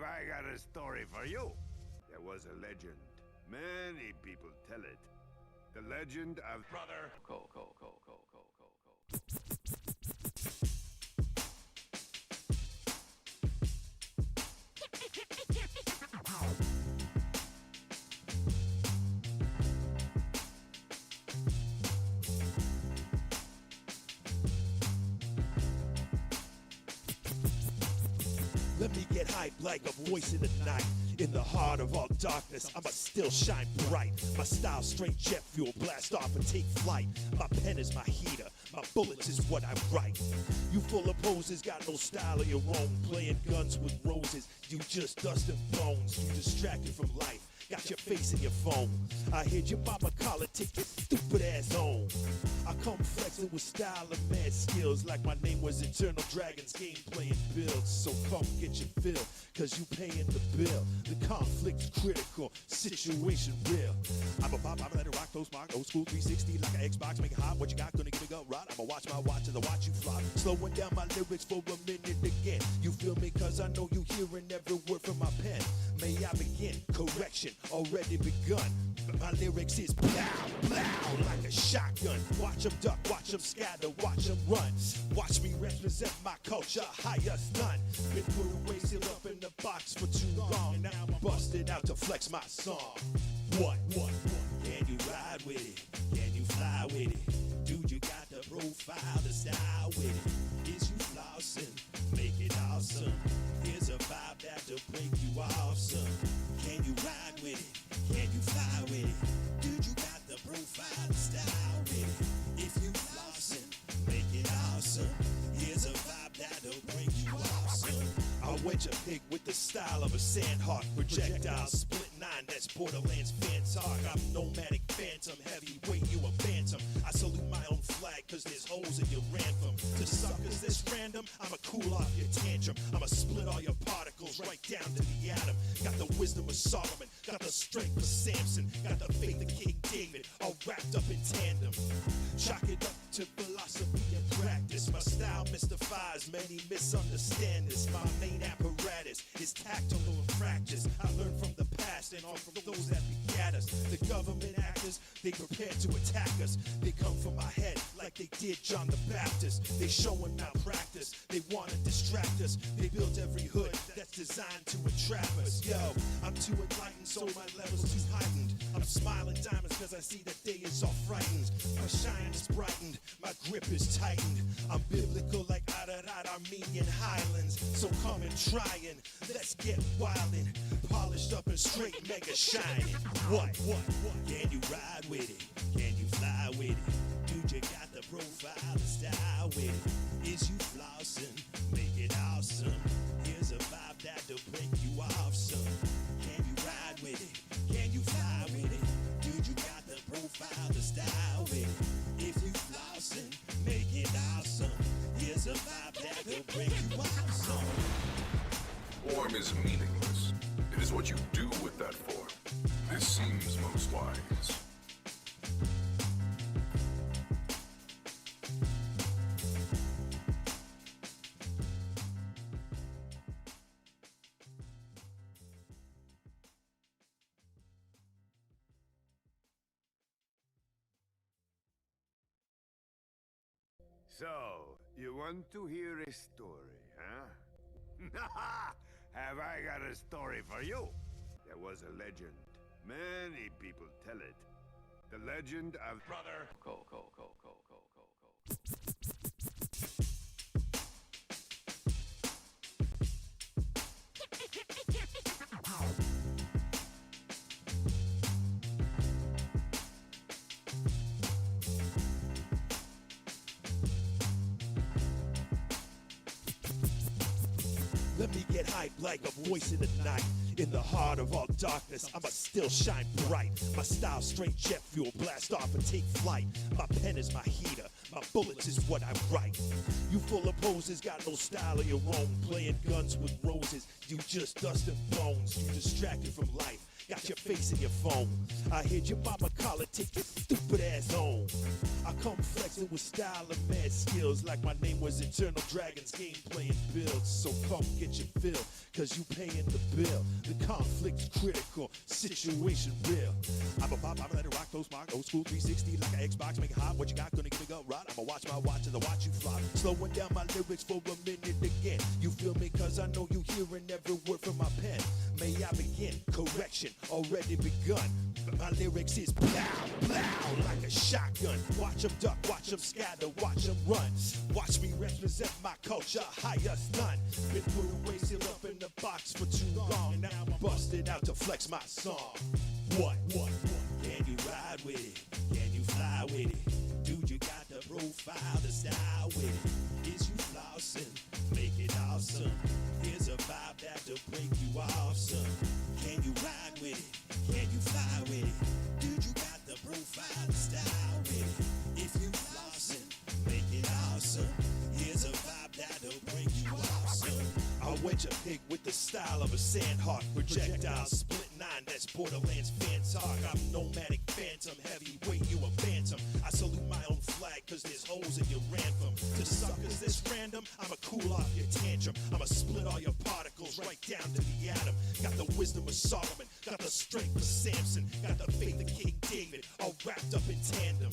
have I got a story for you. There was a legend. Many people tell it. The legend of Brother Go. Let me get hype like a voice in the night. In the heart of all darkness, I'ma still shine bright. My style straight jet fuel, blast off and take flight. My pen is my heater, my bullets is what I write. You full of poses, got no style of your own. Playing guns with roses, you just dust and bones. You distracted from life, got your face in your phone. I heard your mama call it, take your stupid ass home. I come flexing with style and mad skills, like my name was Eternal Dragons, game playing builds. So come get your fill, cause you paying the bill. The conflict's critical, situation real. I'm a pop, I'ma let it rock, those mark, old school 360 like an Xbox, make it hot. What you got, gonna give me go right? I'ma watch my watch as I watch you fly. Slowing down my lyrics for a minute again. You feel me, cause I know you hearing every word from my pen. May I begin? Correction already begun. My lyrics is plow, plow like a shotgun. Watch them duck, watch them scatter, watch them run. Watch me represent my culture, highest none. Been put away, sealed up in the box for too long. Now I'm busted out to flex my song. What? Can you ride with it? Can you fly with it? Dude, you got the profile, the style with it. Is you flossing? Make it awesome. Here's a vibe that'll break you off, son. Can you ride with it? Can you fly with it? Dude, you got the profile, the style with it. If you flossing, make it awesome. Here's a vibe that'll break you off, son. I wedge a pig with the style of a sandhawk. Projectile split 9, that's Borderlands fan talk. I'm nomadic phantom, heavyweight, you a phantom. I salute my own flag, cause there's holes in your ransom. To suckers this random, I'ma cool off your tantrum. I'ma split all your particles right down to the atom. Got the wisdom of Solomon, got the strength of Samson, got the faith of King David, all wrapped up in tandem. Chalk it up to philosophy and practice. My style mystifies many misunderstand this. My main apparatus is tactical and fractious. I learned from the past and all from those that begat us. The government actors, they prepare to attack us. They come for my head like they did John the Baptist. They showing malpractice, they wanna distract us. They built every hood that's designed to entrap us. Yo, I'm too enlightened, so my level's too heightened. I'm smiling diamonds cause I see that day is all frightened. My shine is brightened, my grip is tightened. I'm biblical like Armenian highlands. So come and trying, let's get wildin'. Polished up and straight, mega shining. What? Can you ride with it? Can you fly with it? Dude, you got the profile, the style with it. Is you flossing? Make it awesome. Here's a vibe that'll break you off, son. Can you ride with it? Can you fly with it? Dude, you got the profile, the style with it. If you flossing, make it awesome. Here's a vibe that'll break you off, son. Form is meaningless. It is what you do with that form. This seems most wise. So, you want to hear a story, huh? Have I got a story for you? There was a legend. Many people tell it. The legend of Brother Go. Let me get hype like a voice in the night. In the heart of all darkness, I'ma still shine bright. My style straight jet fuel, blast off and take flight. My pen is my heater, my bullets is what I write. You full of poses, got no style of your own. Playing guns with roses, you just dust and bones. You distracted from life, got your face in your phone. I heard your mama call it, take your stupid ass home. I come flexing with style and mad skills, like my name was Eternal Dragons, game playing builds. So come get your fill, cause you paying the bill. The conflict's critical, situation real. I'm a pop, I'm let it rock, those mark, old school 360 like an Xbox, make it hot. What you got, gonna give me go right? I'ma watch my watch as I watch you fly. Slowing down my lyrics for a minute again. You feel me, cause I know you hearing every word from my pen. May I begin? Correction already begun. My lyrics is plow, plow like a shotgun. Watch them duck, watch them scatter, watch them run. Watch me represent my culture, highest none. Been put away, sealed up in the box for too long. Now I'm busted out to flex my song. What? Can you ride with it? Can you fly with it? Dude, you got the profile, the style with it. Is you flossing? Make it awesome. Here's a vibe that'll break you off, son. Can you ride with it? Can you fly with it? Dude, you got the profile, the style with it. If you flossing, make it awesome. Here's a vibe that'll break you off, son. I went your pig with the style of a sandhawk. Projectile split 9, that's Borderlands fan talk. I'm nomadic phantom, heavyweight, you a phantom. I salute my own flag, cause there's holes in your ransom. To suckers this random, I'ma cool off your tantrum. I'ma split all your particles right down to the atom. Got the wisdom of Solomon, got the strength of Samson, got the faith of King David, all wrapped up in tandem.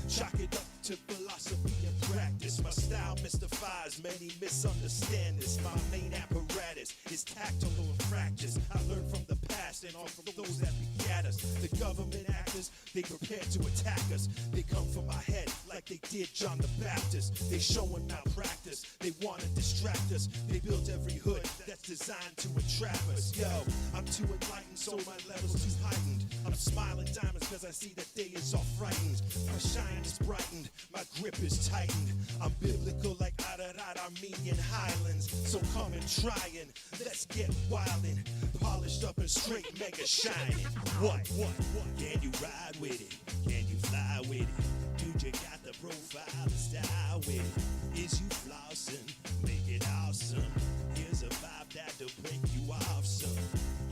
Chalk it up to philosophy and practice. My style mystifies, many misunderstand this. My main apparatus is tactical and fractious. I learned from the past and on from those that begat us. The government actors, they prepare to attack us. They come for my head like they did John the Baptist. They showing malpractice, they wanna distract us. They built every hood that's designed to entrap us. Yo, I'm too enlightened, so my level's too heightened. I'm smiling diamonds cause I see that day is all frightened. My shine is brightened, my grip is tightened. I'm biblical like Ararat, Armenian Highlands. So come and trying, let's get wildin'. Polished up and straight, mega shining. What? Can you ride with it? Can you fly with it? Dude, you got the profile, the style with it. Is you flossing? Make it awesome. Here's a vibe that'll break you off, son.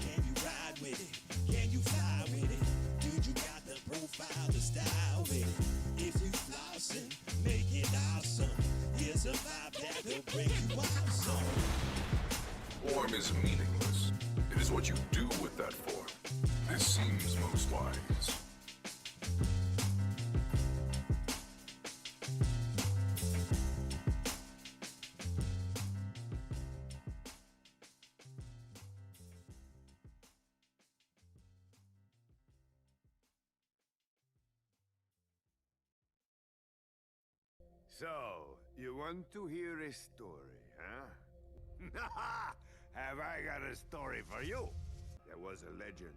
Can you ride with it? Can you fly with it? Dude, you got the profile, the style with it. If you flossing, make it awesome. Here's a vibe that'll break you off, son. Form is meaningless. It is what you do with that form. This seems most wise. So, you want to hear a story, huh? Have I got a story for you? There was a legend.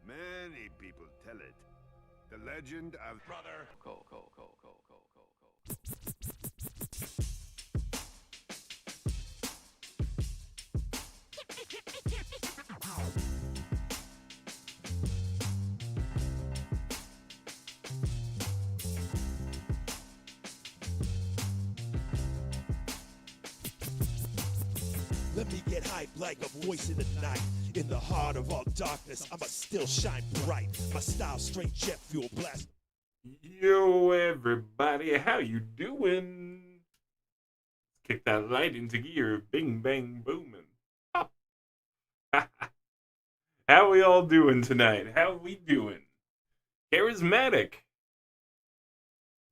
Many people tell it. The legend of Brother Cole. Let me get hype like a voice in the night. In the heart of all darkness, I'ma still shine bright. My style straight jet fuel blast. Yo, everybody, how you doing? Let's kick that light into gear. Bing, bang, booming. How we all doing tonight? How we doing? Charismatic.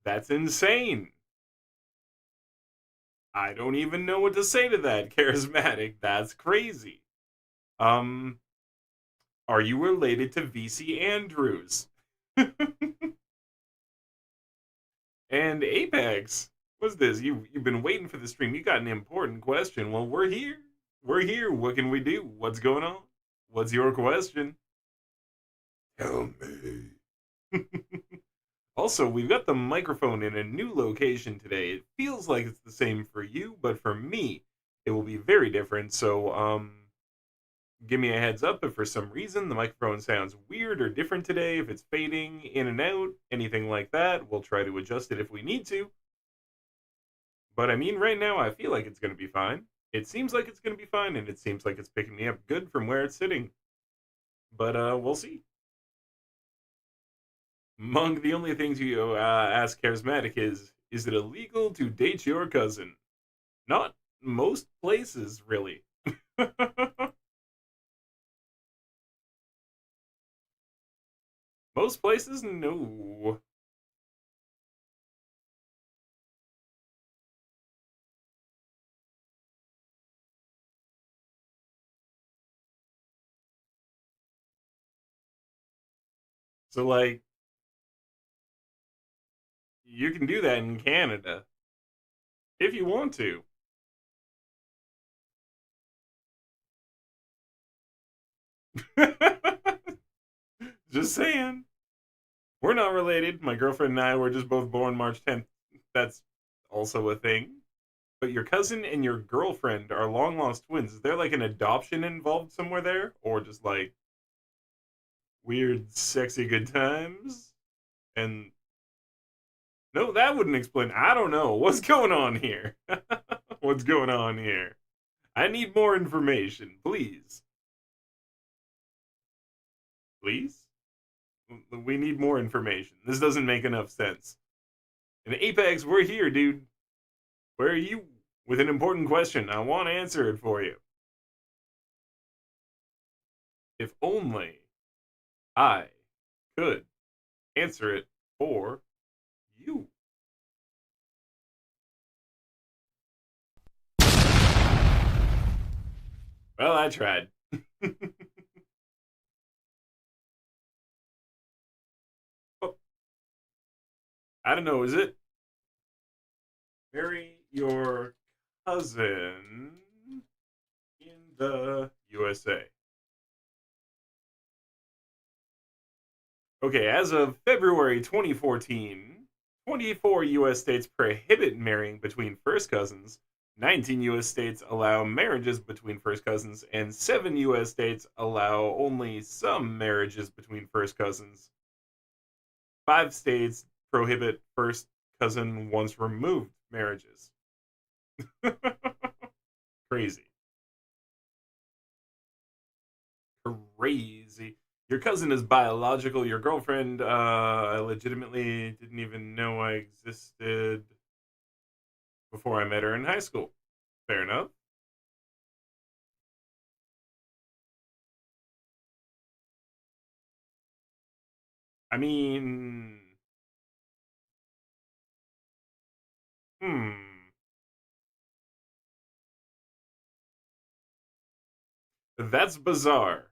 That's insane. I don't even know what to say to that. Charismatic. That's crazy. Are you related to VC Andrews? And Apex, what's this? You've been waiting for the stream. You got an important question. Well, we're here. We're here. What can we do? What's going on? What's your question? Tell me. Also, we've got the microphone in a new location today. It feels like it's the same for you, but for me, it will be very different. So, give me a heads up if for some reason the microphone sounds weird or different today, if it's fading in and out, anything like that. We'll try to adjust it if we need to. But I mean, right now, I feel like it's going to be fine. It seems like it's going to be fine, and it seems like it's picking me up good from where it's sitting. But we'll see. Among the only things you ask Charismatic is it illegal to date your cousin? Not most places, really. Most places, no. So, like, you can do that in Canada if you want to. Just saying. We're not related. My girlfriend and I were just both born March 10th. That's also a thing. But your cousin and your girlfriend are long lost twins. Is there like an adoption involved somewhere there? Or just like weird, sexy good times? And no, that wouldn't explain. I don't know. What's going on here? What's going on here? I need more information, please. Please? We need more information. This doesn't make enough sense. And Apex, we're here, dude. Where are you? With an important question. I want to answer it for you. If only I could answer it for you. Well, I tried. Oh, I don't know, is it? Marry your cousin in the USA. Okay, as of February 2014, 24 U.S. states prohibit marrying between first cousins, 19 U.S. states allow marriages between first cousins, and 7 U.S. states allow only some marriages between first cousins. 5 states prohibit first cousin once removed marriages. Crazy. Crazy. Your cousin is biological. Your girlfriend, I legitimately didn't even know I existed before I met her in high school. Fair enough. I mean, hmm. That's bizarre.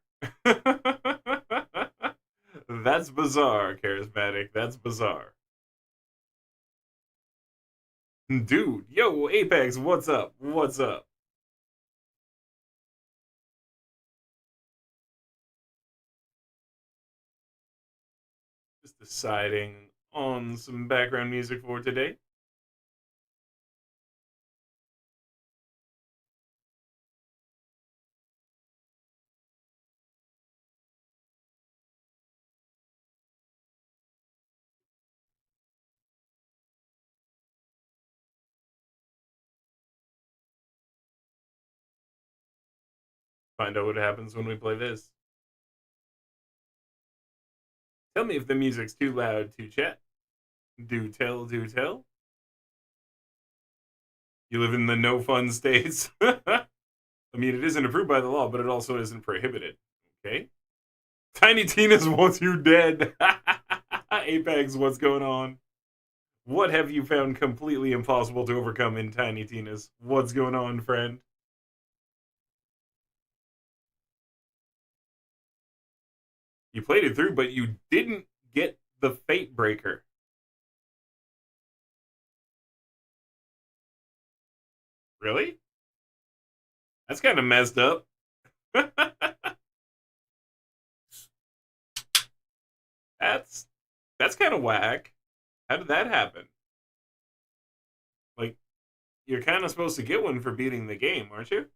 That's bizarre, Charismatic. That's bizarre. Dude, yo, Apex, what's up? What's up? Just deciding on some background music for today. Find out what happens when we play this. Tell me if the music's too loud to chat. Do tell, do tell. You live in the no fun states. I mean, it isn't approved by the law, but it also isn't prohibited. Okay? Tiny Tina's wants you dead. Apex, what's going on? What have you found completely impossible to overcome in Tiny Tina's? What's going on, friend? You played it through, but you didn't get the Fate Breaker. Really? That's kind of messed up. that's that's kind of whack. How did that happen? Like, you're kind of supposed to get one for beating the game, aren't you?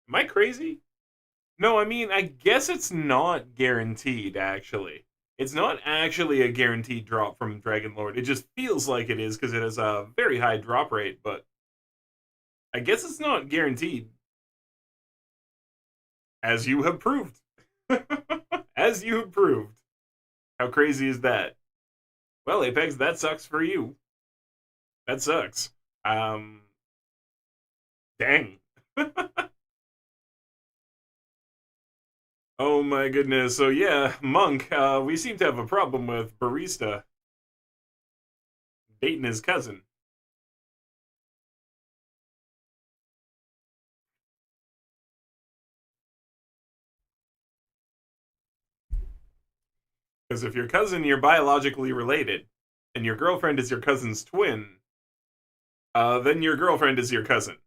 Am I crazy? No, I mean, I guess it's not guaranteed, actually. It's not actually a guaranteed drop from Dragon Lord. It just feels like it is because it has a very high drop rate, but I guess it's not guaranteed. As you have proved. As you have proved. How crazy is that? Well, Apex, that sucks for you. That sucks. Dang. Oh my goodness. So yeah, Monk, we seem to have a problem with Barista dating his cousin. Because if your cousin, you're biologically related, and your girlfriend is your cousin's twin, then your girlfriend is your cousin.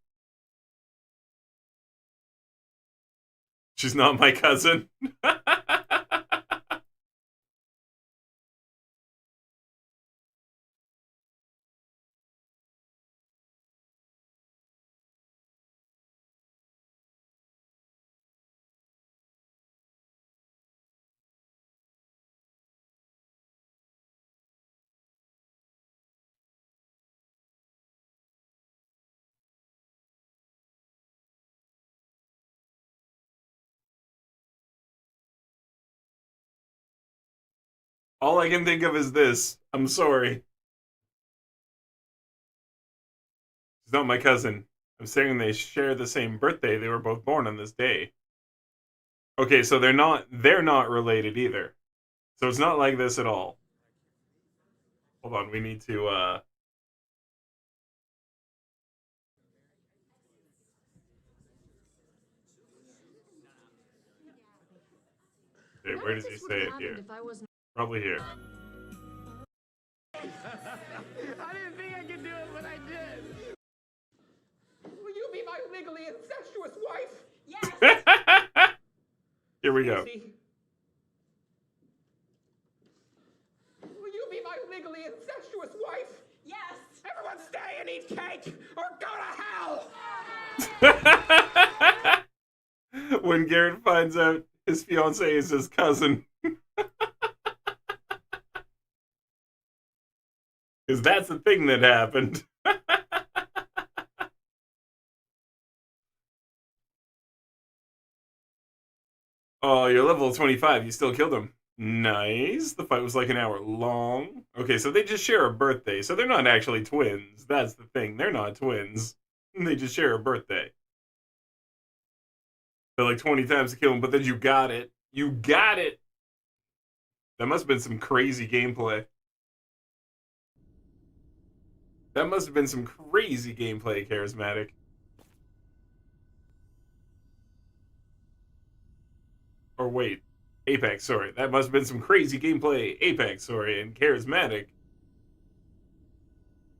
She's not my cousin. All I can think of is this. I'm sorry. She's not my cousin. I'm saying they share the same birthday. They were both born on this day. Okay, so they're not related either. So it's not like this at all. Hold on, we need to okay, where does he say it here? Probably here. I didn't think I could do it, but I did. Will you be my legally incestuous wife? Yes. Here we go. Will you be my legally incestuous wife? Yes. Everyone stay and eat cake or go to hell! When Garrett finds out his fiance is his cousin. Because that's the thing that happened. Oh, you're level 25. You still killed him. Nice. The fight was like an hour long. Okay, so they just share a birthday. So they're not actually twins. That's the thing. They're not twins. They just share a birthday. They're like 20 times to kill him, but then you got it. You got it. That must have been some crazy gameplay. That must have been some crazy gameplay, Charismatic. Or wait, Apex, sorry. That must have been some crazy gameplay, Apex, sorry, and Charismatic.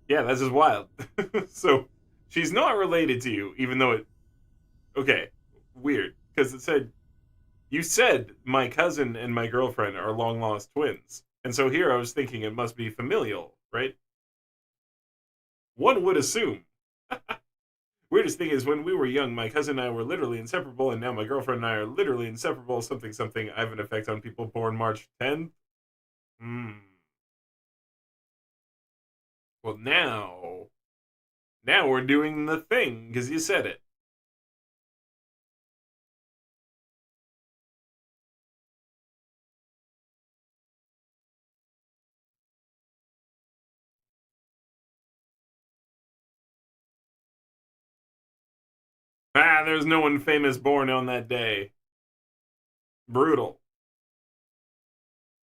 Yeah, that's just wild. So, she's not related to you, even though it... Okay, weird, because it said... You said my cousin and my girlfriend are long-lost twins. And so here I was thinking it must be familial, right? One would assume. Weirdest thing is, when we were young, my cousin and I were literally inseparable, and now my girlfriend and I are literally inseparable. Something, something. I have an effect on people born March 10th. Well, now we're doing the thing, because you said it. There's no one famous born on that day. Brutal.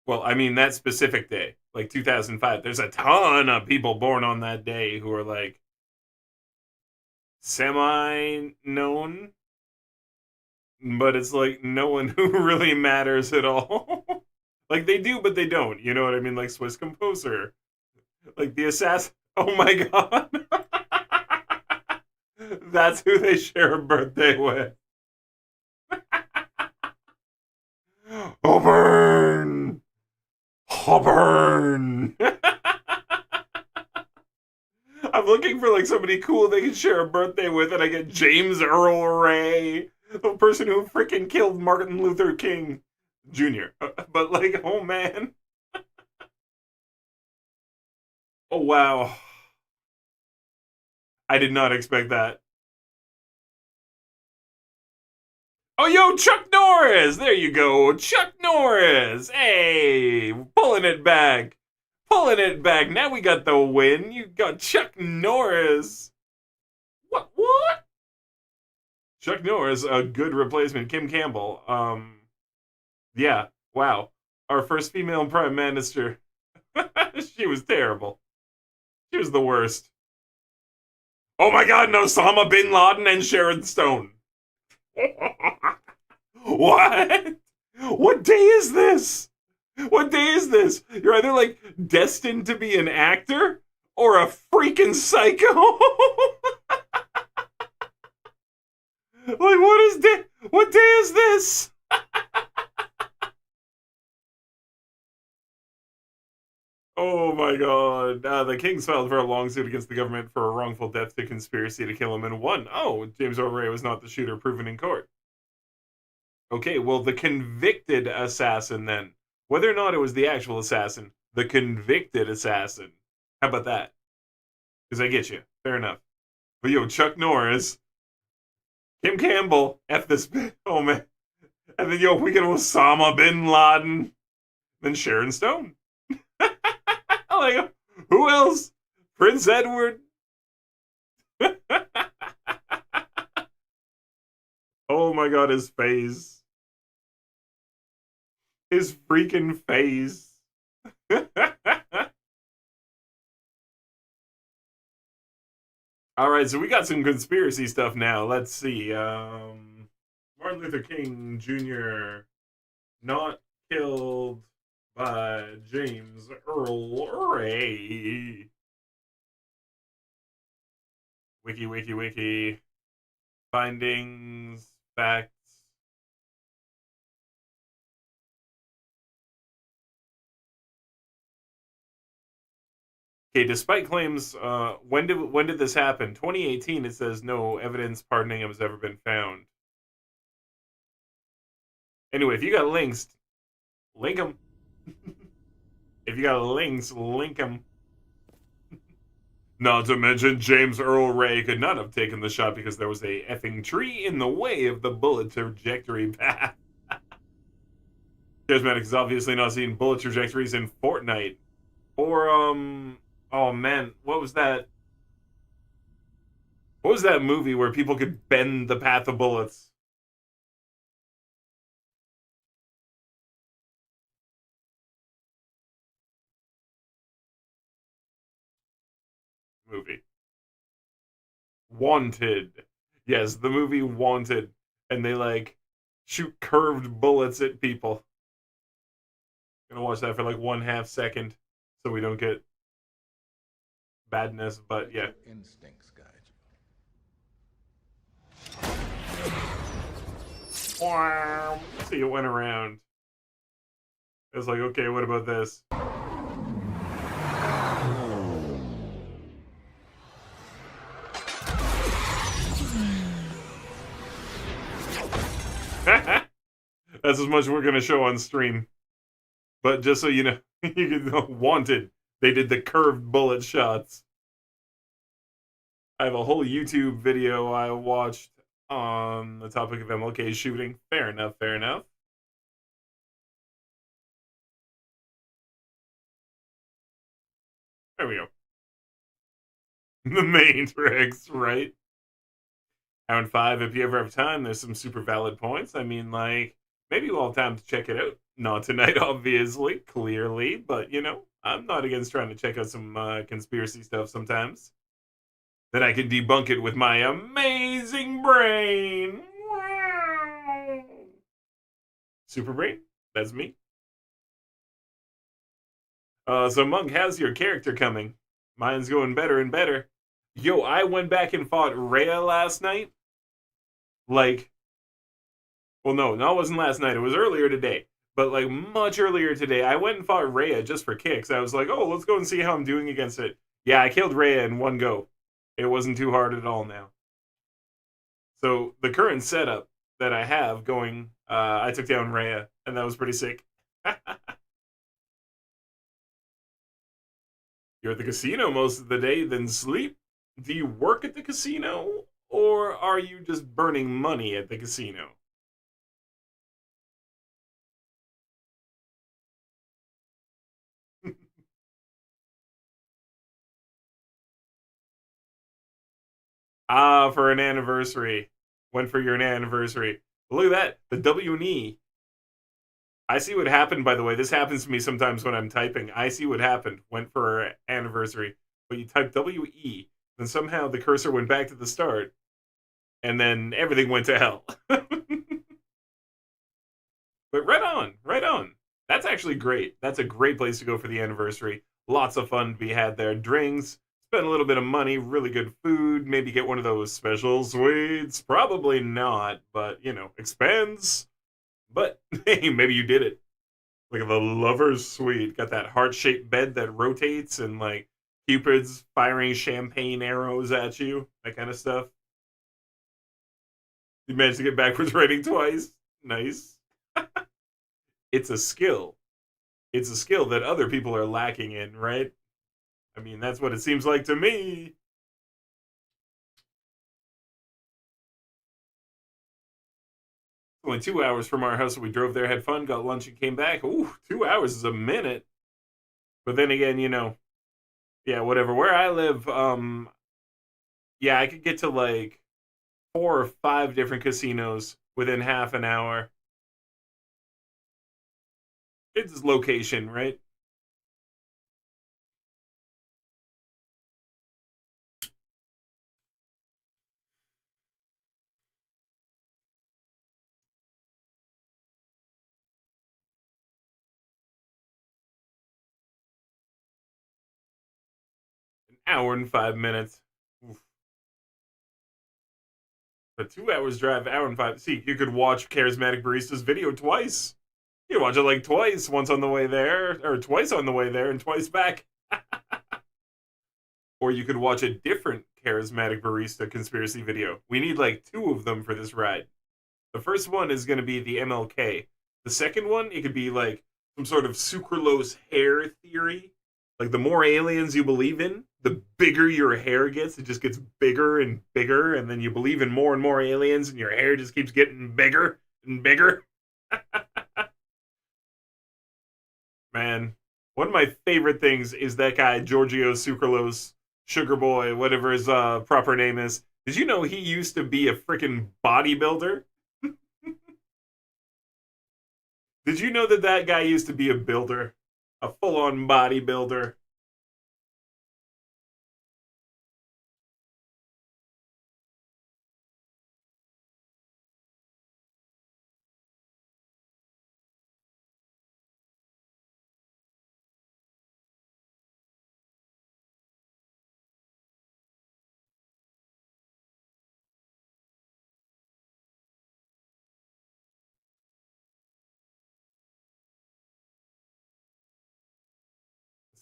Well, I mean, that specific day, like 2005. There's a ton of people born on that day who are like semi-known, but it's like no one who really matters at all. Like they do, but they don't. You know what I mean? Like Swiss Composer, like the assassin. Oh my god, that's who they share a birthday with. Auburn, Auburn. I'm looking for like somebody cool they can share a birthday with, and I get James Earl Ray, the person who freaking killed Martin Luther King Jr. But like, oh man. Oh wow. I did not expect that. Oh, yo, Chuck Norris! There you go, Chuck Norris! Hey, pulling it back. Pulling it back. Now we got the win. You got Chuck Norris. What? Chuck Norris, a good replacement. Kim Campbell. Yeah, wow. Our first female prime minister. She was terrible. She was the worst. Oh my god, no, Osama bin Laden and Sharon Stone. What? What day is this? What day is this? You're either like destined to be an actor or a freaking psycho. Like what day is this? Oh my god. The Kings filed for a lawsuit against the government for a wrongful death to conspiracy to kill him and won. Oh, James Earl Ray was not the shooter proven in court. Okay, well, the convicted assassin then. Whether or not it was the actual assassin, the convicted assassin. How about that? Because I get you. Fair enough. But yo, Chuck Norris, Kim Campbell, F this bit. Oh man. And then yo, we get Osama bin Laden. Then Sharon Stone. Like, who else? Prince Edward. Oh my god, his face. His freaking face. Alright, so we got some conspiracy stuff now. Let's see. Martin Luther King Jr. not killed by James Earl Ray. Wiki. Findings, facts. Okay, despite claims, when did this happen? 2018. It says no evidence pardoning him has ever been found. Anyway, if you got links, link them. If you got links, link them. Not to mention, James Earl Ray could not have taken the shot because there was a effing tree in the way of the bullet trajectory path. Charismatic is obviously not seeing bullet trajectories in Fortnite. Or, oh man, what was that? What was that movie where people could bend the path of bullets? Movie. Wanted. Yes, the movie Wanted. And they, like, shoot curved bullets at people. Gonna watch that for, like, 1/2 second so we don't get badness, but yeah. Instincts guide you. Wow. So it went around. It was like, okay, what about this? That's as much as we're gonna show on stream. But just so you know, you can know, Wanted. They did the curved bullet shots. I have a whole YouTube video I watched on the topic of MLK shooting. Fair enough. There we go. The Matrix, right? Round 5, if you ever have time, there's some super valid points. I mean, like, maybe we'll have time to check it out. Not tonight, obviously, clearly, but, you know, I'm not against trying to check out some conspiracy stuff sometimes. Then I can debunk it with my amazing brain. Wow. Super brain? That's me. So, Monk, how's your character coming? Mine's going better and better. Yo, I went back and fought Rhea last night. Like, well, no, it wasn't last night. It was earlier today. But, like, much earlier today, I went and fought Rhea just for kicks. I was like, oh, let's go and see how I'm doing against it. Yeah, I killed Rhea in one go. It wasn't too hard at all now. So, the current setup that I have going, I took down Rhea, and that was pretty sick. You're at the casino most of the day, then sleep? Do you work at the casino? Or are you just burning money at the casino? Ah, for an anniversary. Went for your anniversary. Look at that. The W and E. I see what happened, by the way. This happens to me sometimes when I'm typing. I see what happened. Went for our anniversary. But you type WE, then somehow the cursor went back to the start, and then everything went to hell. But right on, right on. That's actually great. That's a great place to go for the anniversary. Lots of fun to be had there. Drinks, spend a little bit of money, really good food, maybe get one of those special suites. Probably not, but, you know, expense. But, hey, maybe you did it. Look at the lover's suite. Got that heart-shaped bed that rotates and, like, Cupid's firing champagne arrows at you. That kind of stuff. You managed to get backwards writing twice. Nice. It's a skill. It's a skill that other people are lacking in, right? I mean, that's what it seems like to me. Only 2 hours from our house, so we drove there, had fun, got lunch, and came back. Ooh, 2 hours is a minute. But then again, you know, yeah, whatever. Where I live, yeah, I could get to like 4 or 5 different casinos within half an hour. It's location, right? An hour and 5 minutes. Oof. A 2 hours drive, hour and five. See, you could watch Charismatic Barista's video twice. You could watch it like twice, once on the way there, or twice on the way there, and twice back. Or you could watch a different Charismatic Barista conspiracy video. We need like 2 of them for this ride. The first one is going to be the MLK. The second one, it could be like some sort of sucralose hair theory. Like the more aliens you believe in, the bigger your hair gets. It just gets bigger and bigger, and then you believe in more and more aliens, and your hair just keeps getting bigger and bigger. Man, one of my favorite things is that guy, Giorgio Sucralose, Sugar Boy, whatever his proper name is. Did you know he used to be a freaking bodybuilder? Did you know that that guy used to be a builder? A full-on bodybuilder?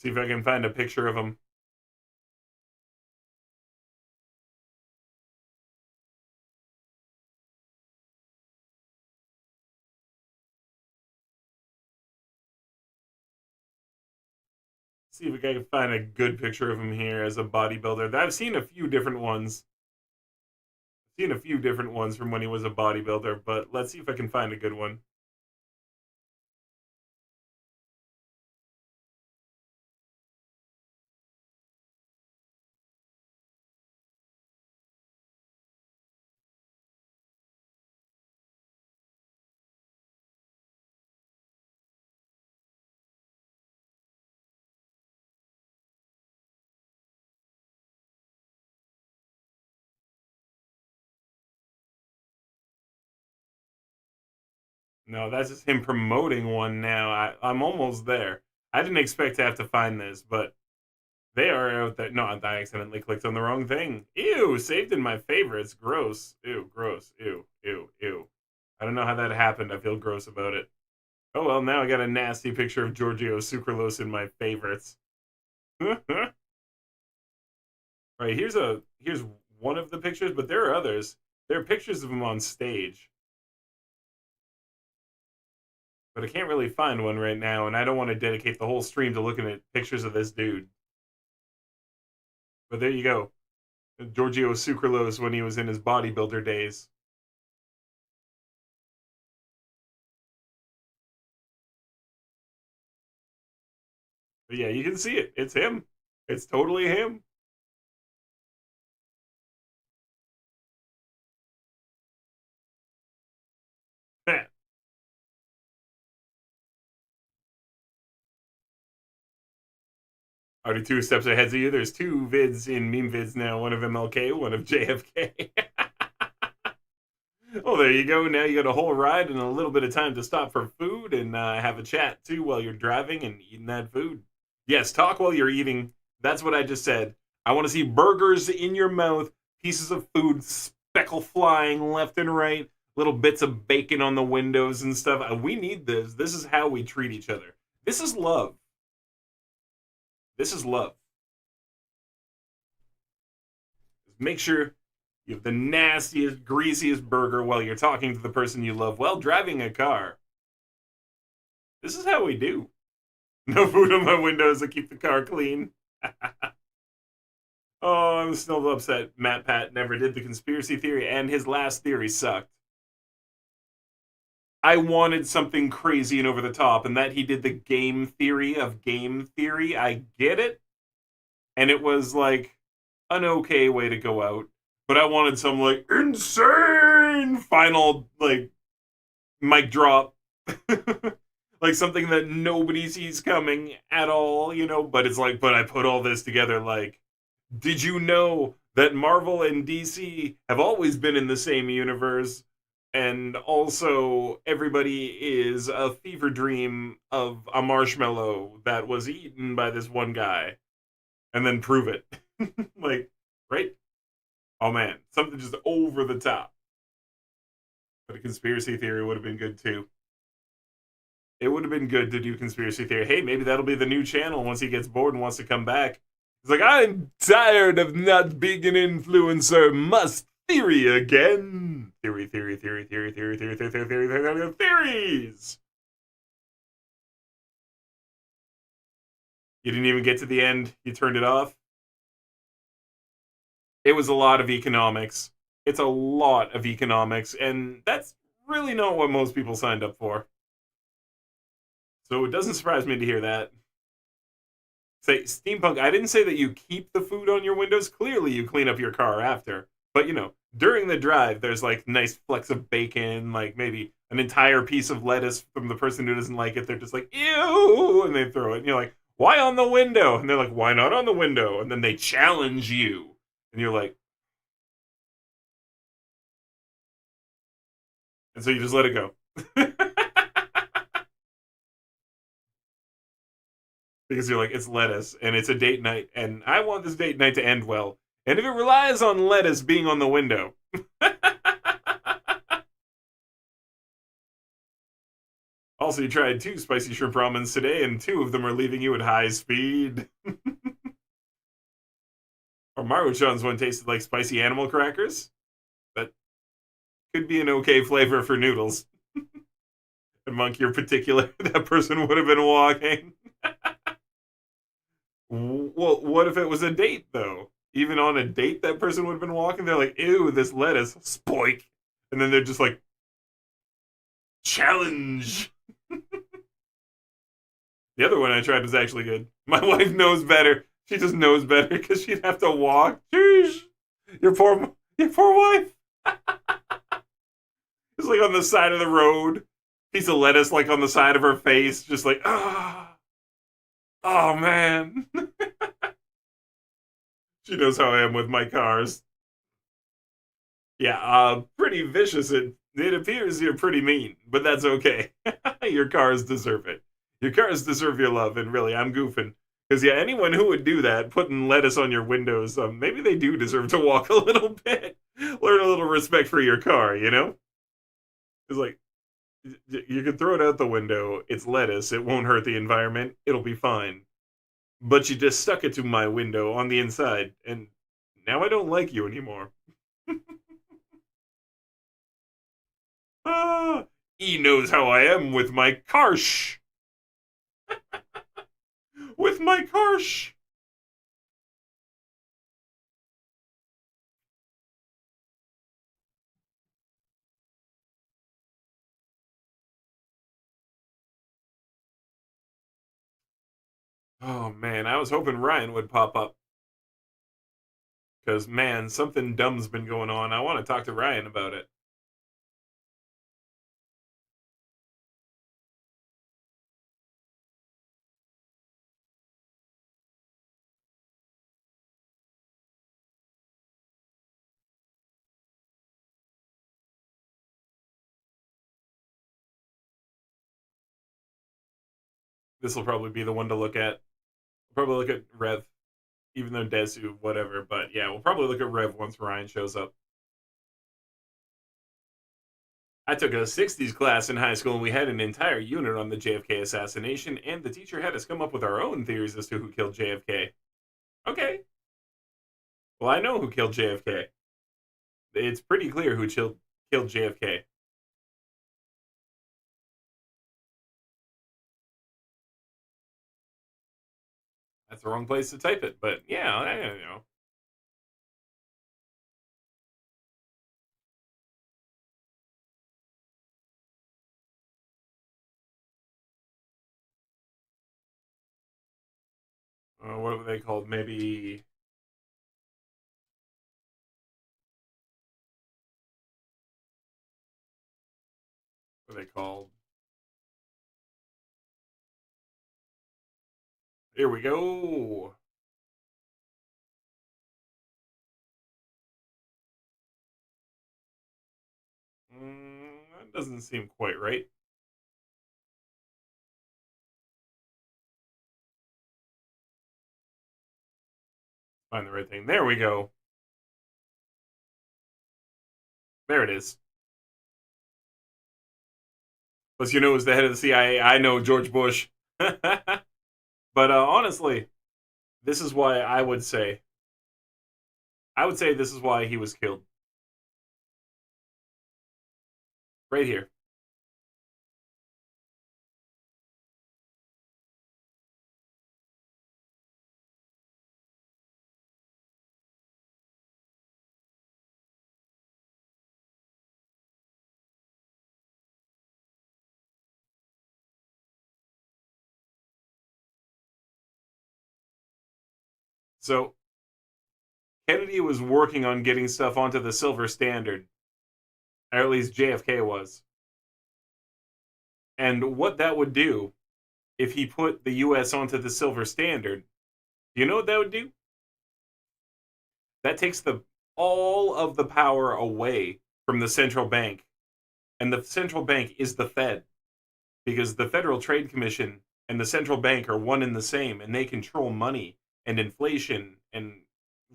See if I can find a picture of him. See if I can find a good picture of him here as a bodybuilder. I've seen a few different ones. I've seen a few different ones from when he was a bodybuilder, but let's see if I can find a good one. No, that's just him promoting one now. I'm almost there. I didn't expect to have to find this, but they are out there. No, I accidentally clicked on the wrong thing. Ew, saved in my favorites. Gross. Ew, gross. Ew, ew, ew. I don't know how that happened. I feel gross about it. Oh well, now I got a nasty picture of Giorgio Sucralose in my favorites. Right, here's one of the pictures, but there are others. There are pictures of him on stage. But I can't really find one right now, and I don't want to dedicate the whole stream to looking at pictures of this dude. But there you go. Giorgio Sucralose when he was in his bodybuilder days. But yeah, you can see it. It's him. It's totally him. Already 2 steps ahead of you. There's 2 vids in meme vids now. One of MLK, one of JFK. Well, there you go. Now you got a whole ride and a little bit of time to stop for food and have a chat, too, while you're driving and eating that food. Yes, talk while you're eating. That's what I just said. I want to see burgers in your mouth, pieces of food, speckle flying left and right, little bits of bacon on the windows and stuff. We need this. This is how we treat each other. This is love. This is love. Make sure you have the nastiest, greasiest burger while you're talking to the person you love while driving a car. This is how we do. No food on my windows to keep the car clean. Oh, I'm still upset Matt Pat never did the conspiracy theory, and his last theory sucked. I wanted something crazy and over the top, and that he did the game theory of game theory. I get it. And it was like an okay way to go out. But I wanted some like insane final like mic drop. Like something that nobody sees coming at all, you know, but it's like, but I put all this together like, did you know that Marvel and DC have always been in the same universe? And also, everybody is a fever dream of a marshmallow that was eaten by this one guy. And then prove it. Like, right? Oh man, something just over the top. But a conspiracy theory would have been good too. It would have been good to do conspiracy theory. Hey, maybe that'll be the new channel once he gets bored and wants to come back. He's like, I'm tired of not being an influencer. Must theory again. Theories. You didn't even get to the end. You turned it off. It was a lot of economics. It's a lot of economics, and that's really not what most people signed up for. So it doesn't surprise me to hear that. Say, Steampunk, I didn't say that you keep the food on your windows. Clearly, you clean up your car after. But, you know, during the drive, there's, like, nice flecks of bacon, like, maybe an entire piece of lettuce from the person who doesn't like it. They're just like, ew, and they throw it. And you're like, why on the window? And they're like, why not on the window? And then they challenge you. And you're like, and so you just let it go. Because you're like, it's lettuce, and it's a date night, and I want this date night to end well. And if it relies on lettuce being on the window. Also, you tried 2 spicy shrimp ramens today, and 2 of them are leaving you at high speed. Or Maruchan's one tasted like spicy animal crackers. That could be an okay flavor for noodles. And Monk, you're particular. That person would have been walking. Well, what if it was a date, though? Even on a date, that person would have been walking. They're like, ew, this lettuce, spoik. And then they're just like, challenge. The other one I tried was actually good. My wife knows better. She just knows better because she'd have to walk. Jeez. Your poor wife. Just like on the side of the road. Piece of lettuce like on the side of her face. Just like, ah. Oh, man. She knows how I am with my cars. Yeah, pretty vicious. It appears you're pretty mean, but that's okay. Your cars deserve it. Your cars deserve your love, and really, I'm goofing. Because, yeah, anyone who would do that, putting lettuce on your windows, maybe they do deserve to walk a little bit. Learn a little respect for your car, you know? It's like, you can throw it out the window. It's lettuce. It won't hurt the environment. It'll be fine. But you just stuck it to my window on the inside, and now I don't like you anymore. He knows how I am with my karsh. With my karsh. Oh, man, I was hoping Ryan would pop up. Because, man, something dumb's been going on. I want to talk to Ryan about it. This will probably be the one to look at. Probably look at Rev, even though Desu, whatever. But yeah, we'll probably look at Rev once Ryan shows up. I took a 60s class in high school, and we had an entire unit on the JFK assassination, and the teacher had us come up with our own theories as to who killed JFK. Okay. Well, I know who killed JFK. It's pretty clear who killed JFK. That's the wrong place to type it, but yeah, I don't know. What were they called? Maybe... What are they called? Here we go. That doesn't seem quite right. Find the right thing. There we go. There it is. Plus, you know who's the head of the CIA? I know George Bush. But honestly, this is why I would say this is why he was killed. Right here. So, Kennedy was working on getting stuff onto the silver standard. Or at least JFK was. And what that would do, if he put the US onto the silver standard, do you know what that would do? That takes all of the power away from the central bank. And the central bank is the Fed. Because the Federal Trade Commission and the central bank are one and the same, and they control money and inflation and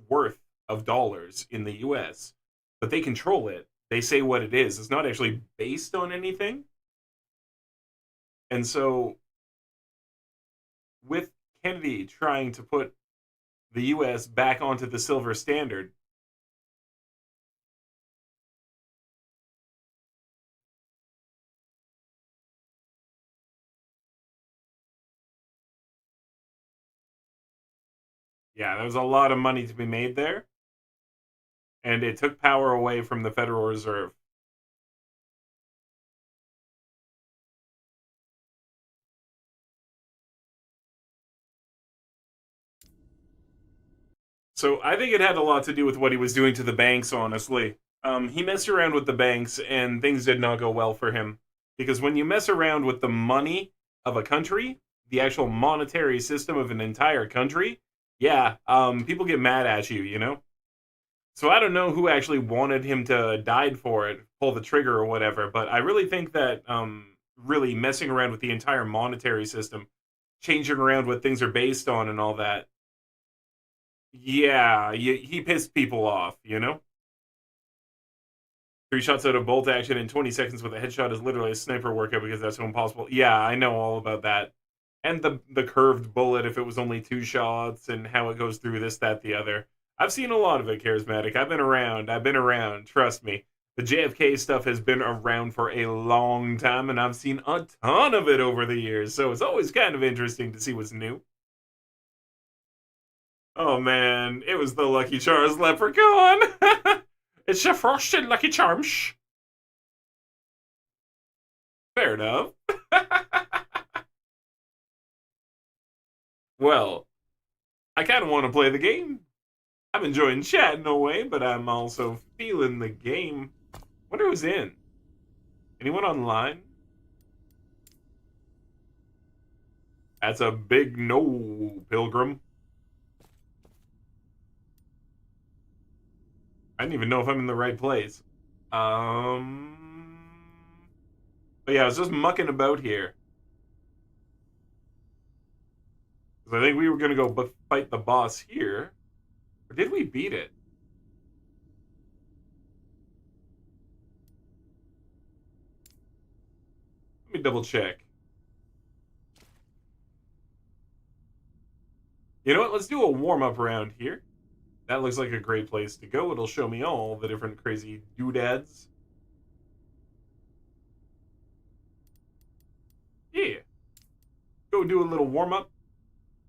worth of dollars in the US. But they control it. They say what it is. It's not actually based on anything. And so, with Kennedy trying to put the US back onto the silver standard, yeah, there was a lot of money to be made there. And it took power away from the Federal Reserve. So I think it had a lot to do with what he was doing to the banks, honestly. He messed around with the banks, and things did not go well for him. Because when you mess around with the money of a country, the actual monetary system of an entire country, yeah, people get mad at you, you know? So I don't know who actually wanted him to die for it, pull the trigger or whatever, but I really think that really messing around with the entire monetary system, changing around what things are based on and all that, yeah, he pissed people off, you know? 3 shots out of bolt action in 20 seconds with a headshot is literally a sniper workout because that's so impossible. Yeah, I know all about that. And the curved bullet if it was only 2 shots and how it goes through this, that, the other. I've seen a lot of it, Charismatic. I've been around, trust me. The JFK stuff has been around for a long time, and I've seen a ton of it over the years, so it's always kind of interesting to see what's new. Oh man, it was the Lucky Charms leprechaun! It's your frosted Lucky Charms! Fair enough. Well, I kind of want to play the game. I'm enjoying chatting away, but I'm also feeling the game. Wonder who's in. Anyone online? That's a big no, Pilgrim. I didn't even know if I'm in the right place. But yeah, I was just mucking about here. I think we were going to go fight the boss here. Or did we beat it? Let me double check. You know what? Let's do a warm-up around here. That looks like a great place to go. It'll show me all the different crazy doodads. Yeah. Go do a little warm-up.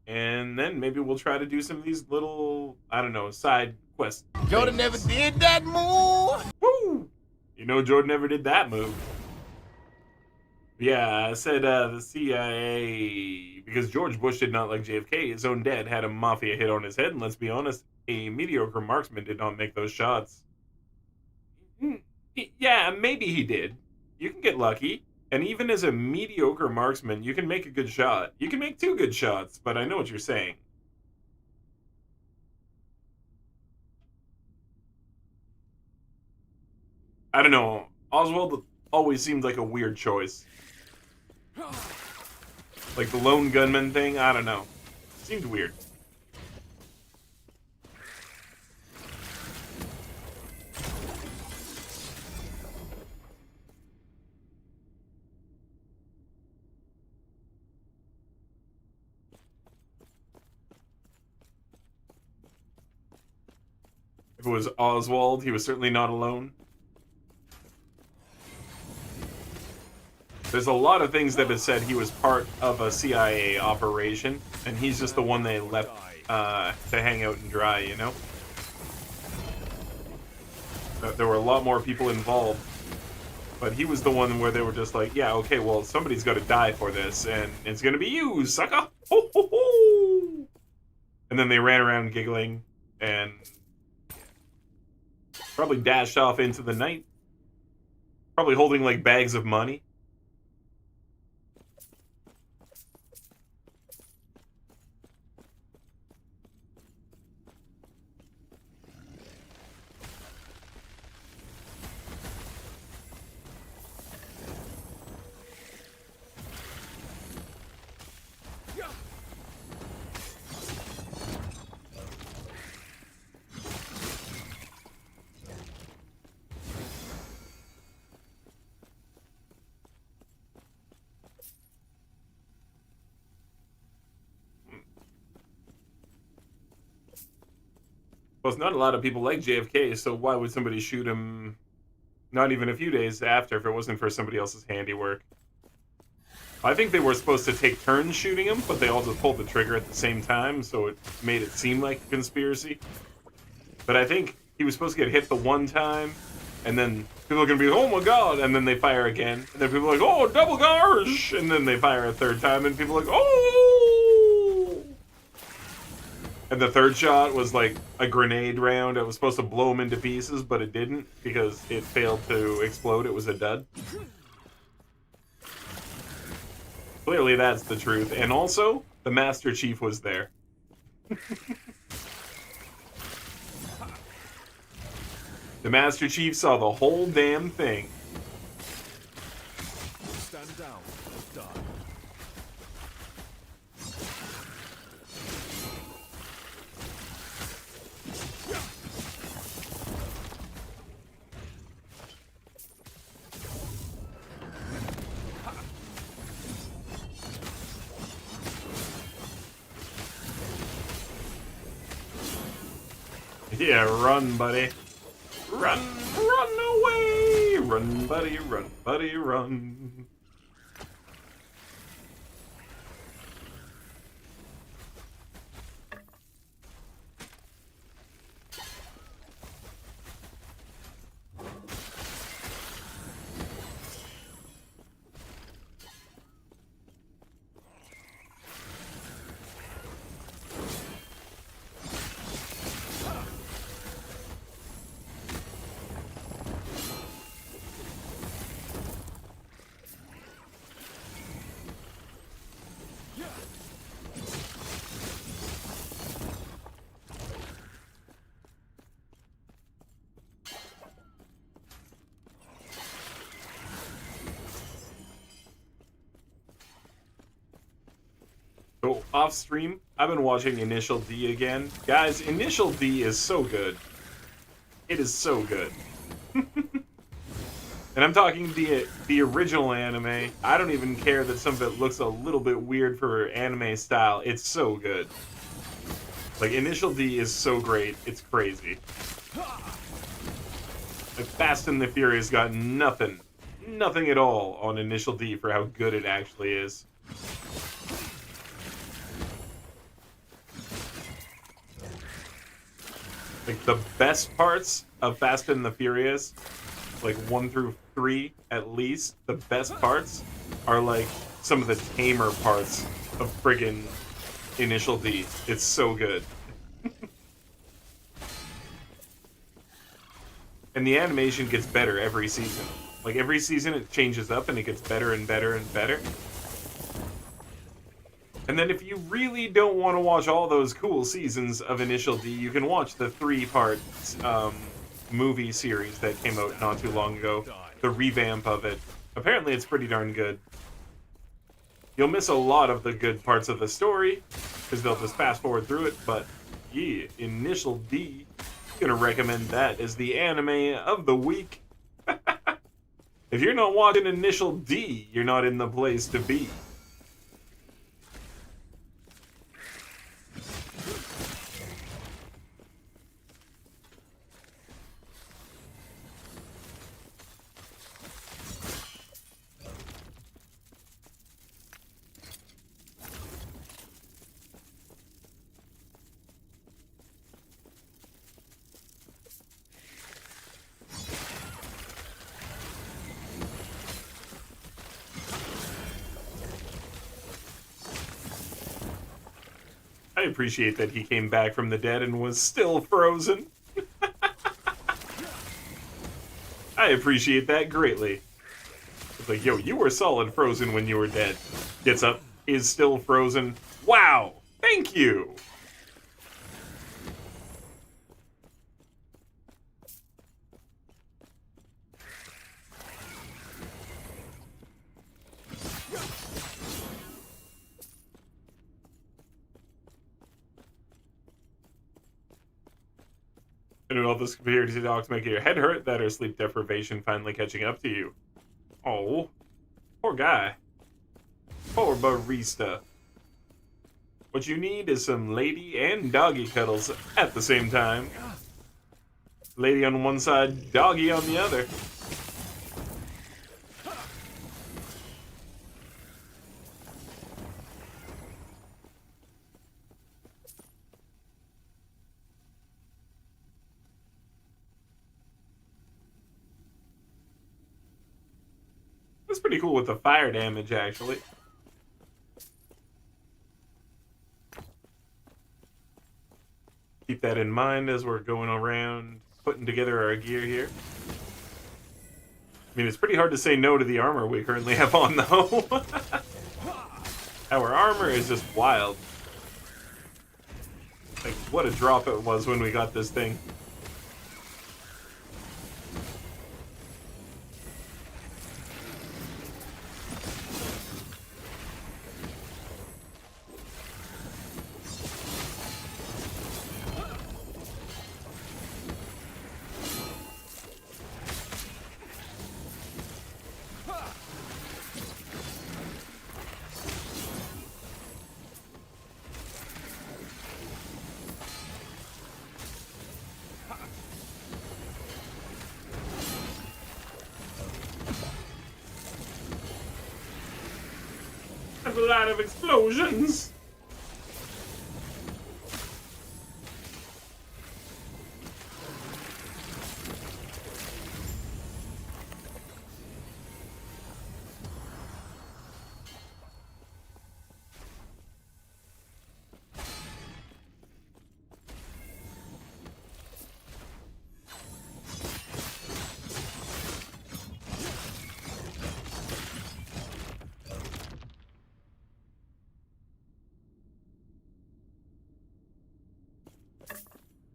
And then maybe we'll try to do some of these little, I don't know, side quests. Jordan never did that move. Woo! You know Jordan never did that move. Yeah, I said the CIA, because George Bush did not like JFK, his own dad had a mafia hit on his head, and let's be honest, a mediocre marksman did not make those shots. Yeah, maybe he did. You can get lucky. And even as a mediocre marksman, you can make a good shot. You can make 2 good shots, but I know what you're saying. I don't know. Oswald always seemed like a weird choice. Like the lone gunman thing, I don't know. Seemed weird. If it was Oswald, he was certainly not alone. There's a lot of things that have said he was part of a CIA operation, and he's just the one they left to hang out and dry, you know? There were a lot more people involved, but he was the one where they were just like, yeah, okay, well, somebody's got to die for this, and it's going to be you, sucker! Ho, ho, ho! And then they ran around giggling, and probably dashed off into the night. Probably holding, like, bags of money. Well, it's not a lot of people like JFK, so why would somebody shoot him not even a few days after if it wasn't for somebody else's handiwork? I think they were supposed to take turns shooting him, but they all just pulled the trigger at the same time, so it made it seem like a conspiracy. But I think he was supposed to get hit the one time, and then people are going to be, oh my god, and then they fire again. And then people are like, oh, double gosh! And then they fire a third time, and people are like, oh! And the third shot was like a grenade round. It was supposed to blow him into pieces, but it didn't because it failed to explode. It was a dud. Clearly that's the truth. And also, the Master Chief was there. The Master Chief saw the whole damn thing. Stand down or die. Yeah, run, buddy. Run, run away! Run, buddy, run. off stream, I've been watching Initial D again. Guys, Initial D is so good. It is so good. And I'm talking the original anime. I don't even care that some of it looks a little bit weird for anime style. It's so good. Like, Initial D is so great. It's crazy. Like, Fast and the Furious got nothing. Nothing at all on Initial D for how good it actually is. Like, the best parts of Fast and the Furious, like 1 through 3 at least, the best parts are like some of the tamer parts of friggin' Initial D. It's so good. And the animation gets better every season. Like, every season it changes up and it gets better and better and better. And then if you really don't want to watch all those cool seasons of Initial D, you can watch the 3-part movie series that came out not too long ago. The revamp of it. Apparently it's pretty darn good. You'll miss a lot of the good parts of the story, because they'll just fast forward through it, but yeah, Initial D, gonna recommend that as the anime of the week. If you're not watching Initial D, you're not in the place to be. I appreciate that he came back from the dead and was still frozen. I appreciate that greatly. It's like, yo, you were solid frozen when you were dead. Gets up, is still frozen. Wow! Thank you! And all this compared to dogs making your head hurt, that or sleep deprivation finally catching up to you. Oh, poor guy. Poor barista. What you need is some lady and doggy cuddles at the same time. Lady on one side, doggy on the other. That's pretty cool with the fire damage, actually. Keep that in mind as we're going around putting together our gear here. I mean, it's pretty hard to say no to the armor we currently have on, though. Our armor is just wild. Like, what a drop it was when we got this thing. There's a lot of explosions.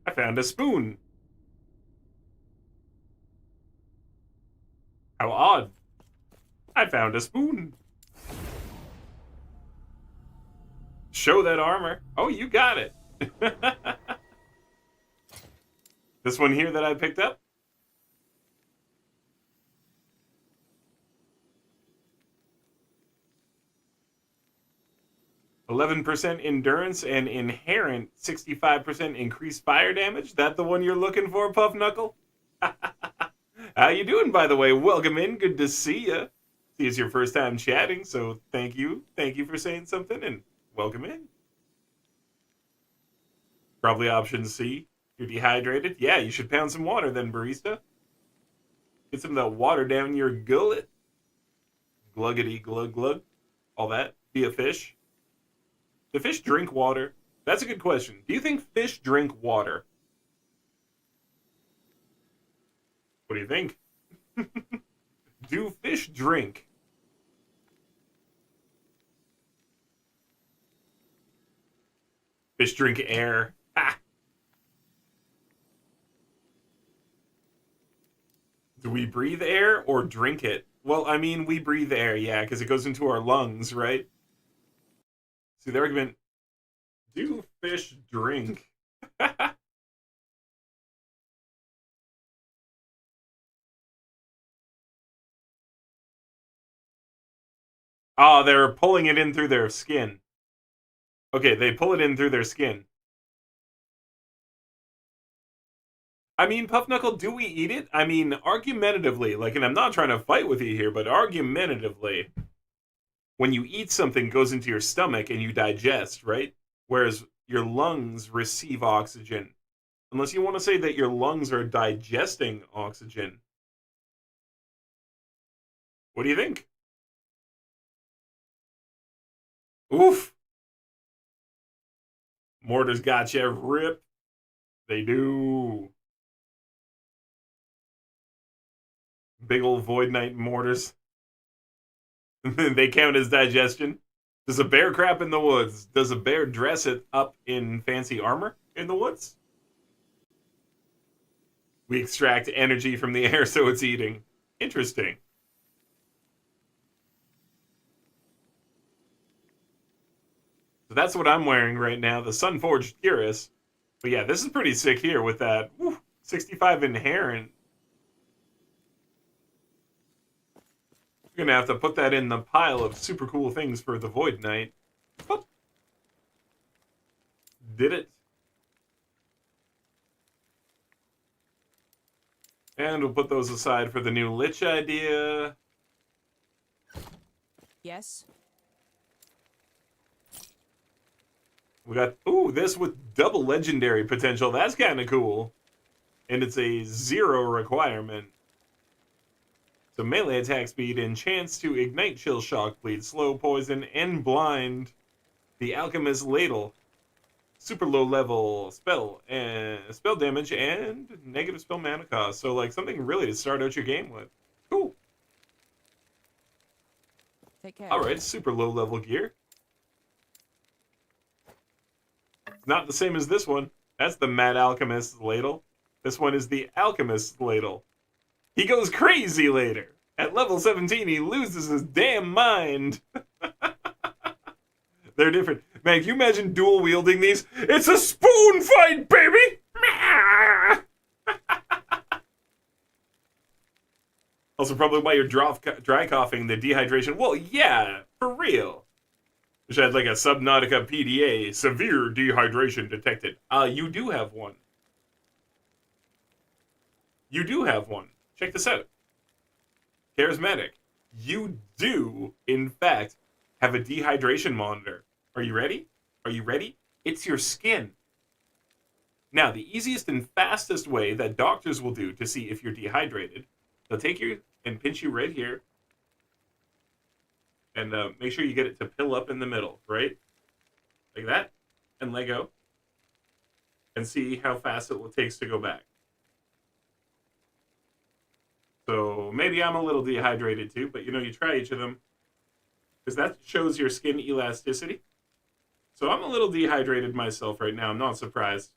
I found a spoon. How odd. I found a spoon. Show that armor. Oh, you got it. This one here that I picked up. %, endurance and inherent 65% increased fire damage. That the one you're looking for, Puff Knuckle? How you doing, by the way? Welcome in. Good to see you. See, it's your first time chatting, so thank you. Thank you for saying something, and welcome in. Probably option C. You're dehydrated? Yeah, you should pound some water then, barista. Get some of that water down your gullet. Gluggity glug glug. All that. Be a fish. Do fish drink water? That's a good question. Do you think fish drink water? What do you think? Do fish drink? Fish drink air. Ha! Do we breathe air or drink it? Well, I mean, we breathe air, yeah, because it goes into our lungs, right? See, the argument, do fish drink? Oh, they're pulling it in through their skin. Okay, they pull it in through their skin. I mean, Puff Knuckle, do we eat it? I mean, argumentatively, like, and I'm not trying to fight with you here, but argumentatively, when you eat something, it goes into your stomach and you digest, right? Whereas your lungs receive oxygen. Unless you want to say that your lungs are digesting oxygen. What do you think? Oof. Mortars gotcha, rip. They do. Big old Void Knight mortars. They count as digestion. Does a bear crap in the woods? Does a bear dress it up in fancy armor in the woods? We extract energy from the air so it's eating. Interesting. So that's what I'm wearing right now, the Sunforged Cuirass. But yeah, this is pretty sick here with that 65 inherent. We're gonna have to put that in the pile of super cool things for the Void Knight. Oh. Did it. And we'll put those aside for the new Lich idea. Yes. We got, this with double legendary potential. That's kind of cool. And it's a 0 requirement. So melee attack speed and chance to ignite chill, shock, bleed, slow, poison, and blind. The Alchemist Ladle. Super low level spell and spell damage and negative spell mana cost. So like something really to start out your game with. Cool. Take care. Alright, super low level gear. It's not the same as this one. That's the Mad Alchemist Ladle. This one is the Alchemist Ladle. He goes crazy later. At level 17, he loses his damn mind. They're different. Man, can you imagine dual wielding these? It's a spoon fight, baby! Also, probably why you're dry coughing, the dehydration. Well, yeah, for real. Wish I had like a Subnautica PDA, severe dehydration detected. You do have one. You do have one. Check this out. Charismatic. You do, in fact, have a dehydration monitor. Are you ready? Are you ready? It's your skin. Now, the easiest and fastest way that doctors will do to see if you're dehydrated, they'll take you and pinch you right here. And make sure you get it to pill up in the middle, right? Like that. And let go. And see how fast it takes to go back. So maybe I'm a little dehydrated too, but you try each of them. Because that shows your skin elasticity. So I'm a little dehydrated myself right now. I'm not surprised.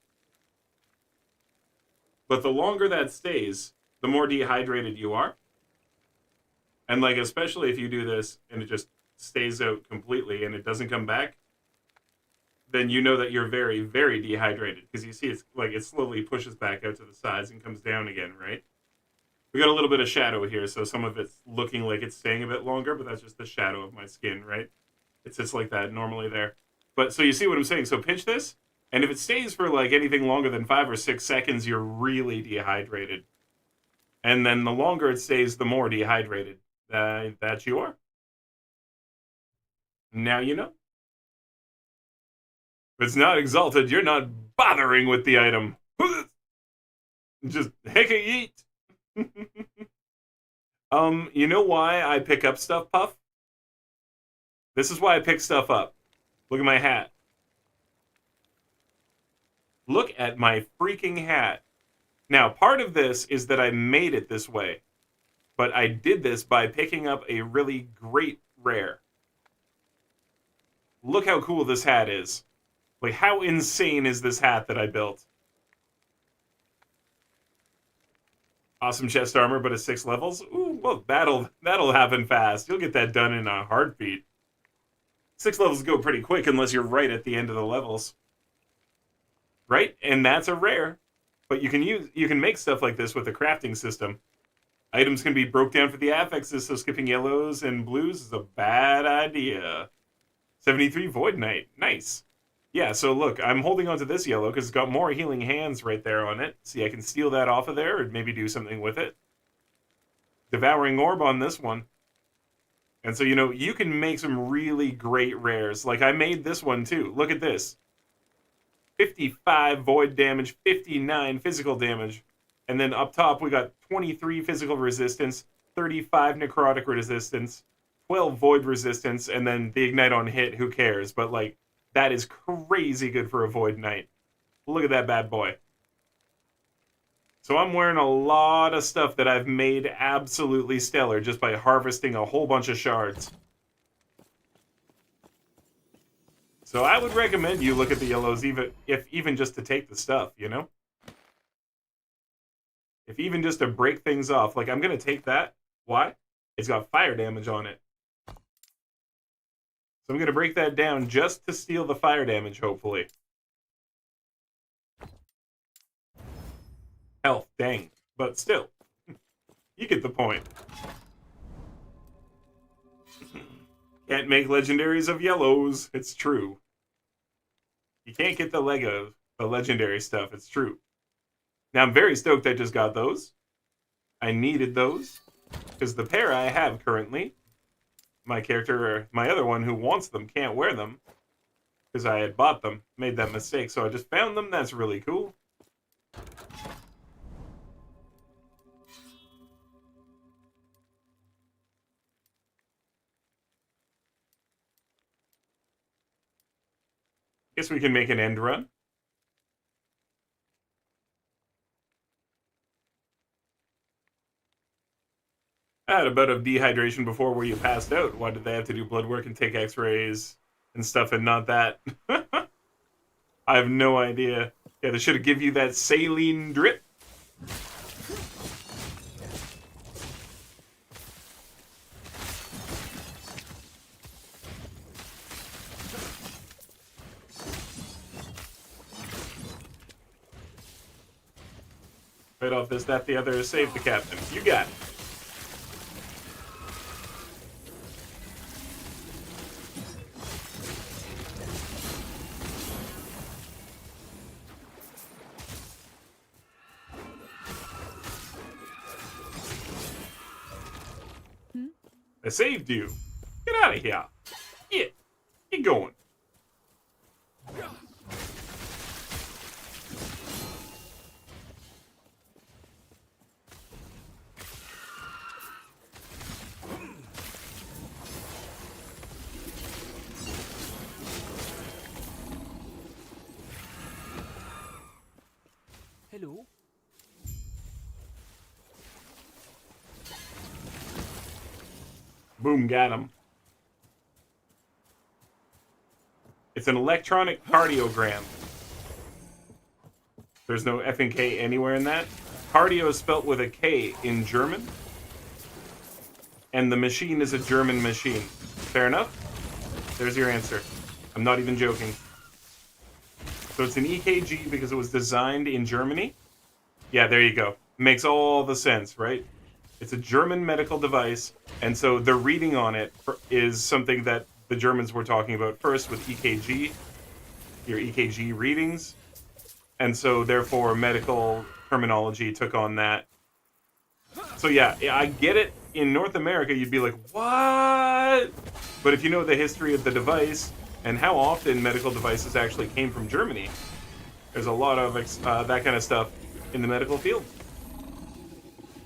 But the longer that stays, the more dehydrated you are. And like, especially if you do this and it just stays out completely and it doesn't come back, then you know that you're very, very dehydrated. Because you see it's like it slowly pushes back out to the sides and comes down again, right? We got a little bit of shadow here, so some of it's looking like it's staying a bit longer, but that's just the shadow of my skin, right? It sits like that normally there. But so you see what I'm saying? So pinch this, and if it stays for like anything longer than 5 or 6 seconds, you're really dehydrated. And then the longer it stays, the more dehydrated that you are. Now you know. If it's not exalted, you're not bothering with the item. Just heck a yeet. You know why I pick up stuff, Puff? This is why I pick stuff up. Look at my hat. Look at my freaking hat. Now, part of this is that I made it this way. But I did this by picking up a really great rare. Look how cool this hat is. Like, how insane is this hat that I built? Awesome chest armor, but at 6 levels? Ooh, well, that'll happen fast. You'll get that done in a heartbeat. 6 levels go pretty quick unless you're right at the end of the levels. Right? And that's a rare. But you can make stuff like this with a crafting system. Items can be broke down for the affixes, so skipping yellows and blues is a bad idea. 73 Void Knight. Nice. Yeah, so look, I'm holding onto this yellow because it's got more healing hands right there on it. See, I can steal that off of there and maybe do something with it. Devouring Orb on this one. And so, you can make some really great rares. Like, I made this one, too. Look at this. 55 void damage, 59 physical damage. And then up top, we got 23 physical resistance, 35 necrotic resistance, 12 void resistance, and then the ignite on hit, who cares? But, like, that is crazy good for a Void Knight. Look at that bad boy. So I'm wearing a lot of stuff that I've made absolutely stellar just by harvesting a whole bunch of shards. So I would recommend you look at the yellows even just to take the stuff, If even just to break things off. Like, I'm going to take that. Why? It's got fire damage on it. So I'm going to break that down just to steal the fire damage, hopefully. Health, dang. But still, you get the point. Can't make legendaries of yellows. It's true. You can't get the legendary stuff. It's true. Now, I'm very stoked I just got those. I needed those. Because the pair I have currently, my character, my other one who wants them, can't wear them. Because I had bought them. Made that mistake. So I just found them. That's really cool. Guess we can make an end run. I had a bit of dehydration before where you passed out. Why did they have to do blood work and take x-rays and stuff and not that? I have no idea. Yeah, they should have given you that saline drip. Right off this, that, the other, save the captain. You got it. I saved you. Get out of here. Get going. Hello. Boom, got him. It's an electronic cardiogram. There's no F and K anywhere in that. Cardio is spelt with a K in German. And the machine is a German machine. Fair enough? There's your answer. I'm not even joking. So it's an EKG because it was designed in Germany. Yeah, there you go. Makes all the sense, right? It's a German medical device, and so the reading on it is something that the Germans were talking about first with EKG, your EKG readings. And so therefore medical terminology took on that. So yeah, I get it. In North America, you'd be like, what? But if you know the history of the device and how often medical devices actually came from Germany, there's a lot of that kind of stuff in the medical field.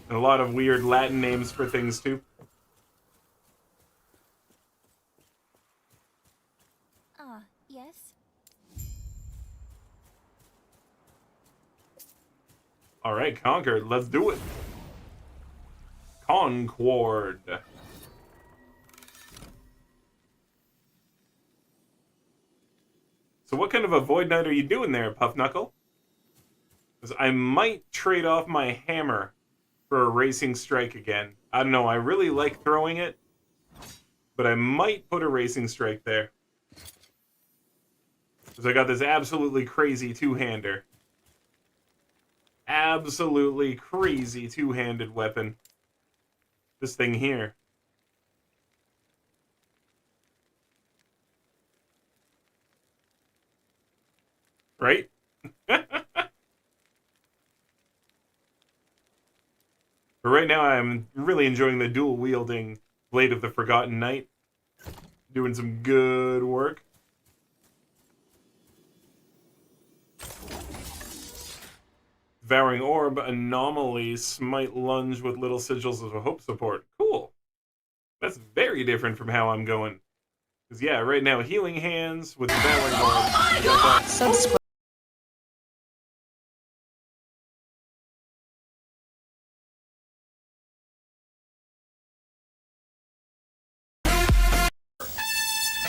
And a lot of weird Latin names for things, too. Yes? All right, Concord, let's do it. Concord. So what kind of a Void Knight are you doing there, Puff Knuckle? Because I might trade off my hammer for a Racing Strike again. I don't know, I really like throwing it, but I might put a Racing Strike there. Because I got this absolutely crazy two-hander. Absolutely crazy two-handed weapon. This thing here. Right? But right now I'm really enjoying the dual-wielding Blade of the Forgotten Knight. Doing some good work. Devouring Orb, Anomaly, Smite, Lunge with Little Sigils of Hope support. Cool. That's very different from how I'm going. Because, yeah, right now, Healing Hands with Devouring Orb. Subscribe.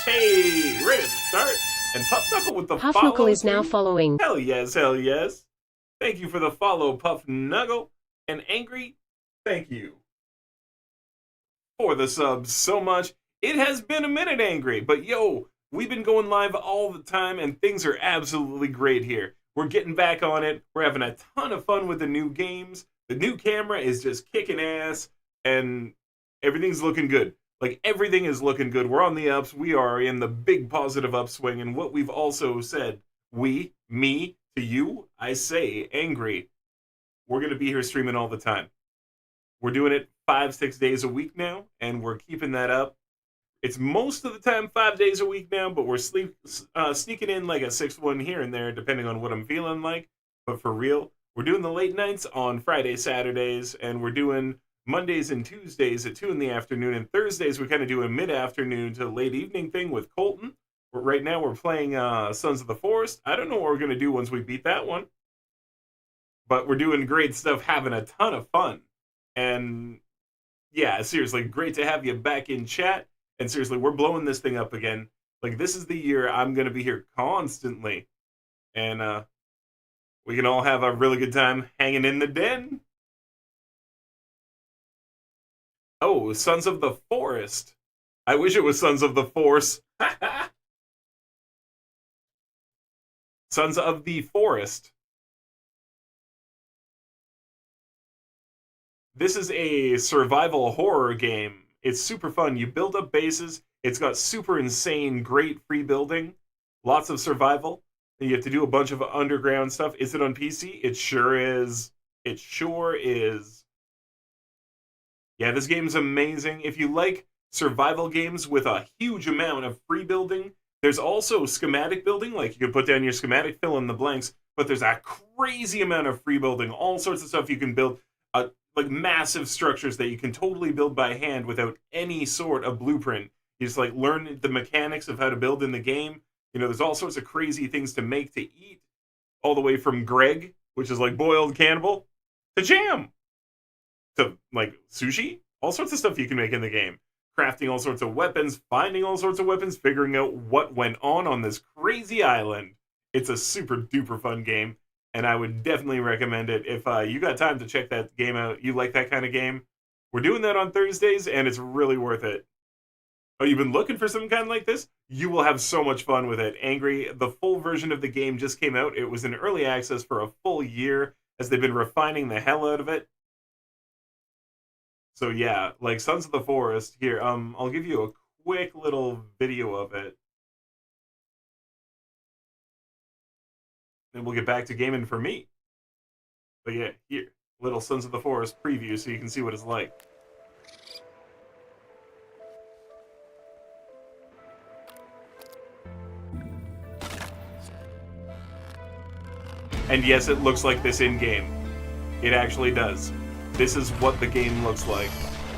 Hey, ready to start? And Puff Knuckle with the Puff follow. Knuckle is now following. Hell yes, hell yes. Thank you for the follow, Puff Knuckle. And Angry, thank you for the subs so much. It has been a minute, Angry, but yo, we've been going live all the time, and things are absolutely great here. We're getting back on it. We're having a ton of fun with the new games. The new camera is just kicking ass, and everything's looking good. Like, everything is looking good. We're on the ups. We are in the big positive upswing, and what we've also said, me, to you, I say, Angry, we're going to be here streaming all the time. We're doing it 5-6 days a week now, and we're keeping that up. It's most of the time 5 days a week now, but we're sneaking in like a 6th one here and there, depending on what I'm feeling like. But for real, we're doing the late nights on Fridays, Saturdays, and we're doing Mondays and Tuesdays at 2 in the afternoon, and Thursdays we kind of do a mid-afternoon to late evening thing with Colton. But right now we're playing Sons of the Forest. I don't know what we're going to do once we beat that one. But we're doing great stuff, having a ton of fun. And yeah, seriously, great to have you back in chat. And seriously, we're blowing this thing up again. Like, this is the year I'm going to be here constantly. And we can all have a really good time hanging in the den. Oh, Sons of the Forest. I wish it was Sons of the Force. Sons of the Forest. This is a survival horror game. It's super fun. You build up bases. It's got super insane, great free building. Lots of survival. And you have to do a bunch of underground stuff. Is it on PC? It sure is. It sure is. Yeah, this game's amazing. If you like survival games with a huge amount of free building, there's also schematic building. Like, you can put down your schematic, fill in the blanks. But there's a crazy amount of free building. All sorts of stuff you can build. Like massive structures that you can totally build by hand without any sort of blueprint. You just like learn the mechanics of how to build in the game. You know, there's all sorts of crazy things to make to eat, all the way from Greg, which is like boiled cannibal, to jam, to like sushi. All sorts of stuff you can make in the game. Crafting all sorts of weapons, finding all sorts of weapons, figuring out what went on this crazy island. It's a super duper fun game. And I would definitely recommend it if you got time to check that game out. You like that kind of game? We're doing that on Thursdays, and it's really worth it. Oh, you've been looking for some kind like this? You will have so much fun with it. Angry, the full version of the game just came out. It was in early access for a full year as they've been refining the hell out of it. So yeah, like Sons of the Forest here. I'll give you a quick little video of it. And we'll get back to gaming for me. But yeah, here, little Sons of the Forest preview so you can see what it's like. And yes, it looks like this in-game. It actually does. This is what the game looks like.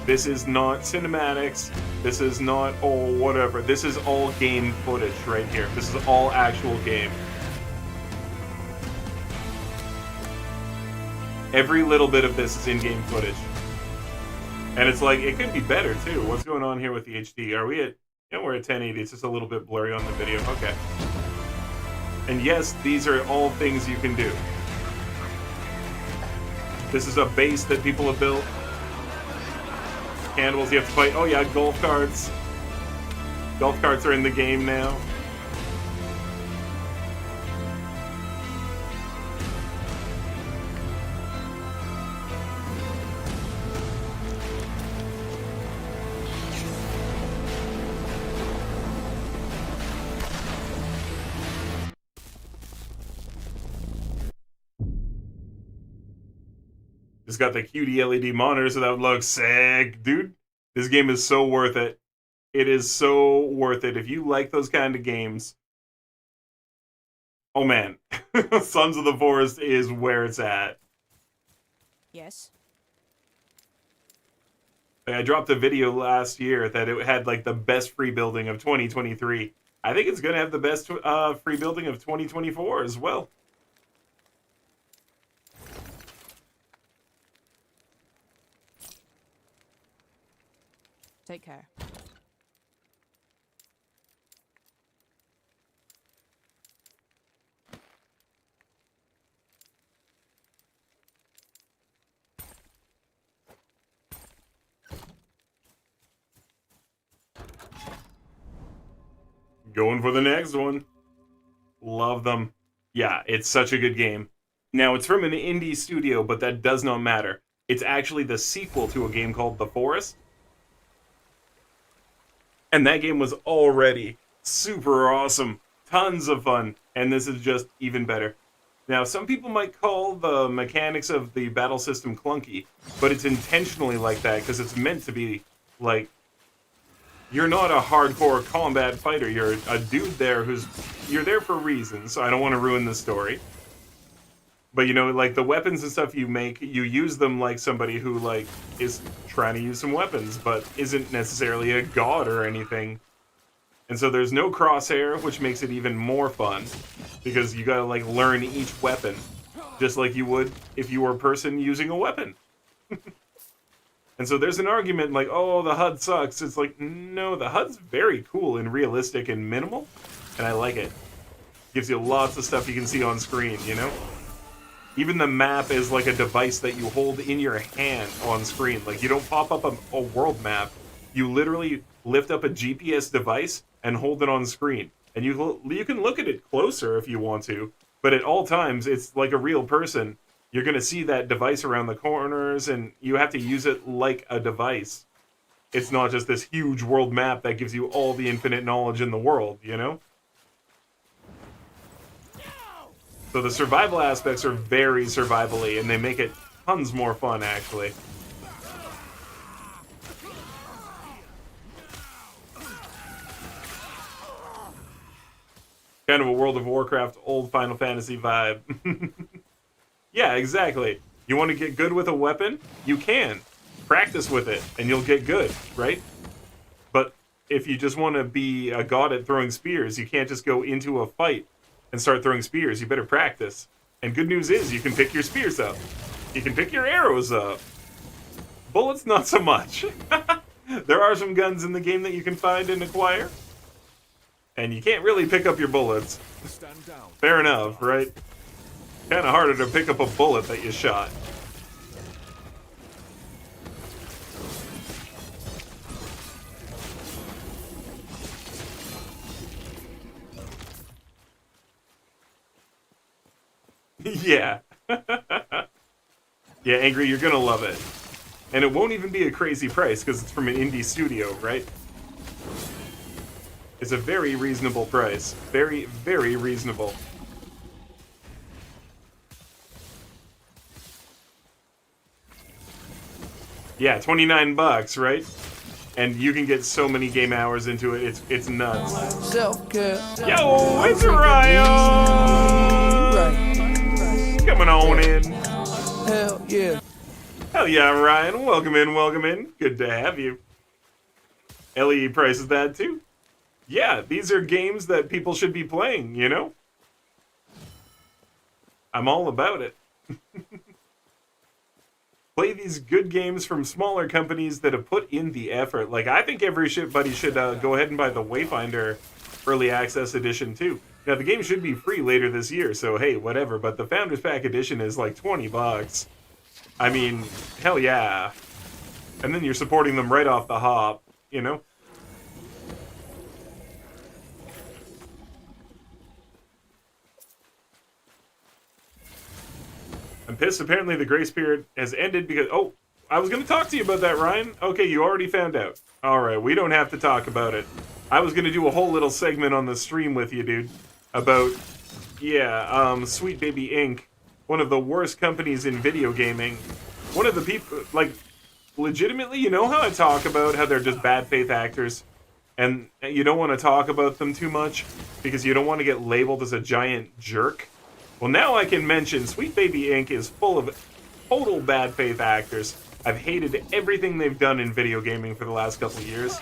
This is not cinematics. This is not, oh, whatever. This is all game footage right here. This is all actual game. Every little bit of this is in-game footage. And it's like, it could be better, too. What's going on here with the HD? Are we at... Yeah, we're at 1080. It's just a little bit blurry on the video. Okay. And yes, these are all things you can do. This is a base that people have built. Cannibals you have to fight. Oh yeah, golf carts. Golf carts are in the game now. It's got the cutie LED monitor, so that would look sick. Dude, this game is so worth it. It is so worth it. If you like those kind of games, oh man, Sons of the Forest is where it's at. Yes. I dropped a video last year that it had like the best free building of 2023. I think it's going to have the best free building of 2024 as well. Take care. Going for the next one. Love them. Yeah, it's such a good game. Now, it's from an indie studio, but that does not matter. It's actually the sequel to a game called The Forest. And that game was already super awesome. Tons of fun. And this is just even better. Now, some people might call the mechanics of the battle system clunky, but it's intentionally like that because it's meant to be like, you're not a hardcore combat fighter. You're a dude there you're there for reasons, so I don't want to ruin the story. But, you know, like, the weapons and stuff you make, you use them like somebody who, like, is trying to use some weapons, but isn't necessarily a god or anything. And so there's no crosshair, which makes it even more fun, because you gotta, like, learn each weapon, just like you would if you were a person using a weapon. And so there's an argument like, oh, the HUD sucks. It's like, no, the HUD's very cool and realistic and minimal, and I like it. Gives you lots of stuff you can see on screen, you know? Even the map is like a device that you hold in your hand on screen. Like, you don't pop up a world map. You literally lift up a GPS device and hold it on screen. And you can look at it closer if you want to, but at all times, it's like a real person. You're going to see that device around the corners, and you have to use it like a device. It's not just this huge world map that gives you all the infinite knowledge in the world, you know? So the survival aspects are very survival-y, and they make it tons more fun, actually. Kind of a World of Warcraft, old Final Fantasy vibe. Yeah, exactly. You want to get good with a weapon? You can. Practice with it, and you'll get good, right? But if you just want to be a god at throwing spears, you can't just go into a fight and start throwing spears. You better practice. And good news is, you can pick your spears up. You can pick your arrows up. Bullets, not so much. There are some guns in the game that you can find and acquire. And you can't really pick up your bullets. Fair enough, right? Kind of harder to pick up a bullet that you shot. Yeah. Yeah, Angry, you're gonna love it. And it won't even be a crazy price because it's from an indie studio, right? It's a very reasonable price. Very, very reasonable. Yeah, 29 bucks, right? And you can get so many game hours into it. It's nuts. Self-care. Yo, it's Ryan! Coming on in. Hell yeah. Hell yeah, Ryan. Welcome in, welcome in. Good to have you. LE prices that too. Yeah, these are games that people should be playing, you know? I'm all about it. Play these good games from smaller companies that have put in the effort. Like, I think everybody should go ahead and buy the Wayfinder Early Access Edition, too. Now, the game should be free later this year, so hey, whatever. But the Founders Pack Edition is like 20 bucks. I mean, hell yeah. And then you're supporting them right off the hop, you know? I'm pissed. Apparently the grace period has ended because... Oh, I was going to talk to you about that, Ryan. Okay, you already found out. All right, we don't have to talk about it. I was going to do a whole little segment on the stream with you, dude, about, yeah, Sweet Baby Inc., one of the worst companies in video gaming. One of the people, like, legitimately, you know how I talk about how they're just bad faith actors, and you don't want to talk about them too much because you don't want to get labeled as a giant jerk? Well, now I can mention Sweet Baby Inc. is full of total bad faith actors. I've hated everything they've done in video gaming for the last couple of years.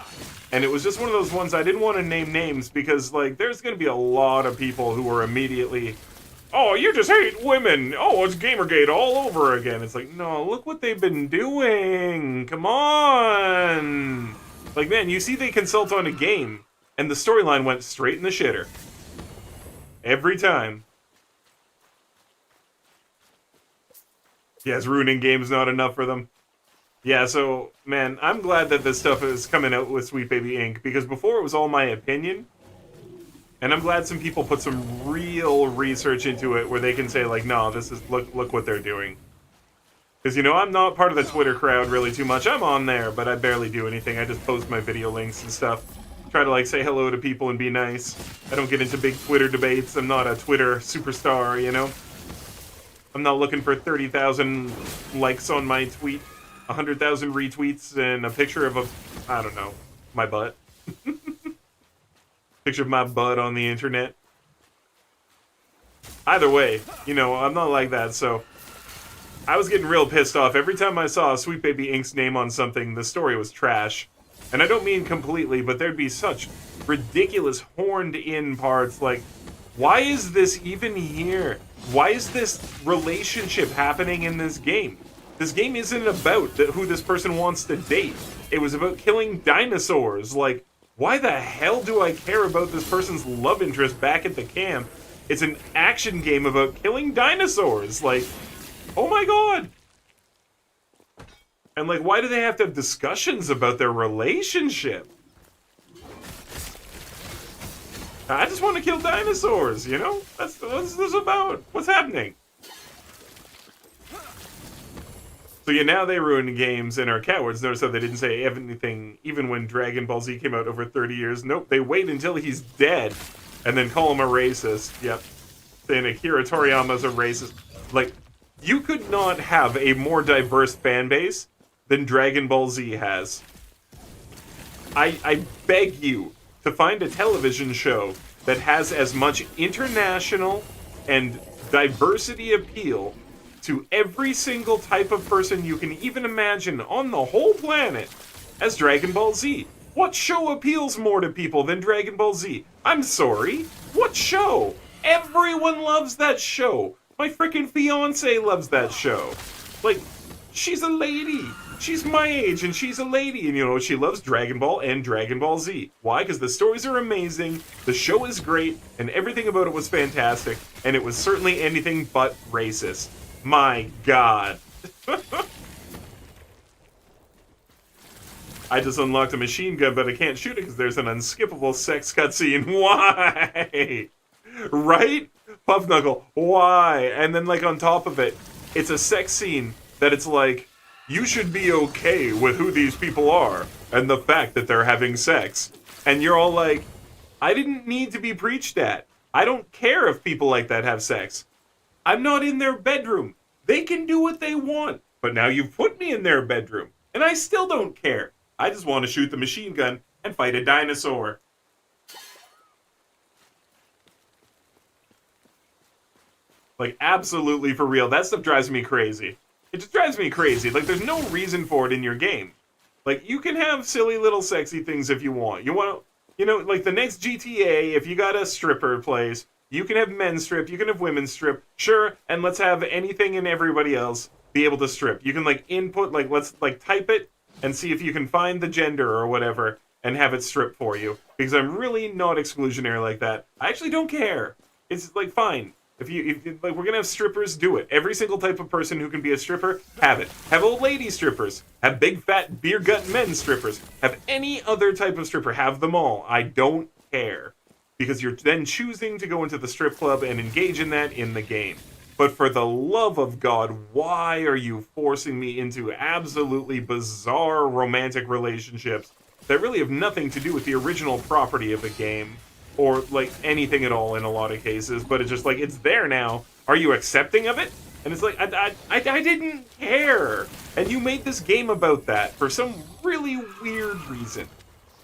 And it was just one of those ones I didn't want to name names because, like, there's going to be a lot of people who are immediately, oh, you just hate women. Oh, it's Gamergate all over again. It's like, no, look what they've been doing. Come on. Like, man, you see they consult on a game, and the storyline went straight in the shitter. Every time. Yeah, is ruining games not enough for them? Yeah, so, man, I'm glad that this stuff is coming out with Sweet Baby Inc. because before it was all my opinion, and I'm glad some people put some real research into it where they can say, like, no, this is, look what they're doing. Because, you know, I'm not part of the Twitter crowd really too much. I'm on there, but I barely do anything. I just post my video links and stuff. Try to, like, say hello to people and be nice. I don't get into big Twitter debates. I'm not a Twitter superstar, you know? I'm not looking for 30,000 likes on my tweet, 100,000 retweets, and a picture of I don't know, my butt. Picture of my butt on the internet. Either way, you know, I'm not like that, so I was getting real pissed off. Every time I saw Sweet Baby Inc.'s name on something, the story was trash. And I don't mean completely, but there'd be such ridiculous horned-in parts like, why is this even here? Why is this relationship happening in this game? This game isn't about who this person wants to date. It was about killing dinosaurs. Like, why the hell do I care about this person's love interest back at the camp? It's an action game about killing dinosaurs. Like, oh my god. And, like, why do they have to have discussions about their relationship? I just want to kill dinosaurs, you know? That's what this is about. What's happening? So yeah, now they ruin games and are cowards. Notice how they didn't say anything even when Dragon Ball Z came out over 30 years. Nope, they wait until he's dead and then call him a racist. Yep. Saying Akira Toriyama's a racist. Like, you could not have a more diverse fan base than Dragon Ball Z has. I beg you to find a television show that has as much international and diversity appeal to every single type of person you can even imagine on the whole planet as Dragon Ball Z. What show appeals more to people than Dragon Ball Z? I'm sorry. What show? Everyone loves that show. My freaking fiance loves that show. Like, she's a lady. She's my age, and she's a lady, and you know, she loves Dragon Ball and Dragon Ball Z. Why? Because the stories are amazing, the show is great, and everything about it was fantastic, and it was certainly anything but racist. My god. I just unlocked a machine gun, but I can't shoot it because there's an unskippable sex cutscene. Why? Right? Puff Knuckle, why? And then, like, on top of it, it's a sex scene that it's like, you should be okay with who these people are and the fact that they're having sex. And you're all like, I didn't need to be preached at. I don't care if people like that have sex. I'm not in their bedroom. They can do what they want. But now you've put me in their bedroom, and I still don't care. I just want to shoot the machine gun and fight a dinosaur. Like, absolutely for real. That stuff drives me crazy. It just drives me crazy. Like, there's no reason for it in your game. Like, you can have silly little sexy things if you want. You want to, you know, like the next GTA, if you got a stripper place, you can have men strip, you can have women strip. Sure, and let's have anything and everybody else be able to strip. You can, like, input, like, let's, like, type it and see if you can find the gender or whatever and have it strip for you. Because I'm really not exclusionary like that. I actually don't care. It's, like, fine. If like, we're gonna have strippers, do it. Every single type of person who can be a stripper, have it. Have old lady strippers. Have big fat beer gut men strippers. Have any other type of stripper. Have them all. I don't care. Because you're then choosing to go into the strip club and engage in that in the game. But for the love of God, why are you forcing me into absolutely bizarre romantic relationships that really have nothing to do with the original property of the game? Or, like, anything at all in a lot of cases, but it's just like, it's there now. Are you accepting of it? And it's like, I didn't care. And you made this game about that for some really weird reason.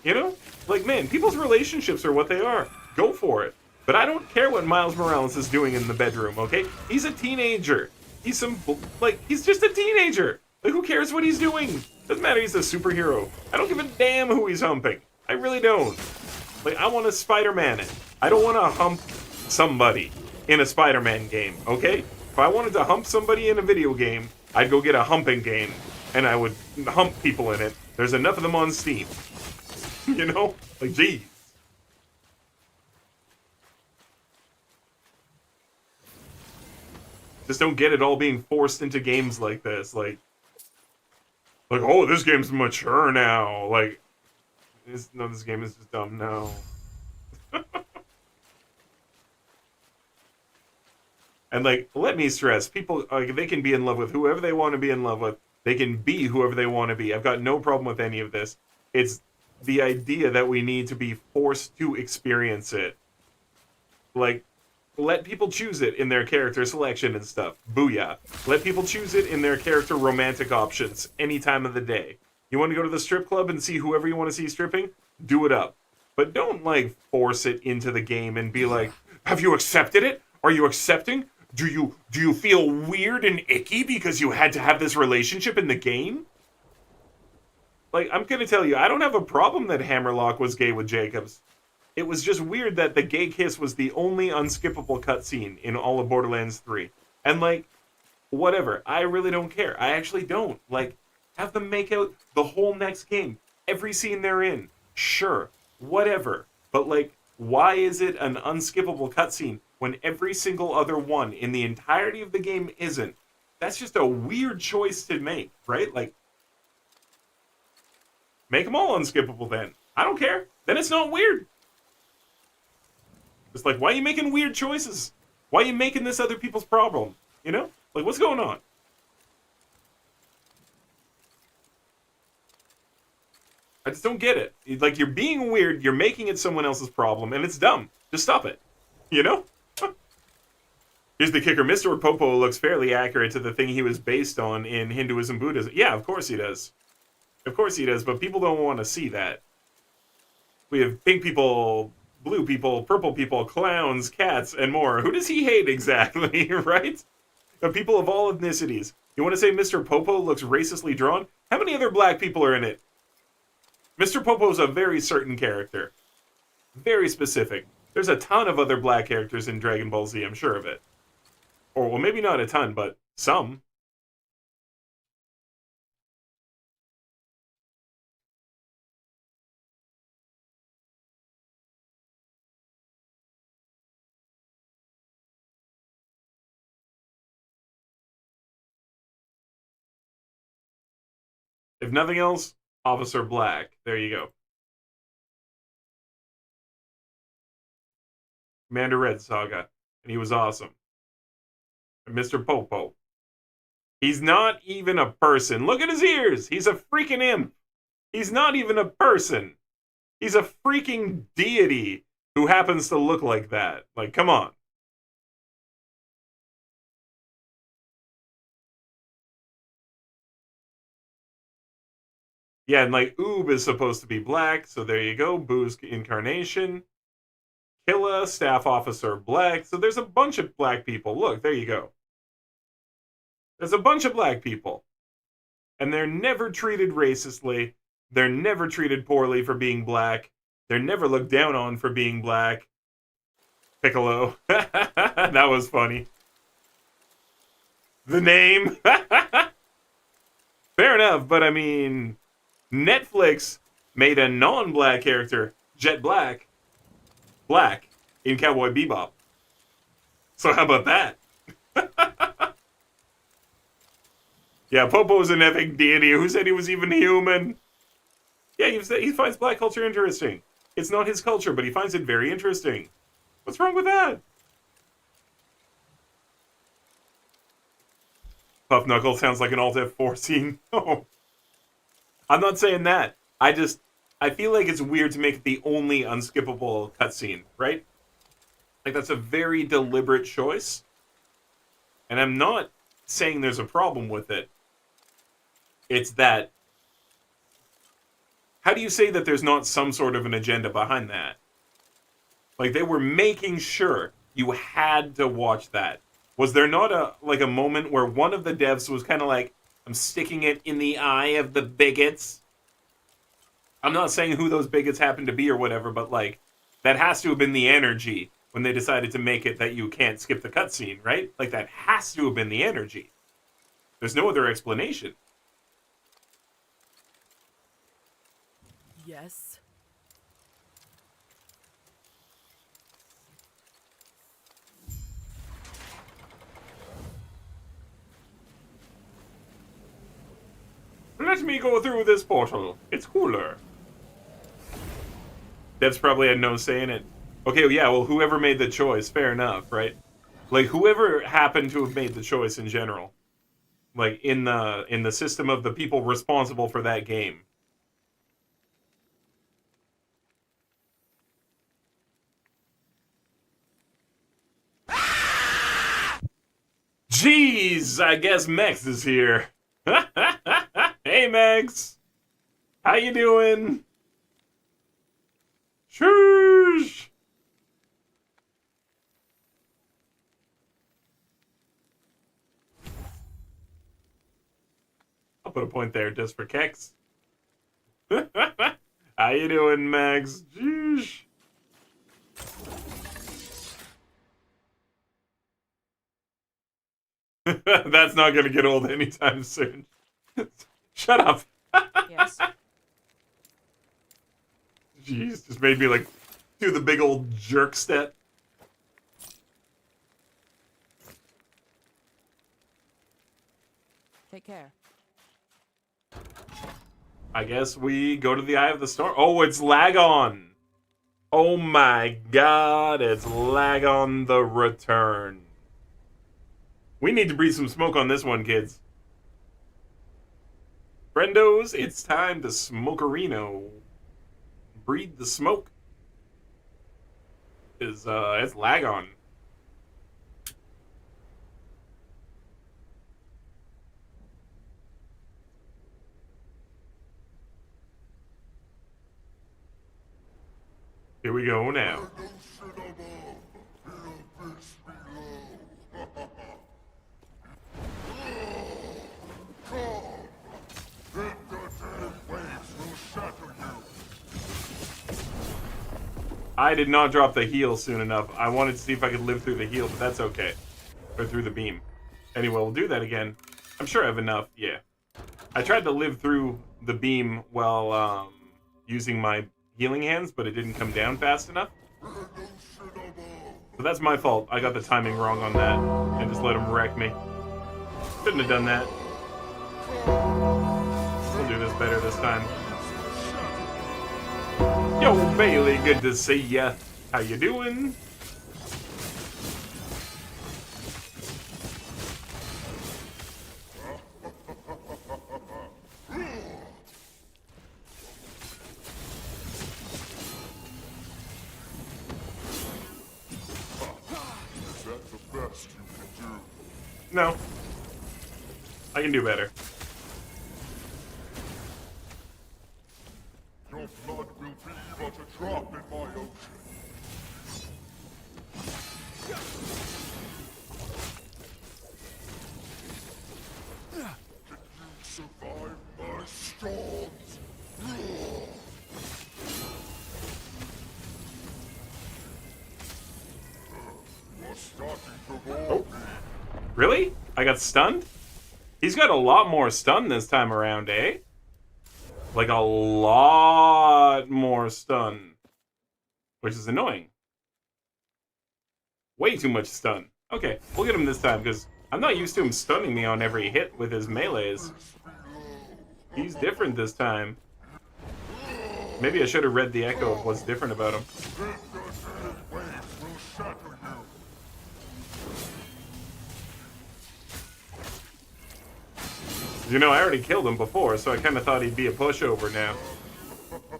You know? Like, man, people's relationships are what they are. Go for it. But I don't care what Miles Morales is doing in the bedroom, okay? He's a teenager. He's he's just a teenager. Like, who cares what he's doing? Doesn't matter, he's a superhero. I don't give a damn who he's humping. I really don't. Like, I want to Spider-Man it. I don't want to hump somebody in a Spider-Man game, okay? If I wanted to hump somebody in a video game, I'd go get a humping game, and I would hump people in it. There's enough of them on Steam. You know? Like, geez. Just don't get it all being forced into games like this. Like, oh, this game's mature now. Like, this game is just dumb now. And, like, let me stress, people, they can be in love with whoever they want to be in love with. They can be whoever they want to be. I've got no problem with any of this. It's the idea that we need to be forced to experience it. Like, let people choose it in their character selection and stuff. Booyah. Let people choose it in their character romantic options any time of the day. You want to go to the strip club and see whoever you want to see stripping? Do it up. But don't, like, force it into the game and be like, have you accepted it? Are you accepting? Do you feel weird and icky because you had to have this relationship in the game? Like, I'm gonna tell you, I don't have a problem that Hammerlock was gay with Jacobs. It was just weird that the gay kiss was the only unskippable cutscene in all of Borderlands 3. And, like, whatever. I really don't care. I actually don't. Like, have them make out the whole next game. Every scene they're in. Sure. Whatever. But, like, why is it an unskippable cutscene when every single other one in the entirety of the game isn't? That's just a weird choice to make, right? Like, make them all unskippable then. I don't care. Then it's not weird. It's like, why are you making weird choices? Why are you making this other people's problem? You know? Like, what's going on? I just don't get it. Like, you're being weird, you're making it someone else's problem, and it's dumb. Just stop it. You know? Here's the kicker. Mr. Popo looks fairly accurate to the thing he was based on in Hinduism, Buddhism. Yeah, of course he does. Of course he does, but people don't want to see that. We have pink people, blue people, purple people, clowns, cats, and more. Who does he hate exactly, right? The people of all ethnicities. You want to say Mr. Popo looks racistly drawn? How many other black people are in it? Mr. Popo's a very certain character. Very specific. There's a ton of other black characters in Dragon Ball Z, I'm sure of it. Or, well, maybe not a ton, but some. If nothing else, Officer Black. There you go. Commander Red Saga. and he was awesome. Mr. Popo. He's not even a person. Look at his ears. He's a freaking imp. He's not even a person. He's a freaking deity who happens to look like that. Like, come on. Yeah, and like Oob is supposed to be black, so there you go. Boo's incarnation. Killa, staff officer, black. So there's a bunch of black people. Look, there you go. There's a bunch of black people. And they're never treated racistly. They're never treated poorly for being black. They're never looked down on for being black. Piccolo. That was funny. The name. Fair enough, but I mean, Netflix made a non-black character, Jet Black, black in Cowboy Bebop. So how about that? Yeah, Popo's an epic deity. Who said he was even human? Yeah, he finds black culture interesting. It's not his culture, but he finds it very interesting. What's wrong with that? Puff Knuckle sounds like an Alt F4 scene. No. I'm not saying that. I feel like it's weird to make it the only unskippable cutscene, right? Like, that's a very deliberate choice. And I'm not saying there's a problem with it. It's that, how do you say that there's not some sort of an agenda behind that? Like, they were making sure you had to watch that. Was there not a moment where one of the devs was kind of like, I'm sticking it in the eye of the bigots? I'm not saying who those bigots happen to be or whatever, but like, that has to have been the energy when they decided to make it that you can't skip the cutscene, right? Like, that has to have been the energy. There's no other explanation. Yes. Let me go through this portal. It's cooler. Devs probably had no say in it. Okay, yeah, well, whoever made the choice, fair enough, right? Like, whoever happened to have made the choice in general. Like, in the system of the people responsible for that game. Jeez, I guess Mex is here. Hey, Mex. How you doing? Shush. I'll put a point there just for kicks. How you doing, Mex? Jeez. That's not gonna get old anytime soon. Shut up. Yes. Jeez, just made me like do the big old jerk step. Take care. I guess we go to the Eye of the Storm. Oh, it's Lagon. Oh my god, it's Lagon the Return. We need to breathe some smoke on this one, kids. Friendos, it's time to smokerino. Breathe the smoke. It's Lagon. Here we go now. I did not drop the heal soon enough. I wanted to see if I could live through the heal, but that's okay. Or through the beam. Anyway, we'll do that again. I'm sure I have enough, yeah. I tried to live through the beam while using my healing hands, but it didn't come down fast enough. So that's my fault. I got the timing wrong on that and just let him wreck me. Shouldn't have done that. We'll do this better this time. Yo, Bailey, good to see ya. How you doing? No. I can do better. Your blood will be but a drop in my ocean. Can you survive my storms? You're starting to bore me. Really? I got stunned? He's got a lot more stun this time around, eh? Like a lot more stun. Which is annoying. Way too much stun. Okay, we'll get him this time, because I'm not used to him stunning me on every hit with his melees. He's different this time. Maybe I should have read the echo of what's different about him. You know, I already killed him before, so I kind of thought he'd be a pushover now.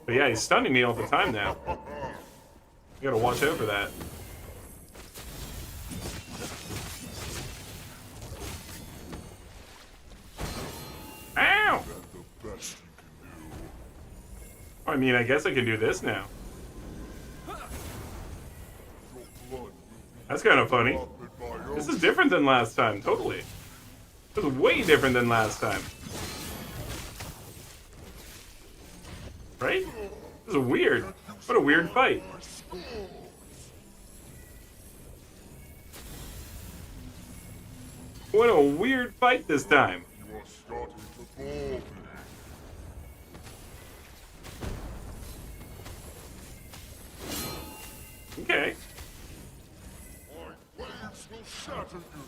But yeah, he's stunning me all the time now. You gotta watch out for that. Ow! I mean, I guess I can do this now. That's kind of funny. This is different than last time, totally. This is way different than last time. Right? This is weird. What a weird fight. What a weird fight this time. You are starting to bore me. Okay. My waves will shatter you.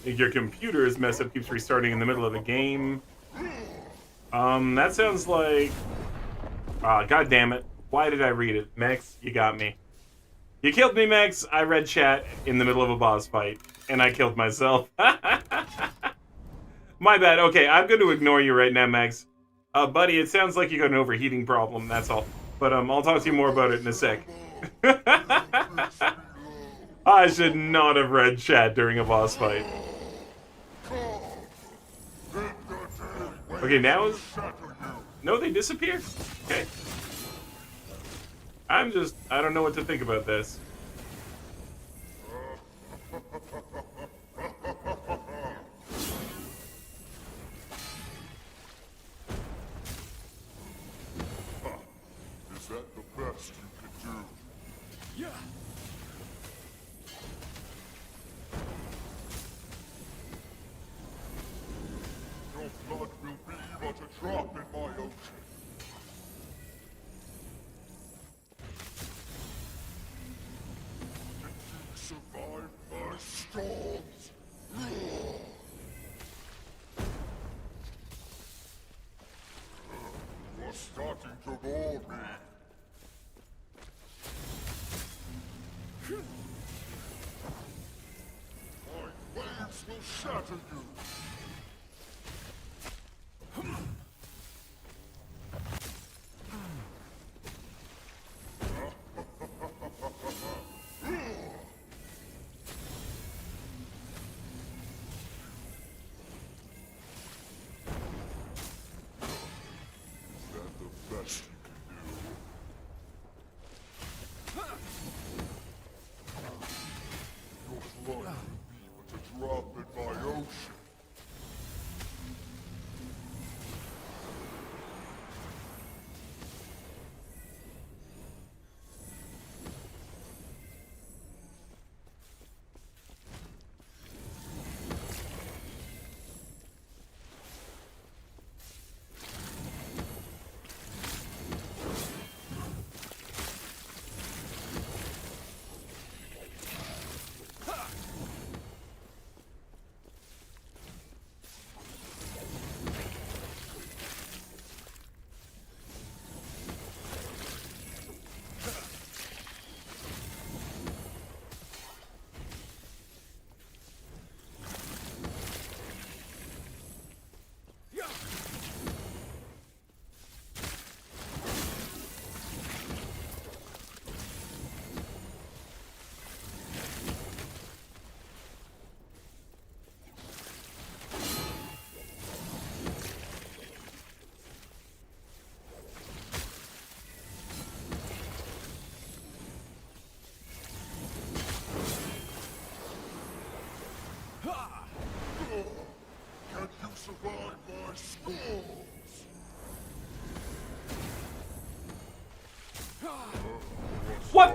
Your computer's mess up keeps restarting in the middle of the game. That sounds like... God damn it. Why did I read it? Max, you got me. You killed me, Max. I read chat in the middle of a boss fight, and I killed myself. My bad. Okay, I'm going to ignore you right now, Max. Buddy, it sounds like you got an overheating problem, that's all. But I'll talk to you more about it in a sec. I should not have read chat during a boss fight. Okay, now is... No, they disappear. Okay. I don't know what to think about this. Is that the best you can do? Yeah. Your blood will be but a drop in my ocean. Can you survive my storms? You're starting to bore me. My waves will shatter you. Is that the best you can do? Your blood will be but a drop in my ocean.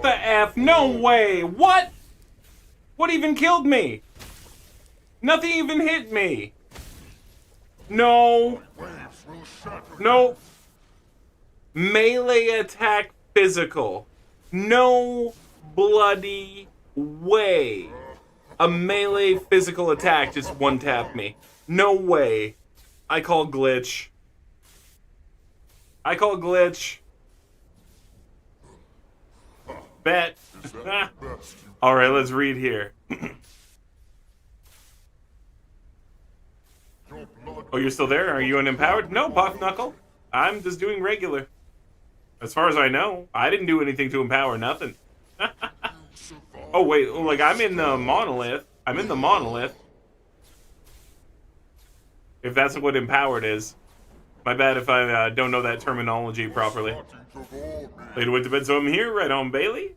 What the F? No way! What? What even killed me? Nothing even hit me. No. No. Melee attack physical. No bloody way. A melee physical attack just one-tapped me. No way. I call glitch. I call glitch. Bet. Alright, let's read here. Oh, you're still there? Are you unempowered? No, Buff Knuckle. I'm just doing regular. As far as I know, I didn't do anything to empower nothing. Oh, wait. Like, I'm in the monolith. I'm in the monolith. If that's what empowered is. My bad if I don't know that terminology properly. Later went to bed, so I'm here. Right on, Bailey.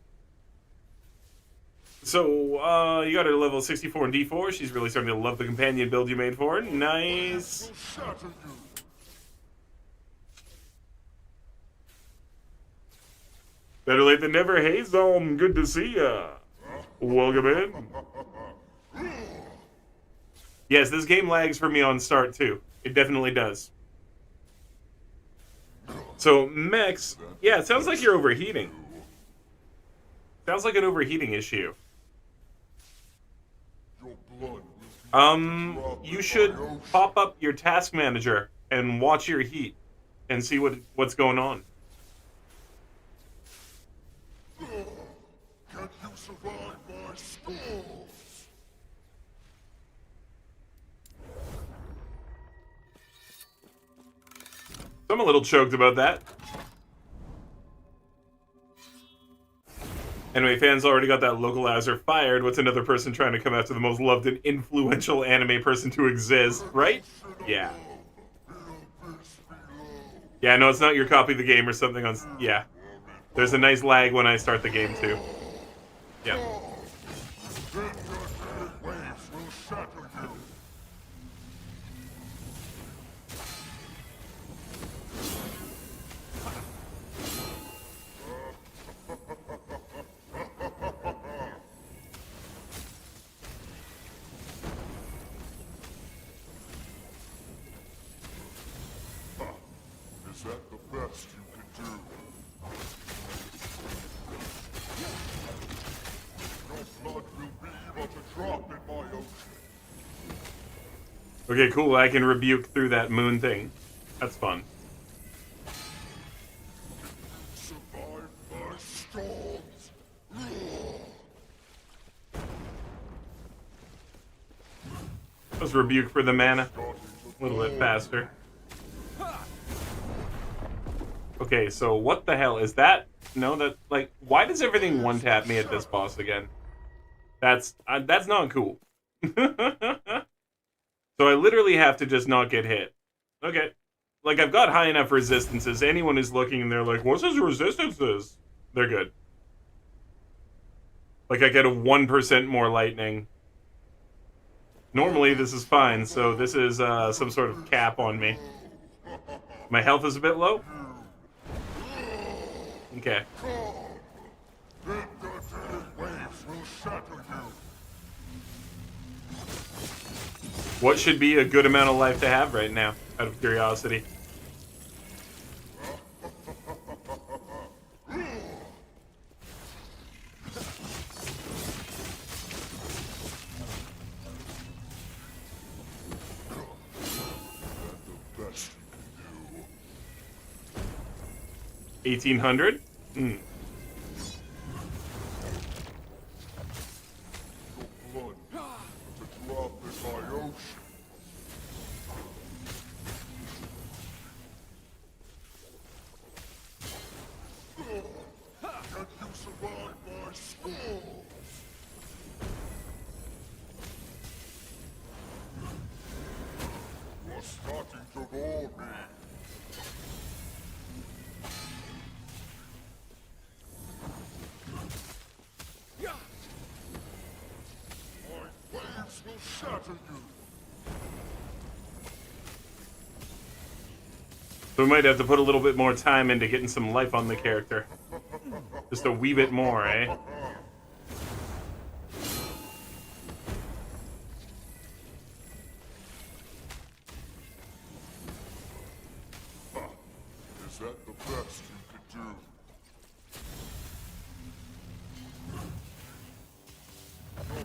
So, you got her to level 64 in D4. She's really starting to love the companion build you made for her. Nice. Better late than never. Hey, Zom. Good to see ya. Welcome in. Yes, this game lags for me on start, too. It definitely does. So, Mex, yeah, it sounds like you're overheating. Sounds like an overheating issue. You should pop up your task manager and watch your heat and see what's going on. Can you survive my storms? So I'm a little choked about that. Anyway, fans already got that localizer fired. What's another person trying to come after the most loved and influential anime person to exist, right? Yeah. Yeah, no, it's not your copy of the game or something on... Yeah. There's a nice lag when I start the game, too. Yeah. Is that the best you can do? Your blood will be but a drop in my ocean. Okay, cool. I can rebuke through that moon thing. That's fun. Survive my storms. Let's rebuke for the mana. A little bit faster. Okay, so what the hell is that? No, that, like, why does everything one-tap me at this boss again? That's not cool. So I literally have to just not get hit. Okay. Like, I've got high enough resistances. Anyone who's looking and they're like, what's his resistances? They're good. Like, I get a 1% more lightning. Normally, this is fine, so this is some sort of cap on me. My health is a bit low? Okay. What should be a good amount of life to have right now, out of curiosity? Best you can do. 1800? Hmm. Your blood, to drop in my ocean. Can you survive my storms? You're starting to bore me. My waves will shatter you. So we might have to put a little bit more time into getting some life on the character. Just a wee bit more, eh? Is that the best you could do?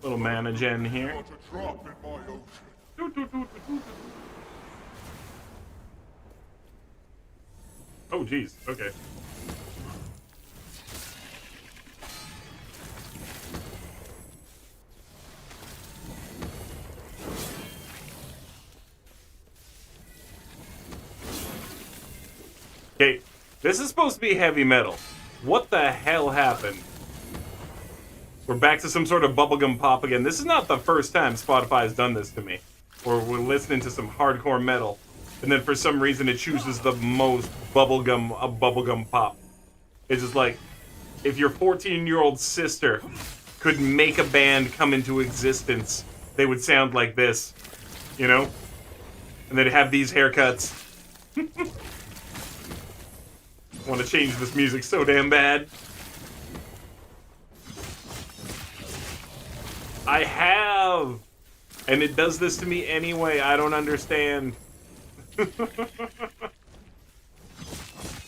Little mana gen here. Not a drop in my ocean. Oh, jeez. Okay. Okay, this is supposed to be heavy metal. What the hell happened? We're back to some sort of bubblegum pop again. This is not the first time Spotify has done this to me. Or we're listening to some hardcore metal, and then for some reason it chooses the most bubblegum of bubblegum pop. It's just like, if your 14-year-old sister could make a band come into existence, they would sound like this, you know? And they'd have these haircuts. I want to change this music so damn bad. I have! And it does this to me anyway. I don't understand.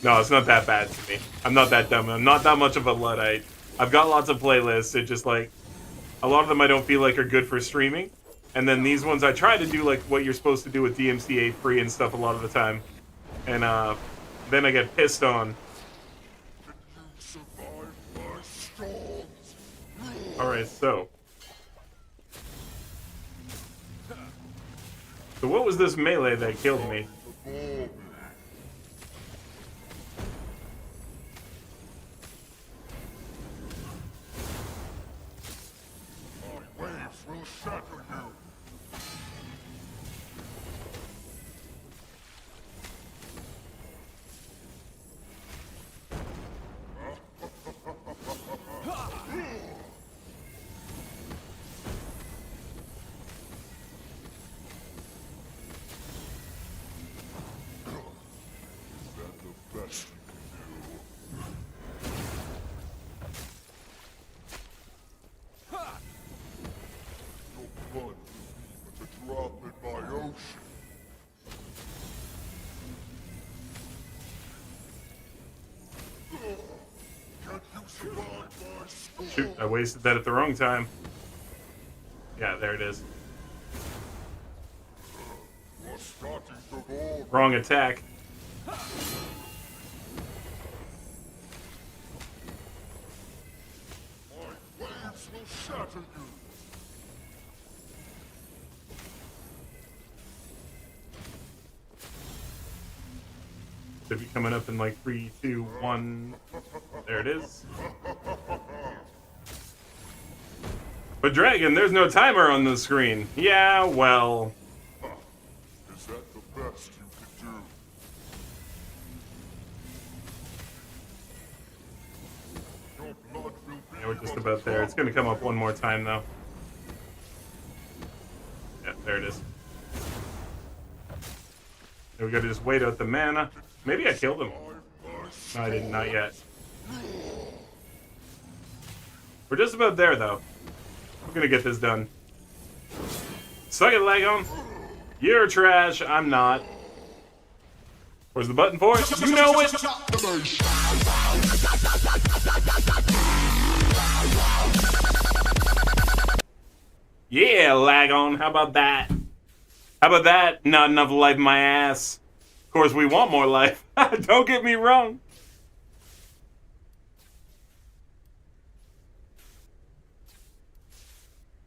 No, it's not that bad to me. I'm not that dumb. I'm not that much of a Luddite. I've got lots of playlists. It just like, a lot of them I don't feel like are good for streaming. And then these ones I try to do like what you're supposed to do with DMCA free and stuff a lot of the time. And then I get pissed on. Alright, so what was this melee that killed me? My waves will shatter you. Shoot, I wasted that at the wrong time. Yeah, there it is. Wrong attack. Should be coming up in like 3, 2, 1. There it is. But Dragon, there's no timer on the screen. Yeah, well. Is that the best you could do? Your blood will be Yeah, we're just about there. It's gonna come up one more time though. Yeah, there it is. And we gotta just wait out the mana. Maybe I killed him. No, I didn't, not yet. We're just about there though. We're gonna get this done. Suck it, Legom. You're trash. I'm not. Where's the button for it? You know it. Yeah, Lagon. How about that? How about that? Not enough life in my ass. Of course, we want more life. Don't get me wrong.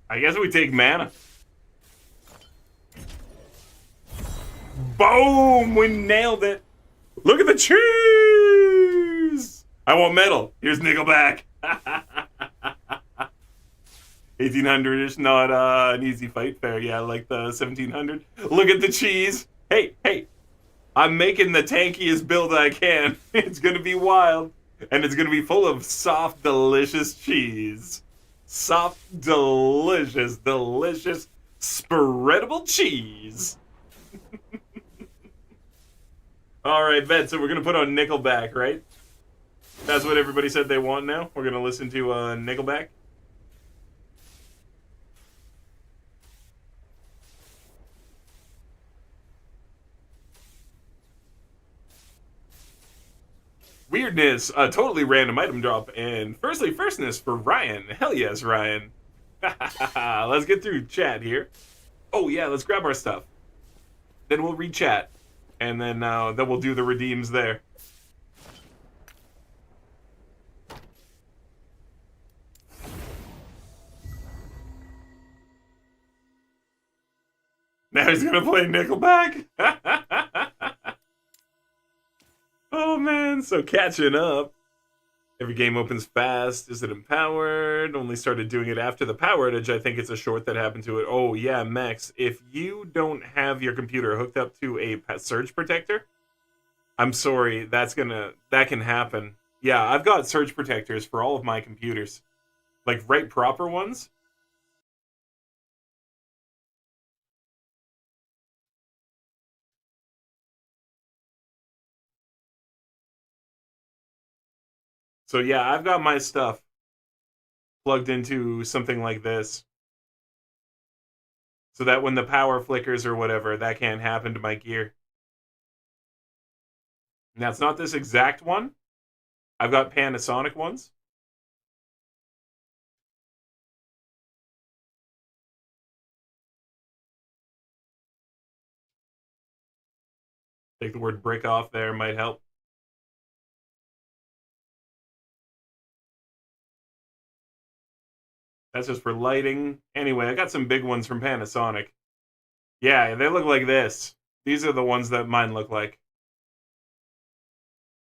I guess we take mana. Boom! We nailed it. Look at the cheese! I want metal. Here's Nickelback. 1800 is not an easy fight fair. Yeah, like the 1700. Look at the cheese. Hey, hey. I'm making the tankiest build I can. It's gonna be wild. And it's gonna be full of soft, delicious cheese. Soft, delicious, delicious, spreadable cheese. Alright, bet. So we're gonna put on Nickelback, right? That's what everybody said they want now. We're gonna listen to Nickelback. Weirdness, a totally random item drop, and firstness for Ryan. Hell yes, Ryan. Let's get through chat here. Oh yeah, let's grab our stuff. Then we'll read chat, and then we'll do the redeems there. Now he's gonna play Nickelback. Oh man, so catching up. Every game opens fast. Is it empowered? Only started doing it after the power outage. I think it's a short that happened to it. Oh yeah, Max. If you don't have your computer hooked up to a surge protector, I'm sorry. That can happen. Yeah, I've got surge protectors for all of my computers, like right proper ones. So yeah, I've got my stuff plugged into something like this, so that when the power flickers or whatever, that can't happen to my gear. Now, it's not this exact one. I've got Panasonic ones. Take the word brick off there, might help. That's just for lighting. Anyway, I got some big ones from Panasonic. Yeah, they look like this. These are the ones that mine look like.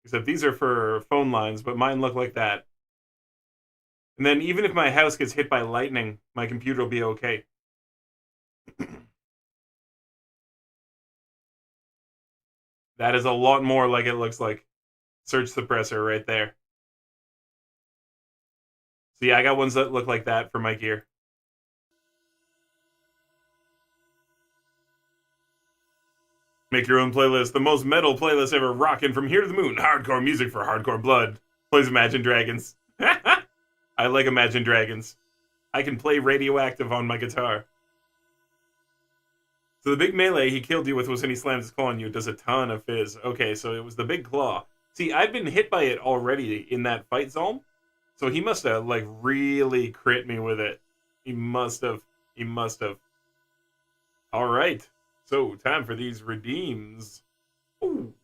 Except these are for phone lines, but mine look like that. And then even if my house gets hit by lightning, my computer will be okay. That is a lot more like it looks like. Surge suppressor right there. So yeah, I got ones that look like that for my gear. Make your own playlist. The most metal playlist ever, rocking from here to the moon. Hardcore music for hardcore blood. Plays Imagine Dragons. I like Imagine Dragons. I can play Radioactive on my guitar. So the big melee he killed you with was when he slammed his claw on you. It does a ton of fizz. Okay, so it was the big claw. See, I'd been hit by it already in that fight zone. So he must have, like, really crit me with it. He must have. He must have. All right. So, time for these redeems. Ooh.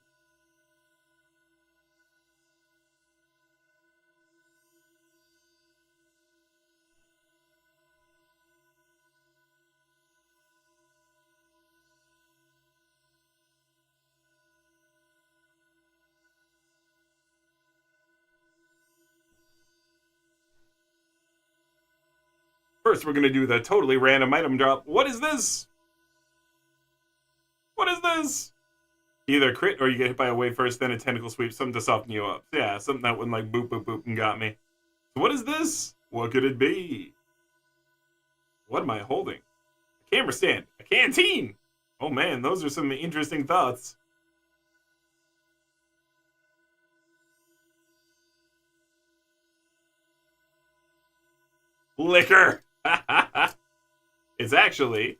First, we're going to do the totally random item drop. What is this? What is this? Either crit or you get hit by a wave first, then a tentacle sweep, something to soften you up. Yeah, something that went like boop, boop, boop and got me. So what is this? What could it be? What am I holding? A camera stand. A canteen. Oh man, those are some interesting thoughts. Liquor. It's actually,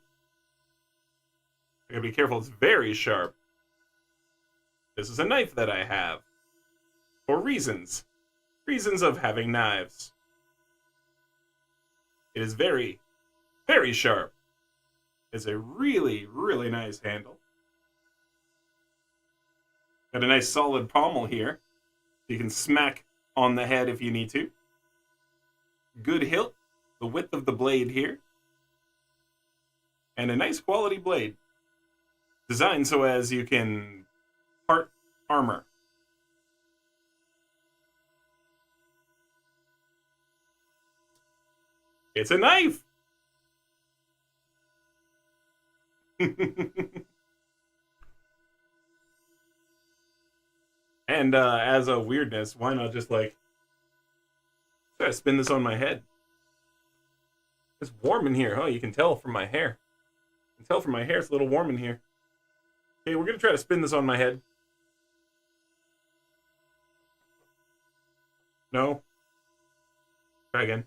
I gotta be careful, it's very sharp. This is a knife that I have. For reasons. Reasons of having knives. It is very, very sharp. It's a really, really nice handle. Got a nice solid pommel here. You can smack on the head if you need to. Good hilt. The width of the blade here. And a nice quality blade. Designed so as you can part armor. It's a knife! And as a weirdness, why not just like try to spin this on my head? It's warm in here, huh? You can tell from my hair. You can tell from my hair it's a little warm in here. Okay, we're gonna try to spin this on my head. No. Try again.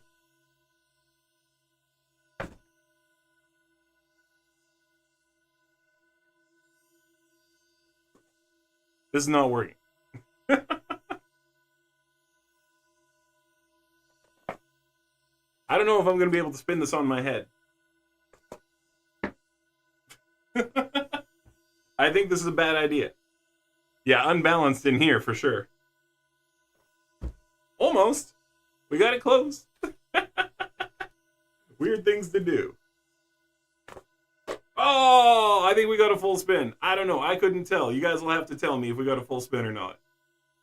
This is not working. I don't know if I'm going to be able to spin this on my head. I think this is a bad idea. Yeah, unbalanced in here for sure. Almost. We got it close. Weird things to do. Oh, I think we got a full spin. I don't know. I couldn't tell. You guys will have to tell me if we got a full spin or not.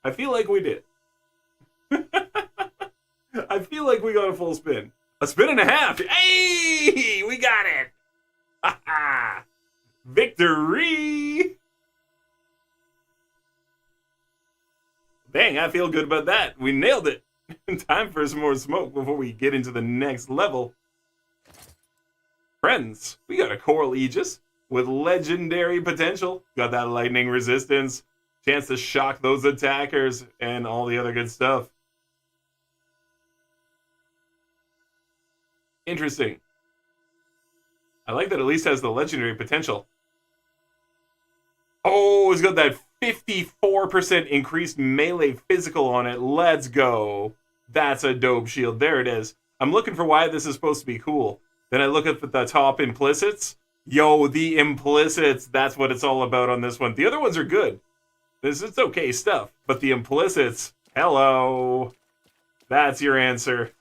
I feel like we did. I feel like we got a full spin. A spin and a half. Hey, we got it. Ha ha. Victory. Dang, I feel good about that. We nailed it. Time for some more smoke before we get into the next level. Friends, we got a Coral Aegis with legendary potential. Got that lightning resistance, chance to shock those attackers, and all the other good stuff. Interesting. I like that at least has the legendary potential. Oh, it's got that 54% increased melee physical on it. Let's go. That's a dope shield. There it is. I'm looking for why this is supposed to be cool. Then I look at the top implicits. Yo, the implicits. That's what it's all about on this one. The other ones are good. It's okay stuff. But the implicits, hello. That's your answer.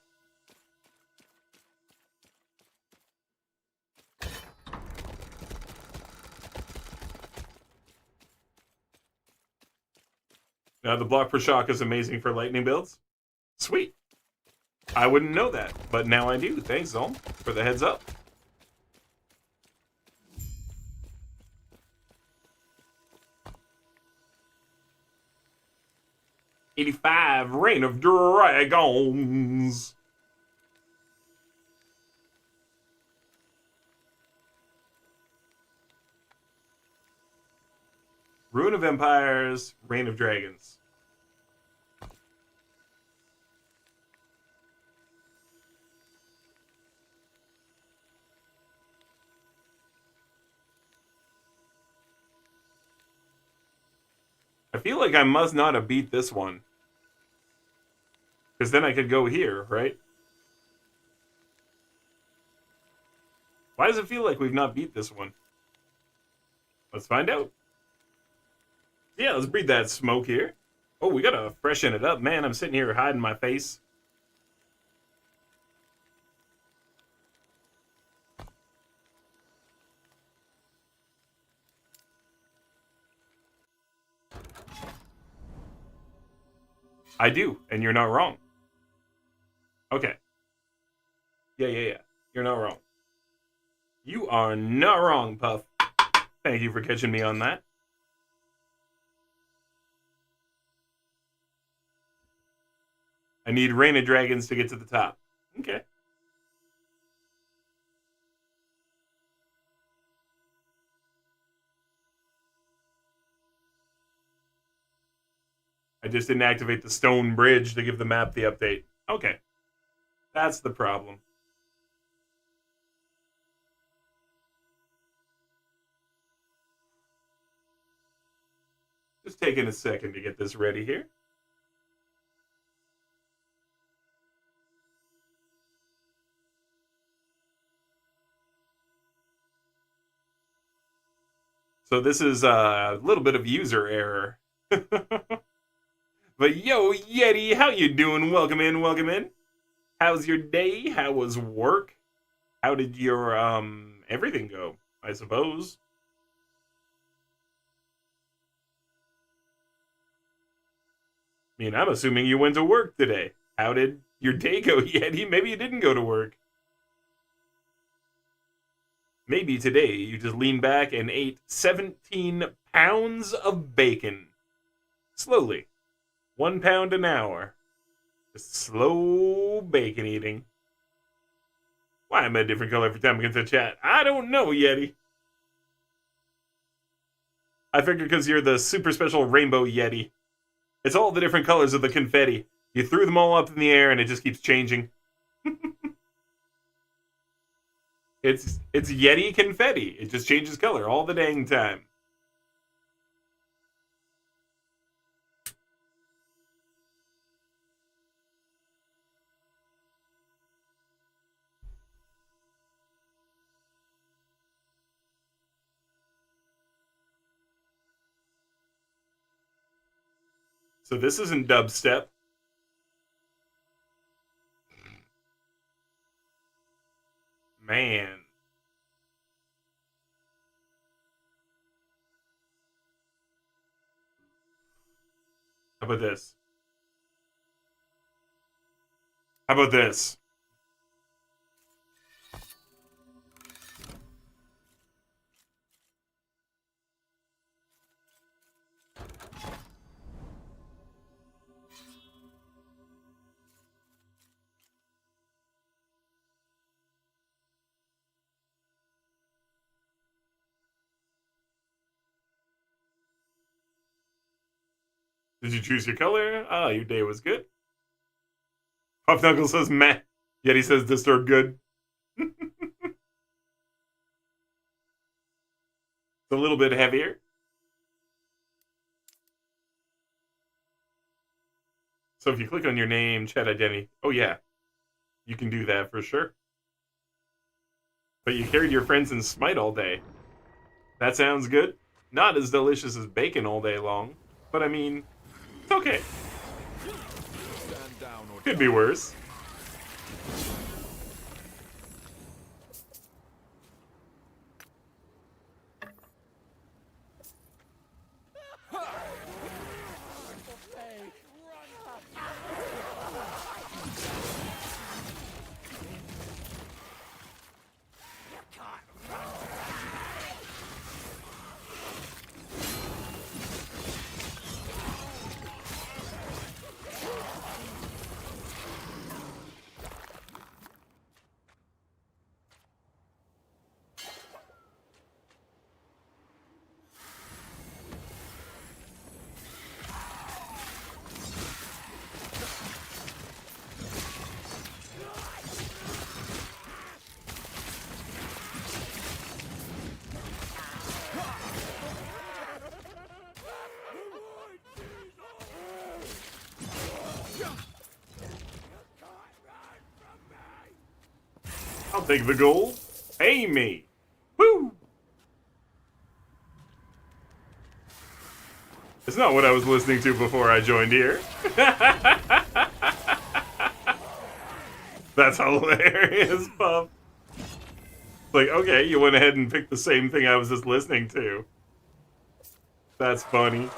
Now, the block per shock is amazing for lightning builds. Sweet. I wouldn't know that, but now I do. Thanks, Zolm, for the heads up. '85 Reign of Dragons. Ruin of Empires, Reign of Dragons. I feel like I must not have beat this one. Because then I could go here, right? Why does it feel like we've not beat this one? Let's find out. Yeah, let's breathe that smoke here. Oh, we gotta freshen it up. Man, I'm sitting here hiding my face. I do, and you're not wrong. Okay. Yeah. You're not wrong. You are not wrong, Puff. Thank you for catching me on that. I need Reign of Dragons to get to the top. Okay. I just didn't activate the stone bridge to give the map the update. Okay. That's the problem. Just taking a second to get this ready here. So this is a little bit of user error. But yo, Yeti, how you doing? Welcome in, welcome in. How's your day? How was work? How did your everything go, I suppose? I mean, I'm assuming you went to work today. How did your day go, Yeti? Maybe you didn't go to work. Maybe today you just leaned back and ate 17 pounds of bacon. Slowly. 1 pound an hour. Just slow bacon eating. Why am I a different color every time I get to chat? I don't know, Yeti. I figured because you're the super special rainbow Yeti. It's all the different colors of the confetti. You threw them all up in the air and it just keeps changing. It's Yeti confetti. It just changes color all the dang time. So this isn't dubstep. Man. How about this? How about this? Did you choose your color? Ah, your day was good. Puff Knuckles says meh. Yeti says Disturbed good. It's a little bit heavier. So if you click on your name, chat identity, oh yeah, you can do that for sure. But you carried your friends in Smite all day. That sounds good. Not as delicious as bacon all day long, but I mean, it's okay. Could be worse. I'll take the gold. Pay me. Woo! It's not what I was listening to before I joined here. That's hilarious, Puff. Like, okay, you went ahead and picked the same thing I was just listening to. That's funny.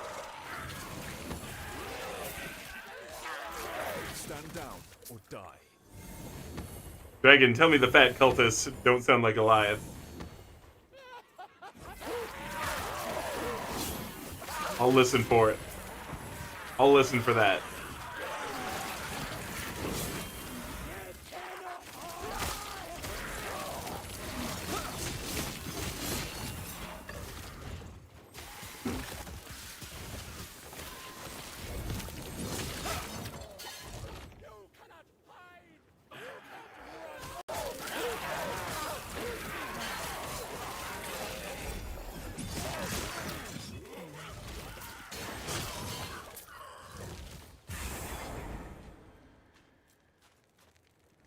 Stand down or die. Dragon, tell me the fat cultists don't sound like Goliath. I'll listen for it. I'll listen for that.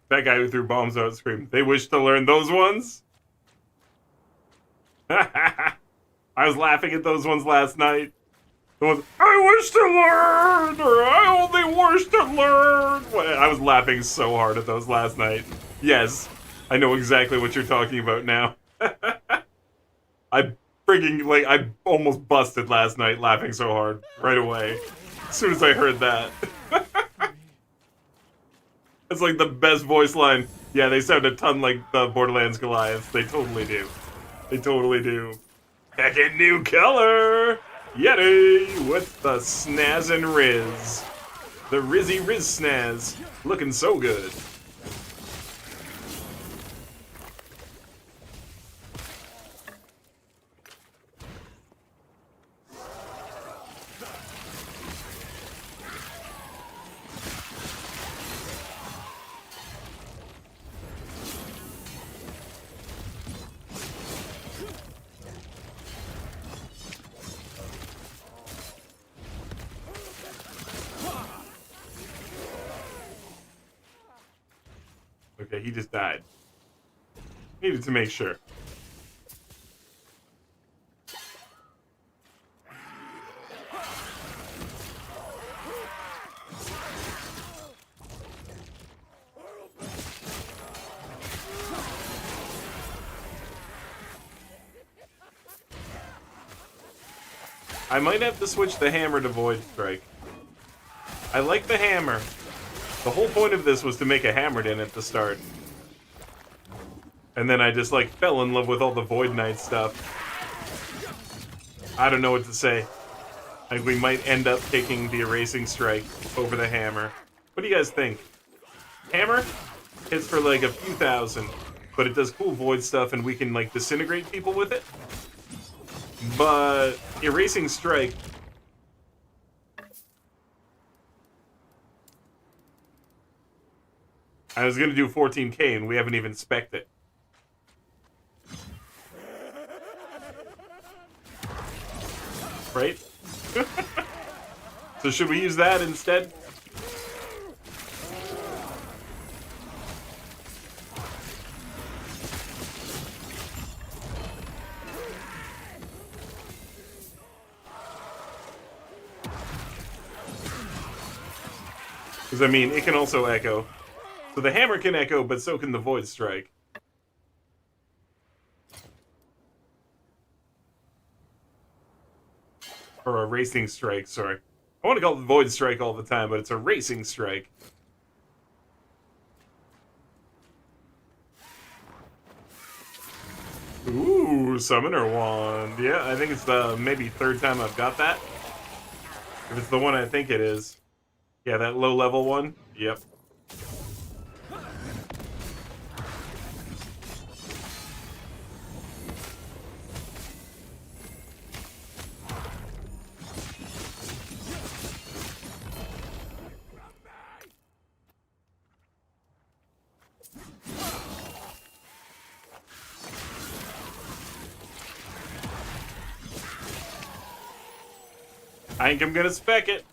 That guy who threw bombs out screamed, "They wish to learn those ones?" I was laughing at those ones last night. The ones, "I wish to learn," or "I only wish to learn." I was laughing so hard at those last night. Yes, I know exactly what you're talking about now. I I almost busted last night laughing so hard right away. As soon as I heard that. It's like the best voice line. Yeah, they sound a ton like the Borderlands Goliaths. They totally do. They totally do. Heckin' new color! Yeti with the snaz and riz. The Rizzy Riz snaz. Looking so good. Okay, he just died. Needed to make sure. I might have to switch the hammer to Void Strike. I like the hammer. The whole point of this was to make a hammered in at the start. And then I just, like, fell in love with all the Void Knight stuff. I don't know what to say. Like, we might end up taking the Erasing Strike over the hammer. What do you guys think? Hammer hits for, like, a few thousand, but it does cool Void stuff and we can, like, disintegrate people with it. But Erasing Strike... I was gonna do 14k and we haven't even spec'd it. Right? So should we use that instead? Because, I mean, it can also echo. So the hammer can echo, but so can the Void Strike. Or a Racing Strike, sorry. I want to call it Void Strike all the time, but it's a Racing Strike. Ooh, Summoner Wand. Yeah, I think it's the maybe third time I've got that. If it's the one I think it is. Yeah, that low-level one. Yep. I think I'm gonna spec it.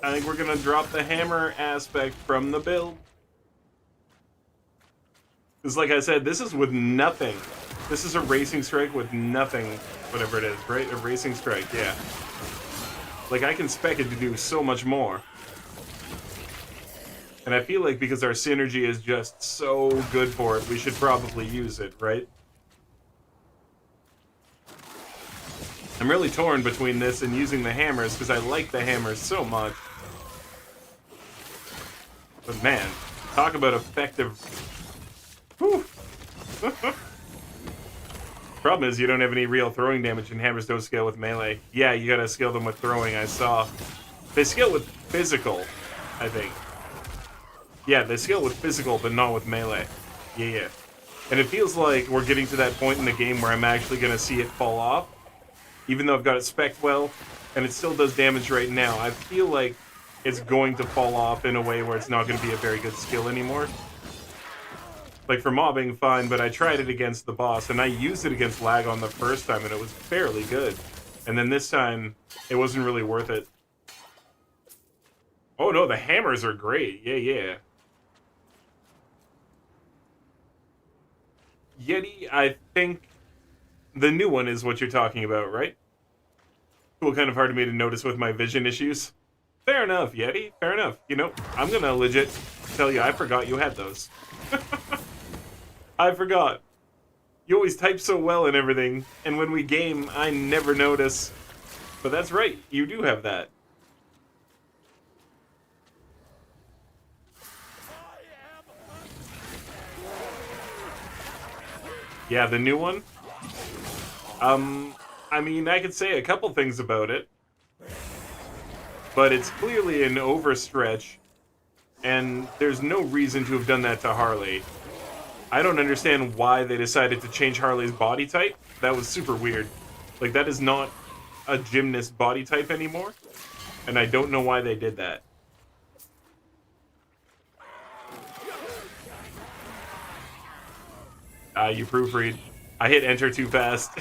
I think we're gonna drop the hammer aspect from the build. Because like I said, this is with nothing. This is a Racing Strike with nothing, whatever it is, right? A Racing Strike, yeah. Like, I can spec it to do so much more. And I feel like because our synergy is just so good for it, we should probably use it, right? I'm really torn between this and using the hammers, because I like the hammers so much. But man, talk about effective... Whew. Problem is, you don't have any real throwing damage, and hammers don't scale with melee. Yeah, you gotta scale them with throwing, I saw. They scale with physical, I think. Yeah, they scale with physical, but not with melee. Yeah. And it feels like we're getting to that point in the game where I'm actually gonna see it fall off. Even though I've got it spec'd well, and it still does damage right now, I feel like it's going to fall off in a way where it's not going to be a very good skill anymore. Like, for mobbing, fine, but I tried it against the boss, and I used it against Lagon the first time, and it was fairly good. And then this time, it wasn't really worth it. Oh no, the hammers are great. Yeah. Yeti, I think... The new one is what you're talking about, right? Well, kind of hard for me to notice with my vision issues. Fair enough, Yeti. Fair enough. You know, I'm gonna legit tell you, I forgot you had those. I forgot. You always type so well and everything, and when we game, I never notice. But that's right, you do have that. Yeah, the new one? I mean, I could say a couple things about it, but it's clearly an overstretch, and there's no reason to have done that to Harley. I don't understand why they decided to change Harley's body type. That was super weird. Like, that is not a gymnast body type anymore, and I don't know why they did that. You proofread. I hit enter too fast.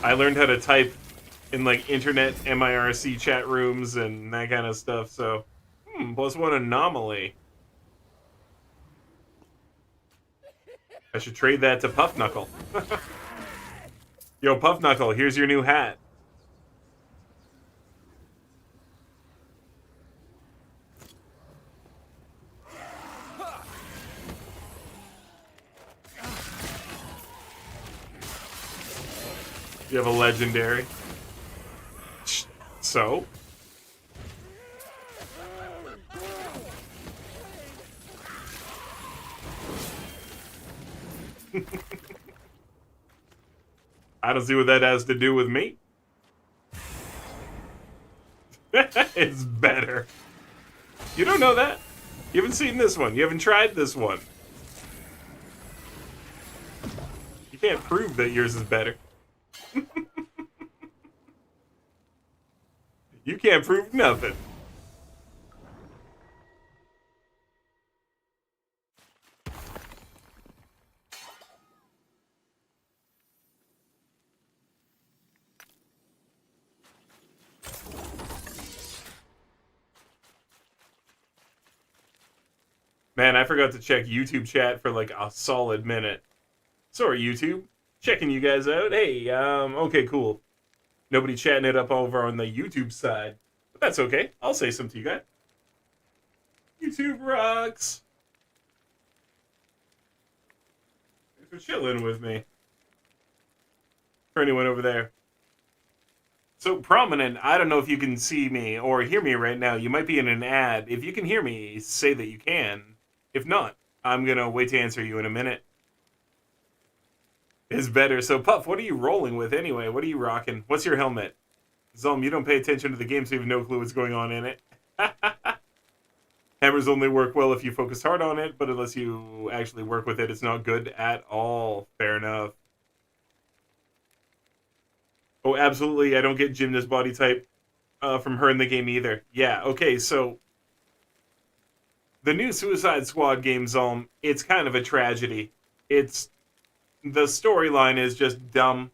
I learned how to type in like internet MIRC chat rooms and that kind of stuff. So, +1 anomaly. I should trade that to Puff Knuckle. Yo, Puff Knuckle, here's your new hat. You have a legendary. So? I don't see what that has to do with me. It's better. You don't know that? You haven't seen this one. You haven't tried this one. You can't prove that yours is better. You can't prove nothing. Man, I forgot to check YouTube chat for like a solid minute. Sorry, YouTube. Checking you guys out. Hey, okay, cool. Nobody chatting it up over on the YouTube side. But that's okay. I'll say something to you guys. YouTube rocks. Thanks for chilling with me. For anyone over there. So, Prominent, I don't know if you can see me or hear me right now. You might be in an ad. If you can hear me, say that you can. If not, I'm going to wait to answer you in a minute. Is better. So, Puff, what are you rolling with anyway? What are you rocking? What's your helmet? Zom, you don't pay attention to the game, so you have no clue what's going on in it. Hammers only work well if you focus hard on it, but unless you actually work with it, it's not good at all. Fair enough. Oh, absolutely. I don't get gymnast body type from her in the game either. Yeah, okay, so the new Suicide Squad game, Zom, it's kind of a tragedy. The storyline is just dumb.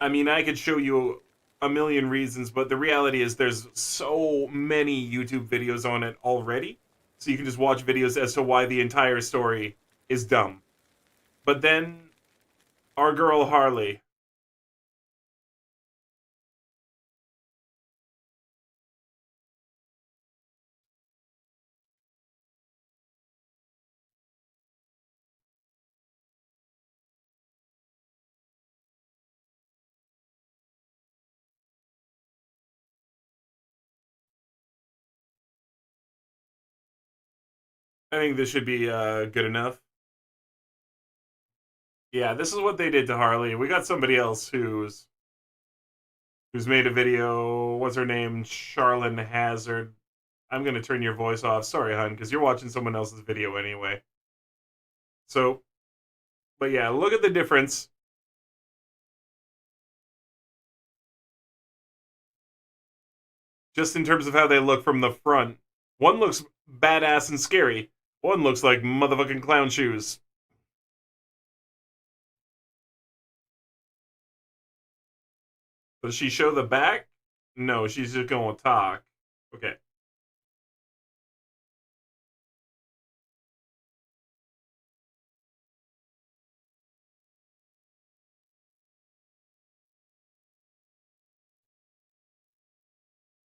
I mean, I could show you a million reasons, but the reality is there's so many YouTube videos on it already. So you can just watch videos as to why the entire story is dumb. But then, our girl Harley. I think this should be good enough. Yeah, this is what they did to Harley. We got somebody else who's made a video. What's her name? Charlene Hazard. I'm going to turn your voice off. Sorry, hun, because you're watching someone else's video anyway. So, but yeah, look at the difference. Just in terms of how they look from the front. One looks badass and scary. One looks like motherfucking clown shoes. Does she show the back? No, she's just going to talk. Okay.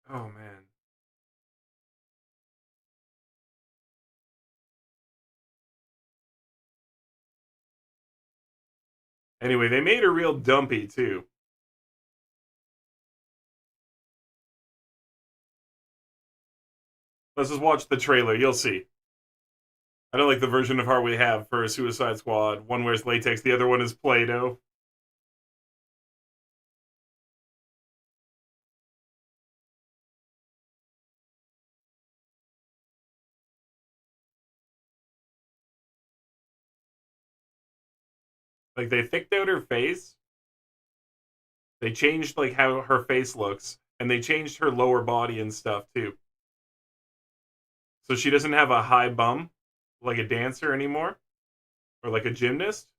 Oh, man. Anyway, they made her real dumpy, too. Let's just watch the trailer. You'll see. I don't like the version of her we have for Suicide Squad. One wears latex, the other one is Play-Doh. Like, they thicked out her face. They changed, like, how her face looks. And they changed her lower body and stuff, too. So she doesn't have a high bum, like a dancer anymore. Or like a gymnast.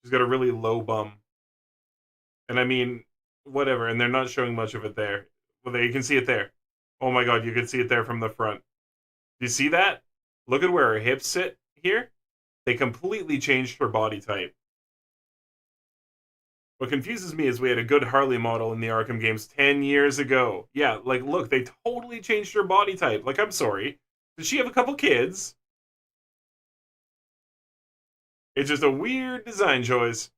She's got a really low bum. And I mean, whatever, and they're not showing much of it there. Well, there, you can see it there. Oh my god, you can see it there from the front. Do you see that? Look at where her hips sit here. They completely changed her body type. What confuses me is we had a good Harley model in the Arkham games 10 years ago. Yeah, like, look, they totally changed her body type. Like, I'm sorry. Did she have a couple kids? It's just a weird design choice.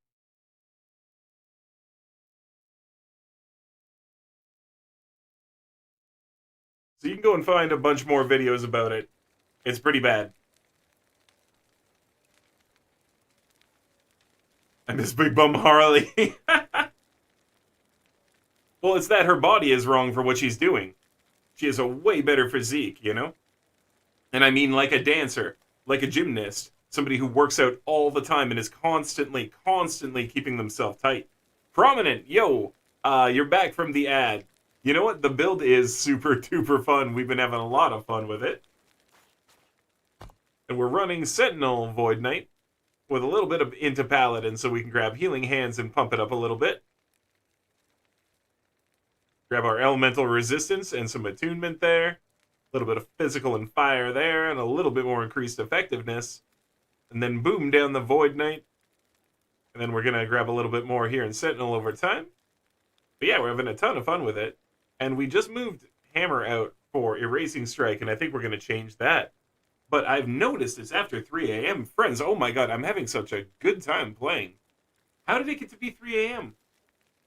So you can go and find a bunch more videos about it. It's pretty bad. And this big bum Harley. Well, it's that her body is wrong for what she's doing. She has a way better physique, you know? And I mean like a dancer, like a gymnast, somebody who works out all the time and is constantly keeping themselves tight. Prominent, yo, you're back from the ad. You know what? The build is super duper fun. We've been having a lot of fun with it. And we're running Sentinel Void Knight with a little bit of into Paladin so we can grab Healing Hands and pump it up a little bit. Grab our Elemental Resistance and some Attunement there. A little bit of Physical and Fire there, and a little bit more increased effectiveness. And then boom, down the Void Knight. And then we're going to grab a little bit more here in Sentinel over time. But yeah, we're having a ton of fun with it. And we just moved Hammer out for Erasing Strike, and I think we're going to change that. But I've noticed it's after 3 a.m. Friends, oh my god, I'm having such a good time playing. How did it get to be 3 a.m.?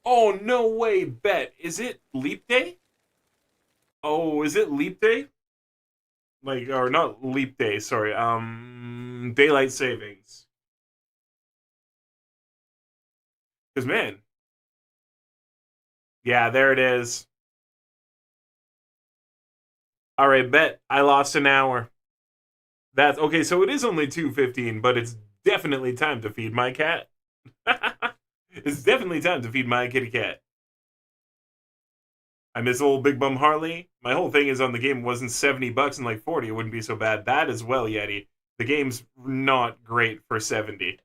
Oh, no way, bet. Is it Leap Day? Oh, is it Leap Day? Like, or not Leap Day, sorry. Daylight Savings. Because, man. Yeah, there it is. Alright, bet. I lost an hour. That's okay, so it is only 2:15, but it's definitely time to feed my cat. It's definitely time to feed my kitty cat. I miss old Big Bum Harley. My whole thing is on the game wasn't $70 and like 40, it wouldn't be so bad. That as well, Yeti. The game's not great for 70.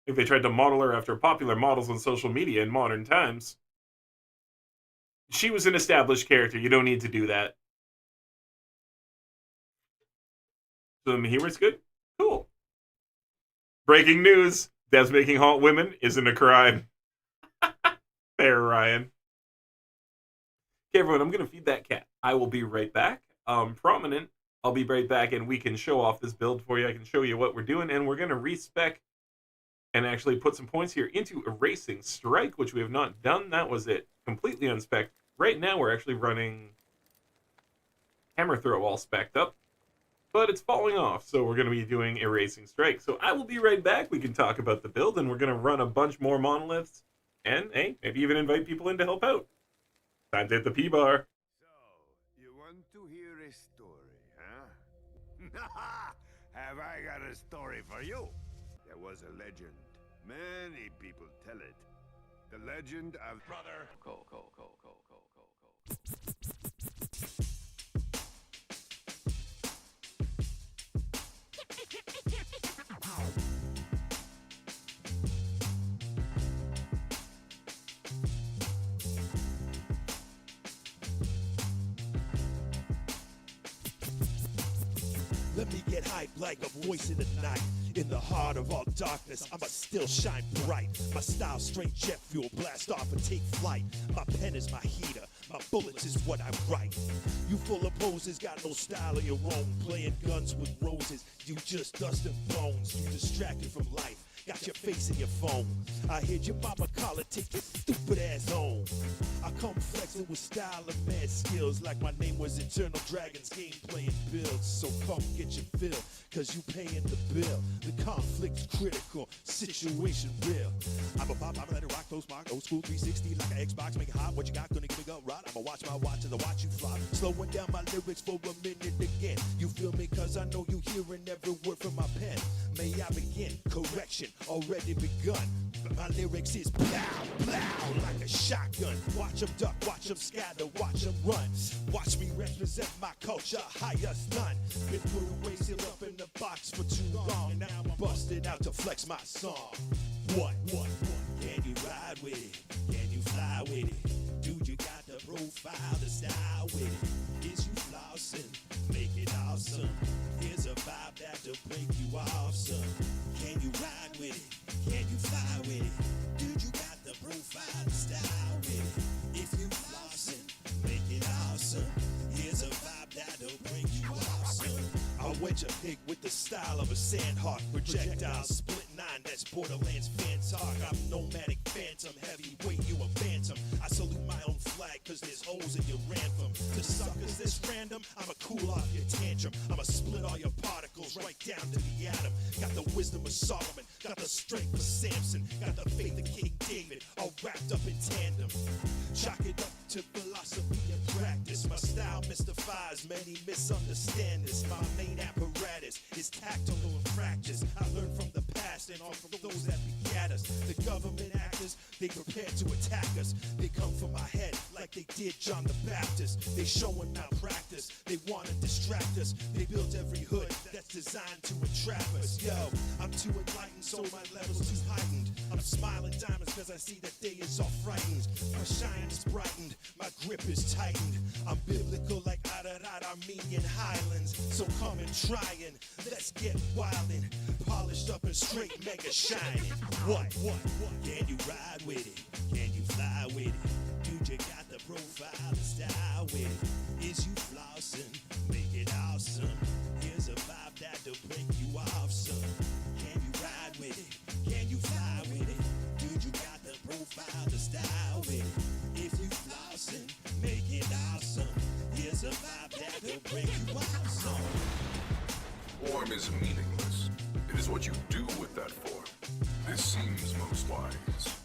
If they tried to model her after popular models on social media in modern times. She was an established character. You don't need to do that. So the humor's good? Cool. Breaking news. Devs making hot women isn't a crime. Fair, Ryan. Okay, everyone, I'm going to feed that cat. I will be right back. Prominent, I'll be right back, and we can show off this build for you. I can show you what we're doing, and we're going to respec and actually put some points here into Erasing Strike, which we have not done. That was it. Completely unspec. Right now, we're actually running Hammer Throw all specced up. But it's falling off, so we're going to be doing Erasing Strike. So I will be right back. We can talk about the build, and we're going to run a bunch more monoliths. And, hey, maybe even invite people in to help out. Time to hit the P-bar. So, you want to hear a story, huh? Have I got a story for you? There was a legend. Many people tell it. The legend of Brother. Cool. Let me get hyped like a voice in the night. In the heart of all darkness, I'ma still shine bright. My style straight jet fuel, blast off and take flight. My pen is my heater, my bullets is what I write. You full of poses, got no style of your own. Playing guns with roses, you just dust and bones. You distracted from life, got your face in your phone. I heard your mama call it, take your stupid ass home. I come flexing with style and mad skills, like my name was Eternal Dragons, game playing builds. So come get your fill, cause you paying the bill. The conflict's critical, situation real. I'm a pop, I'ma let it rock, those mark, old school 360 like an Xbox, make it hot. What you got, gonna give me go right? I'ma watch my watch as I watch you fly. Slowing down my lyrics for a minute again. You feel me, cause I know you hearing every word from my pen. May I begin? Correction already begun. My lyrics is plow, plow like a shotgun. Watch them duck, watch them scatter, watch them run. Watch me represent my culture, highest none. Been through way sealed up in the box for too long. Now I'm busted out to flex my song. What? Can you ride with it? Can you fly with it? with it. Is you flossing? Make it awesome. Here's a vibe that'll break you off, son. Can you ride with it? Can you fly with it? Dude, you got the profile, the style with it. If you flossing, make it awesome. Here's a vibe that'll break you off, son. I wedge a pig with the style of a sandhawk. Projectile split 9, that's Borderlands fan talk. I'm nomadic phantom, heavyweight, you a phantom. I salute my own flag, cause there's holes in your ransom. To suckers this random, I'ma cool off your tantrum. I'ma split all your particles right down to the atom. Got the wisdom of Solomon, got the strength of Samson, got the faith of King David, all wrapped up in tandem. Chalk it up to philosophy and practice. My style mystifies, many misunderstand this. My main apparatus is tactile and practice. I learned from the past and all from those that begat us. The government actors, they prepare to attack us. They come for my head like they did John the Baptist. They showing malpractice, they wanna distract us. They build every hood that's designed to entrap us. Yo, I'm too enlightened, so my level's too heightened. I'm smiling diamonds cause I see that day is all frightened. My shine is brightened, my grip is tightened. I'm biblical like Ararat Armenian Highlands. So come and trying, let's get wildin'. Polished up and straight, mega shining. What? Can you ride with it? Can you fly with it? Dude, you got the profile, the style with it. Is you flossing? Make it awesome. Here's a vibe that'll break you off, son. Can you ride with it? Can you fly with it? Dude, you got the profile, the style with it. If you flossing, make it awesome. Here's a vibe that'll break you off, son. Form is meaningless. It is what you do with that form. This seems most wise.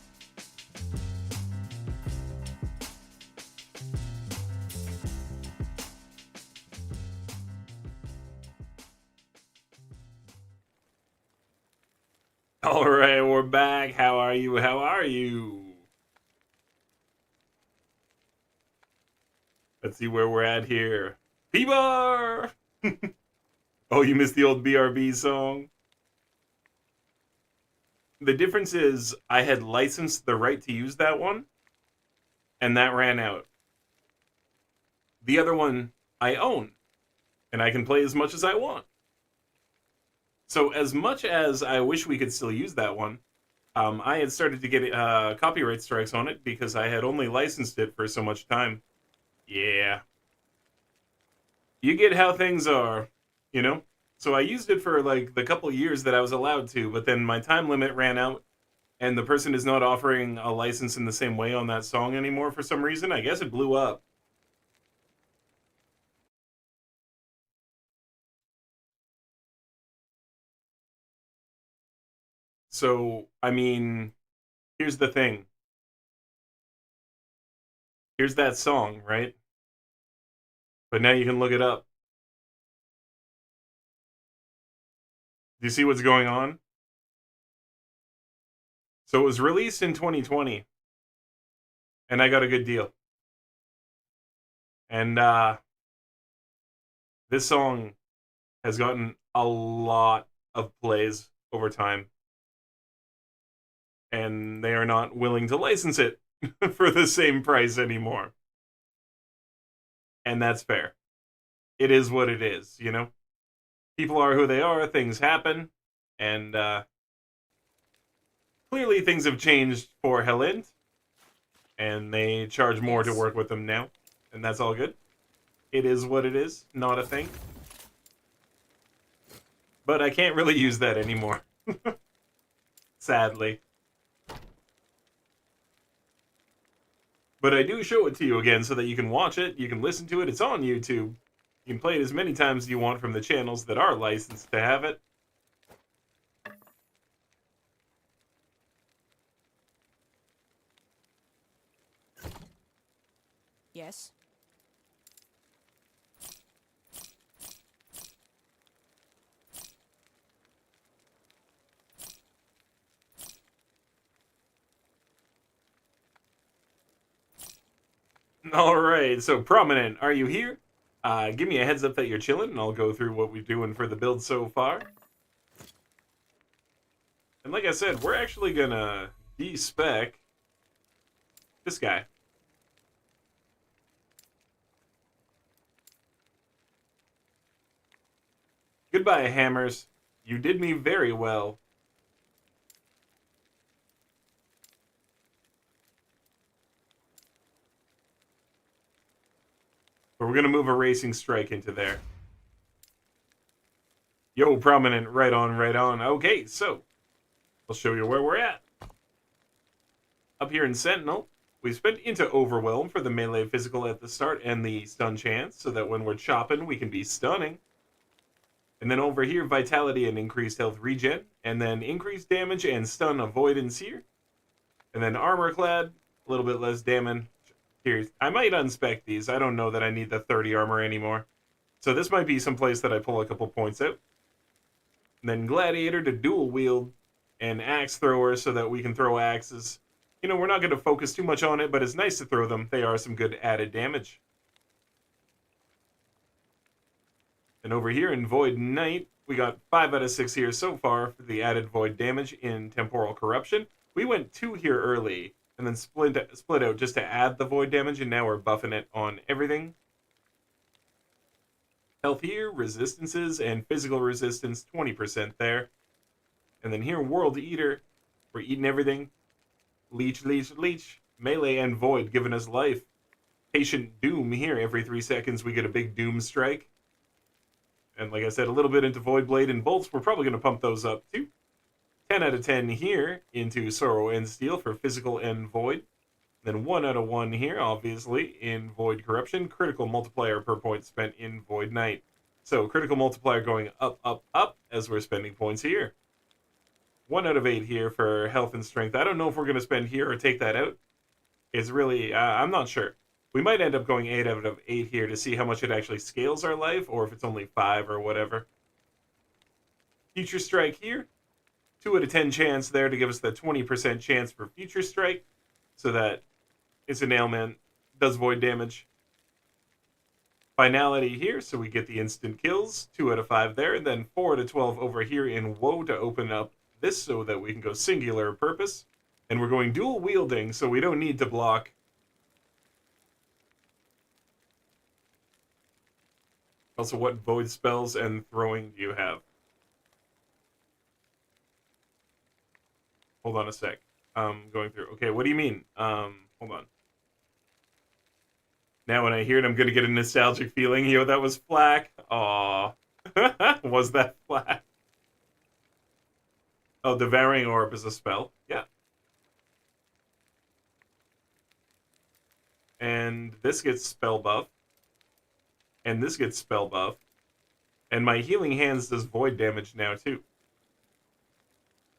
All right, we're back. How are you? How are you? Let's see where we're at here. P-Bar! Oh, you missed the old BRB song? The difference is I had licensed the right to use that one, and that ran out. The other one I own, and I can play as much as I want. So as much as I wish we could still use that one, I had started to get copyright strikes on it because I had only licensed it for so much time. Yeah. You get how things are, you know? So I used it for like the couple years that I was allowed to, but then my time limit ran out, and the person is not offering a license in the same way on that song anymore for some reason. I guess it blew up. So, I mean, here's the thing. Here's that song, right? But now you can look it up. Do you see what's going on? So it was released in 2020, and I got a good deal. And this song has gotten a lot of plays over time. And they are not willing to license it for the same price anymore. And that's fair. It is what it is, you know? People are who they are, things happen, and clearly things have changed for Helend, and they charge more to work with them now, and that's all good. It is what it is, not a thing. But I can't really use that anymore. Sadly. But I do show it to you again so that you can watch it, you can listen to it, it's on YouTube. You can play it as many times as you want from the channels that are licensed to have it. Yes. Alright, so Prominent, are you here? Give me a heads up that you're chilling, and I'll go through what we're doing for the build so far. And like I said, we're actually gonna de-spec this guy. Goodbye, hammers. You did me very well. But we're going to move a racing strike into there. Yo, prominent. Right on, right on. Okay, so I'll show you where we're at. Up here in Sentinel, we spent into Overwhelm for the melee physical at the start and the stun chance, so that when we're chopping, we can be stunning. And then over here, Vitality and increased health regen, and then increased damage and stun avoidance here. And then Armor Clad, a little bit less damage. Here, I might unspec these. I don't know that I need the 30 armor anymore. So this might be some place that I pull a couple points out. And then Gladiator to dual wield, and Axe Thrower so that we can throw axes. You know, we're not going to focus too much on it, but it's nice to throw them. They are some good added damage. And over here in Void Knight, we got 5 out of 6 here so far for the added Void damage in Temporal Corruption. We went 2 here early, and then split out just to add the Void damage, and now we're buffing it on everything. Health here, resistances, and physical resistance, 20% there. And then here, World Eater, we're eating everything. Leech, leech, leech. Melee and Void giving us life. Patient Doom here, every 3 seconds we get a big Doom strike. And like I said, a little bit into Void Blade and Bolts, we're probably going to pump those up too. 10 out of 10 here into Sorrow and Steel for physical and Void. Then 1 out of 1 here, obviously, in Void Corruption. Critical multiplier per point spent in Void Knight. So critical multiplier going up, up, up as we're spending points here. 1 out of 8 here for health and strength. I don't know if we're going to spend here or take that out. It's really, I'm not sure. We might end up going 8 out of 8 here to see how much it actually scales our life, or if it's only 5 or whatever. Future Strike here. 2 out of 10 chance there to give us the 20% chance for Future Strike, so that it's an ailment, does void damage. Finality here, so we get the instant kills. 2 out of 5 there, and then 4 out of 12 over here in Woe to open up this so that we can go singular purpose. And we're going dual wielding, so we don't need to block. Also, what void spells and throwing do you have? Hold on a sec. Going through. Okay, what do you mean? Hold on. Now when I hear it, I'm going to get a nostalgic feeling. Yo, that was Flack. Aww. Was that Flack? Oh, Devouring Orb is a spell. Yeah. And this gets spell buff. And this gets spell buff. And my Healing Hands does void damage now, too.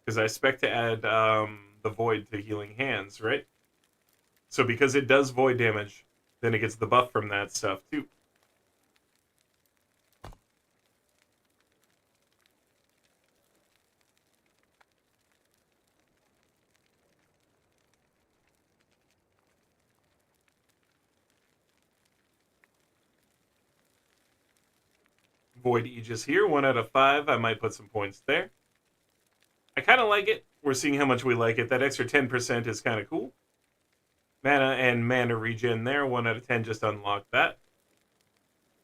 Because I expect to add the void to Healing Hands, right? So because it does void damage, then it gets the buff from that stuff, too. Void Aegis here, 1 out of 5. I might put some points there. I kind of like it. We're seeing how much we like it. That extra 10% is kind of cool. Mana and mana regen there. 1 out of 10 just unlocked that.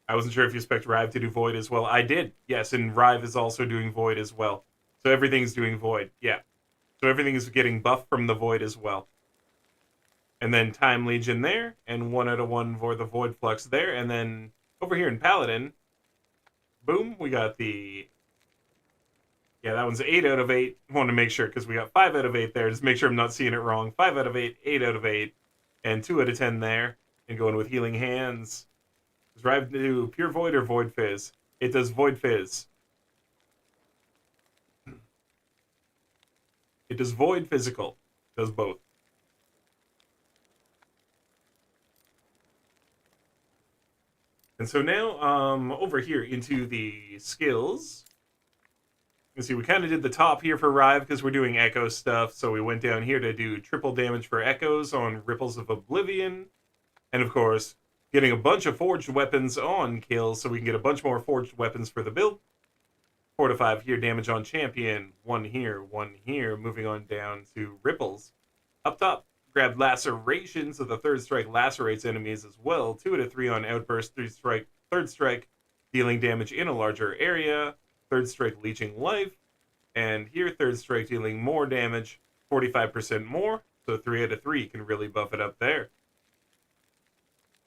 I wasn't sure if you expect Rive to do Void as well. I did. Yes, and Rive is also doing Void as well. So everything's doing Void. Yeah. So everything is getting buffed from the Void as well. And then Time Legion there. And 1 out of 1 for the Void Flux there. And then over here in Paladin, boom, we got the... Yeah, that one's 8 out of 8. I wanted to make sure because we got 5 out of 8 there. Just make sure I'm not seeing it wrong. 5 out of 8, 8 out of 8, and 2 out of 10 there. And going with Healing Hands. Does Rive do Pure Void or Void Fizz? It does Void Fizz. It does Void Physical. It does both. And so now, over here into the skills. You can see we kind of did the top here for Rive because we're doing Echo stuff. So we went down here to do triple damage for Echoes on Ripples of Oblivion. And of course, getting a bunch of forged weapons on kills so we can get a bunch more forged weapons for the build. 4 to 5 here damage on Champion. 1 here, 1 here. Moving on down to Ripples. Up top, grab Laceration, so the third strike lacerates enemies as well. 2 out of 3 on Outburst, third strike, dealing damage in a larger area. third strike leeching life, and here third strike dealing more damage, 45% more, so 3 out of 3 can really buff it up there.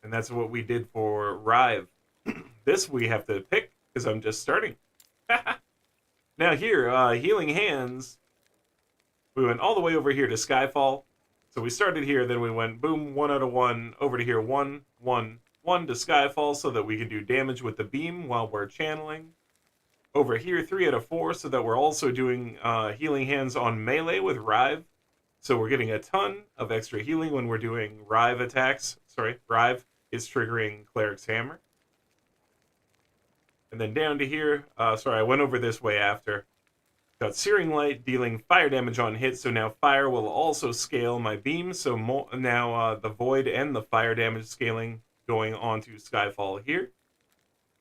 And that's what we did for Rive. This we have to pick, because I'm just starting. Now here, Healing Hands, we went all the way over here to Skyfall. So we started here, then we went boom, 1 out of 1, over to here, 1, 1, 1 to Skyfall so that we can do damage with the beam while we're channeling. Over here, 3 out of 4, so that we're also doing Healing Hands on melee with Rive. So we're getting a ton of extra healing when we're doing Rive attacks. Sorry, Rive is triggering Cleric's Hammer. And then down to here, sorry, I went over this way after. Got Searing Light dealing fire damage on hit, so now fire will also scale my beam. So now the Void and the fire damage scaling going onto Skyfall here.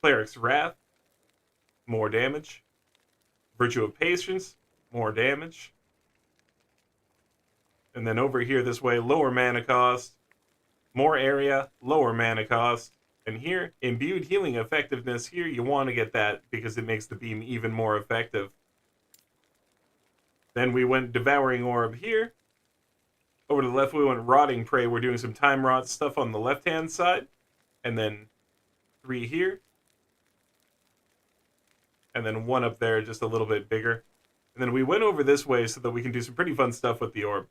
Cleric's Wrath, more damage. Virtue of Patience, more damage. And then over here this way, lower mana cost, more area, lower mana cost. And here, Imbued Healing Effectiveness, here you want to get that because it makes the beam even more effective. Then we went Devouring Orb here. Over to the left, we went Rotting Prey. We're doing some Time Rot stuff on the left-hand side. And then 3 here. And then 1 up there, just a little bit bigger. And then we went over this way so that we can do some pretty fun stuff with the orb.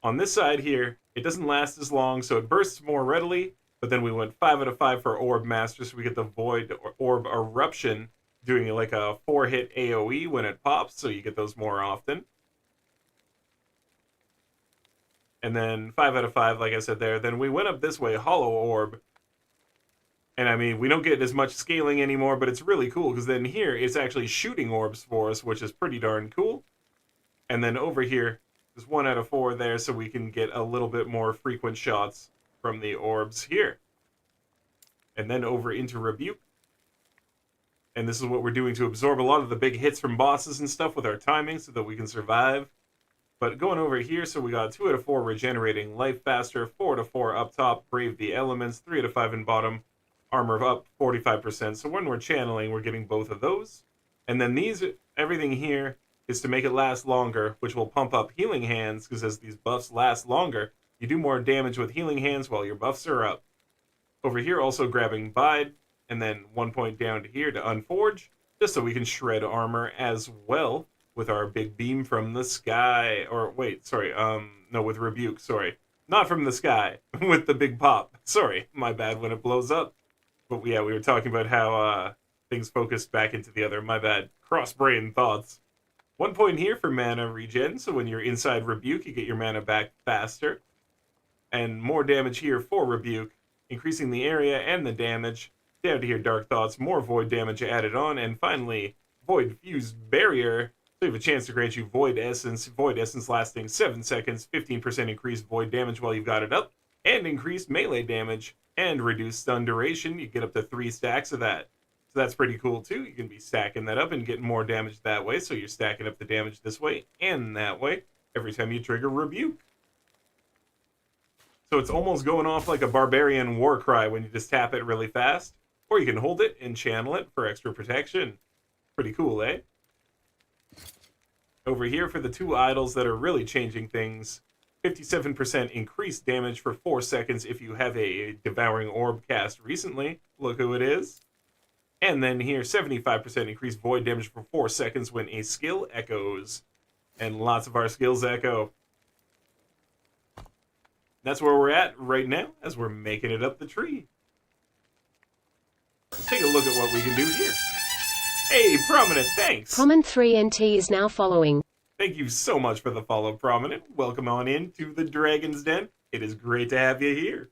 On this side here, it doesn't last as long, so it bursts more readily. But then we went 5 out of 5 for Orb Master, so we get the Void Orb Eruption, doing like a 4-hit AoE when it pops, so you get those more often. And then 5 out of 5, like I said there. Then we went up this way, Hollow Orb. And I mean, we don't get as much scaling anymore, but it's really cool, because then here, it's actually shooting orbs for us, which is pretty darn cool. And then over here, there's 1 out of 4 there, so we can get a little bit more frequent shots from the orbs here. And then over into Rebuke. And this is what we're doing to absorb a lot of the big hits from bosses and stuff with our timing so that we can survive. But going over here, so we got 2 out of 4 regenerating life faster, 4 out of 4 up top, brave the elements, 3 out of 5 in bottom, armor up 45%. So when we're channeling, we're getting both of those. And then these, everything here is to make it last longer, which will pump up Healing Hands, because as these buffs last longer, you do more damage with Healing Hands while your buffs are up. Over here, also grabbing Bide, and then 1 point down to here to Unforge, just so we can shred armor as well with our big beam from the sky. Or wait, sorry, no, with Rebuke, sorry. Not from the sky, with the big pop. Sorry, my bad when it blows up. But yeah, we were talking about how things focused back into the other. My bad. Cross-brain thoughts. 1 point here for mana regen, so when you're inside Rebuke, you get your mana back faster. And more damage here for Rebuke, increasing the area and the damage. Down to here, Dark Thoughts, more Void damage added on. And finally, Void Fused Barrier. So you have a chance to grant you Void Essence lasting 7 seconds, 15% increased Void damage while you've got it up, and increased melee damage, and reduced stun duration. You get up to 3 stacks of that. So that's pretty cool too. You can be stacking that up and getting more damage that way, so you're stacking up the damage this way and that way every time you trigger Rebuke. So it's almost going off like a barbarian war cry when you just tap it really fast, or you can hold it and channel it for extra protection. Pretty cool, eh? Over here for the 2 idols that are really changing things, 57% increased damage for 4 seconds if you have a Devouring Orb cast recently. Look who it is. And then here, 75% increased Void damage for 4 seconds when a skill echoes. And lots of our skills echo. That's where we're at right now as we're making it up the tree. Let's take a look at what we can do here. Hey, Prominent, thanks. Common 3NT is now following. Thank you so much for the follow, Prominent. Welcome on in to the Dragon's Den. It is great to have you here.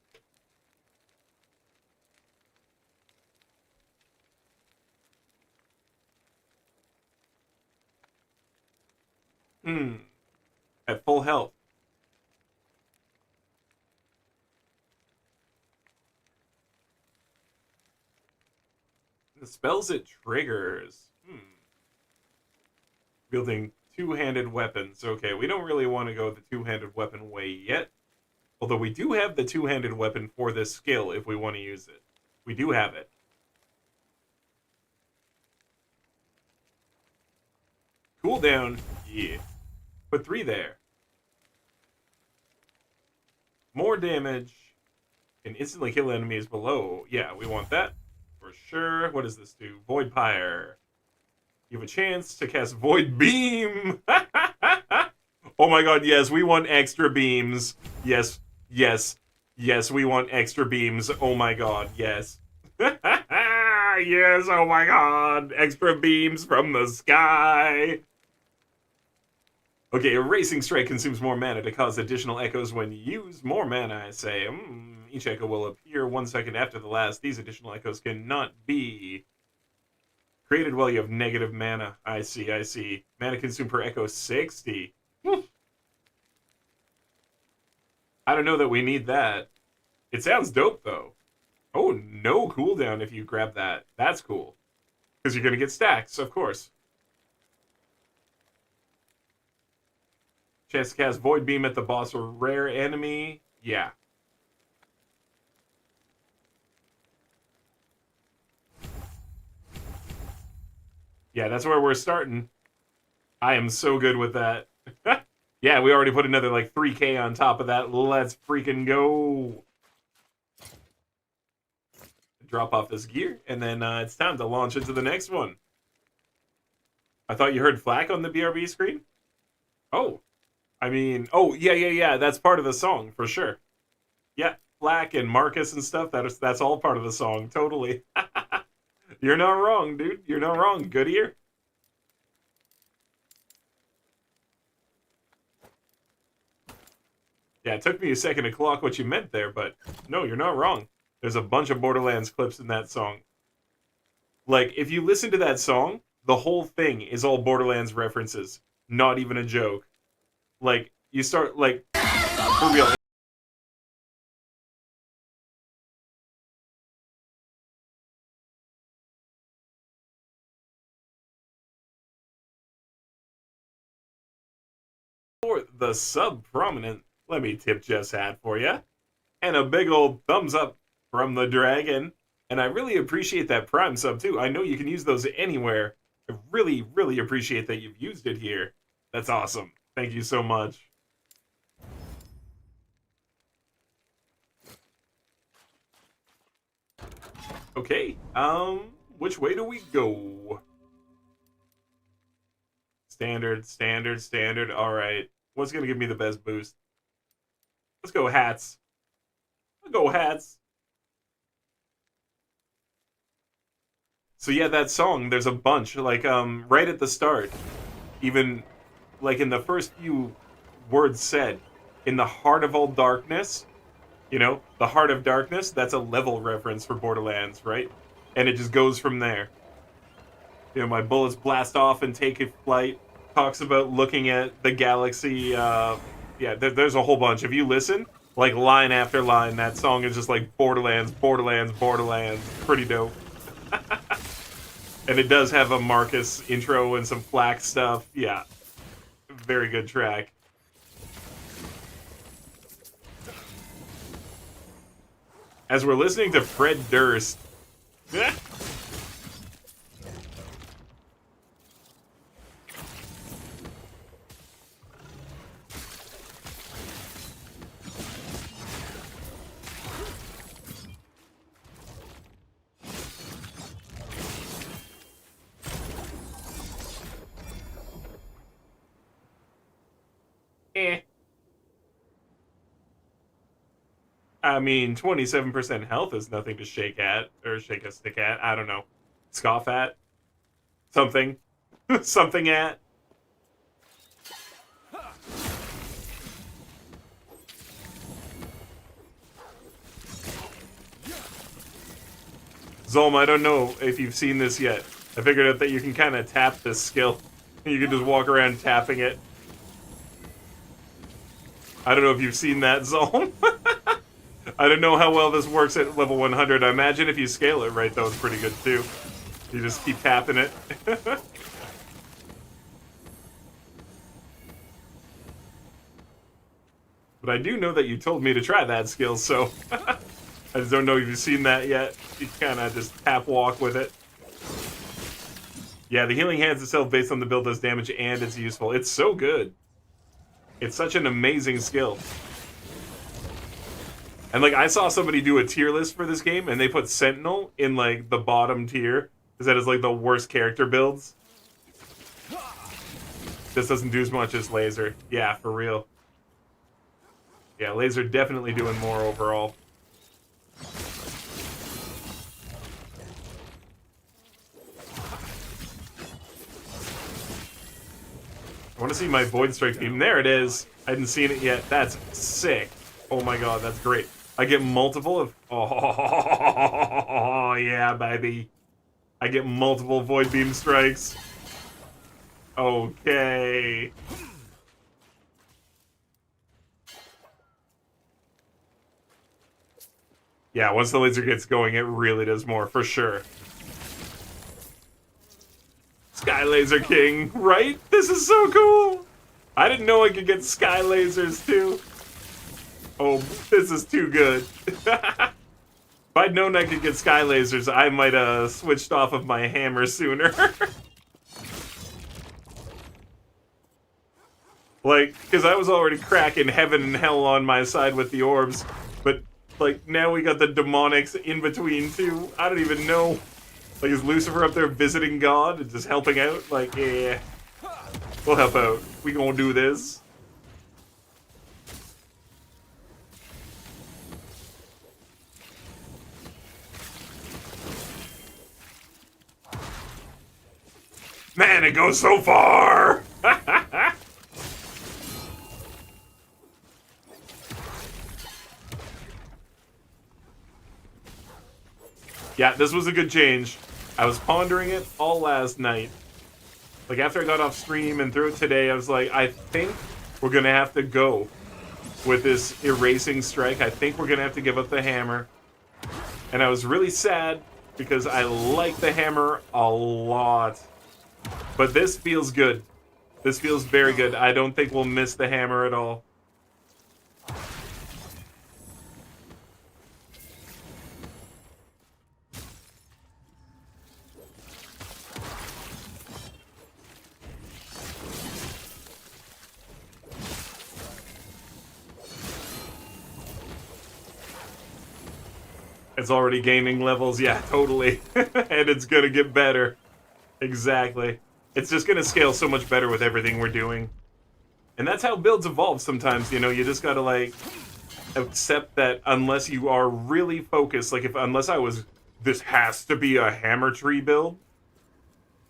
At full health. The spells it triggers. Wielding 2-handed weapons. Okay, we don't really want to go the 2-handed weapon way yet. Although we do have the 2-handed weapon for this skill if we want to use it. We do have it. Cooldown. Yeah. Put 3 there. More damage. Can instantly kill enemies below. Yeah, we want that. For sure. What does this do? Void Pyre. You have a chance to cast Void Beam. Oh my god, yes, we want extra beams. Yes, yes, yes, we want extra beams. Oh my god, yes. Yes, oh my god. Extra beams from the sky. Okay, a Racing Strike consumes more mana to cause additional echoes when used. More mana, I say. Each echo will appear 1 second after the last. These additional echoes cannot be created while you have negative mana. I see, I see. Mana consumed per echo 60. I don't know that we need that. It sounds dope, though. Oh, no cooldown if you grab that. That's cool. Because you're going to get stacks, of course. Chance to cast Void Beam at the boss or rare enemy. Yeah. Yeah, that's where we're starting. I am so good with that. Yeah, we already put another like 3K on top of that. Let's freaking go. Drop off this gear, and then it's time to launch into the next one. I thought you heard flak on the BRB screen? Oh. I mean, oh, yeah, that's part of the song, for sure. Yeah, flak and Marcus and stuff, that's all part of the song, totally. You're not wrong, dude. You're not wrong. Good ear. Yeah, it took me a second to clock what you meant there, but no, you're not wrong. There's a bunch of Borderlands clips in that song. Like, if you listen to that song, the whole thing is all Borderlands references. Not even a joke. Like, you start, like, for real. For the sub-prominent, let me tip Jeff's hat for you. And a big old thumbs up from the dragon. And I really appreciate that Prime sub, too. I know you can use those anywhere. I really, really appreciate that you've used it here. That's awesome. Thank you so much. Okay, which way do we go? Standard, standard, standard. Alright. What's gonna give me the best boost? Let's go hats. I'll go hats. So yeah, that song, there's a bunch. Like, right at the start, even, like, in the first few words said, in the heart of all darkness, you know, the heart of darkness, that's a level reference for Borderlands, right? And it just goes from there. You know, my bullets blast off and take a flight. Talks about looking at the galaxy. Yeah, there's a whole bunch. If you listen, like line after line, that song is just like Borderlands, Borderlands, Borderlands. Pretty dope. And it does have a Marcus intro and some flak stuff. Yeah, very good track. As we're listening to Fred Durst. I mean, 27% health is nothing to shake at, or shake a stick at. I don't know. Scoff at? Something. Something at? Zolm, I don't know if you've seen this yet. I figured out that you can kind of tap this skill. You can just walk around tapping it. I don't know if you've seen that, Zolm. I don't know how well this works at level 100. I imagine if you scale it right, though, it's pretty good, too. You just keep tapping it. But I do know that you told me to try that skill, so... I just don't know if you've seen that yet. You kind of just tap walk with it. Yeah, the healing hands itself based on the build does damage and it's useful. It's so good. It's such an amazing skill. And like I saw somebody do a tier list for this game and they put Sentinel in like the bottom tier because that is like the worst character builds. This doesn't do as much as Laser. Yeah, for real. Yeah, Laser definitely doing more overall. I want to see my Void Strike beam. There it is. I hadn't seen it yet. That's sick. Oh my god, that's great. I get multiple of... Oh, yeah, baby. I get multiple Void Beam strikes. Okay. Yeah, once the laser gets going, it really does more, for sure. Sky Laser King, right? This is so cool! I didn't know I could get sky lasers, too. Oh, this is too good. If I'd known I could get sky lasers, I might have switched off of my hammer sooner. Like, because I was already cracking heaven and hell on my side with the orbs, but, like, now we got the demonics in between, too. I don't even know. Like, is Lucifer up there visiting God and just helping out? Like, yeah. We'll help out. We gonna do this. Man, it goes so far! Yeah, this was a good change. I was pondering it all last night. Like, after I got off stream and through it today, I was like, I think we're gonna have to go with this erasing strike. I think we're gonna have to give up the hammer. And I was really sad because I like the hammer a lot. But this feels good. This feels very good. I don't think we'll miss the hammer at all. It's already gaining levels, yeah, totally. And it's gonna get better. Exactly. It's just gonna scale so much better with everything we're doing. And that's how builds evolve sometimes, you know, you just gotta, like, accept that unless you are really focused, like, unless I was, this has to be a hammer tree build,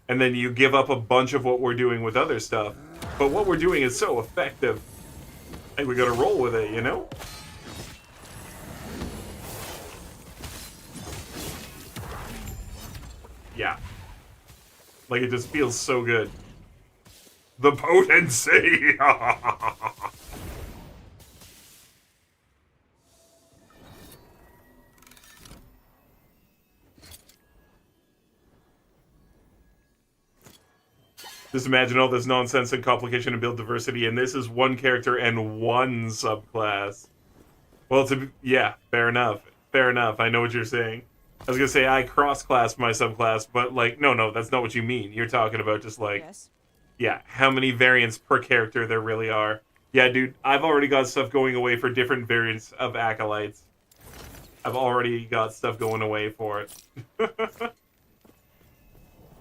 and then you give up a bunch of what we're doing with other stuff. But what we're doing is so effective. Hey, we gotta roll with it, you know? Yeah. Like, it just feels so good. The potency! Just imagine all this nonsense and complication and build diversity, and this is one character and one subclass. Well, yeah, fair enough. Fair enough, I know what you're saying. I was gonna say I cross-class my subclass, but, like, no, that's not what you mean. You're talking about just, like, Yes. yeah, how many variants per character there really are. Yeah, dude, I've already got stuff going away for different variants of Acolytes. I've already got stuff going away for it.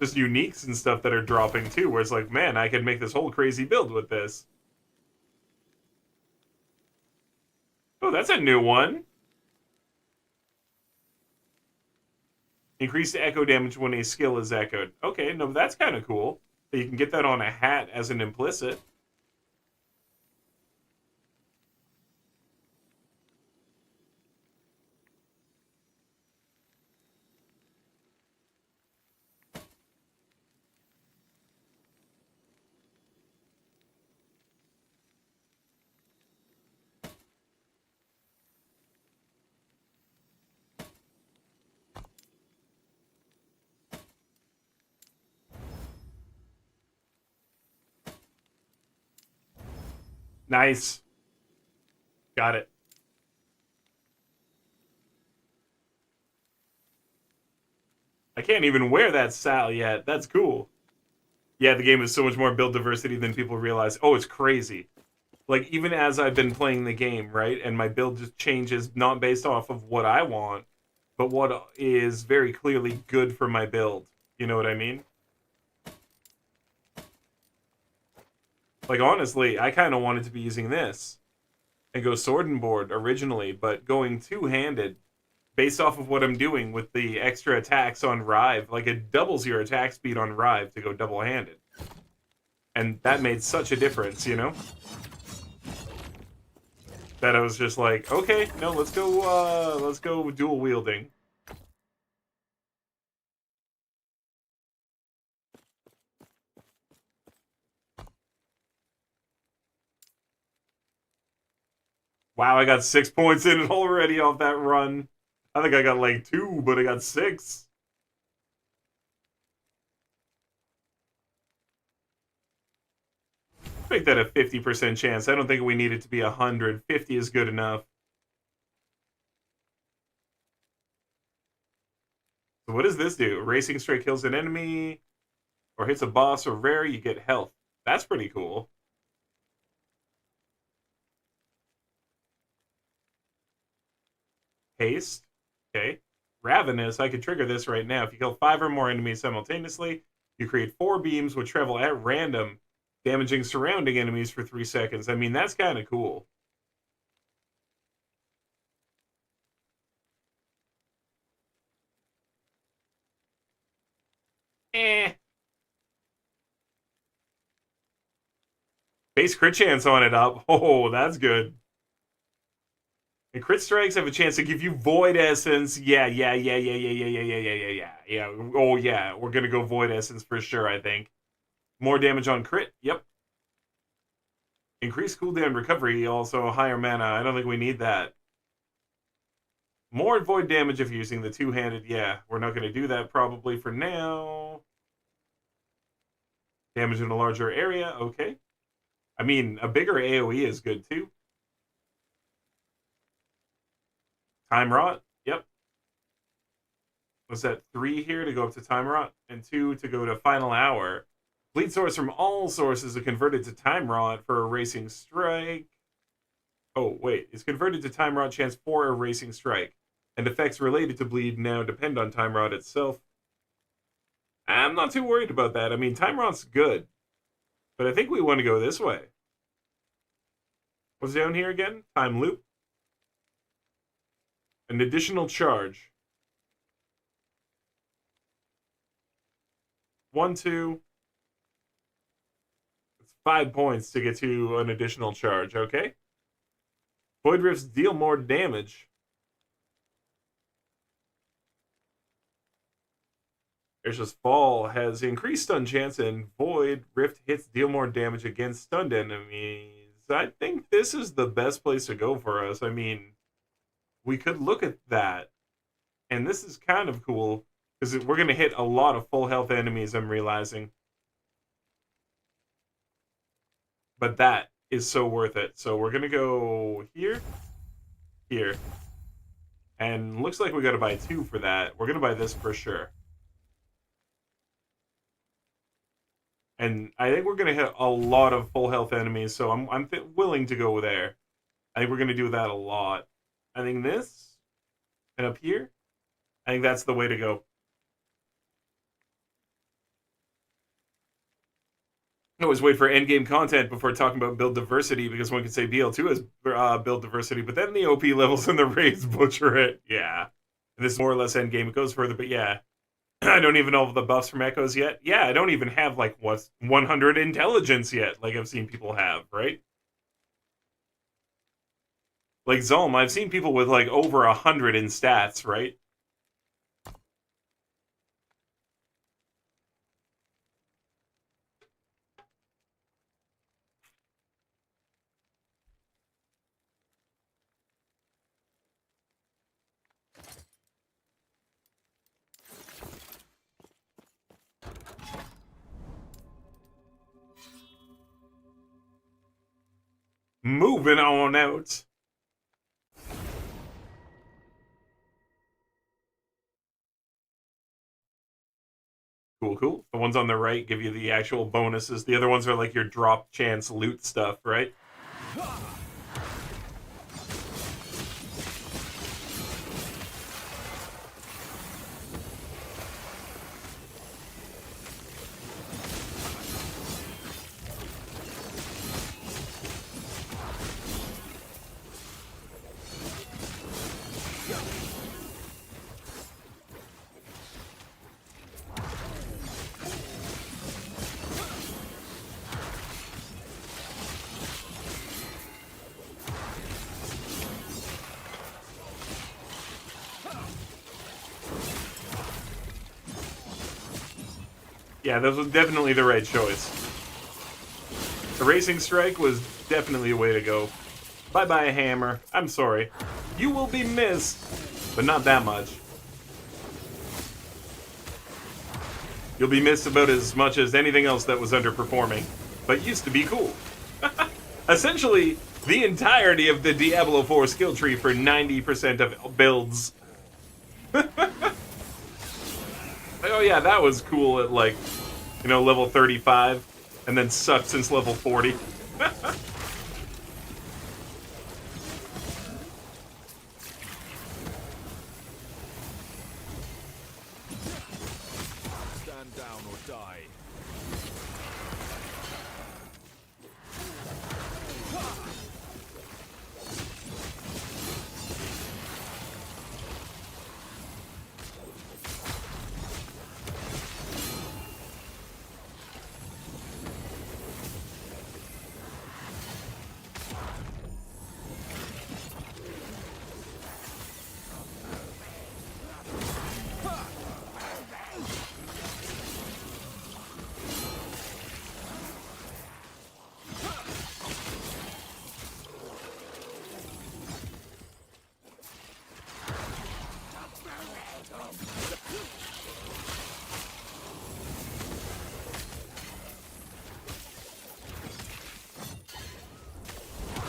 Just uniques and stuff that are dropping, too, where it's like, man, I could make this whole crazy build with this. Oh, that's a new one. Increased echo damage when a skill is echoed. Okay, no, that's kind of cool. You can get that on a hat as an implicit. Nice. Got it. I can't even wear that Sal yet. That's cool. Yeah, the game is so much more build diversity than people realize. Oh, it's crazy. Like, even as I've been playing the game, right, and my build just changes not based off of what I want, but what is very clearly good for my build. You know what I mean? Like, honestly, I kind of wanted to be using this and go sword and board originally, but going two-handed based off of what I'm doing with the extra attacks on Rive, like it doubles your attack speed on Rive to go double-handed. And that made such a difference, you know? That I was just like, okay, no, let's go dual wielding. Wow, I got 6 points in it already off that run. I think I got like 2, but I got 6. Make that a 50% chance. I don't think we need it to be 100. 50 is good enough. So what does this do? Racing strike kills an enemy, or hits a boss or rare, you get health. That's pretty cool. Haste. Okay. Ravenous. I could trigger this right now. If you kill 5 or more enemies simultaneously, you create 4 beams which travel at random, damaging surrounding enemies for 3 seconds. I mean, that's kind of cool. Base crit chance on it up. Oh, that's good. And crit strikes have a chance to give you Void Essence. Yeah. Oh, yeah. We're going to go Void Essence for sure, I think. More damage on crit. Yep. Increased cooldown recovery, also higher mana. I don't think we need that. More void damage if using the two-handed. Yeah, we're not going to do that probably for now. Damage in a larger area. Okay. I mean, a bigger AoE is good too. Time Rot. Yep. Was that 3 here to go up to Time Rot? And 2 to go to Final Hour. Bleed source from all sources are converted to Time Rot for a Racing Strike. Oh, wait. It's converted to Time Rot chance for a Racing Strike. And effects related to bleed now depend on Time Rot itself. I'm not too worried about that. I mean, Time Rot's good. But I think we want to go this way. What's down here again? Time Loop. An additional charge. 1, 2. It's 5 points to get to an additional charge, okay? Void Rifts deal more damage. Airsh's Fall has increased stun chance, and Void Rift hits deal more damage against stunned enemies. I think this is the best place to go for us. I mean, we could look at that. And this is kind of cool, because we're going to hit a lot of full health enemies, I'm realizing. But that is so worth it. So we're going to go here, here. And looks like we got to buy 2 for that. We're going to buy this for sure. And I think we're going to hit a lot of full health enemies, so I'm willing to go there. I think we're going to do that a lot. I think this, and up here, I think that's the way to go. I always wait for endgame content before talking about build diversity, because one could say BL2 is build diversity, but then the OP levels and the raids butcher it. Yeah. And this is more or less endgame. It goes further, but yeah. I don't even know the buffs from Echoes yet. Yeah, I don't even have, like, what's 100 intelligence yet, like I've seen people have, right? Like Zolm, I've seen people with, like, over 100 in stats, right? Moving on out. Cool, cool. The ones on the right give you the actual bonuses. The other ones are like your drop chance loot stuff, right? Yeah, that was definitely the right choice. The Racing Strike was definitely a way to go. Bye-bye, Hammer. I'm sorry. You will be missed, but not that much. You'll be missed about as much as anything else that was underperforming, but used to be cool. Essentially, the entirety of the Diablo 4 skill tree for 90% of builds. Oh yeah, that was cool at like, you know, level 35, and then sucked since level 40. Stand down or die.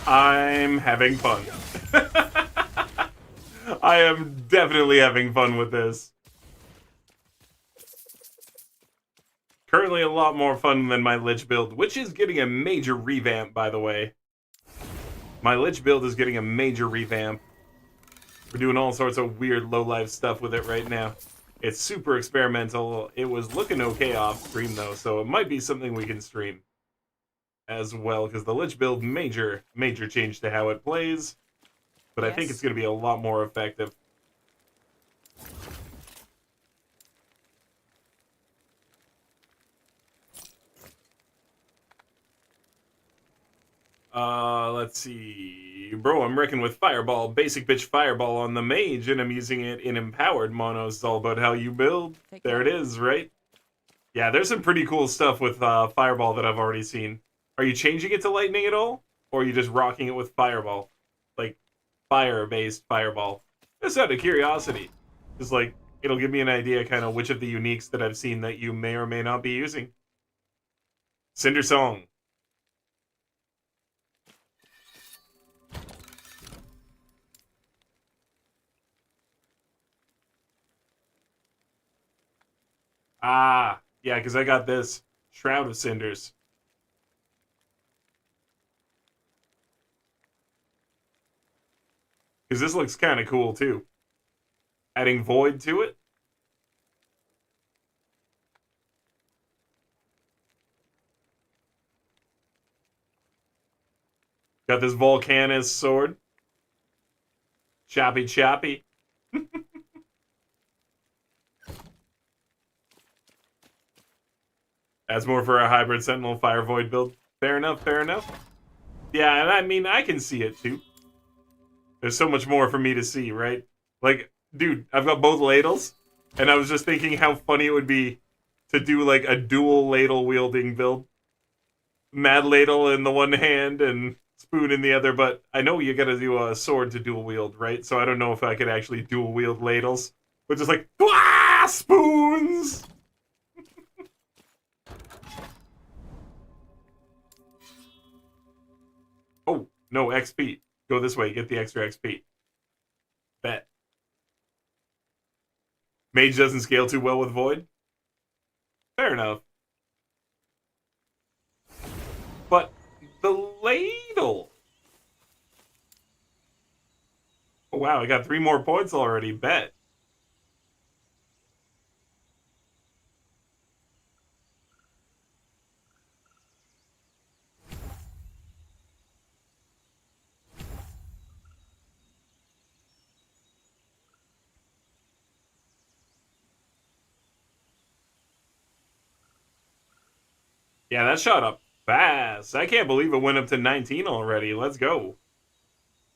I'm having fun. I am definitely having fun with this. Currently a lot more fun than my Lich build, which is getting a major revamp, by the way. My Lich build is getting a major revamp. We're doing all sorts of weird low-life stuff with it right now. It's super experimental. It was looking okay off stream, though, so it might be something we can stream as well, because the Lich build, major change to how it plays, but I think it's going to be a lot more effective. Let's see. Bro, I'm wrecking with Fireball, basic bitch Fireball on the mage, and I'm using it in Empowered Monos. It's all about how you build. There it is, right? Yeah, there's some pretty cool stuff with Fireball that I've already seen. Are you changing it to Lightning at all? Or are you just rocking it with Fireball? Like, fire-based Fireball? Just out of curiosity. Just like, it'll give me an idea kind of which of the uniques that I've seen that you may or may not be using. Cinder Song. Ah, yeah, because I got this. Shroud of Cinders. Because this looks kind of cool, too. Adding Void to it. Got this Volcanus sword. Choppy choppy. That's more for a hybrid Sentinel Fire Void build. Fair enough, fair enough. Yeah, and I mean, I can see it too. There's so much more for me to see, right? Like, dude, I've got both ladles, and I was just thinking how funny it would be to do like a dual ladle wielding build. Mad ladle in the one hand and spoon in the other, but I know you gotta do a sword to dual wield, right? So I don't know if I could actually dual wield ladles. But just like, wah, spoons! Oh, no, XP. Go this way, get the extra XP. Bet. Mage doesn't scale too well with Void? Fair enough. But the ladle. Oh, wow, I got 3 more points already. Bet. Yeah, that shot up fast. I can't believe it went up to 19 already. Let's go.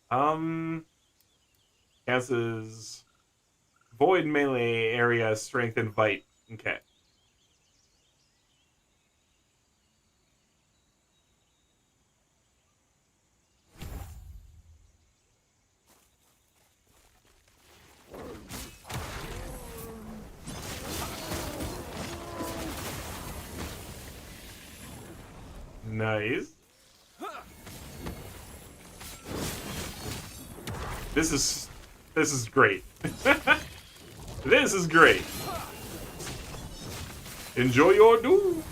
Counts as void melee area strength and bite. Okay. Nice. This is great. This is great. Enjoy your doom.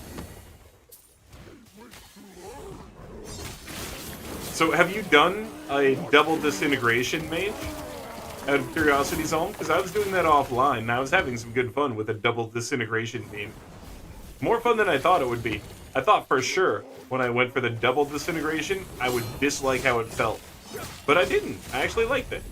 So, have you done a double disintegration mage? Out of curiosity, Zone? Because I was doing that offline, and I was having some good fun with a double disintegration meme. More fun than I thought it would be. I thought for sure, when I went for the double disintegration, I would dislike how it felt. But I didn't. I actually liked it.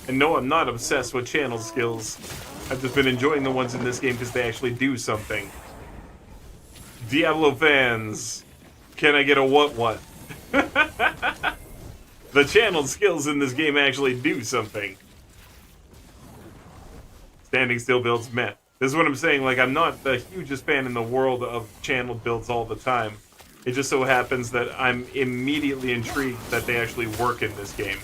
And no, I'm not obsessed with channel skills. I've just been enjoying the ones in this game because they actually do something. Diablo fans, can I get a what? The channel skills in this game actually do something. Standing still builds meh. This is what I'm saying, like, I'm not the hugest fan in the world of channel builds all the time. It just so happens that I'm immediately intrigued that they actually work in this game.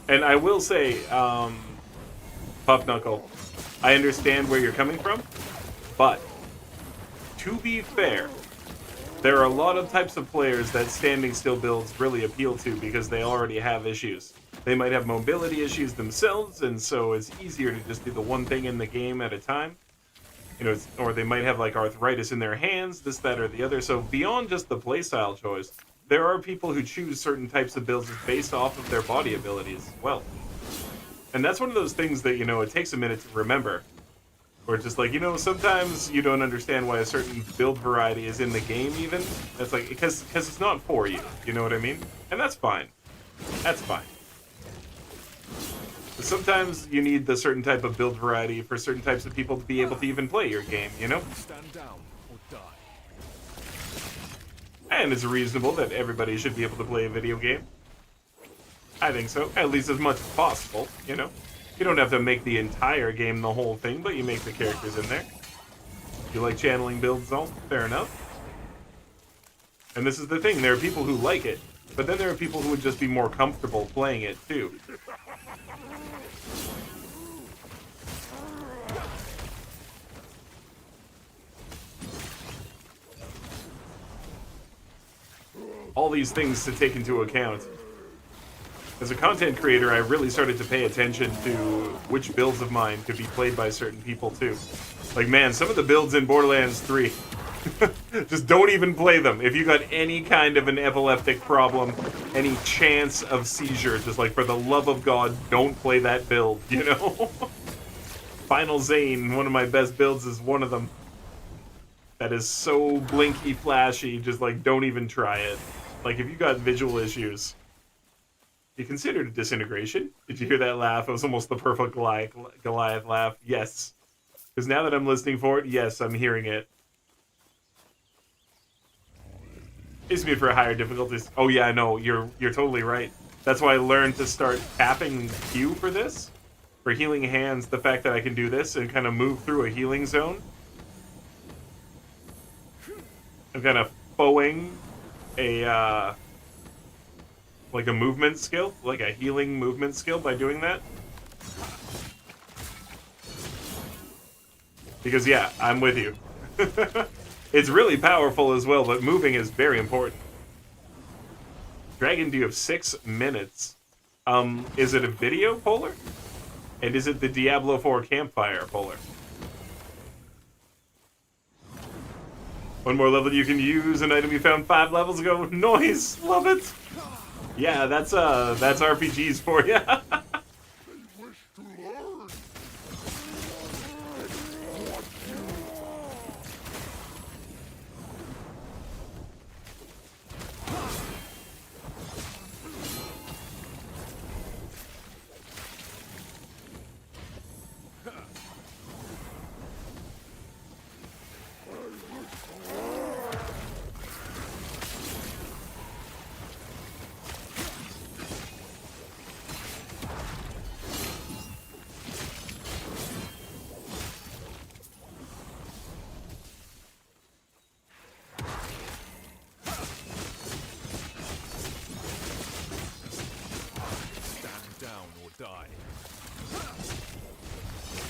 And I will say, Puff Knuckle, I understand where you're coming from, but to be fair, there are a lot of types of players that standing still builds really appeal to because they already have issues. They might have mobility issues themselves, and so it's easier to just do the one thing in the game at a time. You know, or they might have like arthritis in their hands, this, that, or the other. So beyond just the playstyle choice, there are people who choose certain types of builds based off of their body abilities as well. And that's one of those things that, you know, it takes a minute to remember. Where it's just like, you know, sometimes you don't understand why a certain build variety is in the game even. That's like, because it's not for you, you know what I mean? And that's fine. That's fine. But sometimes you need the certain type of build variety for certain types of people to be able to even play your game, you know? Stand down or die. And it's reasonable that everybody should be able to play a video game. I think so. At least as much as possible, you know? You don't have to make the entire game the whole thing, but you make the characters in there. You like channeling builds, though? Fair enough. And this is the thing, there are people who like it, but then there are people who would just be more comfortable playing it, too. All these things to take into account. As a content creator, I really started to pay attention to which builds of mine could be played by certain people, too. Like, man, some of the builds in Borderlands 3, just don't even play them. If you got any kind of an epileptic problem, any chance of seizure, just like, for the love of God, don't play that build, you know? Final Zane, one of my best builds, is one of them. That is so blinky flashy, just like don't even try it. Like if you got visual issues, you considered a disintegration. Did you hear that laugh? It was almost the perfect Goliath laugh. Yes. Because now that I'm listening for it, yes, I'm hearing it. It's me for higher difficulties. Oh yeah, no, you're totally right. That's why I learned to start tapping Q for this. For healing hands, the fact that I can do this and kind of move through a healing zone. I'm kind of foeing a, like a movement skill, like a healing movement skill by doing that. Because yeah, I'm with you. It's really powerful as well, but moving is very important. Dragon, do you have 6 minutes? Is it a video, Polar? And is it the Diablo 4 campfire, Polar? One more level you can use, an item you found 5 levels ago. Noise! Love it! Yeah, that's RPGs for you.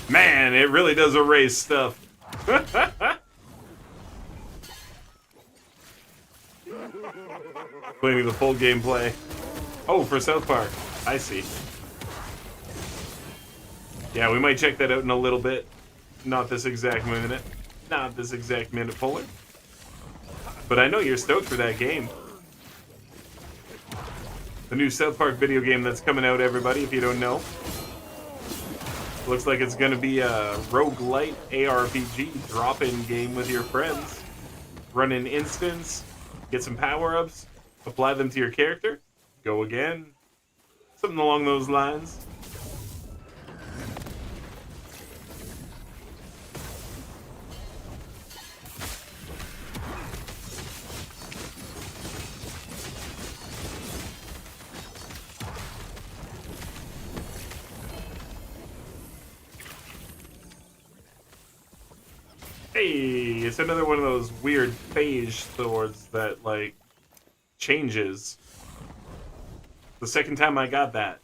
Man, it really does erase stuff. Playing the full gameplay. Oh, for South Park. I see. Yeah, we might check that out in a little bit. Not this exact minute. Not this exact minute, Polar. But I know you're stoked for that game. The new South Park video game that's coming out, everybody, if you don't know. Looks like it's going to be a roguelite ARPG drop-in game with your friends. Run an instance, get some power-ups, apply them to your character, go again. Something along those lines. Hey, it's another one of those weird phage swords that, like, changes. The second time I got that.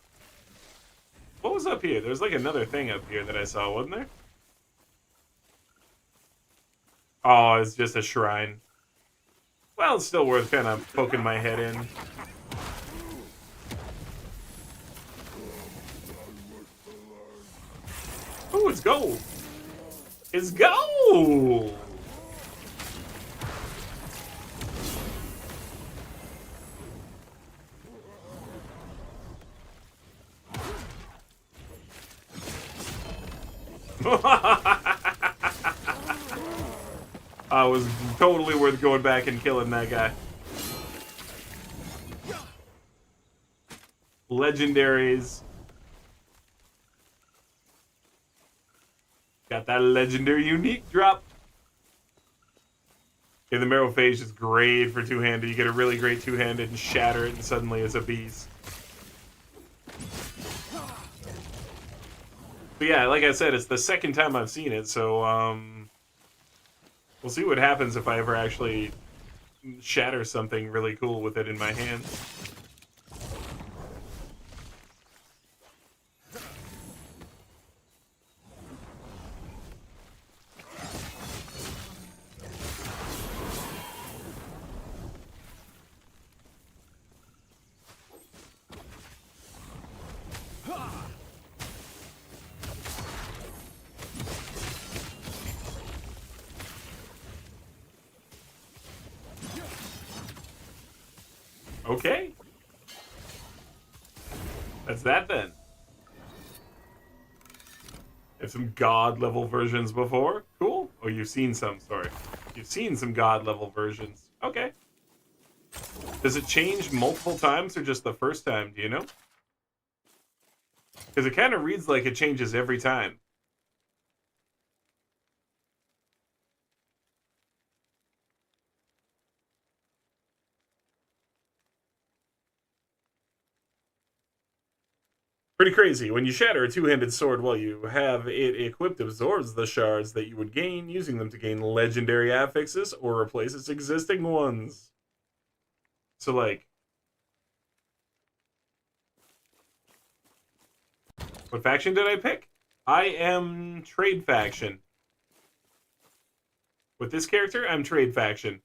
What was up here? There's, like, another thing up here that I saw, wasn't there? Oh, it's just a shrine. Well, it's still worth kind of poking my head in. Oh, it's gold! It's gold! It was totally worth going back and killing that guy. Legendaries. Got that legendary unique drop. Okay, the Marrowphage is great for two-handed. You get a really great two-handed and shatter it, and suddenly it's a beast. But yeah, like I said, it's the second time I've seen it, so we'll see what happens if I ever actually shatter something really cool with it in my hand. Okay. That's that then. Have some god level versions before? Cool. Oh, you've seen some, sorry. You've seen some god level versions. Okay. Does it change multiple times or just the first time, do you know? Because it kind of reads like it changes every time. Pretty crazy. When you shatter a two-handed sword while you have it equipped, absorbs the shards that you would gain, using them to gain legendary affixes or replace its existing ones. So, like, what faction did I pick? I am Trade Faction. With this character, I'm Trade Faction.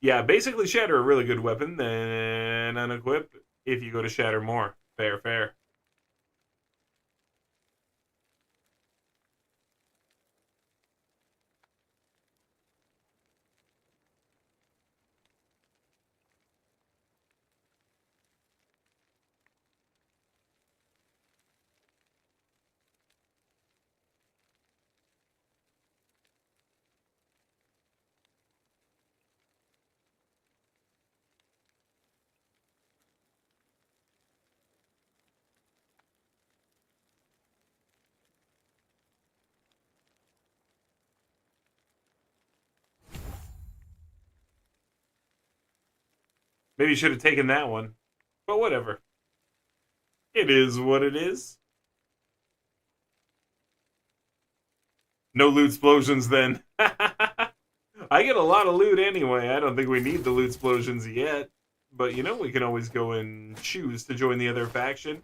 Yeah, basically Shatter a really good weapon, then unequip if you go to Shatter more. Fair, fair. Maybe you should have taken that one. But whatever. It is what it is. No loot explosions then. I get a lot of loot anyway. I don't think we need the loot explosions yet. But you know, we can always go and choose to join the other faction.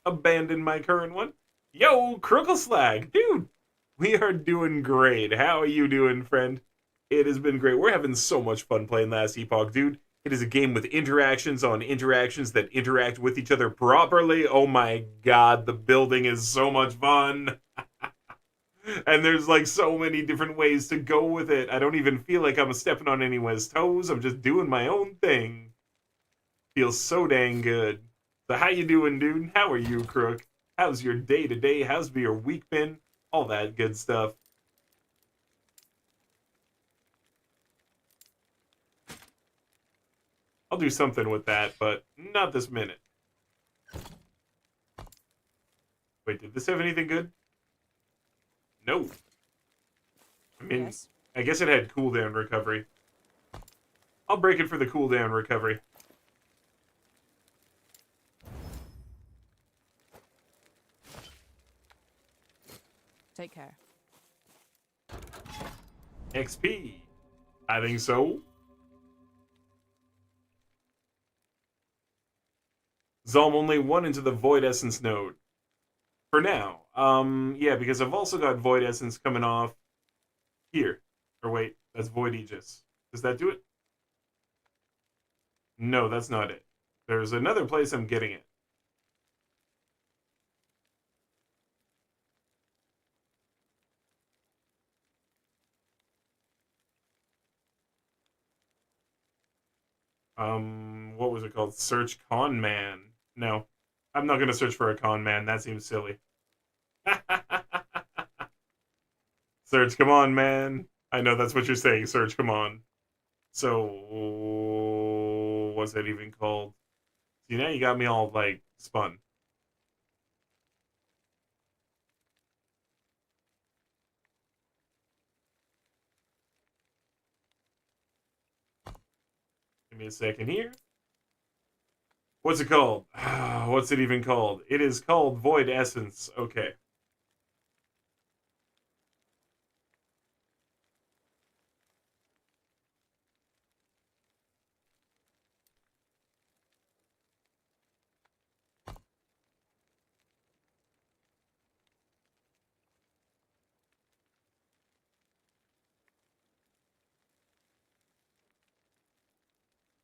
Abandon my current one. Yo, Crookleslag, dude, we are doing great. How are you doing, friend? It has been great. We're having so much fun playing Last Epoch, dude. It is a game with interactions on interactions that interact with each other properly. Oh my god, the building is so much fun. And there's like so many different ways to go with it. I don't even feel like I'm stepping on anyone's toes. I'm just doing my own thing. Feels so dang good. So how you doing, dude? How are you, Crook? How's your day today? How's your week been? All that good stuff. I'll do something with that, but not this minute. Wait, did this have anything good? No. I mean, Yes. I guess it had cooldown recovery. I'll break it for the cooldown recovery. Take care. XP. I think so. Zalm only one into the Void Essence node. For now. Yeah, because I've also got Void Essence coming off here. Or wait, that's Void Aegis. Does that do it? No, that's not it. There's another place I'm getting it. What was it called? Search Con Man. No, I'm not gonna search for a Con Man. That seems silly. Search, come on, man. I know that's what you're saying. Search, come on. So, what's that even called? See, now you got me all, like, spun. Give me a second here. What's it called? What's it even called? It is called Void Essence. Okay.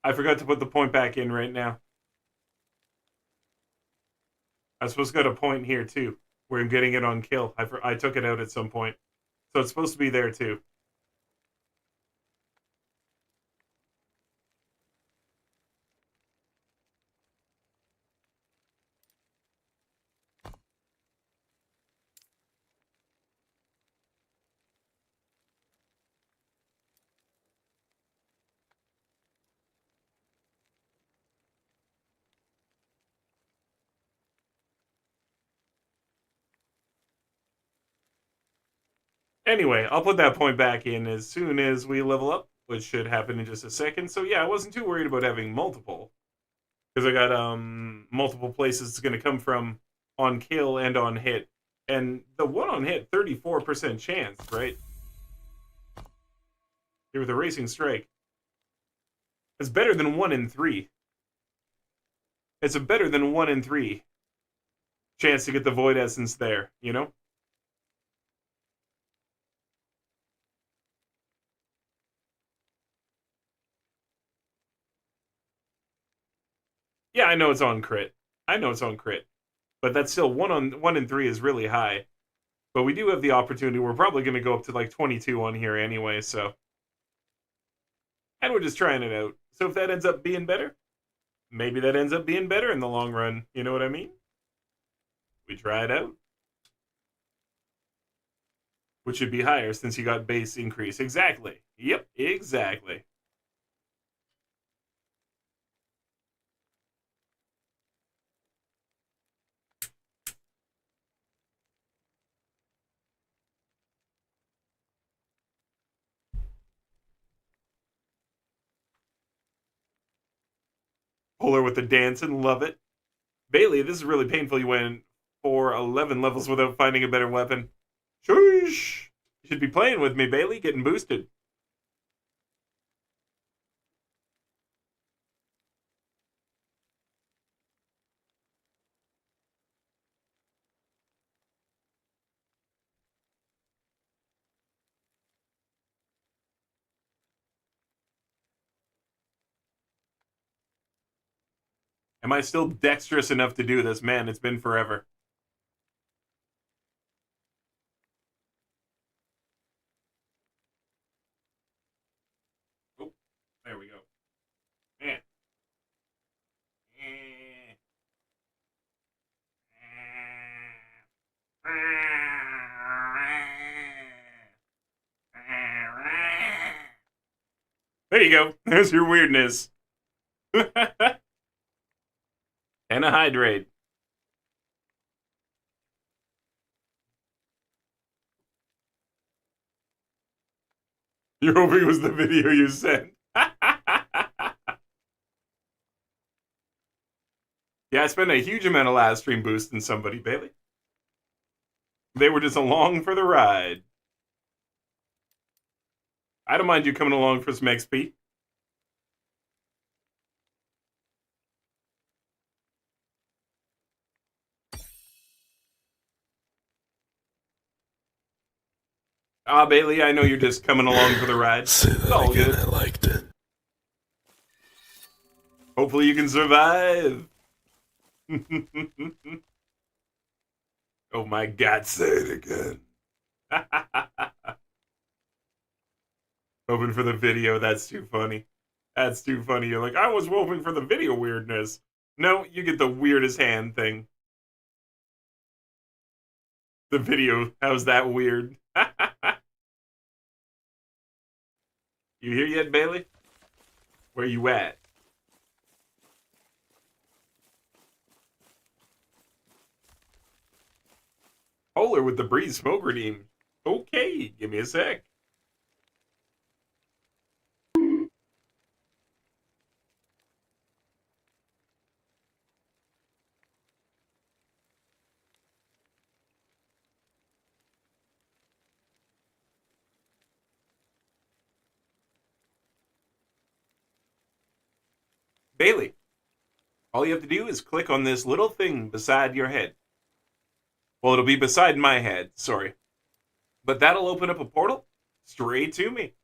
I forgot to put the point back in right now. I was supposed to get a point here, too, where I'm getting it on kill. I took it out at some point. So it's supposed to be there, too. Anyway, I'll put that point back in as soon as we level up, which should happen in just a second. So yeah, I wasn't too worried about having multiple. Because I got multiple places it's going to come from on kill and on hit. And the one on hit, 34% chance, right? Here with a racing strike. It's better than 1 in 3. It's a better than 1 in 3 chance to get the Void Essence there, you know? Yeah, I know it's on crit. I know it's on crit. But that's still 1 in 3 is really high. But we do have the opportunity. We're probably going to go up to like 22 on here anyway, so. And we're just trying it out. So if that ends up being better, maybe that ends up being better in the long run. You know what I mean? We try it out. Which should be higher since you got base increase. Exactly. Yep, exactly. Polar with the dancing, love it. Bailey, this is really painful. You went for 11 levels without finding a better weapon. Shush! You should be playing with me, Bailey, getting boosted. Am I still dexterous enough to do this? Man, it's been forever. Oh, there we go. Man. There you go. There's your weirdness. And a hydrate. You're hoping it was the video you sent. Yeah, I spent a huge amount of last stream boosting somebody, Bailey. They were just along for the ride. I don't mind you coming along for some XP. Ah, Bailey, I know you're just coming along for the ride. It's all good. I liked it. Hopefully you can survive. Oh my God, say it again. Hoping for the video, that's too funny. That's too funny. You're like, I was hoping for the video weirdness. No, you get the weirdest hand thing. The video, how's that weird? You here yet, Bailey? Where you at? Polar with the breeze smoke redeem. Okay, give me a sec. Bailey, all you have to do is click on this little thing beside your head. Well, it'll be beside my head, sorry. But that'll open up a portal straight to me.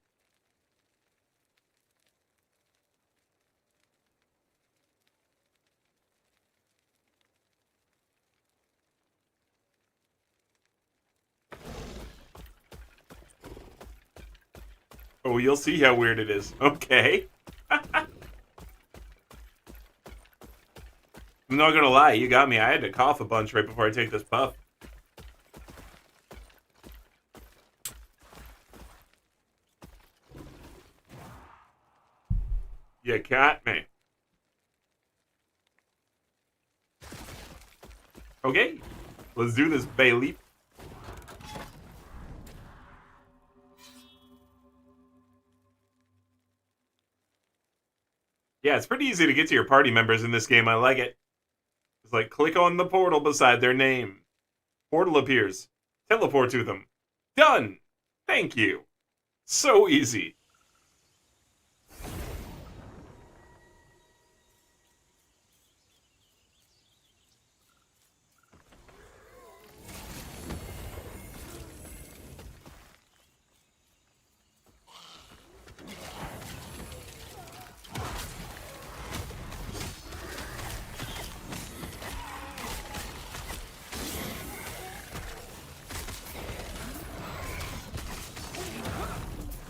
Oh, you'll see how weird it is. Okay. I'm not gonna lie, you got me. I had to cough a bunch right before I take this puff. You got me. Okay, let's do this, Bailey. Yeah, it's pretty easy to get to your party members in this game. I like it. It's like, click on the portal beside their name. Portal appears. Teleport to them. Done! Thank you. So easy.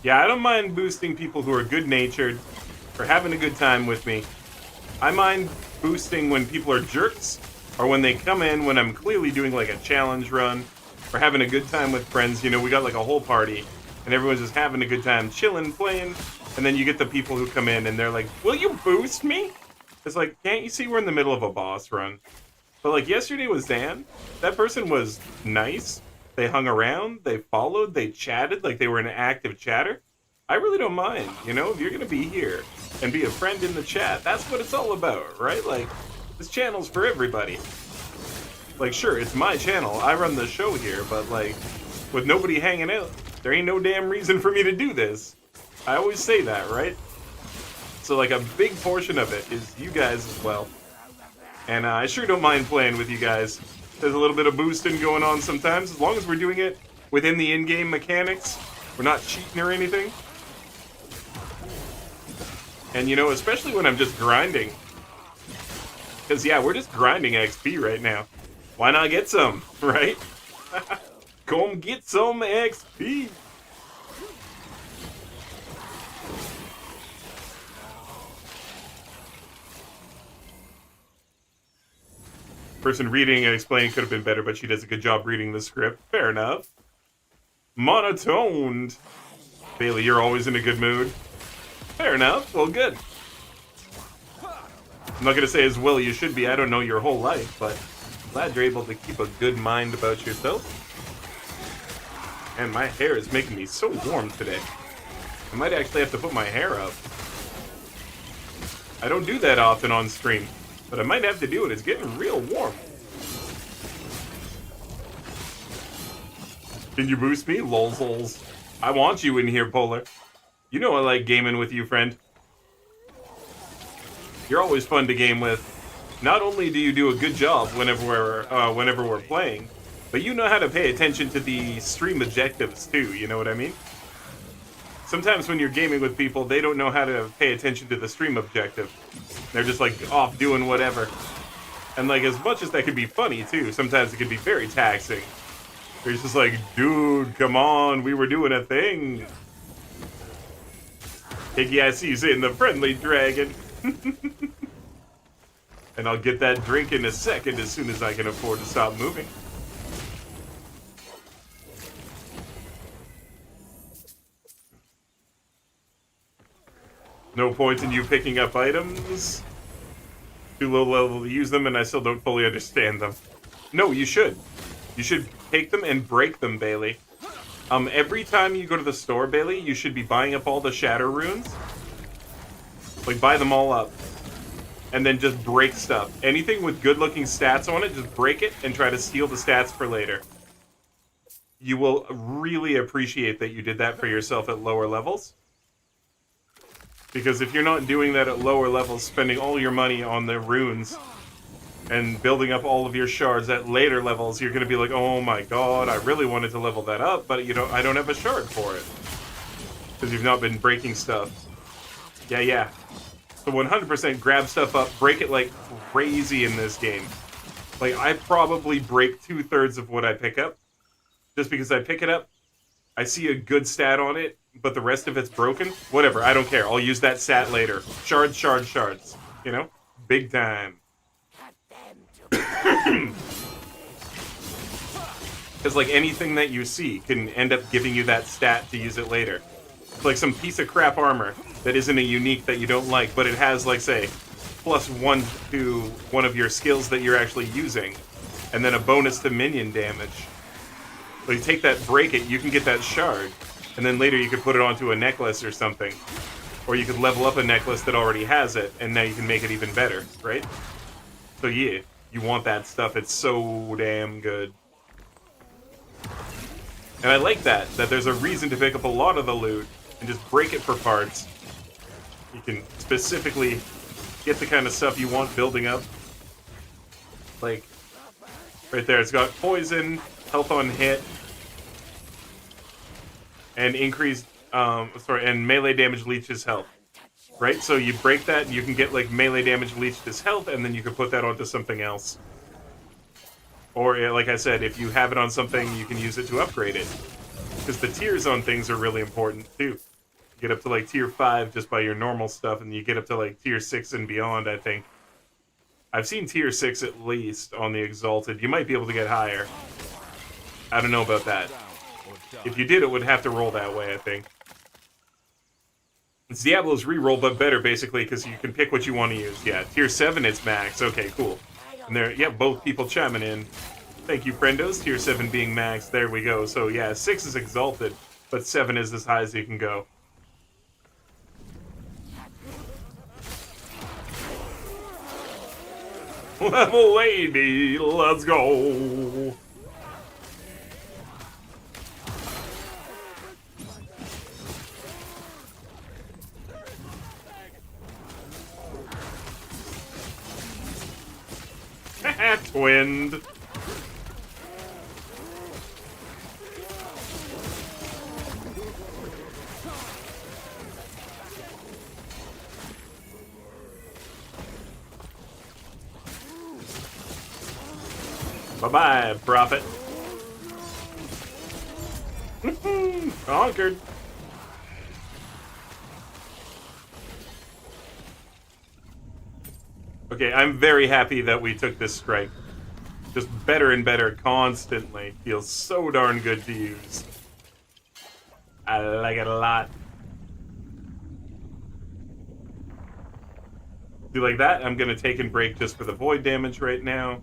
Yeah, I don't mind boosting people who are good-natured, for having a good time with me. I mind boosting when people are jerks, or when they come in when I'm clearly doing like a challenge run, or having a good time with friends. You know, we got like a whole party, and everyone's just having a good time, chilling, playing, and then you get the people who come in and they're like, will you boost me? It's like, can't you see we're in the middle of a boss run? But like yesterday was Dan. That person was nice. They hung around, they followed, they chatted like they were an active chatter. I really don't mind, you know, if you're gonna be here and be a friend in the chat, that's what it's all about, right? Like, this channel's for everybody. Like, sure, it's my channel, I run the show here, but like, with nobody hanging out, there ain't no damn reason for me to do this. I always say that, right? So like, a big portion of it is you guys as well. And I sure don't mind playing with you guys. There's a little bit of boosting going on sometimes, as long as we're doing it within the in-game mechanics. We're not cheating or anything. And you know, especially when I'm just grinding. Because yeah, we're just grinding XP right now. Why not get some, right? Come get some XP. Person reading and explaining could have been better, but she does a good job reading the script. Fair enough. Monotoned. Bailey, you're always in a good mood. Fair enough. Well, good. I'm not going to say as well you should be. I don't know your whole life, but I'm glad you're able to keep a good mind about yourself. And my hair is making me so warm today. I might actually have to put my hair up. I don't do that often on stream, but I might have to do it. It's getting real warm. Can you boost me? Lols. I want you in here, Polar. You know I like gaming with you, friend. You're always fun to game with. Not only do you do a good job whenever we're playing, but you know how to pay attention to the stream objectives too, you know what I mean? Sometimes when you're gaming with people, they don't know how to pay attention to the stream objective. They're just like off doing whatever. And like, as much as that can be funny too, sometimes it can be very taxing. Where it's just like, dude, come on, we were doing a thing. Iggy, I see you saying the friendly dragon. And I'll get that drink in a second as soon as I can afford to stop moving. No point in you picking up items. Too low level to use them, and I still don't fully understand them. No, you should. You should take them and break them, Bailey. Every time you go to the store, Bailey, you should be buying up all the shatter runes. Like, buy them all up. And then just break stuff. Anything with good-looking stats on it, just break it and try to steal the stats for later. You will really appreciate that you did that for yourself at lower levels. Because if you're not doing that at lower levels, spending all your money on the runes and building up all of your shards at later levels, you're going to be like, oh my god, I really wanted to level that up, but you know, I don't have a shard for it. Because you've not been breaking stuff. Yeah. So 100% grab stuff up, break it like crazy in this game. Like, I probably break 2/3 of what I pick up. Just because I pick it up, I see a good stat on it, but the rest of it's broken. Whatever, I don't care. I'll use that stat later. Shards. You know? Big time. Because, like, anything that you see can end up giving you that stat to use it later. Like some piece of crap armor that isn't a unique that you don't like, but it has, like, say, +1 to one of your skills that you're actually using, and then a bonus to minion damage. So you take that, break it, you can get that shard, and then later you can put it onto a necklace or something. Or you could level up a necklace that already has it, and now you can make it even better, right? So yeah, you want that stuff. It's so damn good. And I like that there's a reason to pick up a lot of the loot and just break it for parts. You can specifically get the kind of stuff you want building up. Like, right there, it's got poison, health on hit, and increased, and melee damage leeches health. Right? So you break that, and you can get, like, melee damage leached as health, and then you can put that onto something else. Or, like I said, if you have it on something, you can use it to upgrade it. Because the tiers on things are really important, too. You get up to, like, tier 5 just by your normal stuff, and you get up to, like, tier 6 and beyond, I think. I've seen tier 6 at least on the Exalted. You might be able to get higher. I don't know about that. If you did, it would have to roll that way, I think. It's Diablo's reroll, but better, basically, because you can pick what you want to use. Yeah, tier 7 it's max. Okay, cool. And there, yeah, both people chiming in. Thank you, friendos. Tier 7 being max. There we go. So, yeah, 6 is Exalted, but 7 is as high as you can go. Level 80, let's go. Twinned. Bye-bye, Prophet. Conquered. Okay, I'm very happy that we took this strike. Just better and better constantly. Feels so darn good to use. I like it a lot. Do like that? I'm gonna take and break just for the void damage right now.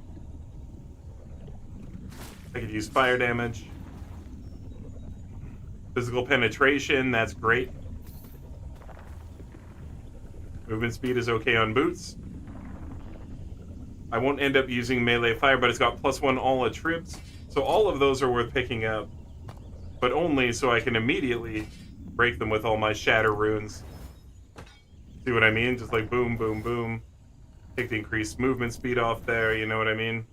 I could use fire damage. Physical penetration, that's great. Movement speed is okay on boots. I won't end up using melee fire, but it's got +1 all attributes. So all of those are worth picking up. But only so I can immediately break them with all my shatter runes. See what I mean? Just like boom, boom, boom. Take the increased movement speed off there, you know what I mean?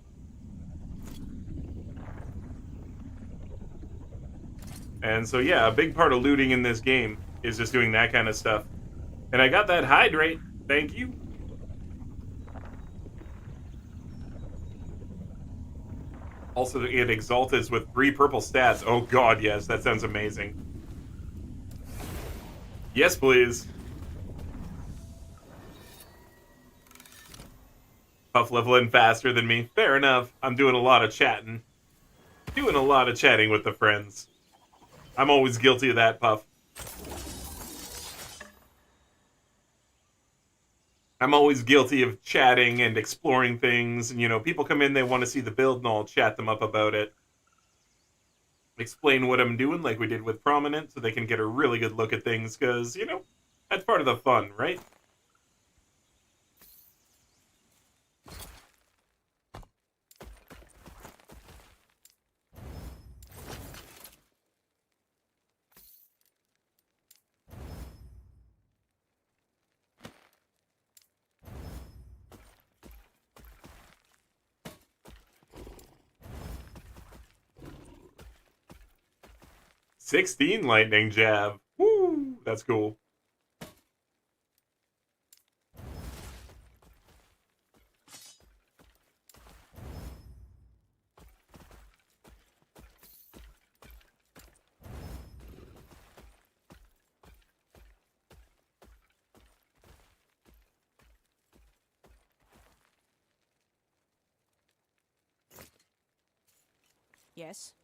And so yeah, a big part of looting in this game is just doing that kind of stuff. And I got that hydrate. Thank you. Also, it Exalted with 3 purple stats. Oh god, yes, that sounds amazing. Yes, please. Puff leveling faster than me. Fair enough. I'm doing a lot of chatting. Doing a lot of chatting with the friends. I'm always guilty of that, Puff. I'm always guilty of chatting and exploring things. And, you know, people come in, they want to see the build, and I'll chat them up about it. Explain what I'm doing, like we did with Prominent, so they can get a really good look at things, because, you know, that's part of the fun, right? "16 lightning jab. Woo! That's cool. Yes.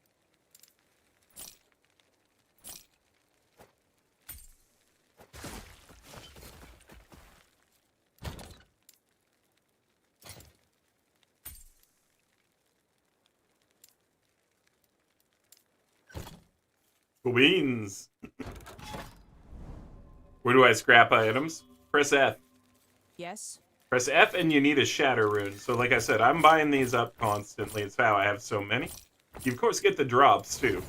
Cool beans. Where do I scrap items? Press F. Yes. Press F and you need a shatter rune. So like I said, I'm buying these up constantly. It's how I have so many. You of course get the drops too,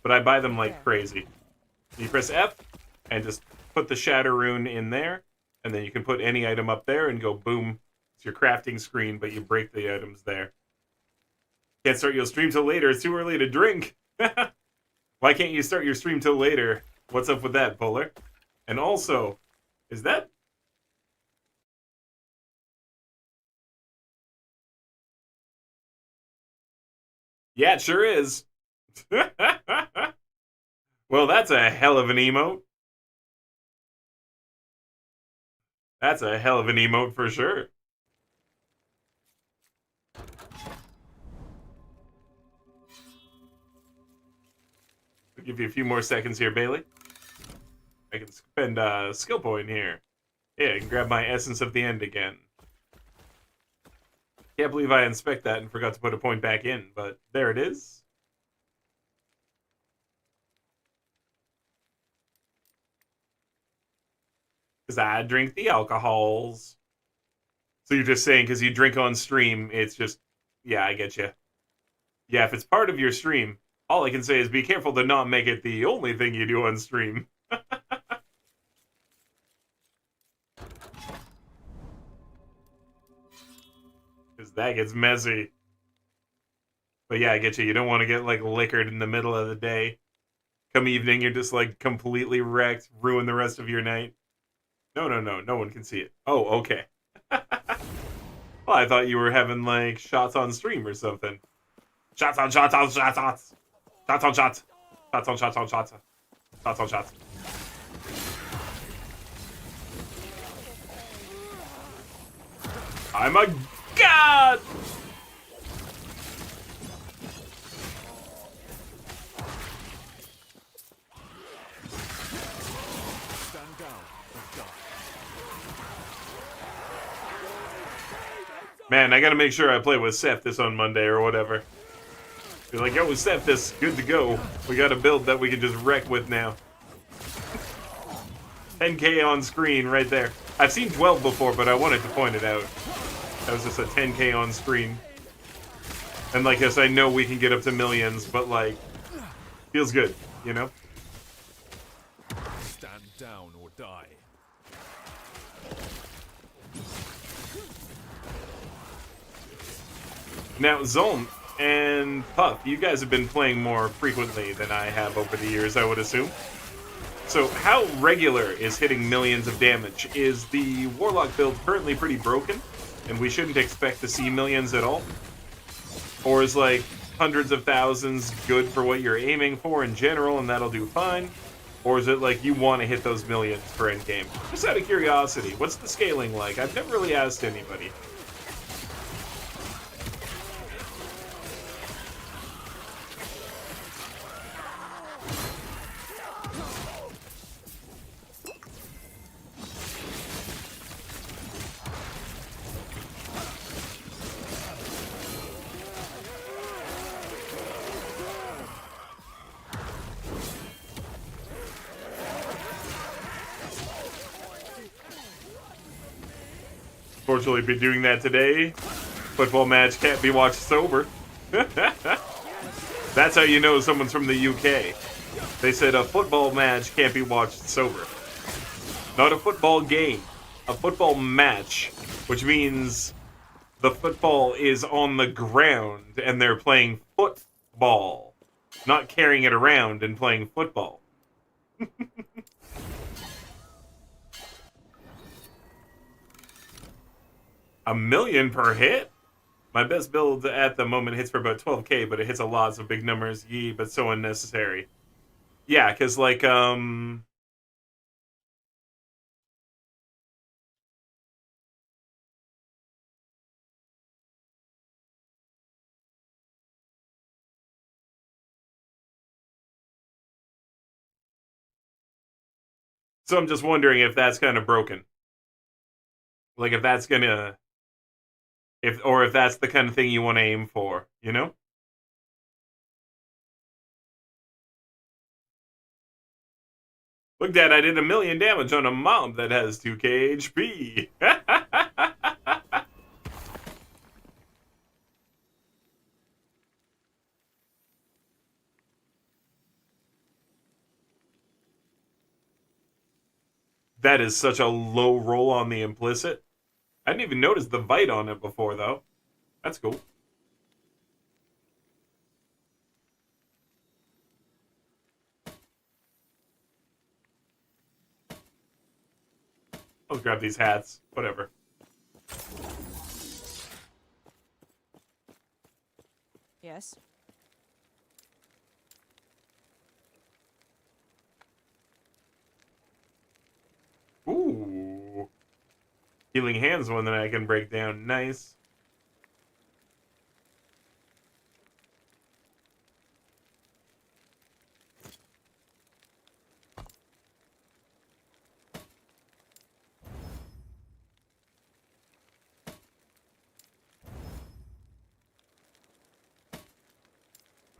but I buy them like crazy. You press F and just put the shatter rune in there, and then you can put any item up there and go boom. It's your crafting screen, but you break the items there. Can't start your stream till later. It's too early to drink. Why can't you start your stream till later? What's up with that, Polar? And also, is that... Yeah, it sure is. Well, that's a hell of an emote. That's a hell of an emote for sure. I'll give you a few more seconds here, Bailey. I can spend a skill point here. Yeah, I can grab my Essence of the End again. Can't believe I inspect that and forgot to put a point back in, but there it is. Because I drink the alcohols. So you're just saying because you drink on stream, it's just... Yeah, I get you. Yeah, if it's part of your stream, all I can say is be careful to not make it the only thing you do on stream. Because that gets messy. But yeah, I get you. You don't want to get, like, liquored in the middle of the day. Come evening, you're just, like, completely wrecked, ruin the rest of your night. No, no, no. No one can see it. Oh, okay. Well, I thought you were having, like, shots on stream or something. Shots on shots on shots on. Shots on shots. Shots on shots on shots. Shots on shots. I'm a god! Man, I gotta make sure I play with Seth this on Monday or whatever. Be like, yo, Seth, this good to go. We got a build that we can just wreck with now. 10k on screen right there. I've seen 12 before, but I wanted to point it out. That was just a 10k on screen. And like this, I know we can get up to millions, but like, feels good, you know? Stand down or die. Now, Zolm and Puff, you guys have been playing more frequently than I have over the years, I would assume. So, how regular is hitting millions of damage? Is the Warlock build currently pretty broken, and we shouldn't expect to see millions at all? Or is, like, hundreds of thousands good for what you're aiming for in general, and that'll do fine? Or is it like you want to hit those millions for endgame? Just out of curiosity, what's the scaling like? I've never really asked anybody. Fortunately, be doing that today. Football match can't be watched sober. That's how you know someone's from the UK. They said a football match can't be watched sober. Not a football game. A football match. Which means the football is on the ground and they're playing football. Not carrying it around and playing football. $1 million per hit? My best build at the moment hits for about 12k, but it hits a lot of big numbers. Yee, but so unnecessary. Yeah, because, like, So I'm just wondering if that's kind of broken. Like, if that's gonna... If that's the kind of thing you want to aim for, you know? Look, Dad, I did 1,000,000 damage on a mob that has 2k HP. That is such a low roll on the implicit. I didn't even notice the bite on it before, though. That's cool. Let's grab these hats. Whatever. Yes. Ooh. Healing Hands one that I can break down. Nice.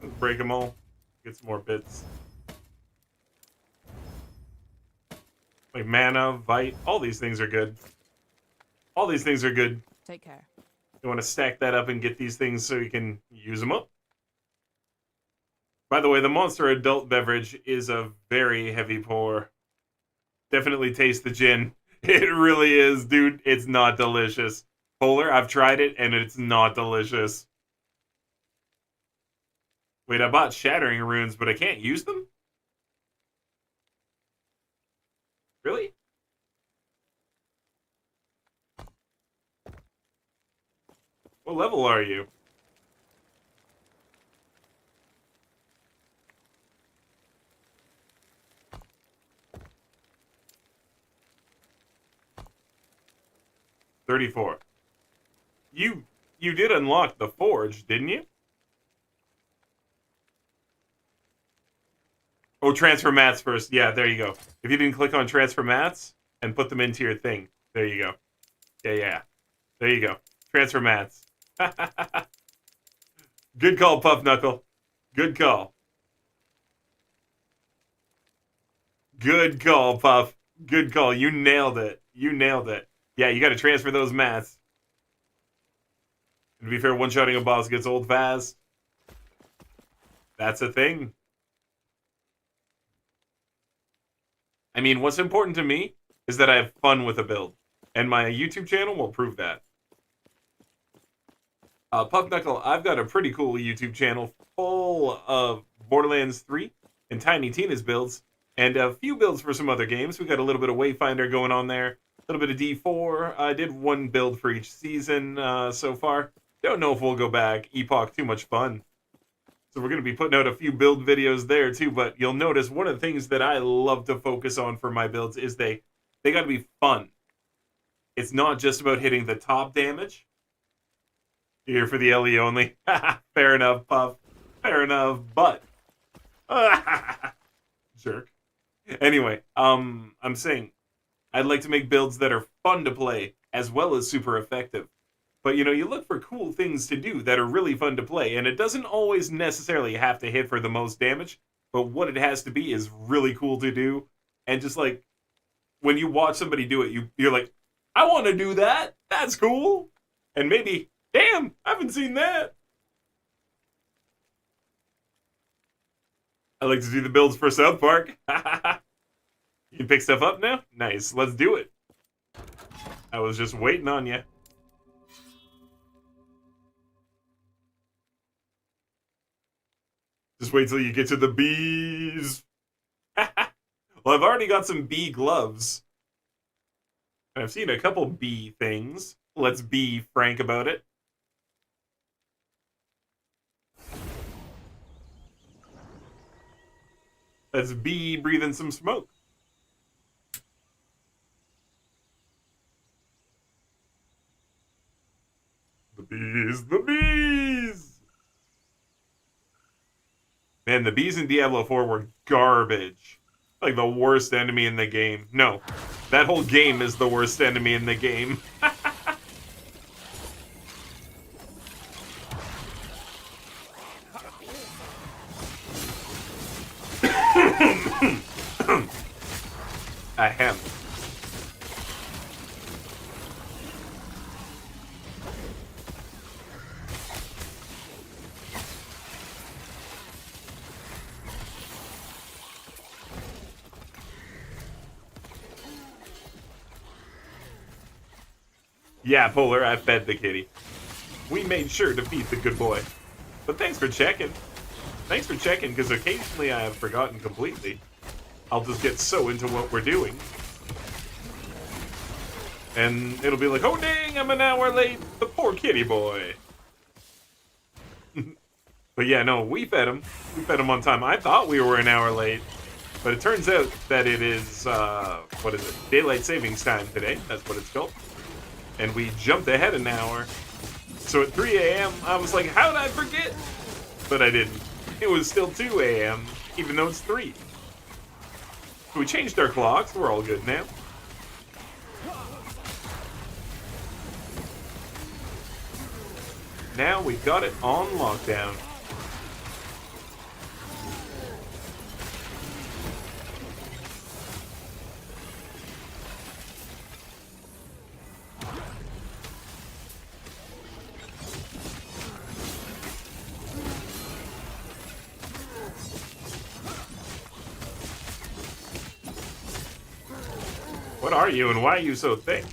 Let's break them all. Get some more bits. Like mana, Vite, all these things are good. All these things are good. Take care. You want to stack that up and get these things so you can use them up. By the way, the Monster Adult Beverage is a very heavy pour. Definitely taste the gin. It really is, dude. It's not delicious. Polar, I've tried it, and it's not delicious. Wait, I bought Shattering Runes, but I can't use them? Really? What level are you? $34. You did unlock the Forge, didn't you? Oh, transfer mats first. Yeah, there you go. If you didn't click on transfer mats and put them into your thing, there you go. Yeah. There you go. Transfer mats. Good call, Puff Knuckle. Good call. Good call, Puff. Good call. You nailed it. You nailed it. Yeah, you got to transfer those mats. And to be fair, one-shotting a boss gets old fast. That's a thing. I mean, what's important to me is that I have fun with a build. And my YouTube channel will prove that. Puff Knuckle, I've got a pretty cool YouTube channel full of Borderlands 3 and Tiny Tina's builds. And a few builds for some other games. We got a little bit of Wayfinder going on there. A little bit of D4. I did one build for each season so far. Don't know if we'll go back. Epoch, too much fun. So we're going to be putting out a few build videos there too, but you'll notice one of the things that I love to focus on for my builds is they got to be fun. It's not just about hitting the top damage. You're here for the LE only. Fair enough, Puff. Fair enough, but... Jerk. Anyway, I'm saying I'd like to make builds that are fun to play as well as super effective. But, you know, you look for cool things to do that are really fun to play, and it doesn't always necessarily have to hit for the most damage, but what it has to be is really cool to do. And just, like, when you watch somebody do it, you're like, I want to do that! That's cool! And maybe, damn, I haven't seen that! I like to do the builds for South Park. You can pick stuff up now? Nice, let's do it. I was just waiting on you. Just wait till you get to the bees. Well, I've already got some bee gloves. And I've seen a couple bee things. Let's be frank about it. That's bee breathing some smoke. The bees, the bees! Man, the bees in Diablo 4 were garbage. Like the worst enemy in the game. No, that whole game is the worst enemy in the game. Yeah, Polar, I fed the kitty. We made sure to feed the good boy. But thanks for checking. Thanks for checking, because occasionally I have forgotten completely. I'll just get so into what we're doing. And it'll be like, oh dang, I'm an hour late. The poor kitty boy. But yeah, no, we fed him. We fed him on time. I thought we were an hour late. But it turns out that it is, what is it? Daylight savings time today. That's what it's called. And we jumped ahead an hour. So at 3 a.m., I was like, how did I forget? But I didn't. It was still 2 a.m., even though it's 3. So we changed our clocks. We're all good now. Now we got it on lockdown. What are you and why are you so thick?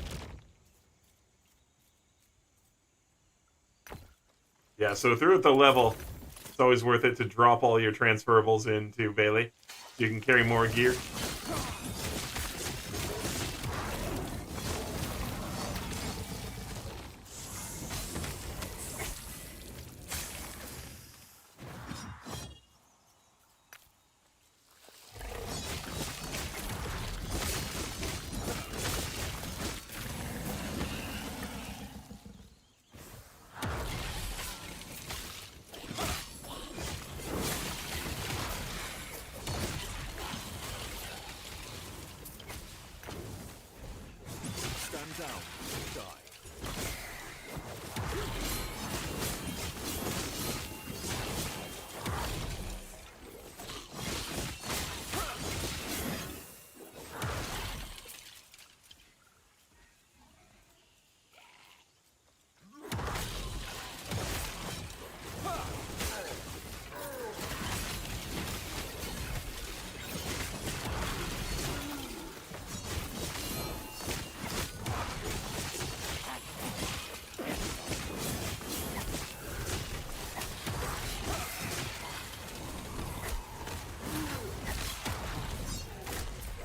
Yeah, so throughout the level, it's always worth it to drop all your transferables into Bailey. You can carry more gear. Stand down or die.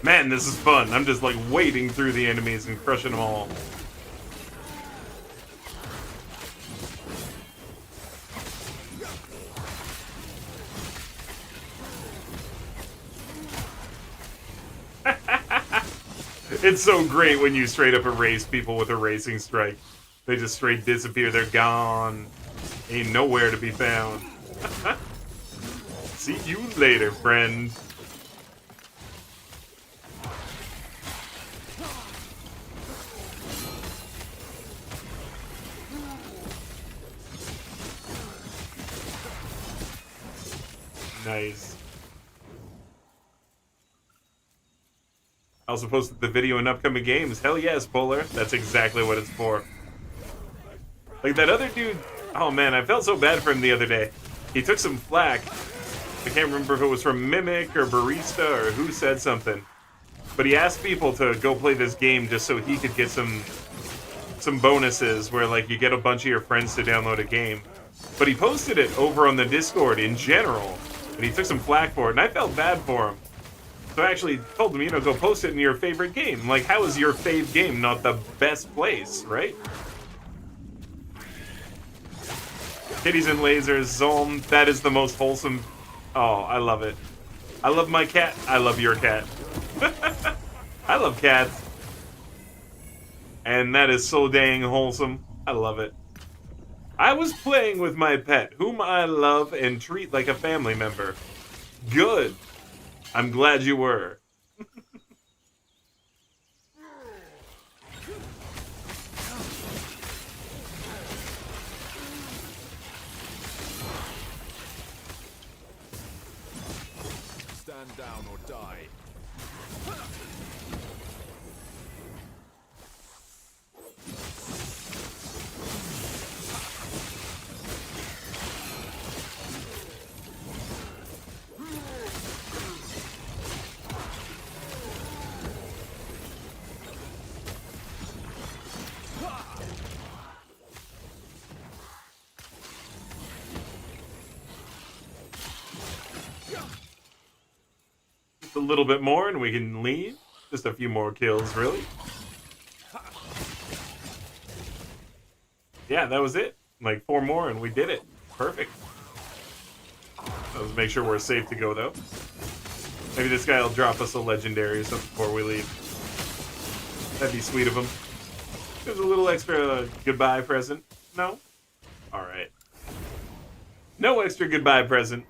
Man, this is fun. I'm just like wading through the enemies and crushing them all. It's so great when you straight up erase people with a racing strike. They just straight disappear. They're gone. Ain't nowhere to be found. See you later, friend. Nice. I also posted the video in upcoming games. Hell yes, Polar. That's exactly what it's for. Like that other dude. Oh man, I felt so bad for him the other day. He took some flack. I can't remember if it was from Mimic or Barista or who said something. But he asked people to go play this game just so he could get some bonuses where like you get a bunch of your friends to download a game. But he posted it over on the Discord in general. And he took some flack for it, and I felt bad for him. So I actually told him, you know, go post it in your favorite game. Like, how is your fave game not the best place, right? Kitties and lasers, Zolm, that is the most wholesome. Oh, I love it. I love my cat. I love your cat. I love cats. And that is so dang wholesome. I love it. I was playing with my pet, whom I love and treat like a family member. Good. I'm glad you were. Stand down or die. a little bit more and we can leave. Just a few more kills, really. Yeah, that was it. Like 4 more and we did it. Perfect. Let's make sure we're safe to go, though. Maybe this guy will drop us a legendary or something before we leave. That'd be sweet of him. There's a little extra goodbye present. No? Alright. No extra goodbye present.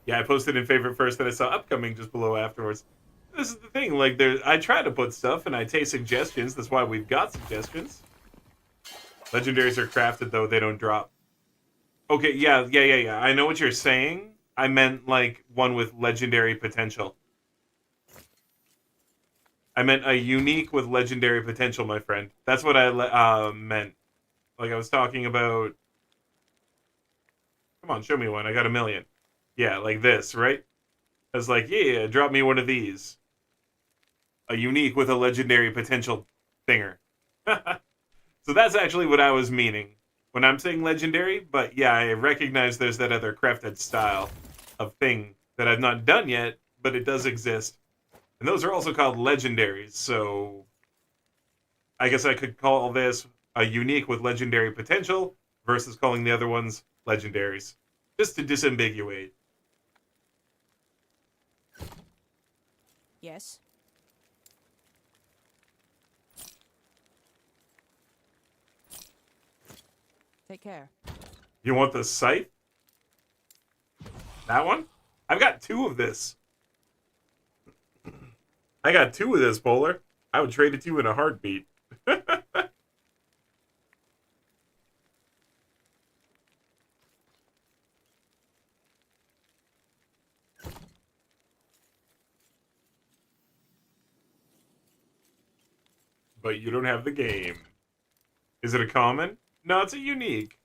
Yeah, I posted in favorite first, then I saw upcoming just below afterwards. This is the thing, like, I try to put stuff and I take suggestions. That's why we've got suggestions. Legendaries are crafted, though. They don't drop. Okay, yeah. I know what you're saying. I meant, like, one with legendary potential. I meant a unique with legendary potential, my friend. That's what I meant. Like, I was talking about... Come on, show me one. I got 1 million. Yeah, like this, right? I was like, yeah, drop me one of these. A unique with a legendary potential thinger. So that's actually what I was meaning when I'm saying legendary. But yeah, I recognize there's that other crafted style of thing that I've not done yet, but it does exist. And those are also called legendaries, so I guess I could call this a unique with legendary potential versus calling the other ones legendaries. Just to disambiguate. Yes. Take care. You want the scythe? That one? I've got 2 of this. I got 2 of this, Polar. I would trade it to you in a heartbeat. But you don't have the game. Is it a common? No, it's a unique.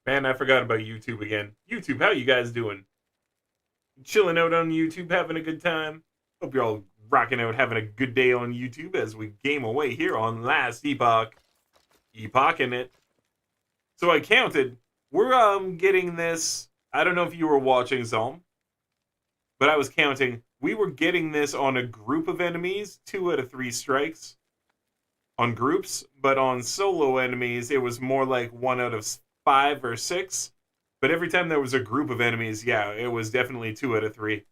Man, I forgot about YouTube again. YouTube, how you guys doing? Chilling out on YouTube, having a good time? Hope you're all rocking out, having a good day on YouTube as we game away here on Last Epoch. Epoch in it. So I counted. We're getting this. I don't know if you were watching Zalm, but I was counting. We were getting this on a group of enemies, 2 out of 3 strikes on groups, but on solo enemies, it was more like 1 out of 5 or 6. But every time there was a group of enemies, yeah, it was definitely 2 out of 3.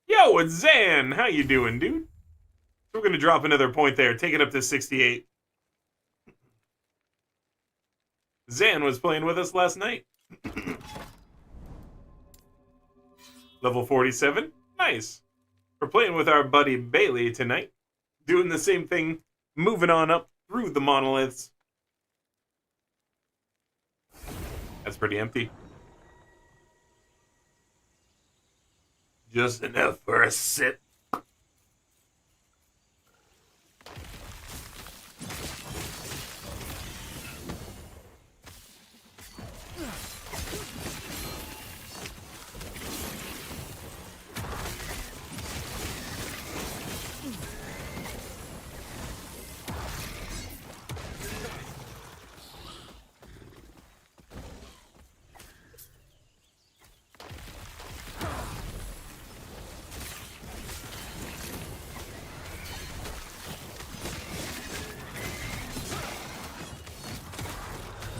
Yo, it's Zan! How you doing, dude? We're going to drop another point there, take it up to 68. Zan was playing with us last night. Level 47? Nice. We're playing with our buddy Bailey tonight. Doing the same thing, moving on up through the monoliths. That's pretty empty. Just enough for a sip.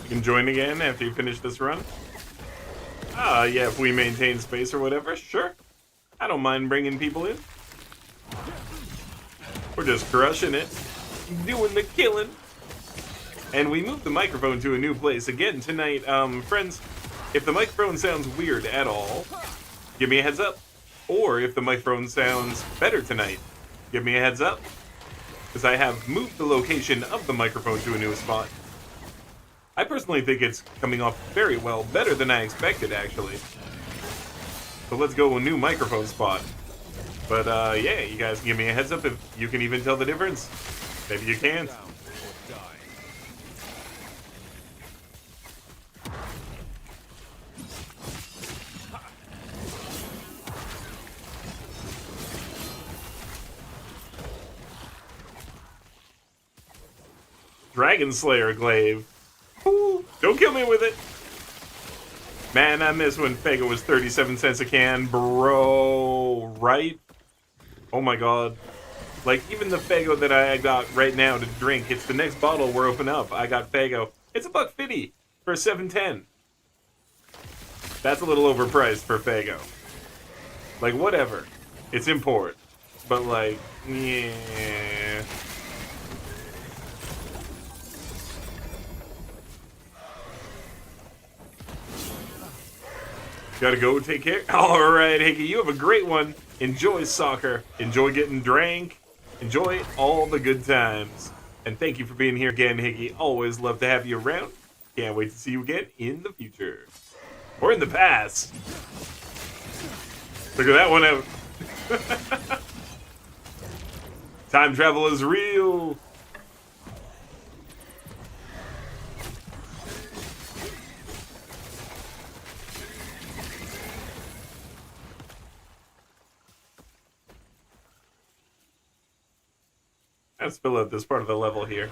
You can join again after you finish this run. Yeah, if we maintain space or whatever, sure. I don't mind bringing people in. We're just crushing it, doing the killing. And we moved the microphone to a new place again tonight. Friends, if the microphone sounds weird at all, give me a heads up. Or if the microphone sounds better tonight, give me a heads up. Because I have moved the location of the microphone to a new spot. I personally think it's coming off very well, better than I expected, actually. So let's go a new microphone spot. But, yeah, you guys can give me a heads up if you can even tell the difference. Maybe you can't. Dragon Slayer glaive. Ooh, don't kill me with it. Man, I miss when Faygo was 37 cents a can, bro. Right? Oh my god. Like, even the Faygo that I got right now to drink, it's the next bottle we're opening up. I got Faygo. It's $1.50 for a 710. That's a little overpriced for Faygo. Like, whatever. It's import. But, like, yeah. Gotta go, take care. Alright, Hickey, you have a great one. Enjoy soccer. Enjoy getting drank. Enjoy all the good times. And thank you for being here again, Hickey. Always love to have you around. Can't wait to see you again in the future. Or in the past. Figure that one out. Time travel is real. Let's fill out this part of the level here.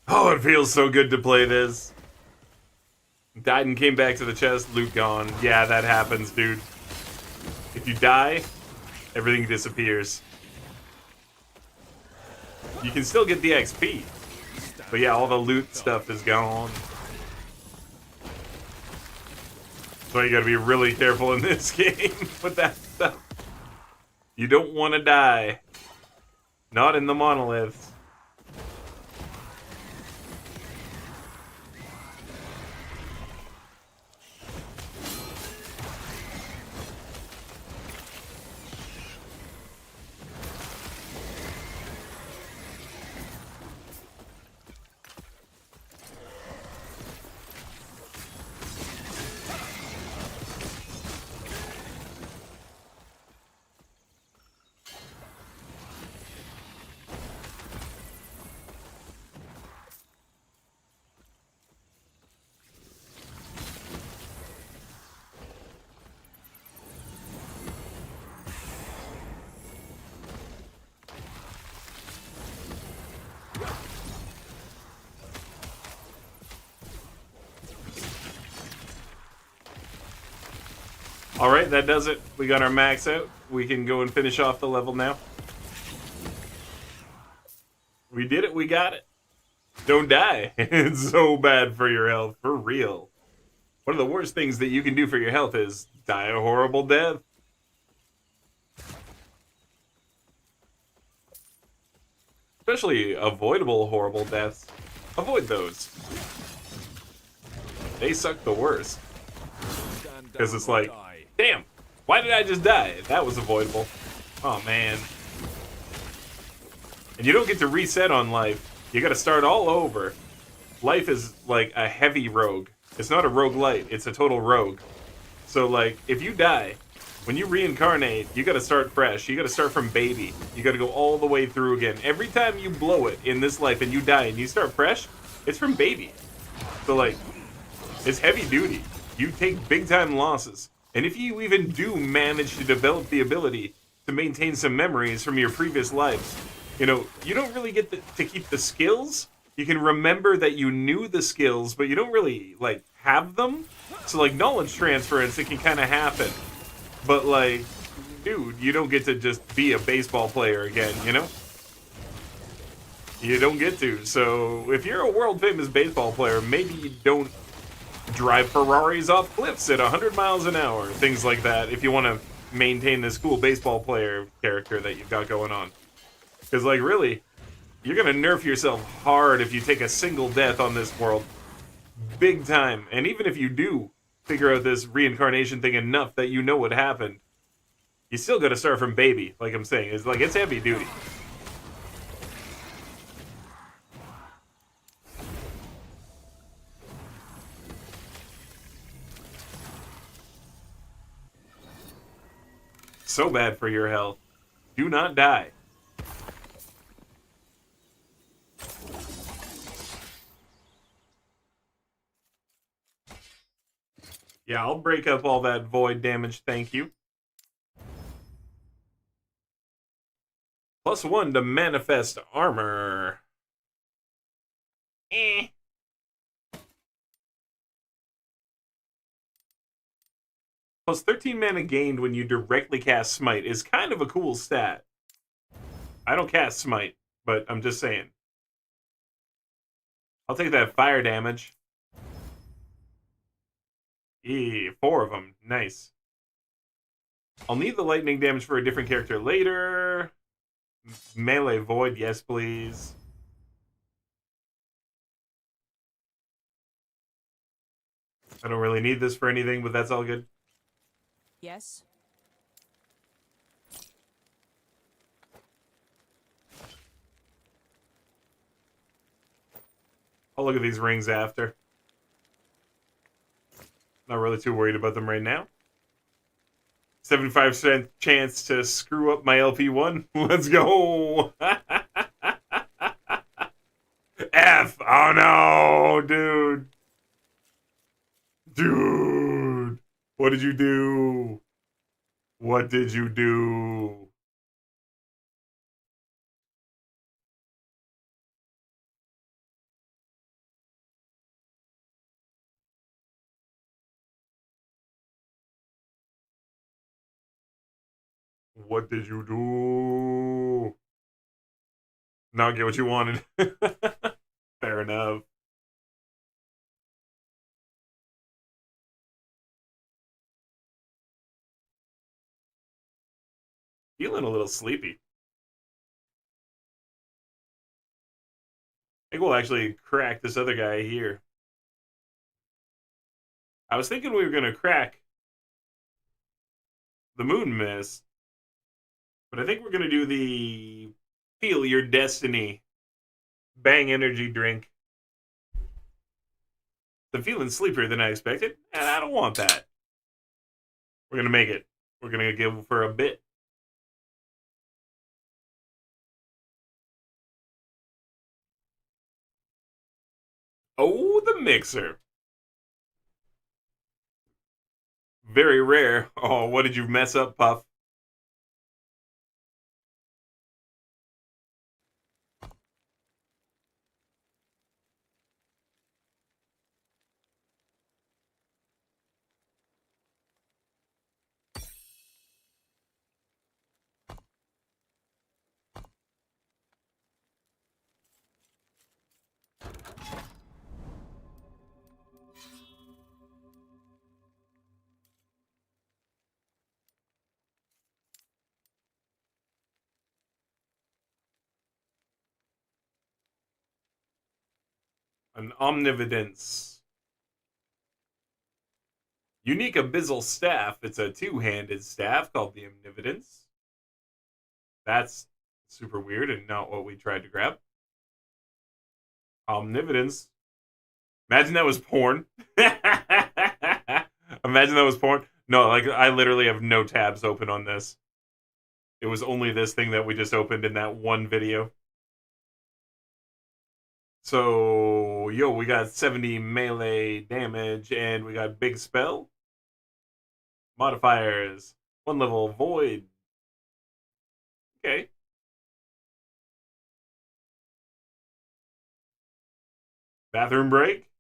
Oh, it feels so good to play this. Died and came back to the chest, loot gone. Yeah, that happens, dude. If you die, everything disappears. You can still get the XP. But yeah, all the loot stuff is gone. So you gotta be really careful in this game with that stuff. You don't want to die. Not in the monoliths. Alright, that does it. We got our max out. We can go and finish off the level now. We did it, we got it. Don't die. It's so bad for your health, for real. One of the worst things that you can do for your health is die a horrible death. Especially avoidable horrible deaths. Avoid those. They suck the worst. Because it's like, damn, why did I just die? That was avoidable. Oh, man. And you don't get to reset on life. You gotta start all over. Life is like a heavy rogue. It's not a roguelite, it's a total rogue. So, like, if you die, when you reincarnate, you gotta start fresh. You gotta start from baby. You gotta go all the way through again. Every time you blow it in this life and you die and you start fresh, it's from baby. So, like, it's heavy duty. You take big time losses. And if you even do manage to develop the ability to maintain some memories from your previous lives, you know, you don't really get to keep the skills. You can remember that you knew the skills, but you don't really, like, have them. So, like, knowledge transference, it can kind of happen. But, like, dude, you don't get to just be a baseball player again, you know? You don't get to. So, if you're a world-famous baseball player, maybe you don't drive Ferraris off cliffs at 100 miles an hour. Things like that, if you want to maintain this cool baseball player character that you've got going on. Because, like, really, You're gonna nerf yourself hard if you take a single death on this world. Big time. And even if you do figure out this reincarnation thing enough that you know what happened, you still gotta start from baby, like I'm saying. It's like, it's heavy duty. So bad for your health. Do not die. Yeah, I'll break up all that void damage, thank you. +1 to manifest armor. Eh. Plus 13 mana gained when you directly cast Smite is kind of a cool stat. I don't cast Smite, but I'm just saying. I'll take that fire damage. 4 of them. Nice. I'll need the lightning damage for a different character later. Melee void, yes please. I don't really need this for anything, but that's all good. Yes. I'll look at these rings after. Not really too worried about them right now. 75% chance to screw up my LP1. Let's go! F! Oh no, dude! Dude! What did you do? What did you do? What did you do? Not get what you wanted. Fair enough. Feeling a little sleepy. I think we'll actually crack this other guy here. I was thinking we were going to crack the Moon Mist, but I think we're going to do the Feel Your Destiny Bang Energy drink. I'm feeling sleepier than I expected, and I don't want that. We're going to make it. We're going to give for a bit. Oh, the mixer. Very rare. Oh, what did you mess up, Puff? An omnividence. Unique abyssal staff. It's a two-handed staff called the omnividence. That's super weird and not what we tried to grab. Omnividence. Imagine that was porn. Imagine that was porn. No, like, I literally have no tabs open on this. It was only this thing that we just opened in that one video. So, yo, we got 70 melee damage, and we got big spell. Modifiers. 1 level void. Okay. Bathroom break.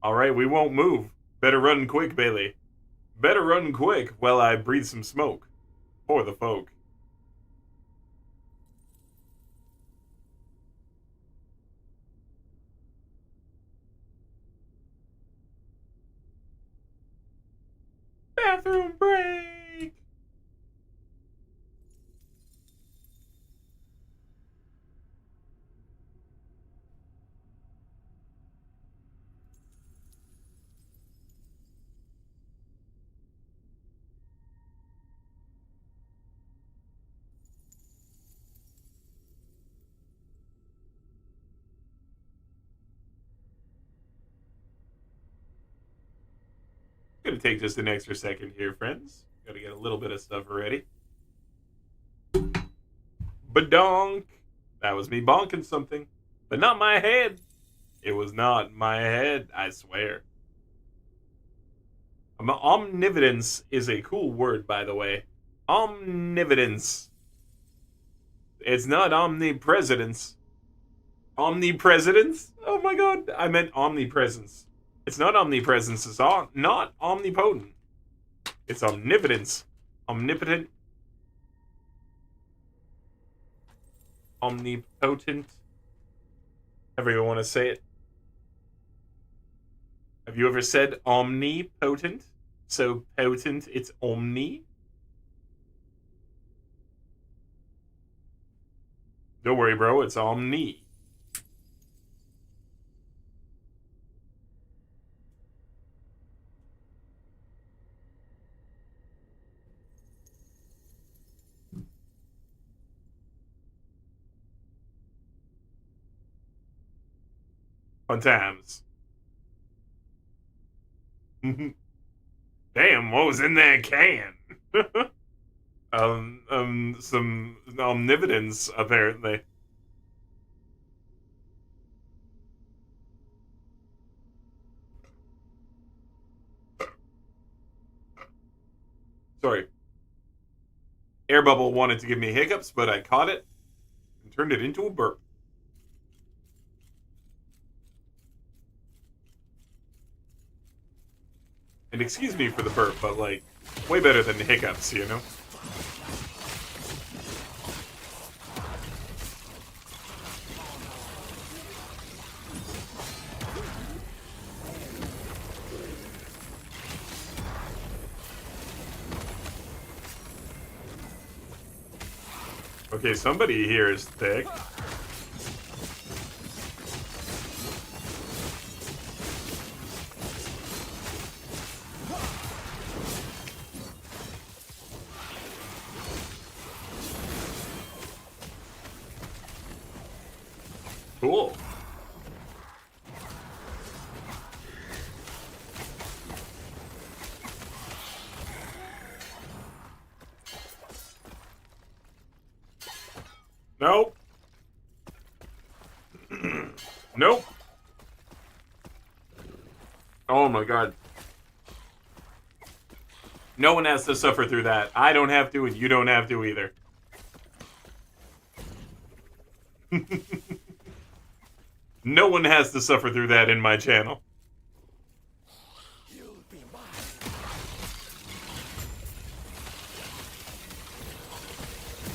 Alright, we won't move. Better run quick, Bailey. Better run quick while I breathe some smoke. For the folk. Bathroom break! to take just an extra second here, friends. Got to get a little bit of stuff ready. Badonk. That was me bonking something. But not my head. It was not my head, I swear. Omnividence is a cool word, by the way. Omnividence. It's not omnipresence. Omnipresence? Oh my god, I meant omnipresence. It's not omnipresence, it's not omnipotent. It's omnividence. Omnipotent. Omnipotent. However you want to say it. Have you ever said omnipotent? So potent, it's omni? Don't worry, bro, it's omni. Fun times. Damn, what was in that can? Some omnividence, apparently. Sorry. Air bubble wanted to give me hiccups, but I caught it and turned it into a burp. And excuse me for the burp, but like, way better than the hiccups, you know? Okay, somebody here is thick. Cool. Nope. Nope. Oh my god. No one has to suffer through that. I don't have to, and you don't have to either. No one has to suffer through that in my channel.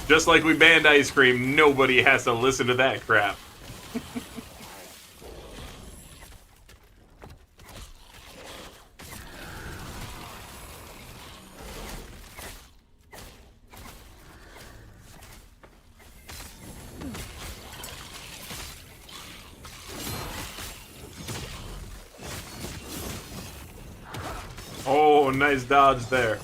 Just like we banned ice cream, nobody has to listen to that crap. Oh, nice dodge there.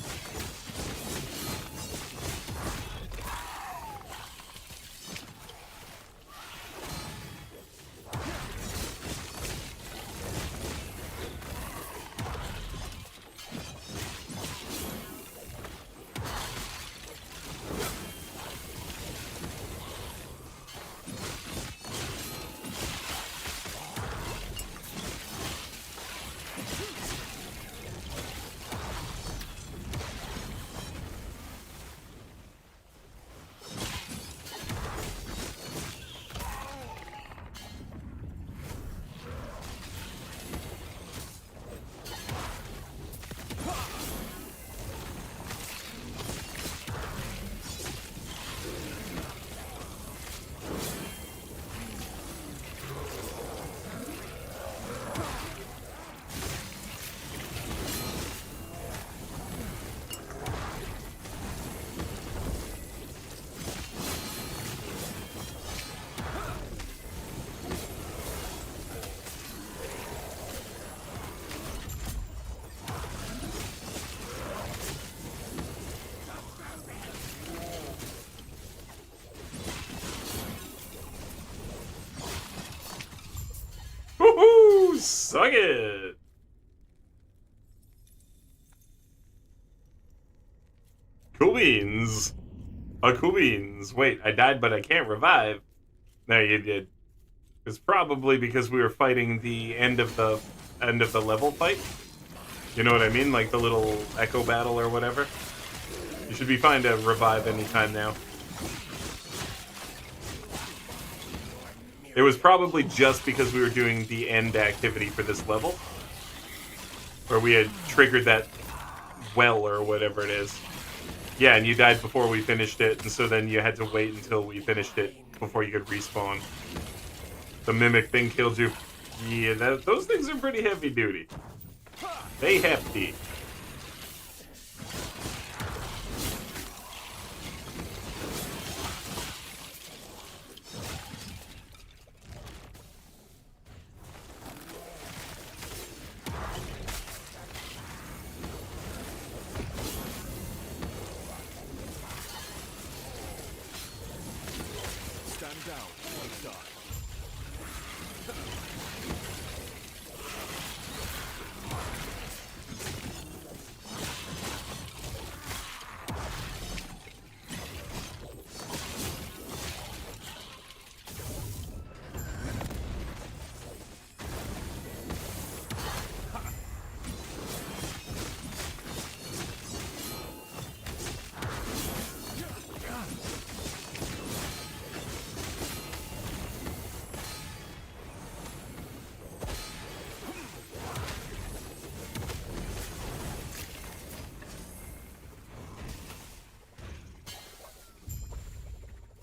Woohoo! Suck it! Cool beans. Wait, I died, but I can't revive. There, you did. It's probably because we were fighting the end of the level fight. You know what I mean? Like the little echo battle or whatever. You should be fine to revive anytime now. It was probably just because we were doing the end activity for this level, where we had triggered that well or whatever it is. Yeah, and you died before we finished it, and so then you had to wait until we finished it before you could respawn. The mimic thing killed you. Yeah, those things are pretty heavy duty. They hefty. Stand down, die.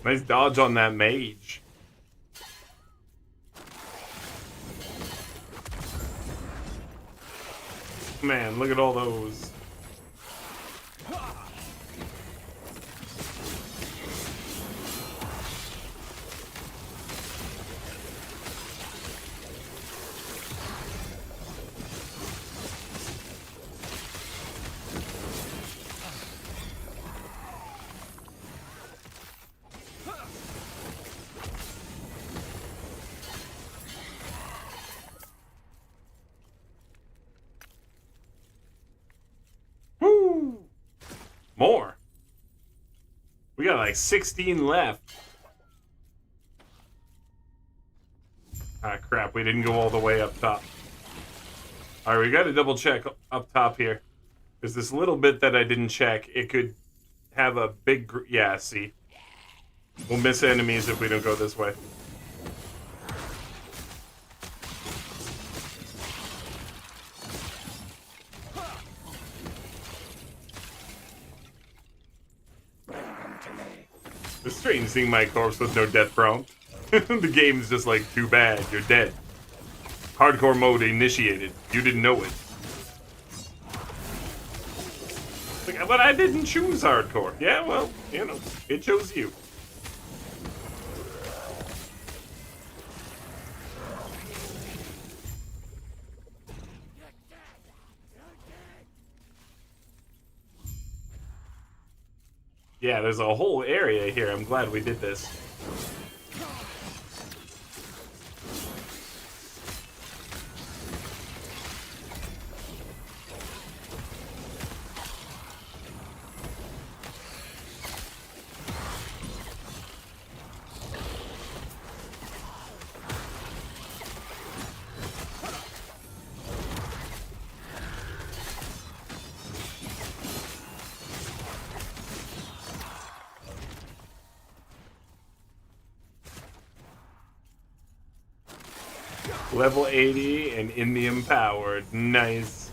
Nice dodge on that mage. Man, look at all those. Woo! More. We got like 16 left. Ah, crap. We didn't go all the way up top. Alright, we got to double check up top here. There's this little bit that I didn't check. It could have a big... yeah, see. We'll miss enemies if we don't go this way. It's strange seeing my corpse with no death prompt. The game's just like, too bad, you're dead. Hardcore mode initiated. You didn't know it. Like, but I didn't choose hardcore. Yeah, well, you know, it chose you. Yeah, there's a whole area here. I'm glad we did this. Level 80 and Indium powered. Nice.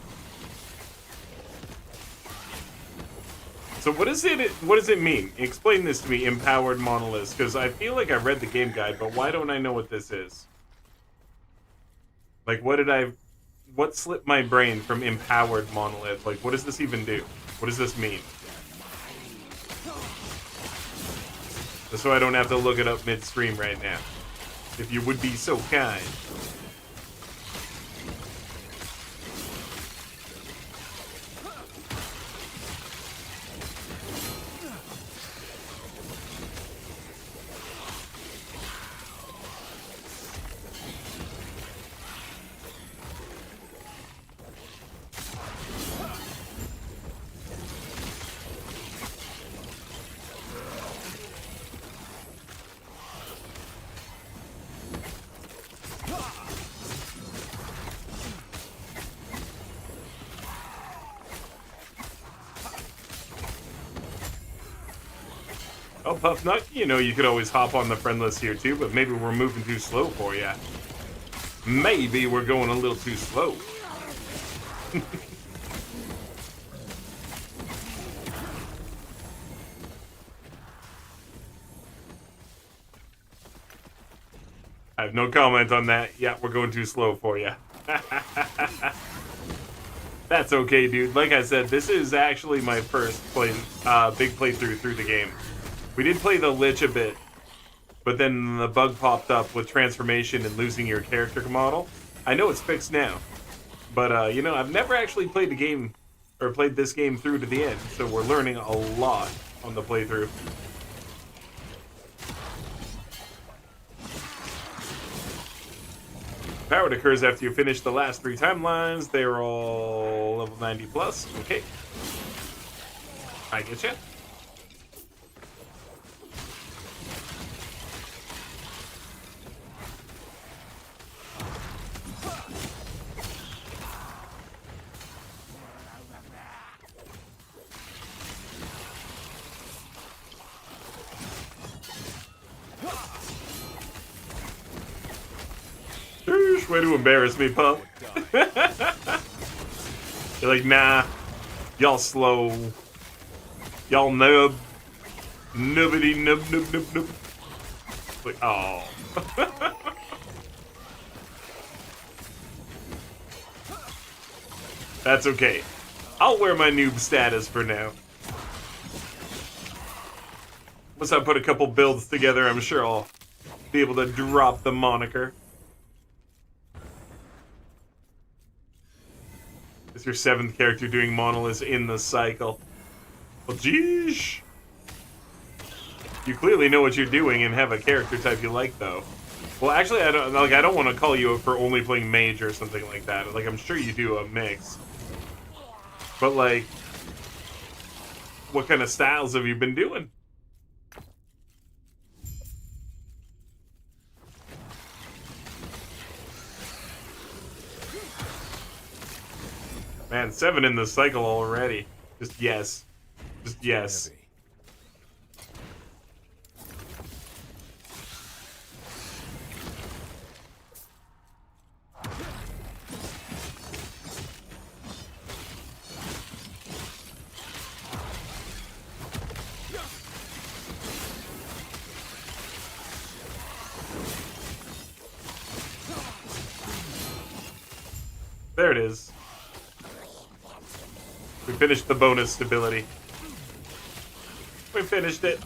So what does it mean? Explain this to me, empowered monoliths, because I feel like I read the game guide, but why don't I know what this is? Like, what slipped my brain from empowered monolith? Like, what does this even do? What does this mean? Just so I don't have to look it up midstream right now. If you would be so kind. Oh, Puff Nut, you know you could always hop on the friend list here too, but maybe we're moving too slow for you. Maybe we're going a little too slow. I have no comment on that. Yeah, we're going too slow for you. That's okay, dude. Like I said, this is actually my first big playthrough through the game. We did play the Lich a bit, but then the bug popped up with transformation and losing your character model. I know it's fixed now, but you know, I've never actually played the game, or played this game through to the end, so we're learning a lot on the playthrough. Power occurs after you finish the last 3 timelines. They're all level 90 plus. Okay. I get you. Way to embarrass me, pup. You're like, nah, y'all slow. Y'all nub. Nubbity nub nub nub nub. Like, oh. That's okay. I'll wear my noob status for now. Once I put a couple builds together, I'm sure I'll be able to drop the moniker. It's your 7th character doing monoliths in the cycle. Well, geesh. You clearly know what you're doing and have a character type you like, though. Well, actually, I don't want to call you for only playing mage or something like that. Like, I'm sure you do a mix. But, like, what kind of styles have you been doing? Man, 7 in the cycle already. Just yes. Just yes. There it is. We finished the bonus stability. We finished it.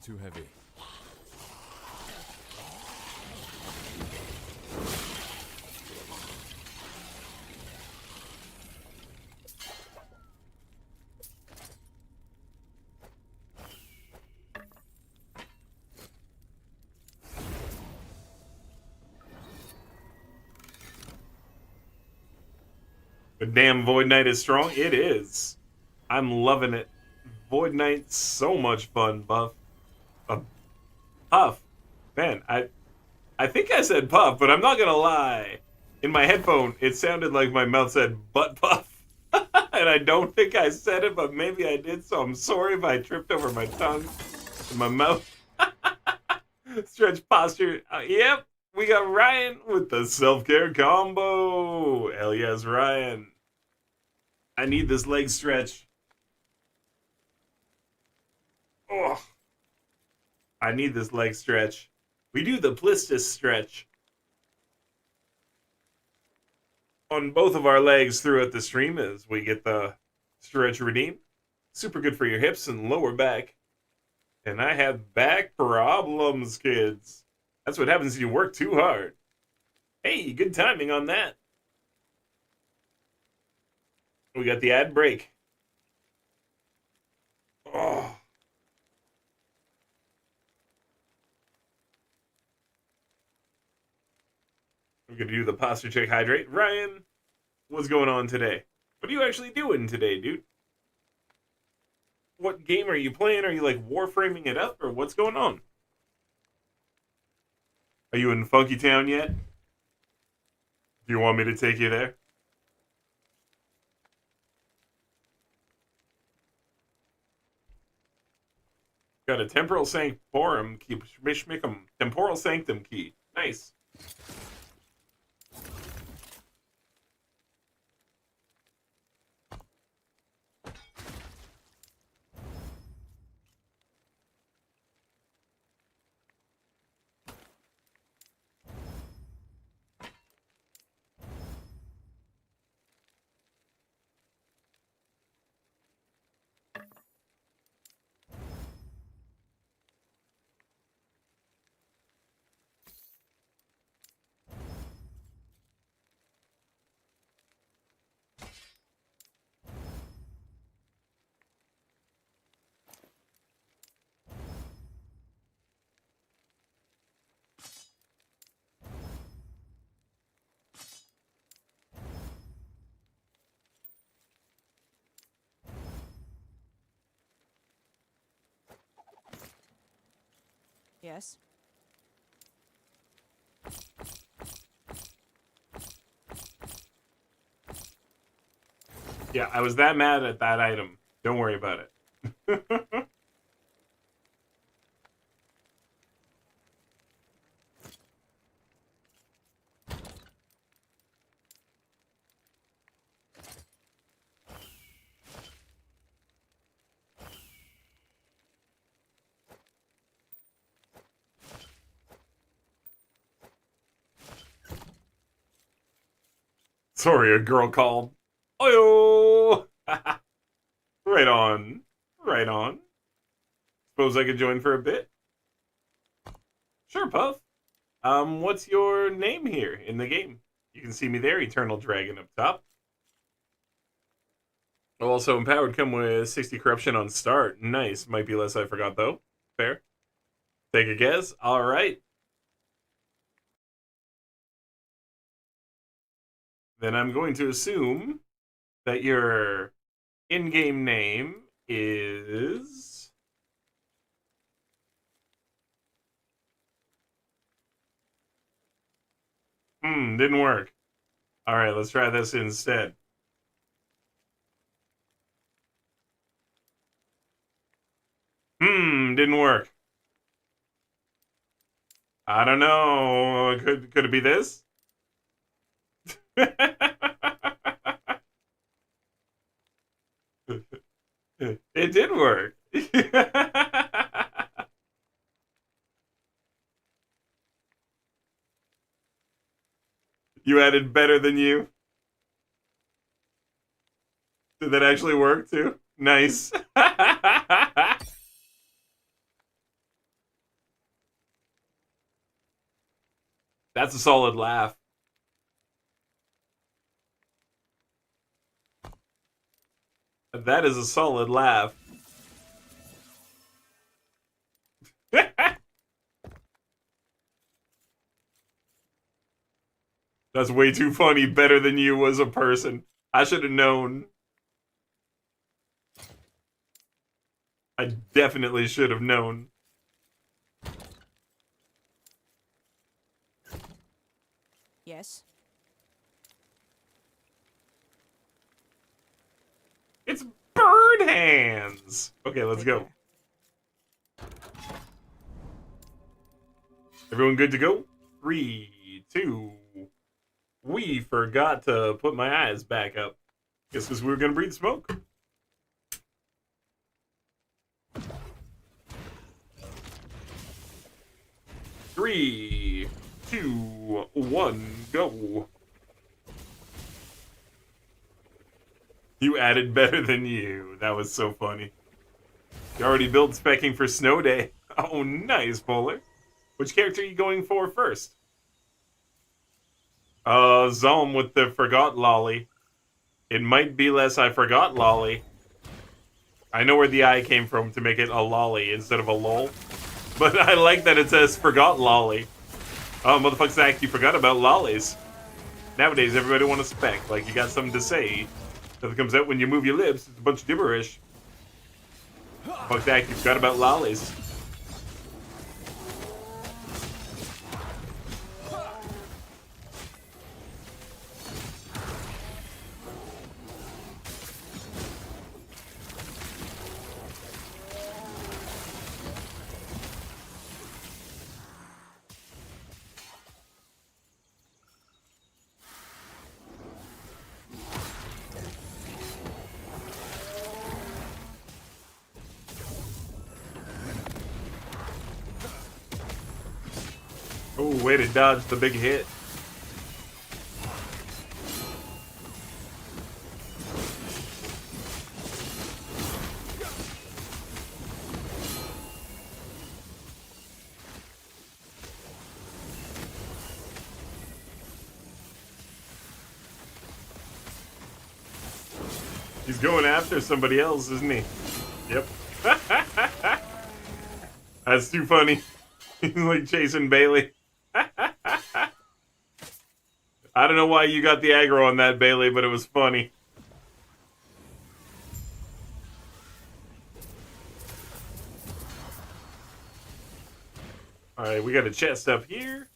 Too heavy. The damn Void Knight is strong. It is. I'm loving it. Void Knight's so much fun, Buff. Puff. Man, I think I said Puff, but I'm not gonna lie. In my headphone, it sounded like my mouth said butt puff. And I don't think I said it, but maybe I did, so I'm sorry if I tripped over my tongue and my mouth. Stretch posture. Yep. We got Ryan with the self-care combo. Hell yes, Ryan. I need this leg stretch. Oh. I need this leg stretch. We do the plistis stretch on both of our legs throughout the stream as we get the stretch redeemed. Super good for your hips and lower back. And I have back problems, kids. That's what happens if you work too hard. Hey, good timing on that. We got the ad break. Oh. We're going to do the posture check hydrate. Ryan, what's going on today? What are you actually doing today, dude? What game are you playing? Are you like warframing it up or what's going on? Are you in Funky Town yet? Do you want me to take you there? Got a temporal sanctorum key. Temporal sanctum key. Nice. Yes. Yeah, I was that mad at that item. Don't worry about it. Sorry, a girl called. Oyo! Right on. Right on. Suppose I could join for a bit? Sure, Puff. What's your name here in the game? You can see me there, Eternal Dragon up top. Also, Empowered come with 60 corruption on start. Nice. Might be less I forgot, though. Fair. Take a guess. All right. Then I'm going to assume that your in-game name is... didn't work. All right, let's try this instead. Didn't work. I don't know. Could it be this? It did work. You added better than you. Did that actually work too? Nice. That's a solid laugh. That is a solid laugh. That's way too funny. Better than you was a person. I should have known. I definitely should have known. Yes. It's bird hands. Okay, let's go. Everyone good to go? 3, 2. We forgot to put my eyes back up. Guess because we were going to breathe smoke. Three, 2, 1, go. You added better than you. That was so funny. You already built specking for Snow Day. Oh, nice, Polar. Which character are you going for first? Zom with the Forgot Lolly. It might be less I forgot Lolly. I know where the I came from to make it a lolly instead of a lol. But I like that it says forgot lolly. Oh, motherfucker, Zach, you forgot about lollies. Nowadays, everybody want to spec. Like, you got something to say. That comes out when you move your lips. It's a bunch of gibberish. Fuck Zach, you forgot about lollies. Oh, way to dodge the big hit. He's going after somebody else, isn't he? Yep. That's too funny. He's like chasing Bailey. I don't know why you got the aggro on that, Bailey, but it was funny. Alright, we got a chest up here.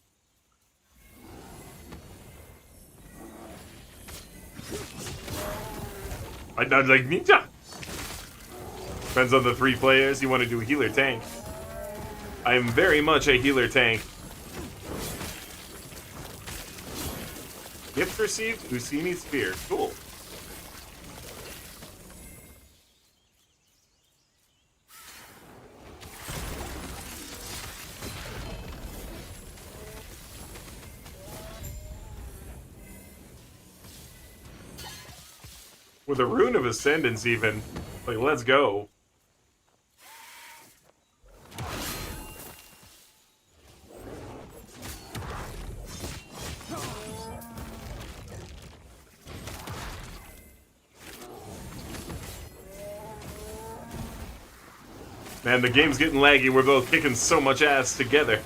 I dodge like ninja. Depends on the 3 players. You want to do a healer tank. I am very much a healer tank. Gift received, Usini Sphere. Cool. With a Rune of Ascendance even. Like, let's go. Man, the game's getting laggy. We're both kicking so much ass together.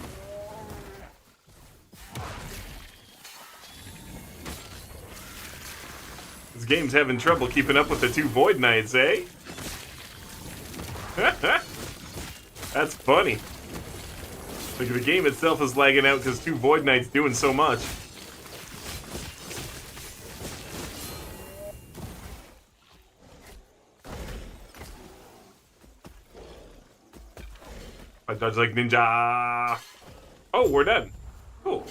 This game's having trouble keeping up with the 2 Void Knights, eh? That's funny. Like, the game itself is lagging out because 2 Void Knights doing so much. I dodge like ninja. Oh, we're done. Cool.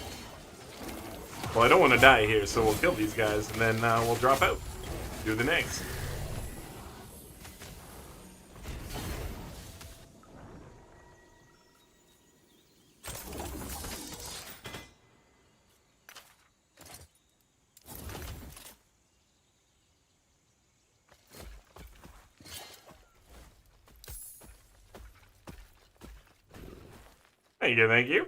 Well, I don't want to die here, so we'll kill these guys, and then we'll drop out. Do the next. Thank you, thank you.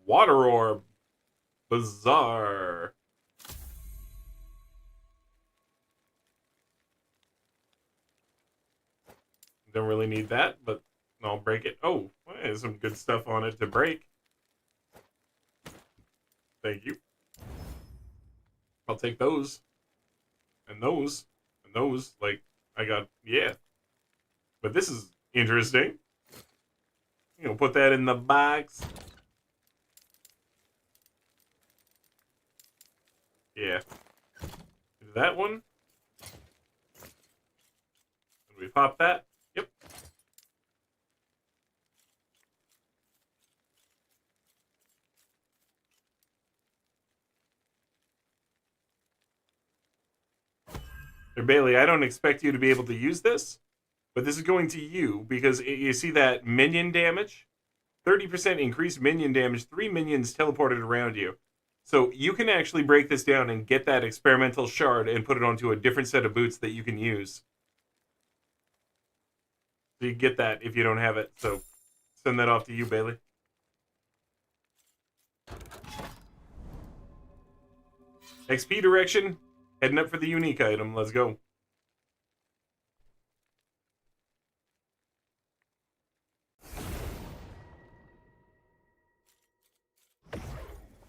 Water orb. Bizarre. Don't really need that, but I'll break it. Oh, there's some good stuff on it to break. Thank you. I'll take those. And those. And those. Like, I got, yeah. But this is interesting. You know, put that in the box. Yeah. That one. And we pop that. Yep. Hey, Bailey, I don't expect you to be able to use this. But this is going to you, because you see that minion damage? 30% increased minion damage, 3 minions teleported around you. So you can actually break this down and get that experimental shard and put it onto a different set of boots that you can use. So you get that if you don't have it. So send that off to you, Bailey. XP direction, heading up for the unique item. Let's go.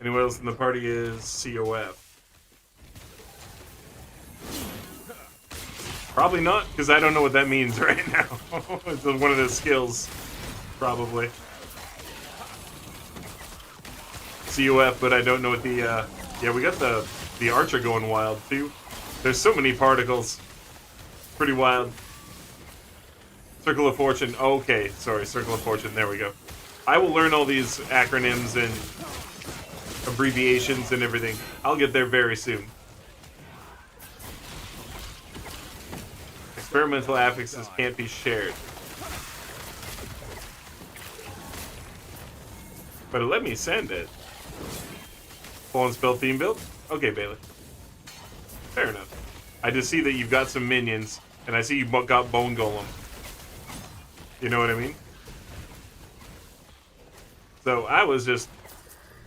Anyone else in the party is COF? Probably not, because I don't know what that means right now. It's one of the skills, probably. COF, but I don't know what the, yeah, we got the archer going wild, too. There's so many particles. Pretty wild. Circle of Fortune. Oh, okay, sorry, Circle of Fortune, there we go. I will learn all these acronyms and abbreviations and everything. I'll get there very soon. Experimental affixes can't be shared. But let me send it. Full and spell theme build? Okay, Bailey. Fair enough. I just see that you've got some minions, and I see you've got Bone Golem. You know what I mean? So I was just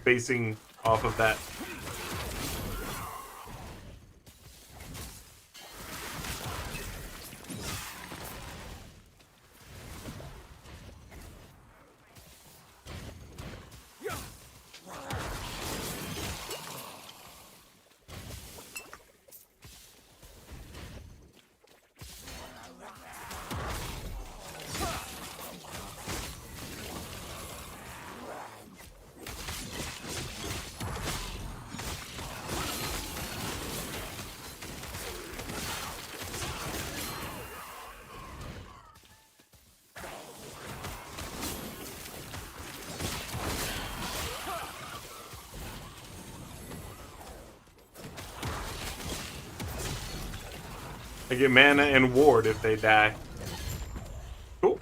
basing off of that. I get mana and ward if they die. Cool.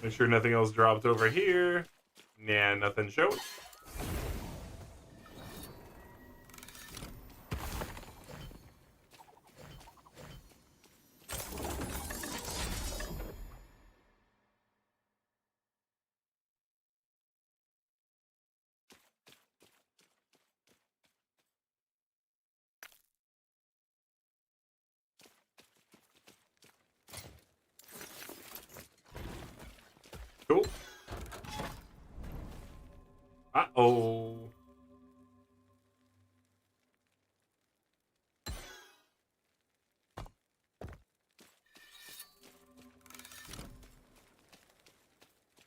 Make sure nothing else dropped over here. Nah, nothing showed. Cool. Uh-oh.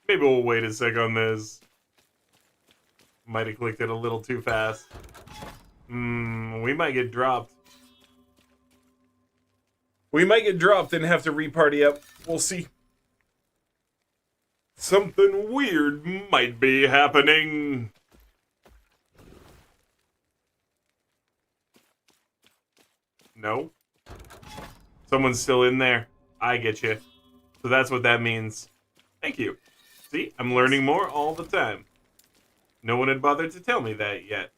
Maybe we'll wait a sec on this. Might have clicked it a little too fast. We might get dropped. We might get dropped and have to re-party up. We'll see. Something weird might be happening. No? Someone's still in there. I get you. So that's what that means. Thank you. See, I'm learning more all the time. No one had bothered to tell me that yet.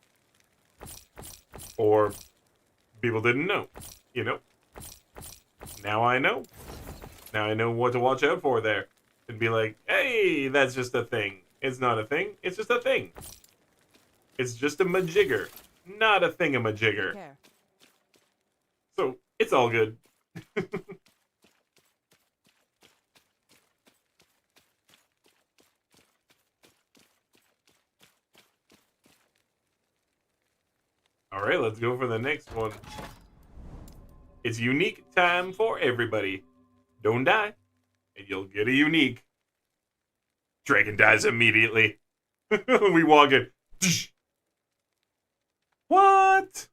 Or people didn't know, you know? Now I know. Now I know what to watch out for there. And be like, hey, that's just a thing. It's not a thing, it's just a thing. It's just a majigger, not a thingamajigger. Okay. So, it's all good. Alright, let's go for the next one. It's unique time for everybody. Don't die, and you'll get a unique. Dragon dies immediately. We walk in. What?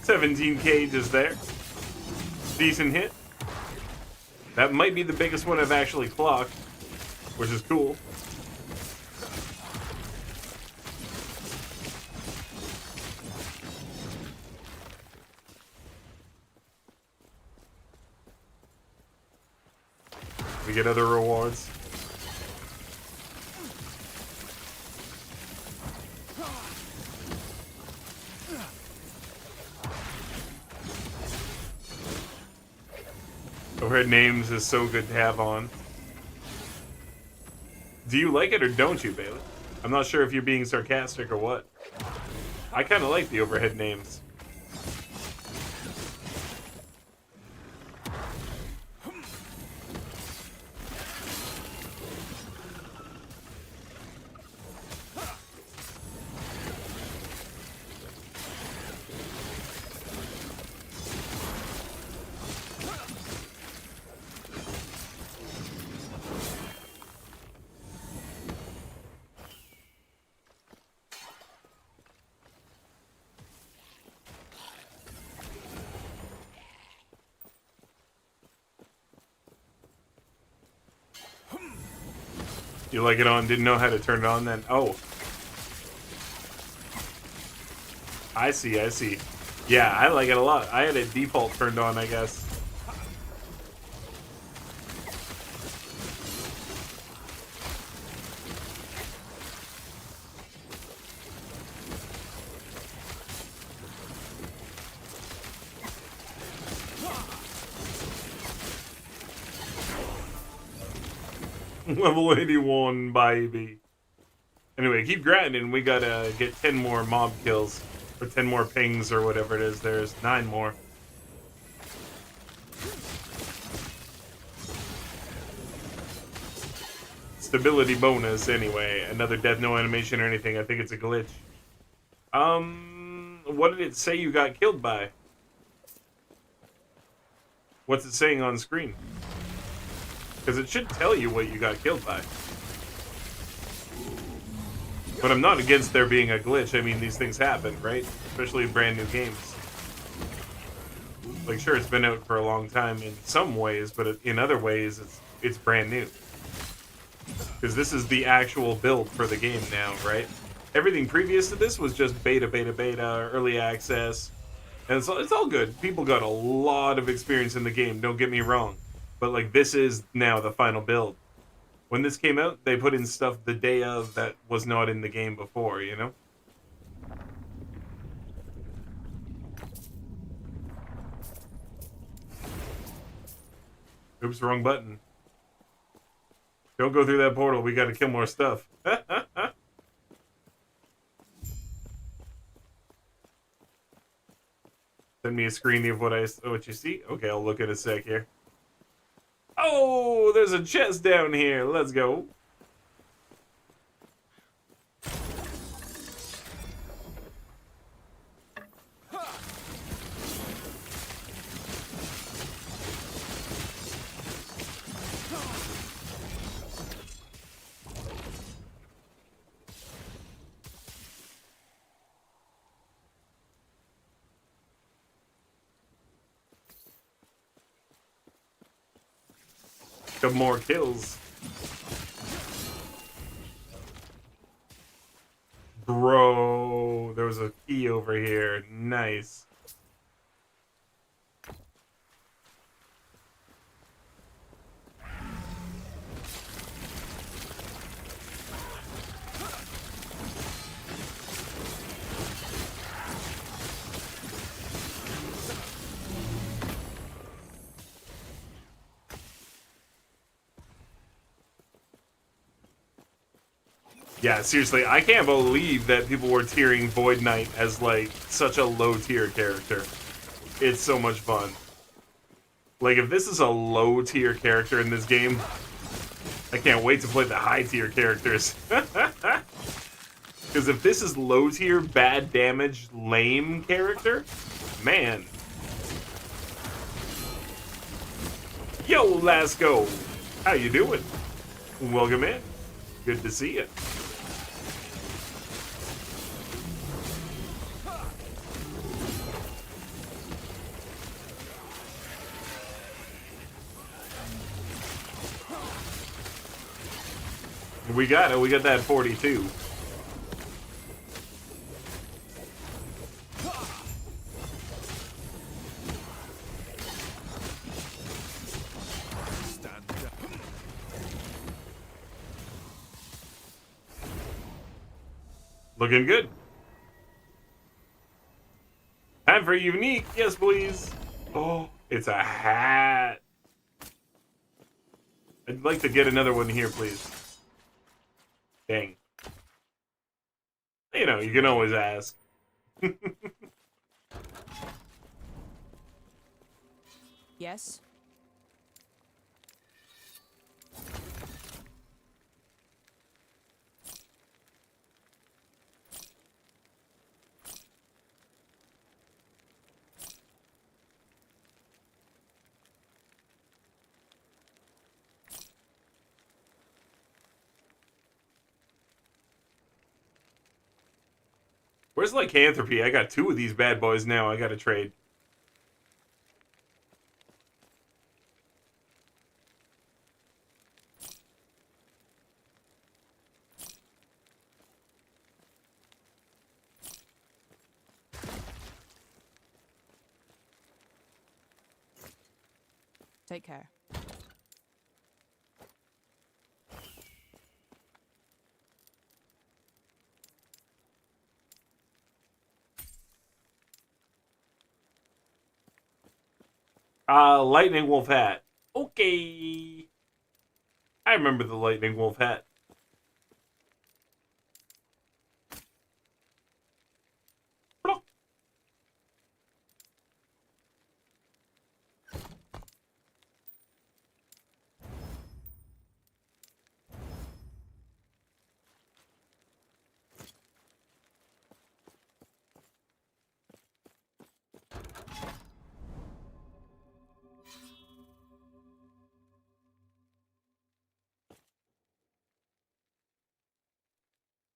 17 cages there. Decent hit. That might be the biggest one I've actually clocked, which is cool. We get other rewards. Overhead names is so good to have on. Do you like it or don't you, Bailey? I'm not sure if you're being sarcastic or what. I kind of like the overhead names. You like it on? Didn't know how to turn it on then? Oh. I see, I see. Yeah, I like it a lot. I had it default turned on, I guess. Level 81, baby. Anyway, keep grinding. We gotta get 10 more mob kills. Or 10 more pings, or whatever it is. There's 9 more. Stability bonus, anyway. Another death, no animation or anything. I think it's a glitch. What did it say you got killed by? What's it saying on screen? Because it should tell you what you got killed by. But I'm not against there being a glitch. I mean, these things happen, right? Especially in brand new games. Like, sure, it's been out for a long time in some ways, but in other ways, it's brand new. Because this is the actual build for the game now, right? Everything previous to this was just beta, early access. And it's all good. People got a lot of experience in the game, don't get me wrong. But, like, this is now the final build. When this came out, they put in stuff the day of that was not in the game before, you know? Oops, wrong button. Don't go through that portal. We gotta kill more stuff. Send me a screen of what you see. Okay, I'll look in a sec here. Oh, there's a chest down here. Let's go. Couple more kills. Bro, there was a key over here. Nice. Yeah, seriously, I can't believe that people were tiering Void Knight as, like, such a low-tier character. It's so much fun. Like, if this is a low-tier character in this game, I can't wait to play the high-tier characters. Because if this is low-tier, bad damage, lame character, man. Yo, Lasco! How you doing? Welcome in. Good to see you. We got it. We got that 42. Looking good. Time for unique. Yes, please. Oh, it's a hat. I'd like to get another one here, please. Dang. You know, you can always ask. Yes. Where's lycanthropy? I got 2 of these bad boys now. I gotta trade. Take care. Lightning wolf hat. Okay. I remember the lightning wolf hat.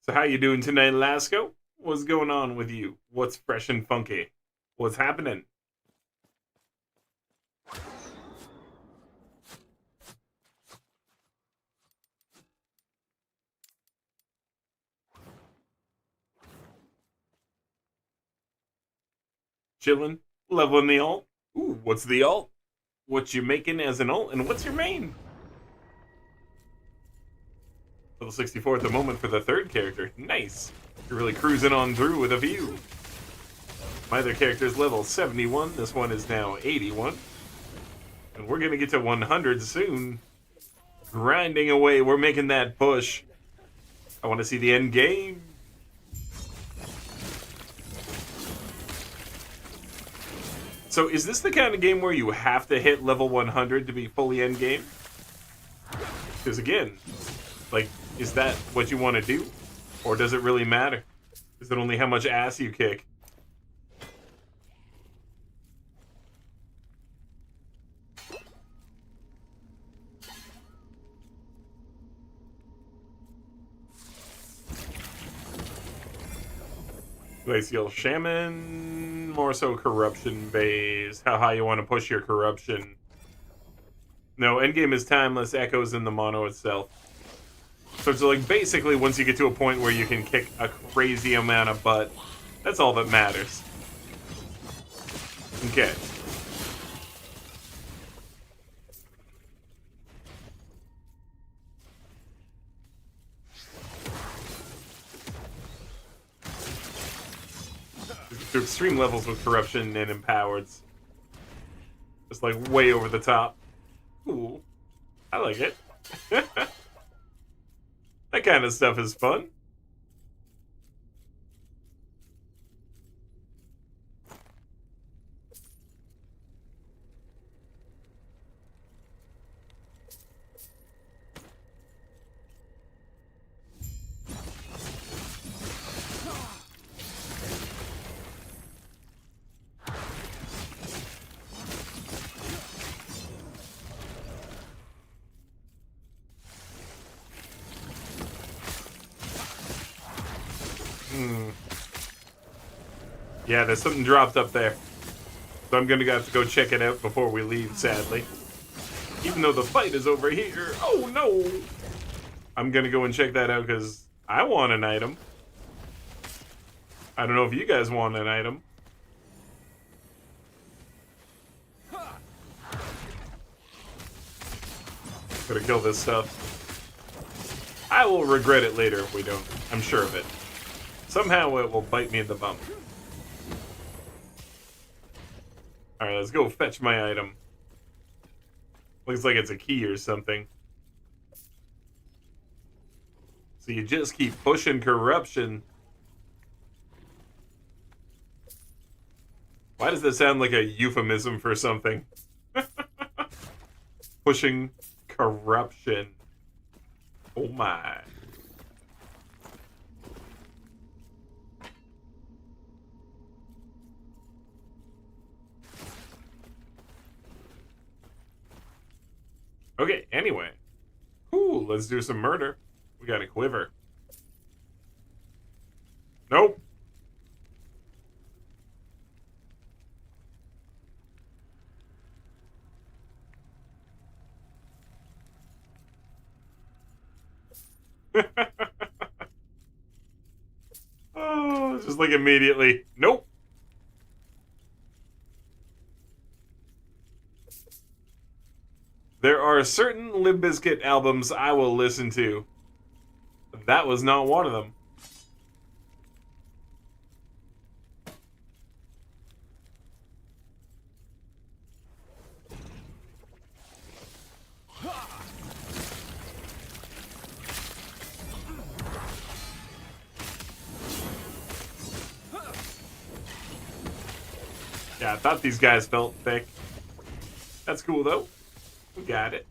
So how you doing tonight, Lasco? What's going on with you? What's fresh and funky? What's happening? Chilling? Leveling the alt? Ooh, what's the alt? What you making as an alt? And what's your main? Level 64 at the moment for the 3rd character. Nice. You're really cruising on through with a view. My other character's level 71. This one is now 81. And we're going to get to 100 soon. Grinding away. We're making that push. I want to see the end game. So is this the kind of game where you have to hit level 100 to be fully end game? Because again, like, is that what you want to do? Or does it really matter? Is it only how much ass you kick? Glacial Shaman, more so corruption based. How high you want to push your corruption. No, endgame is timeless, echoes in the mono itself. So it's like basically once you get to a point where you can kick a crazy amount of butt, that's all that matters. Okay. To extreme levels with corruption and empowereds. Just like way over the top. Ooh. I like it. That kind of stuff is fun. Yeah, there's something dropped up there. So I'm gonna have to go check it out before we leave, sadly. Even though the fight is over here. Oh no! I'm gonna go and check that out because I want an item. I don't know if you guys want an item. Gotta kill this stuff. I will regret it later if we don't. I'm sure of it. Somehow it will bite me in the bum. Alright, let's go fetch my item. Looks like it's a key or something. So you just keep pushing corruption. Why does that sound like a euphemism for something? Pushing corruption. Oh my. Okay, anyway. Ooh, let's do some murder. We got a quiver. Nope. Oh, just like immediately. Nope. There are certain Limp Bizkit albums I will listen to. That was not one of them. Yeah, I thought these guys felt thick. That's cool, though. We got it.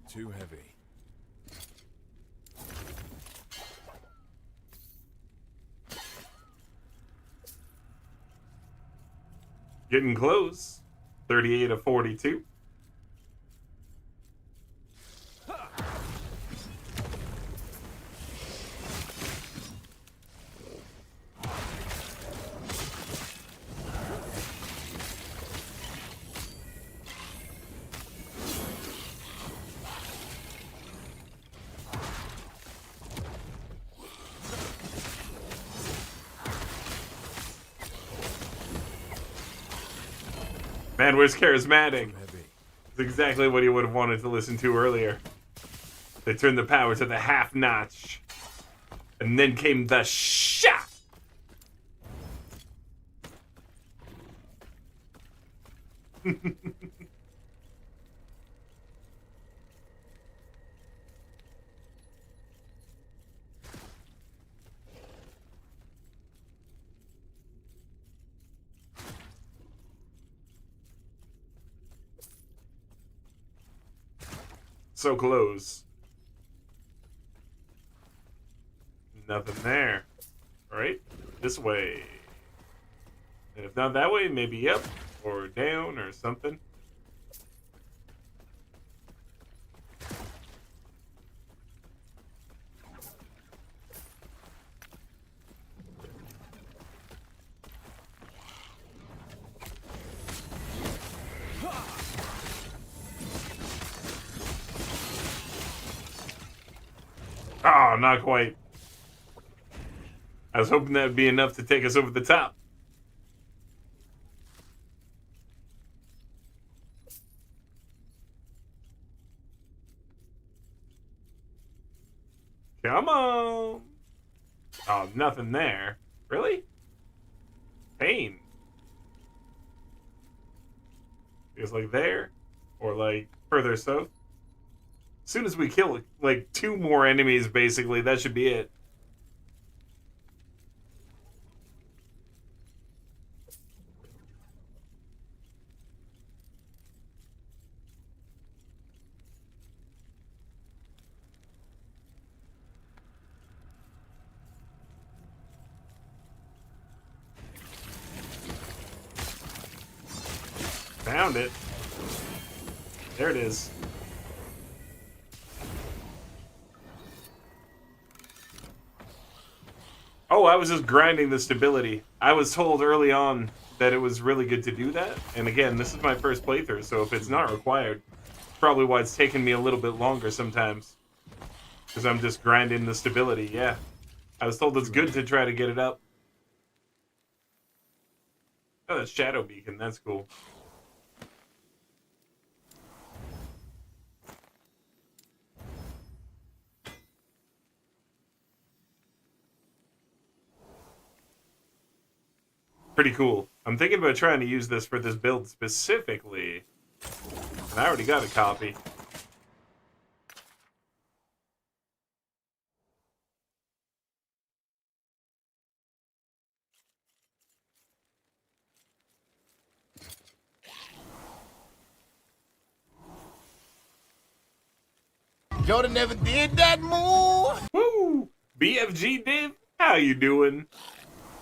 Too heavy. Getting close. 38 of 42. Man, where's charismatic? It's exactly what he would have wanted to listen to earlier. They turned the power to the half notch. And then came the shot! So close. Nothing there. Alright, this way. And if not that way, maybe up or down or something. Oh, not quite. I was hoping that would be enough to take us over the top. Come on. Oh, nothing there. Really? Pain. It's like there, or like further south. As soon as we kill like 2 more enemies, basically, that should be it. Found it. There it is. Oh, I was just grinding the stability. I was told early on that it was really good to do that. And again, this is my first playthrough, so if it's not required, probably why it's taken me a little bit longer sometimes. Because I'm just grinding the stability, yeah. I was told it's good to try to get it up. Oh, that's Shadow Beacon, that's cool. Pretty cool. I'm thinking about trying to use this for this build specifically. And I already got a copy. Jordan never did that move. Woo! BFG Div, how you doing?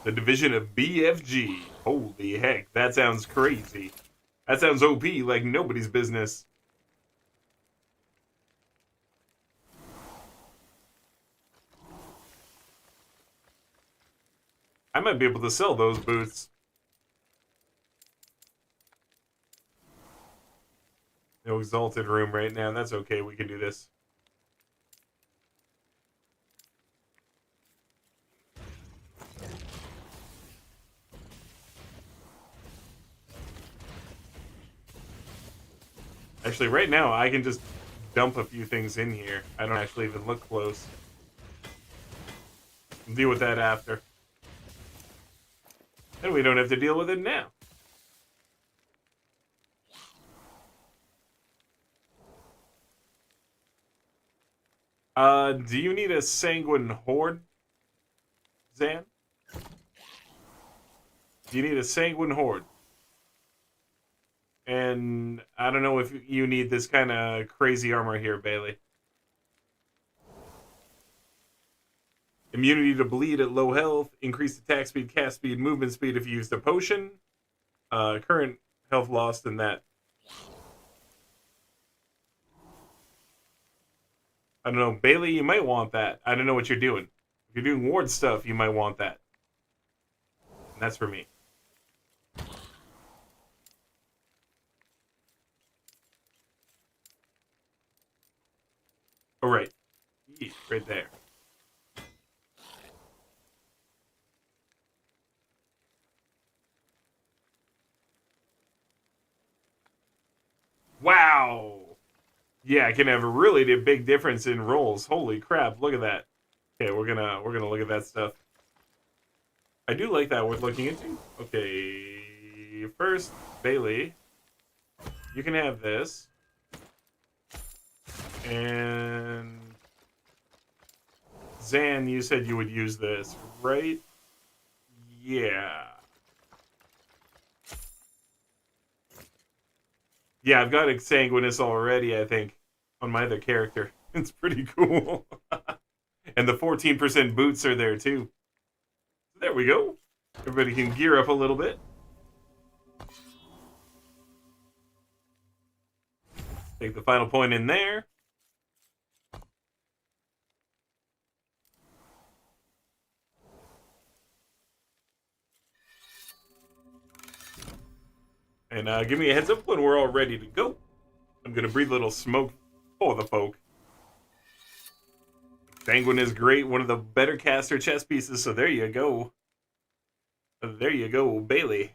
The division of BFG. Holy heck, that sounds crazy. That sounds OP like nobody's business. I might be able to sell those boots. No exalted room right now. That's okay. We can do this. Actually, right now, I can just dump a few things in here. I don't actually even look close. We'll deal with that after. And we don't have to deal with it now. Do you need a sanguine horde, Zan? Do you need a sanguine horde? And I don't know if you need this kind of crazy armor here, Bailey. Immunity to bleed at low health, increased attack speed, cast speed, movement speed if you used a potion. Current health lost in that. I don't know, Bailey, you might want that. I don't know what you're doing. If you're doing ward stuff, you might want that. And that's for me. Oh, right. Right there. Wow. Yeah, I can have a really big difference in rolls. Holy crap, look at that. Okay, we're gonna look at that stuff. I do like that worth looking into. Okay, first, Bailey, you can have this. And Zan, you said you would use this, right? Yeah. Yeah, I've got Exsanguinous already, I think, on my other character. It's pretty cool. And the 14% boots are there, too. There we go. Everybody can gear up a little bit. Take the final point in there. And give me a heads up when we're all ready to go. I'm going to breathe a little smoke for the folk. Sanguine is great, one of the better caster chess pieces, so there you go. There you go, Bailey.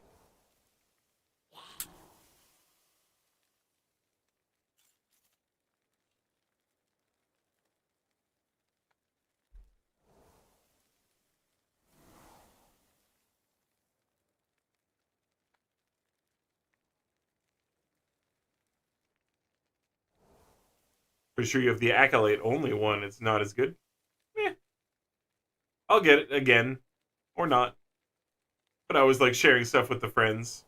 Pretty sure you have the Acolyte only one. It's not as good. Eh. I'll get it again. Or not. But I always like sharing stuff with the friends.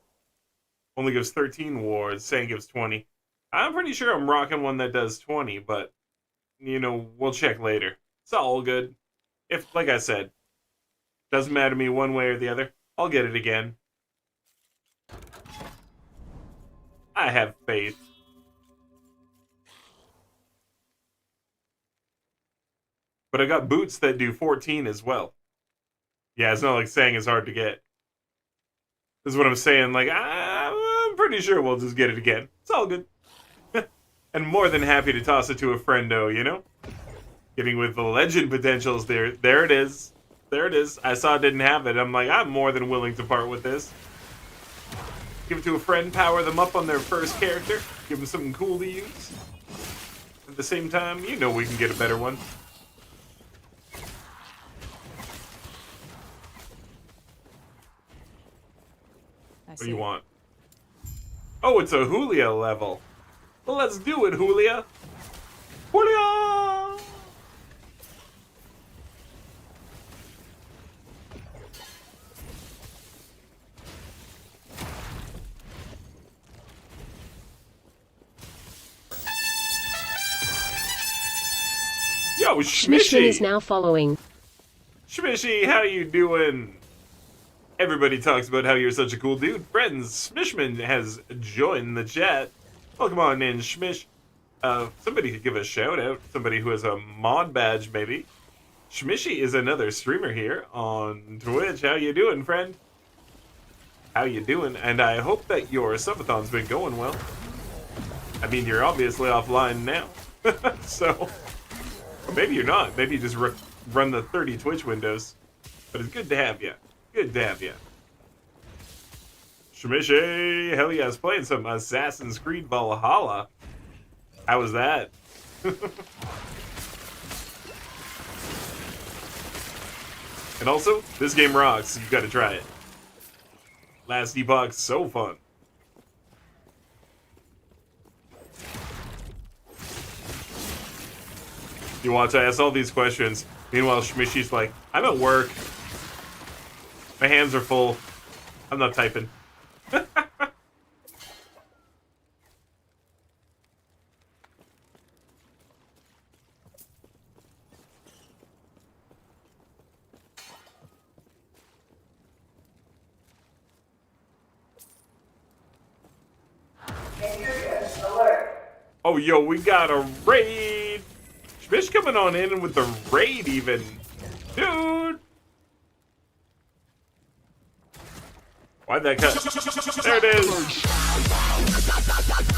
Only gives 13 wards. Saying gives 20. I'm pretty sure I'm rocking one that does 20, but, you know, we'll check later. It's all good. If, like I said, doesn't matter to me one way or the other, I'll get it again. I have faith. But I got boots that do 14 as well. Yeah, it's not like saying it's hard to get. This is what I'm saying. Like, I'm pretty sure we'll just get it again. It's all good. And more than happy to toss it to a friendo, you know? Getting with the legend potentials there. There it is. There it is. I saw it didn't have it. I'm like, I'm more than willing to part with this. Give it to a friend, power them up on their first character. Give them something cool to use. At the same time, you know we can get a better one. What do you want? Oh, it's a Julia level. Well, let's do it, Julia. Julia! Yo, Schmishman is Schmishy! now following. Schmishy, how you doing? Everybody talks about how you're such a cool dude. Friends, Smishman has joined the chat. Welcome on in, Schmish. Somebody could give a shout out. Somebody who has a mod badge, maybe. Schmishy is another streamer here on Twitch. How you doing, friend? How you doing? And I hope that your subathon's been going well. I mean, you're obviously offline now. So, or maybe you're not. Maybe you just run the 30 Twitch windows. But it's good to have you. Good to have you. Shmishy! Hell yeah, I was playing some Assassin's Creed Valhalla. How was that? And also, this game rocks. You gotta try it. Last Epoch, so fun. You watch, I ask all these questions. Meanwhile, Shmishy's like, I'm at work. My hands are full. I'm not typing. Oh, yo, we got a raid. Shmish coming on in with the raid even. Dude. Why'd that cut? There it is.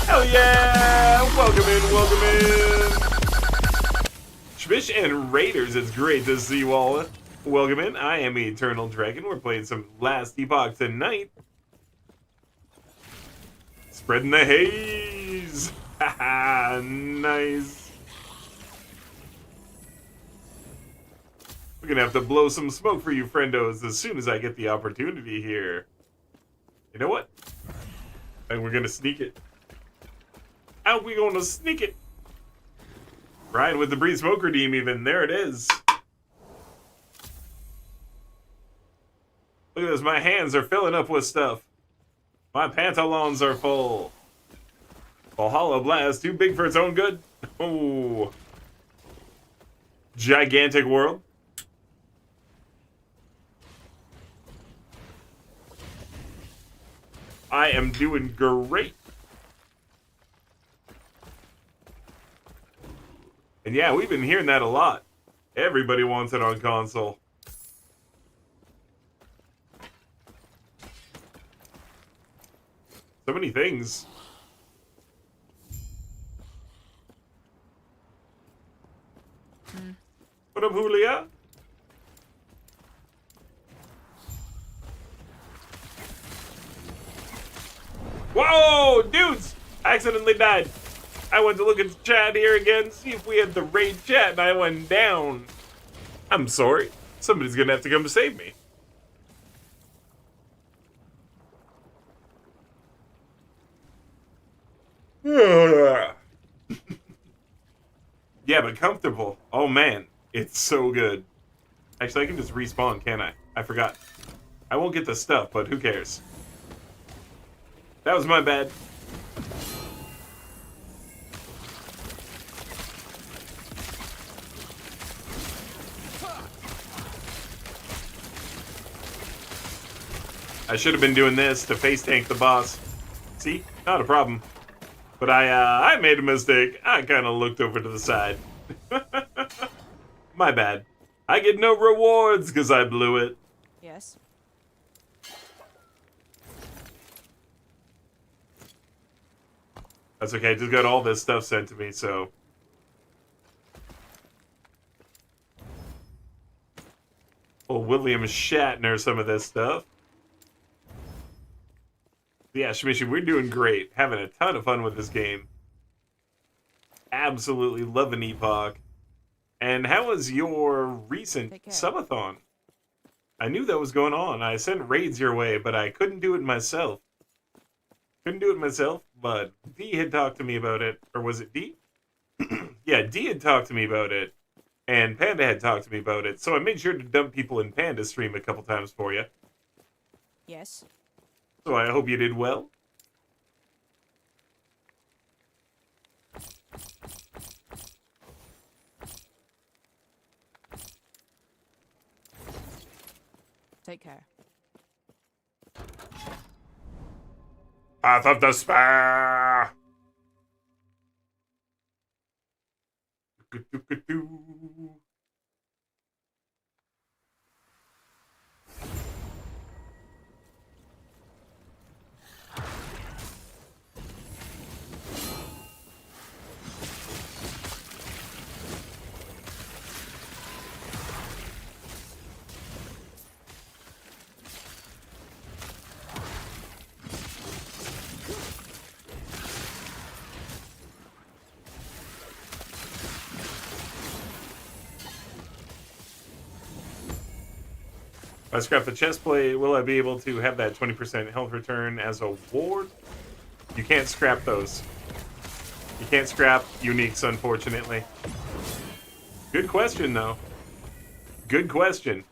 Hell yeah! Welcome in, welcome in. Shmish and Raiders, it's great to see you all. Welcome in. I am Eternal Dragon. We're playing some Last Epoch tonight. Spreading the haze. Haha, nice. We're gonna have to blow some smoke for you friendos as soon as I get the opportunity here. You know what? And we're gonna sneak it. How we gonna sneak it? Ryan with the Breeze Smoke Redeem even. There it is. Look at this. My hands are filling up with stuff. My pantalons are full. Valhalla Blast, too big for its own good. Oh. Gigantic world. I am doing great. And yeah, we've been hearing that a lot. Everybody wants it on console. So many things. What up, Julia? Whoa, dudes! I accidentally died. I went to look at the chat here again, see if we had the raid chat, and I went down. I'm sorry. Somebody's gonna have to come to save me. Yeah, but comfortable. Oh man, it's so good. Actually, I can just respawn, can't I? I forgot. I won't get the stuff, but who cares? That was my bad. I should have been doing this to face tank the boss. See? Not a problem. But I made a mistake. I kind of looked over to the side. My bad. I get no rewards because I blew it. Yes. That's okay. I just got all this stuff sent to me, so. Well, William Shatner, some of this stuff. Yeah, Shmishi, we're doing great. Having a ton of fun with this game. Absolutely loving Epoch. And how was your recent subathon? I knew that was going on. I sent raids your way, but I couldn't do it myself. But D had talked to me about it. Or was it D? Yeah, D had talked to me about it. And Panda had talked to me about it. So I made sure to dump people in Panda's stream a couple times for you. Yes. So I hope you did well. Take care. Path of Despair! If I scrap the chest plate, will I be able to have that 20% health return as a ward? You can't scrap those. You can't scrap uniques, unfortunately. Good question, though. Good question.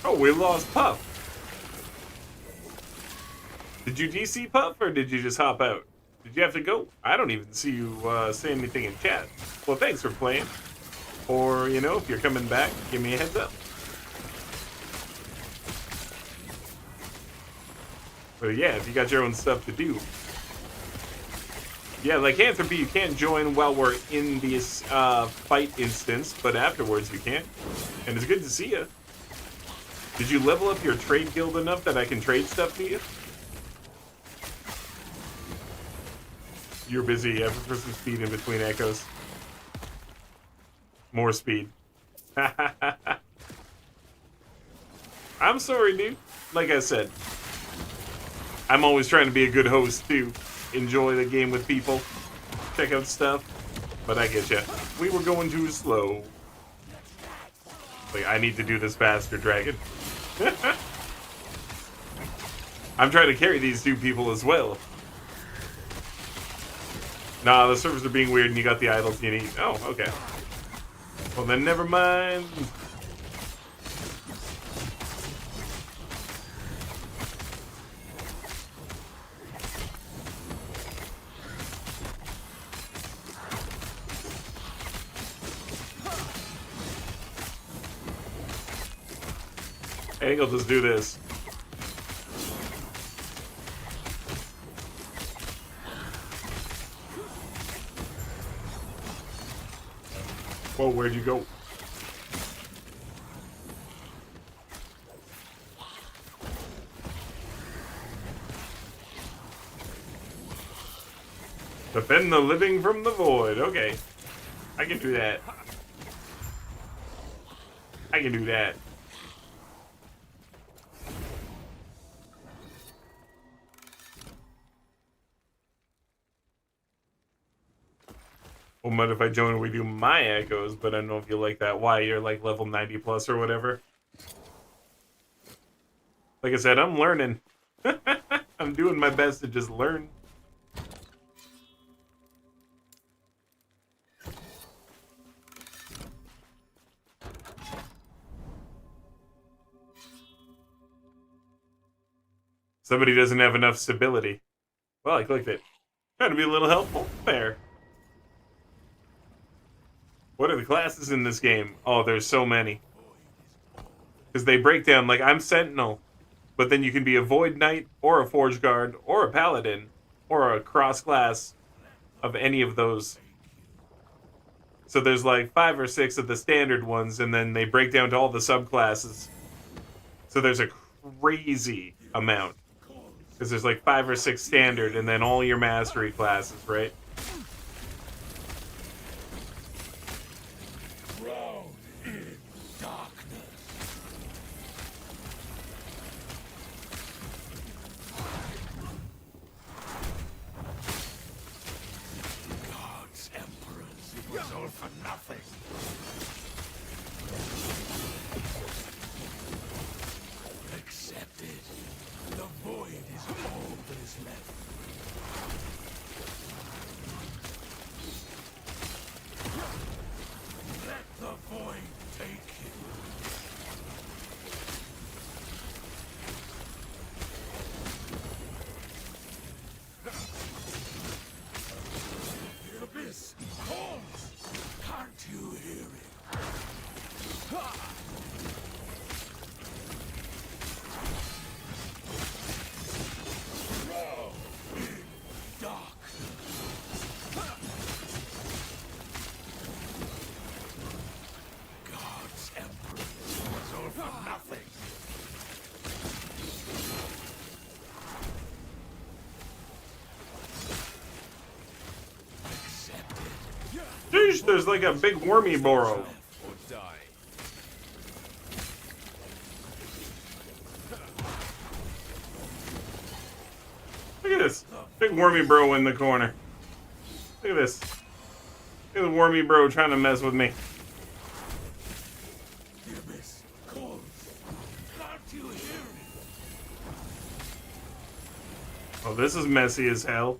Oh, we lost Puff. Did you DC Puff, or did you just hop out? Did you have to go? I don't even see you say anything in chat. Well, thanks for playing. Or, you know, if you're coming back, give me a heads up. But yeah, if you got your own stuff to do. Yeah, Lycanthropy, you can't join while we're in this fight instance, but afterwards you can. And it's good to see you. Did you level up your trade guild enough that I can trade stuff to you? You're busy. I prefer some speed in between echoes. More speed. I'm sorry, dude. Like I said, I'm always trying to be a good host, too. Enjoy the game with people. Check out stuff. But I get ya. We were going too slow. Like, I need to do this faster, Dragon. I'm trying to carry these two people as well. Nah, the servers are being weird and you got the idols you need. Oh, okay. Well, then never mind. I think I'll just do this. Whoa, where'd you go? Defend the living from the void. Okay. I can do that. I can do that. Well, what if I join and we do my echoes, but I don't know if you like that. Why? You're like level 90 plus or whatever. Like I said, I'm learning. I'm doing my best to just learn. Somebody doesn't have enough stability. Well, I clicked it. Trying to be a little helpful. Fair. What are the classes in this game? Oh, there's so many. Because they break down, like, I'm Sentinel. But then you can be a Void Knight, or a Forge Guard, or a Paladin, or a cross-class of any of those. So there's like 5 or 6 of the standard ones, and then they break down to all the subclasses. So there's a crazy amount. Because there's like 5 or 6 standard and then all your mastery classes, right? Sheesh, there's like a big wormy burrow. Look at this. Big wormy bro in the corner. Look at this. Look at the wormy bro trying to mess with me. Oh, this is messy as hell.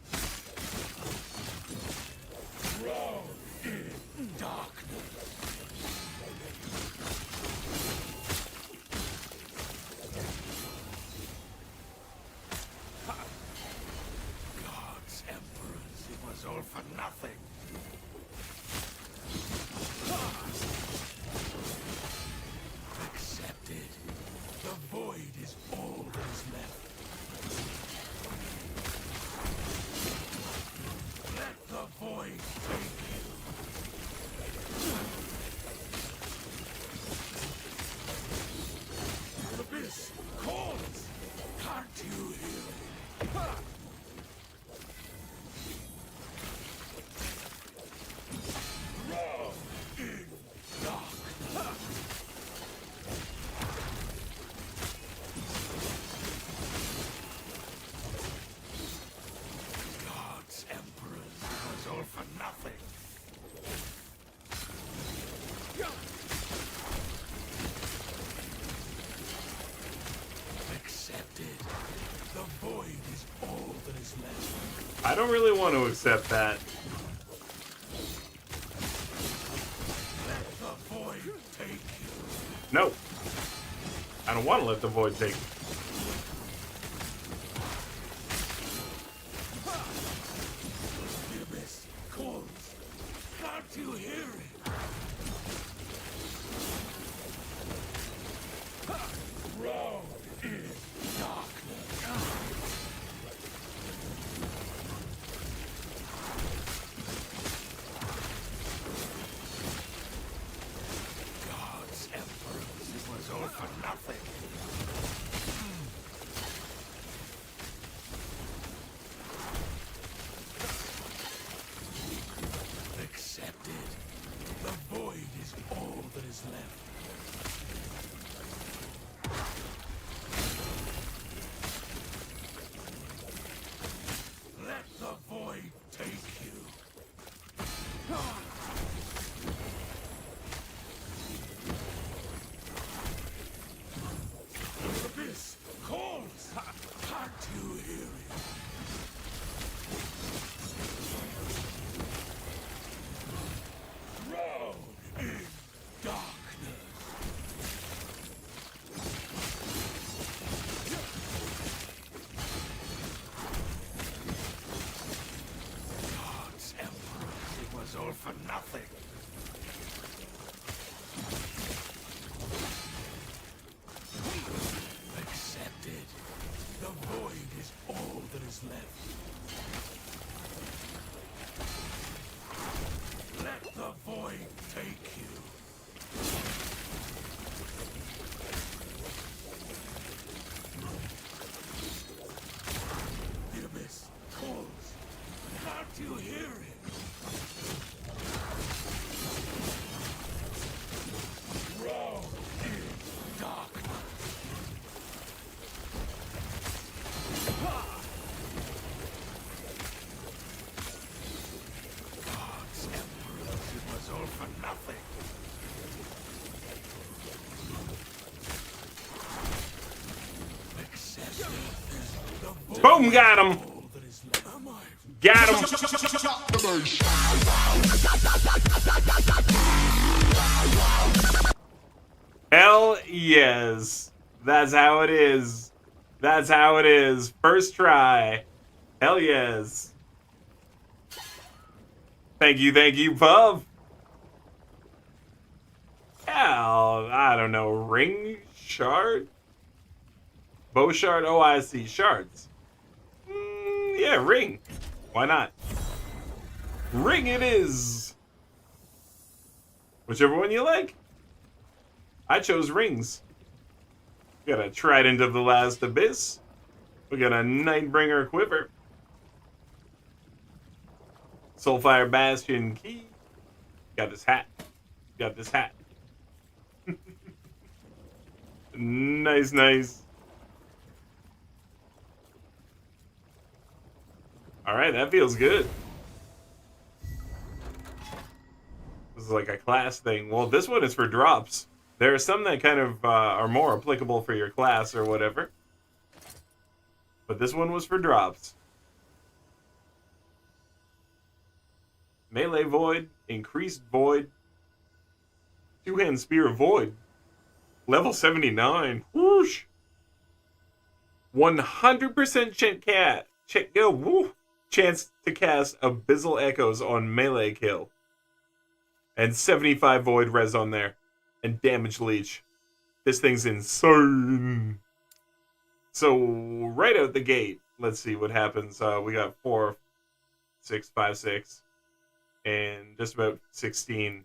I don't really want to accept that. No. I don't want to let the void take you. Boom, got him. Got him. Hell yes. That's how it is. That's how it is. First try. Hell yes. Thank you, Puff. Hell, I don't know. Ring shard? Bow shard? Oh, I see. Shards. Yeah, ring. Why not? Ring it is. Whichever one you like. I chose rings. We got a Trident of the Last Abyss. We got a Nightbringer Quiver. Soulfire Bastion Key. Got this hat. Got this hat. Nice, nice. Alright, that feels good. This is like a class thing. Well, this one is for drops. There are some that kind of are more applicable for your class or whatever. But this one was for drops. Melee Void, Increased Void, Two-Hand Spear of Void, Level 79, whoosh! 100% chance to cast Abyssal Echoes on melee kill. And 75 Void res on there. And Damage Leech. This thing's insane. So, right out the gate, let's see what happens. We got 4, 6, 5, 6. And just about 16.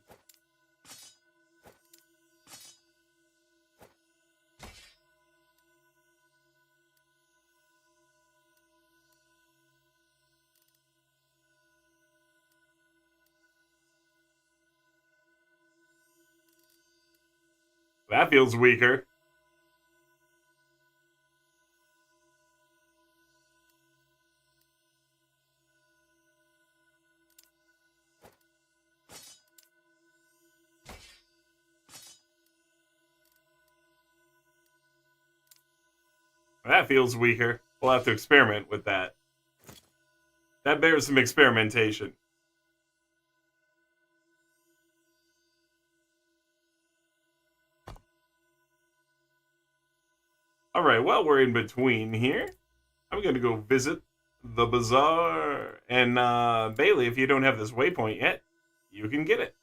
That feels weaker. That feels weaker. We'll have to experiment with that. That bears some experimentation. Alright, while we're in between here, I'm going to go visit the bazaar. And Bailey, if you don't have this waypoint yet, you can get it.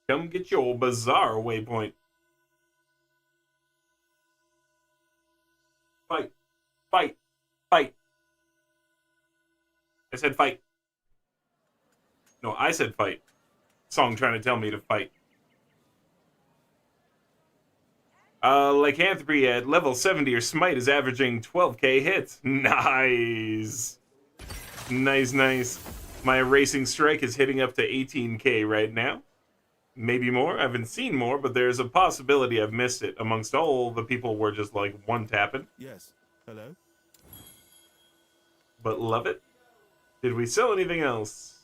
Come get your bazaar waypoint. Fight. Fight. Fight. I said fight. No, I said fight. Song trying to tell me to fight. Lycanthropy at level 70, your smite is averaging 12k hits. Nice. Nice, nice. My Erasing Strike is hitting up to 18k right now. Maybe more. I haven't seen more, but there's a possibility I've missed it amongst all the people we're just like one-tapping. Yes. Hello? But love it. Did we sell anything else?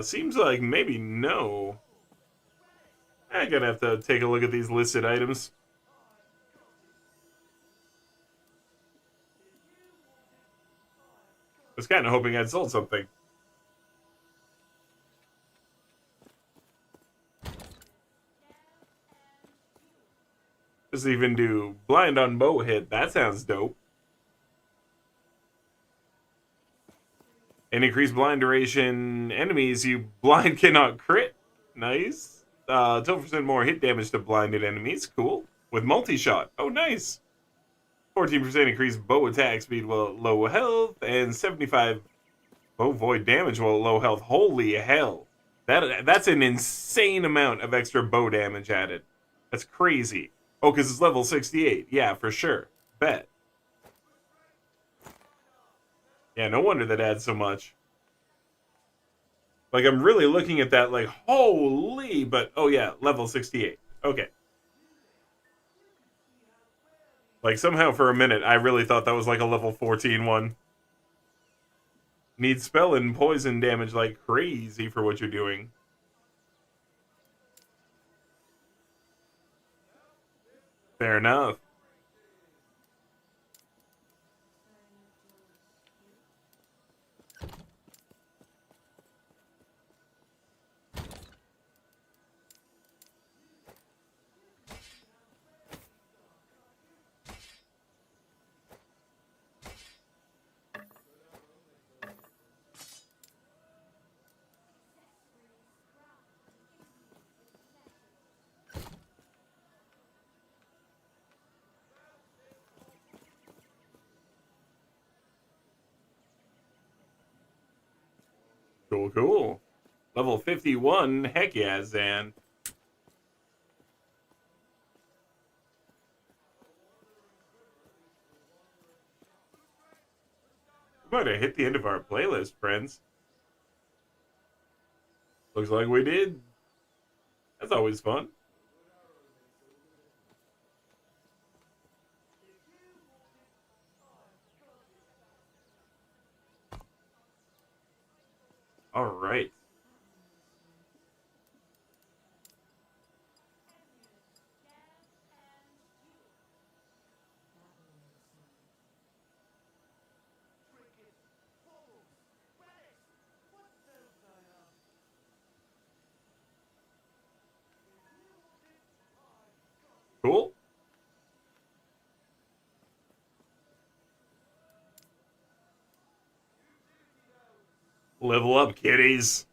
Seems like maybe no. I'm gonna have to take a look at these listed items. I was kind of hoping I'd sold something. Does even do blind on bow hit. That sounds dope. And increased blind duration. Enemies you blind cannot crit. Nice. 12% more hit damage to blinded enemies. Cool. With multi-shot. Oh, nice. 14% increased bow attack speed while at low health. And 75 bow void damage while at low health. Holy hell. That's an insane amount of extra bow damage added. That's crazy. Oh, because it's level 68. Yeah, for sure. Bet. Yeah, no wonder that adds so much. Like, I'm really looking at that like, holy, but, oh yeah, level 68. Okay. Like, somehow for a minute, I really thought that was like a level 14 one. Need spell and poison damage like crazy for what you're doing. Fair enough. Cool, cool. Level 51. Heck yeah, Zan. We might have hit the end of our playlist, friends. Looks like we did. That's always fun. All right. Cool. Level up, kiddies.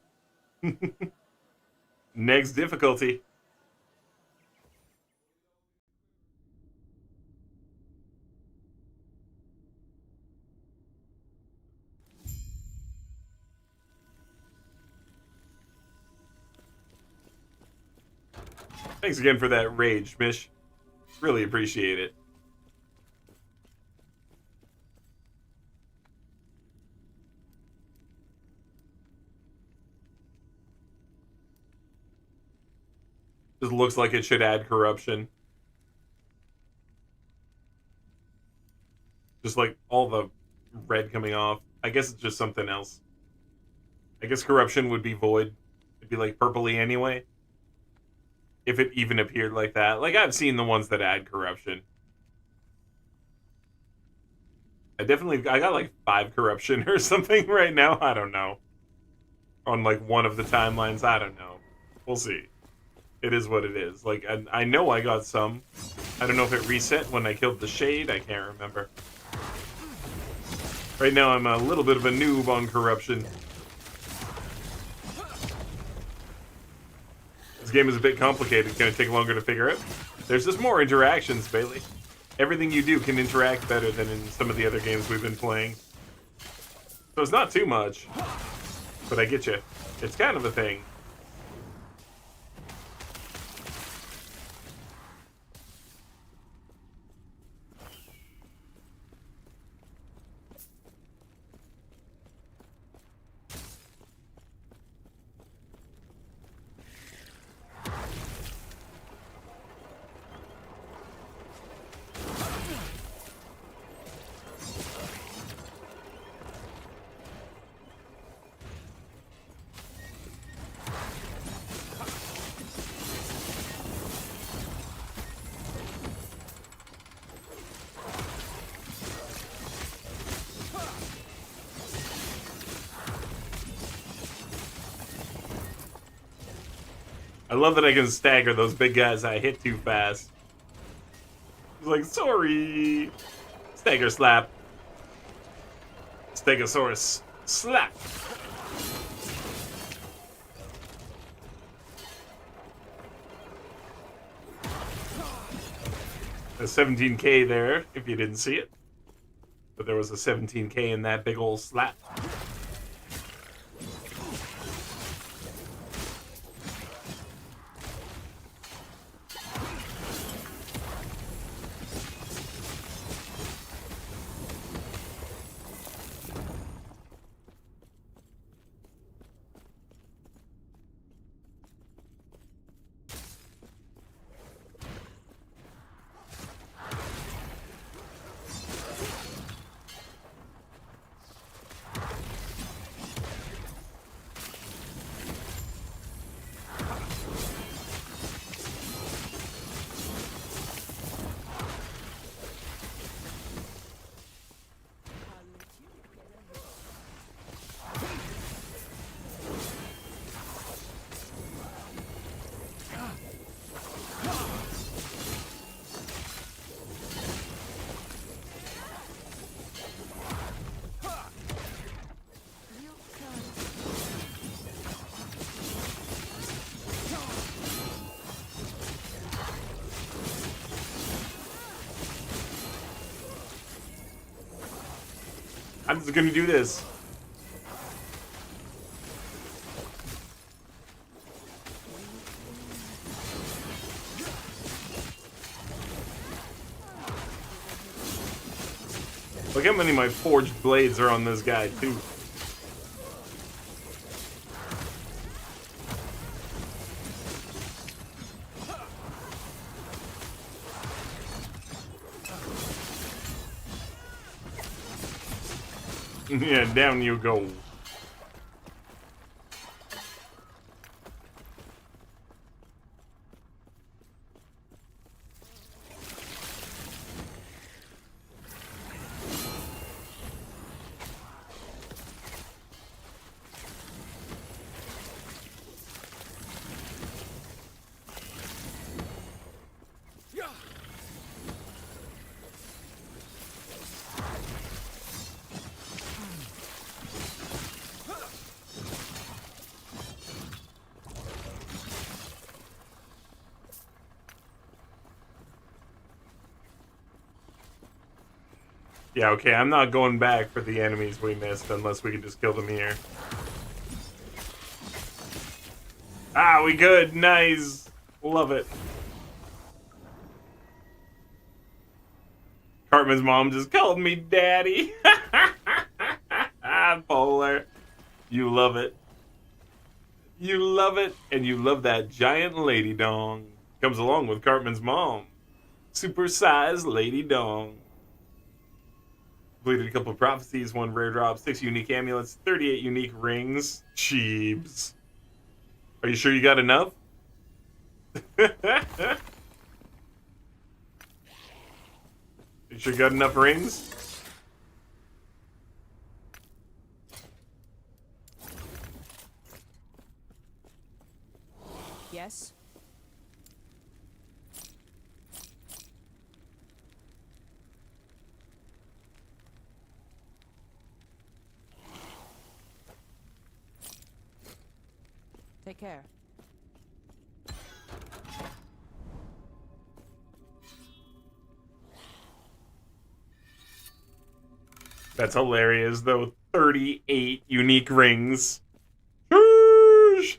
Next difficulty. Thanks again for that rage, Mish. Really appreciate it. Just looks like it should add corruption. Just like all the red coming off. I guess it's just something else. I guess corruption would be void. It'd be like purpley anyway. If it even appeared like that. Like, I've seen the ones that add corruption. I got like 5 corruption or something right now. I don't know. On like one of the timelines. I don't know. We'll see. It is what it is. Like, I know I got some. I don't know if it reset when I killed the Shade. I can't remember. Right now, I'm a little bit of a noob on corruption. This game is a bit complicated. It's going to take longer to figure out. There's just more interactions, Bailey. Everything you do can interact better than in some of the other games we've been playing. So it's not too much. But I get you. It's kind of a thing. I love that I can stagger those big guys I hit too fast. He's like, sorry. Stagger slap. Stegosaurus slap. A 17k there, if you didn't see it. But there was a 17k in that big old slap. I'm just gonna do this. Look how many of my forged blades are on this guy, too. Yeah, down you go. Yeah, okay, I'm not going back for the enemies we missed unless we can just kill them here. Ah, we good. Nice. Love it. Cartman's mom just called me daddy. Polar. You love it. You love it, and you love that giant lady dong. Comes along with Cartman's mom. Super-sized lady dong. Completed a couple of prophecies, 1 rare drop, 6 unique amulets, 38 unique rings. Cheebs. Are you sure you got enough? You sure you got enough rings? Yes. Take care. That's hilarious, though. 38 unique rings. Sheesh!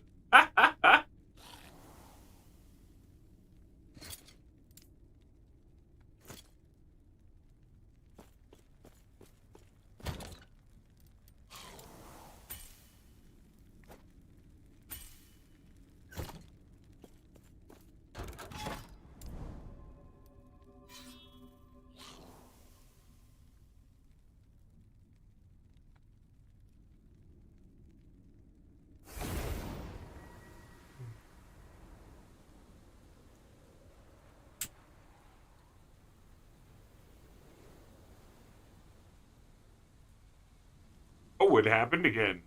Oh, it happened again.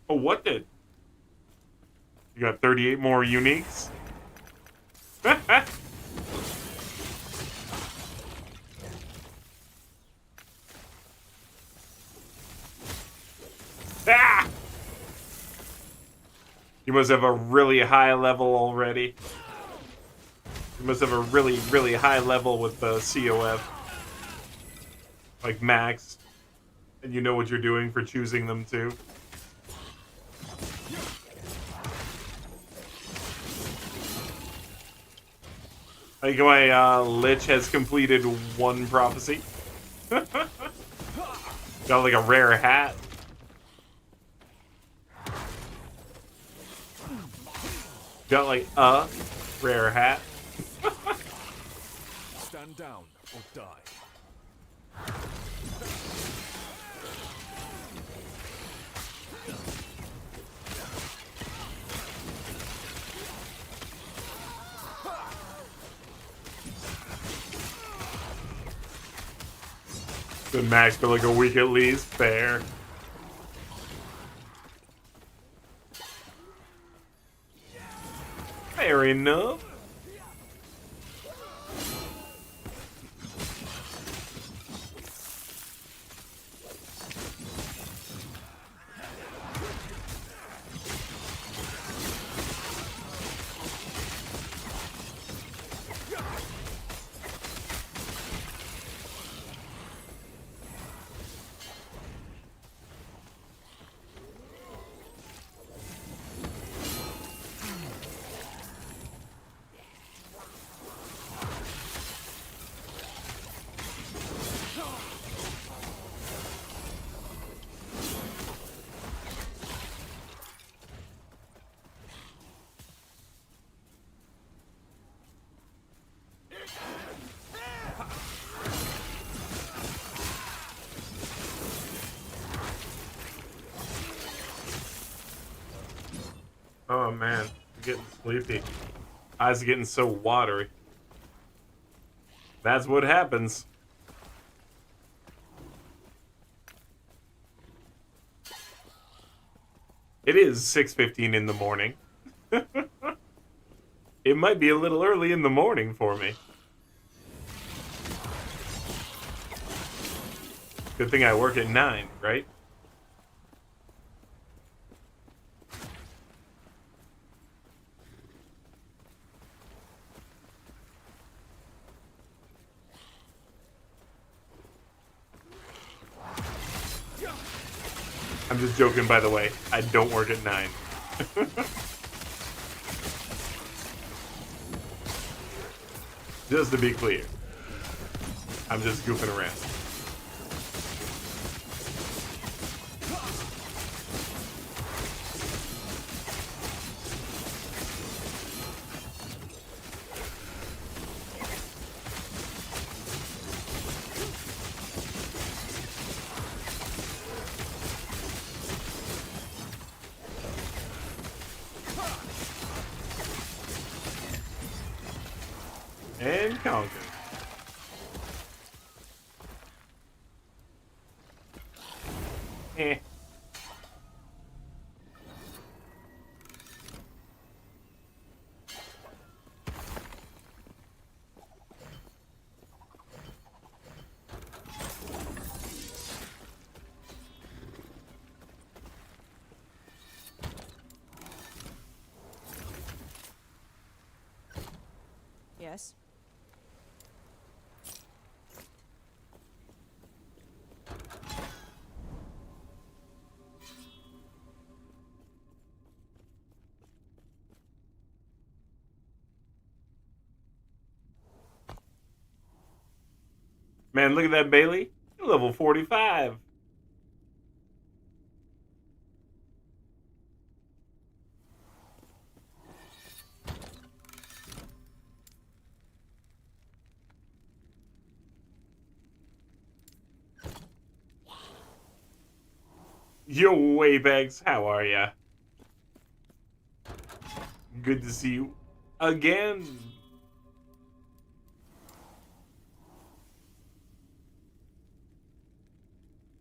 Oh, what did? You got 38 more uniques? Ah! You must have a really high level already. You must have a really, really high level with the COF. Like max. And you know what you're doing for choosing them too. Like my Lich has completed 1 prophecy. Got like a rare hat. Got like a rare hat. Stand down or die. Been max for like a week at least. Fair. Fair enough. Oh man, I'm getting sleepy. Eyes are getting so watery. That's what happens. It is 6:15 in the morning. It might be a little early in the morning for me. Good thing I work at 9, right? I'm just joking, by the way. I don't work at 9. Just to be clear. I'm just goofing around. And conquer. Eh. Yes. Man, look at that, Bailey. You're level 45. Yo, Apex, how are ya? Good to see you again.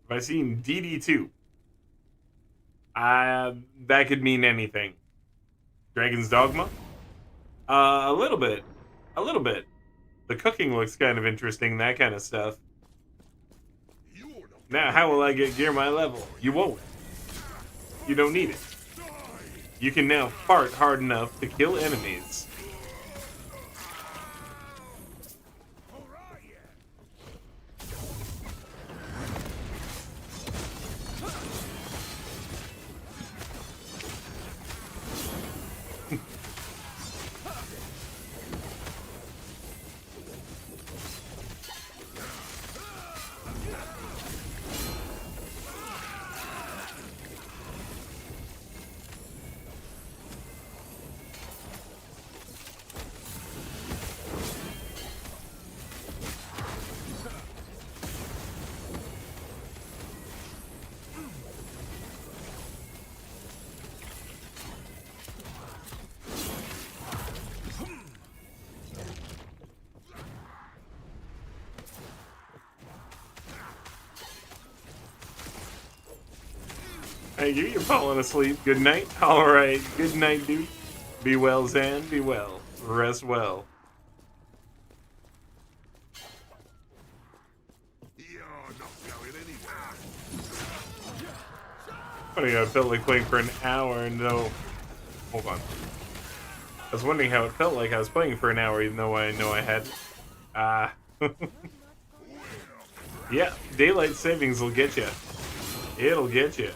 Have I seen DD2? That could mean anything. Dragon's Dogma? A little bit. A little bit. The cooking looks kind of interesting, that kind of stuff. Now, how will I get gear my level? You won't. You don't need it. You can now fart hard enough to kill enemies. Hey, you're falling asleep. Good night. All right. Good night, dude. Be well, Zan. Be well. Rest well. Funny, I felt like playing for an hour and no. Hold on. I was wondering how it felt like I was playing for an hour, even though I know I had. Yeah, daylight savings will get you. It'll get you.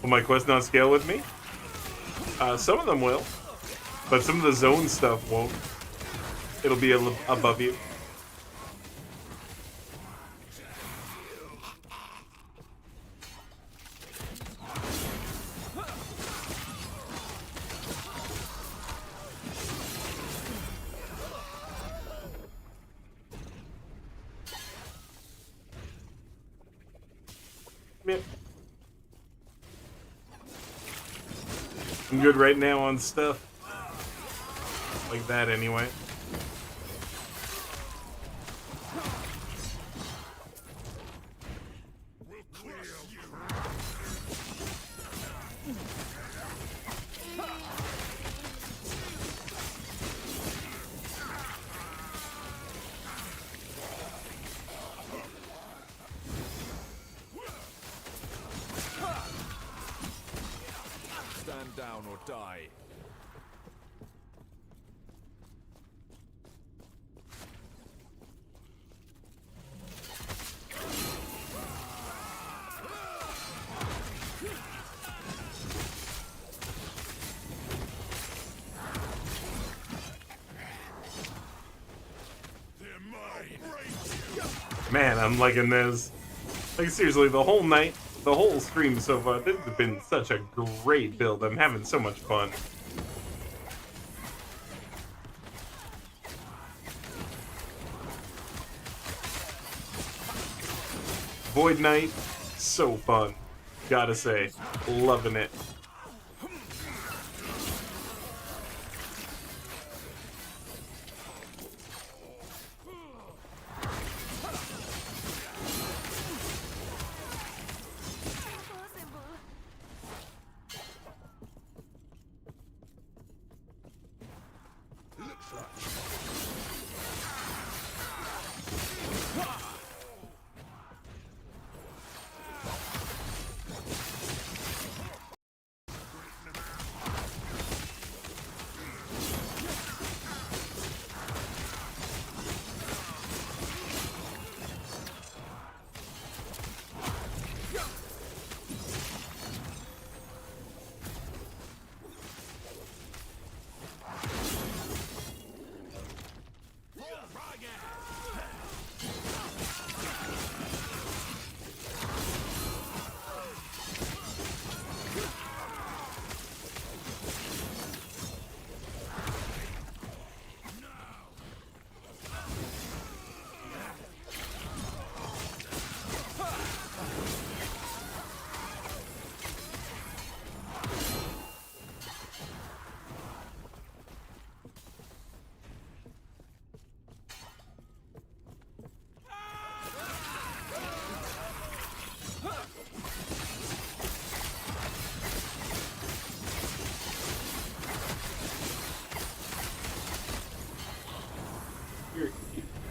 Will my quest not scale with me? Some of them will, but some of the zone stuff won't. It'll be above you. Yep. I'm good right now on stuff like that anyway. Stand down or die. Man, I'm liking this. Like, seriously, the whole night, the whole stream so far, this has been such a great build. I'm having so much fun. Void Knight, so fun. Gotta say, loving it.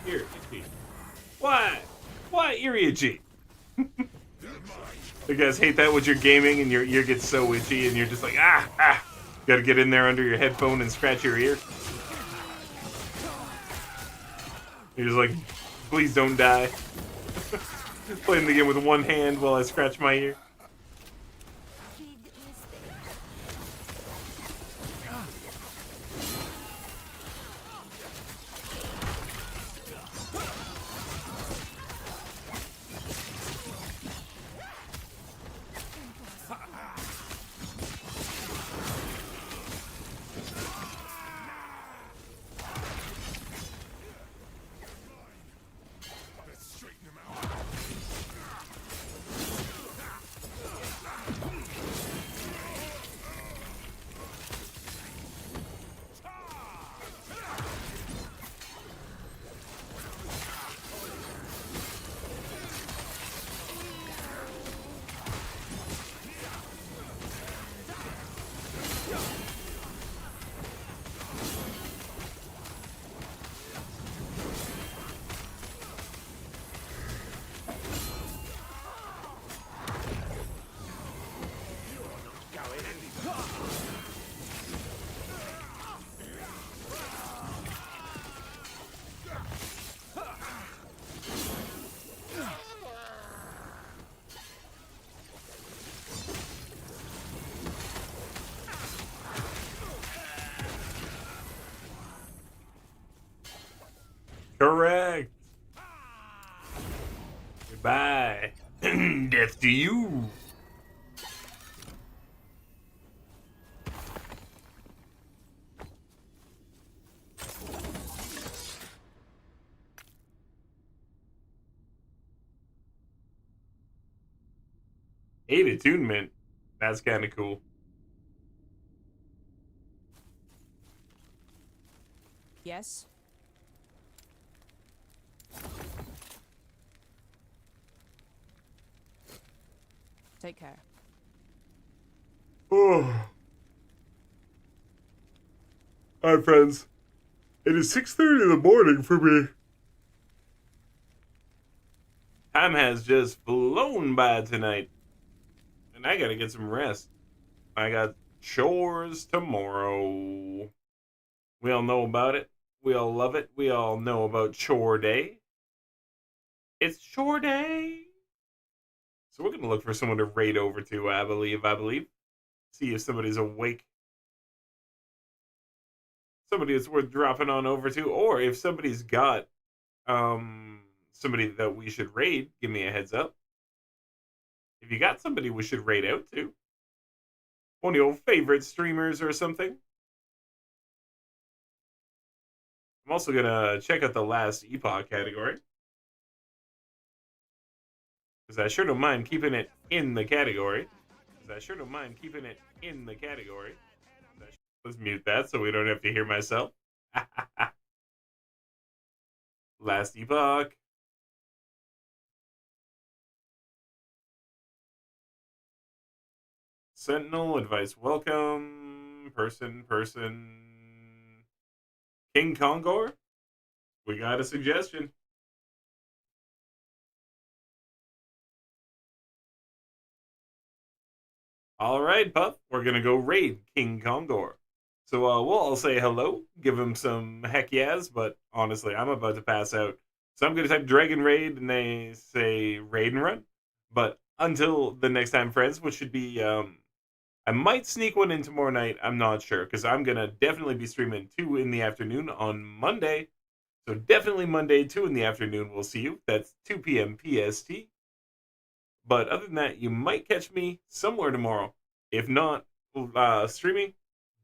Here, Itchy. Why Itchy? You guys hate that when you're gaming and your ear gets so itchy and you're just like, ah. Gotta get in there under your headphone and scratch your ear. You're just like, please don't die. Playing the game with one hand while I scratch my ear. Correct. Goodbye. Death to you. 8 attunement. That's kind of cool. Yes? Take care. Oh. Alright, friends. It is 6:30 in the morning for me. Time has just flown by tonight. And I gotta get some rest. I got chores tomorrow. We all know about it. We all love it. We all know about chore day. It's chore day. So we're gonna look for someone to raid over to, I believe. See if somebody's awake. Somebody that's worth dropping on over to, or if somebody's got somebody that we should raid, give me a heads up. If you got somebody we should raid out to, one of your favorite streamers or something. I'm also gonna check out the last Epoch category, because I sure don't mind keeping it in the category. Let's mute that so we don't have to hear myself. Last Epoch. Sentinel, advice welcome. Person. King Kongor? We got a suggestion. All right, Pup. We're going to go raid King Kongor. So we'll all say hello, give him some heck yes, but honestly, I'm about to pass out. So I'm going to type Dragon Raid, and they say raid and run. But until the next time, friends, which should be, I might sneak one in tomorrow night. I'm not sure, because I'm going to definitely be streaming 2 in the afternoon on Monday. So definitely Monday, 2 in the afternoon, we'll see you. That's 2 p.m. PST. But other than that, you might catch me somewhere tomorrow. If not streaming,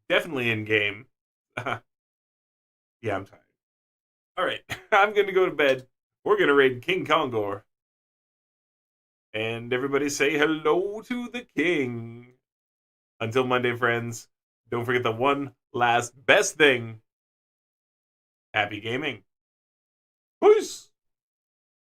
definitely in game. Yeah, I'm tired. All right, I'm going to go to bed. We're going to raid King Kongor. And everybody say hello to the king. Until Monday, friends, don't forget the one last best thing. Happy gaming. Peace.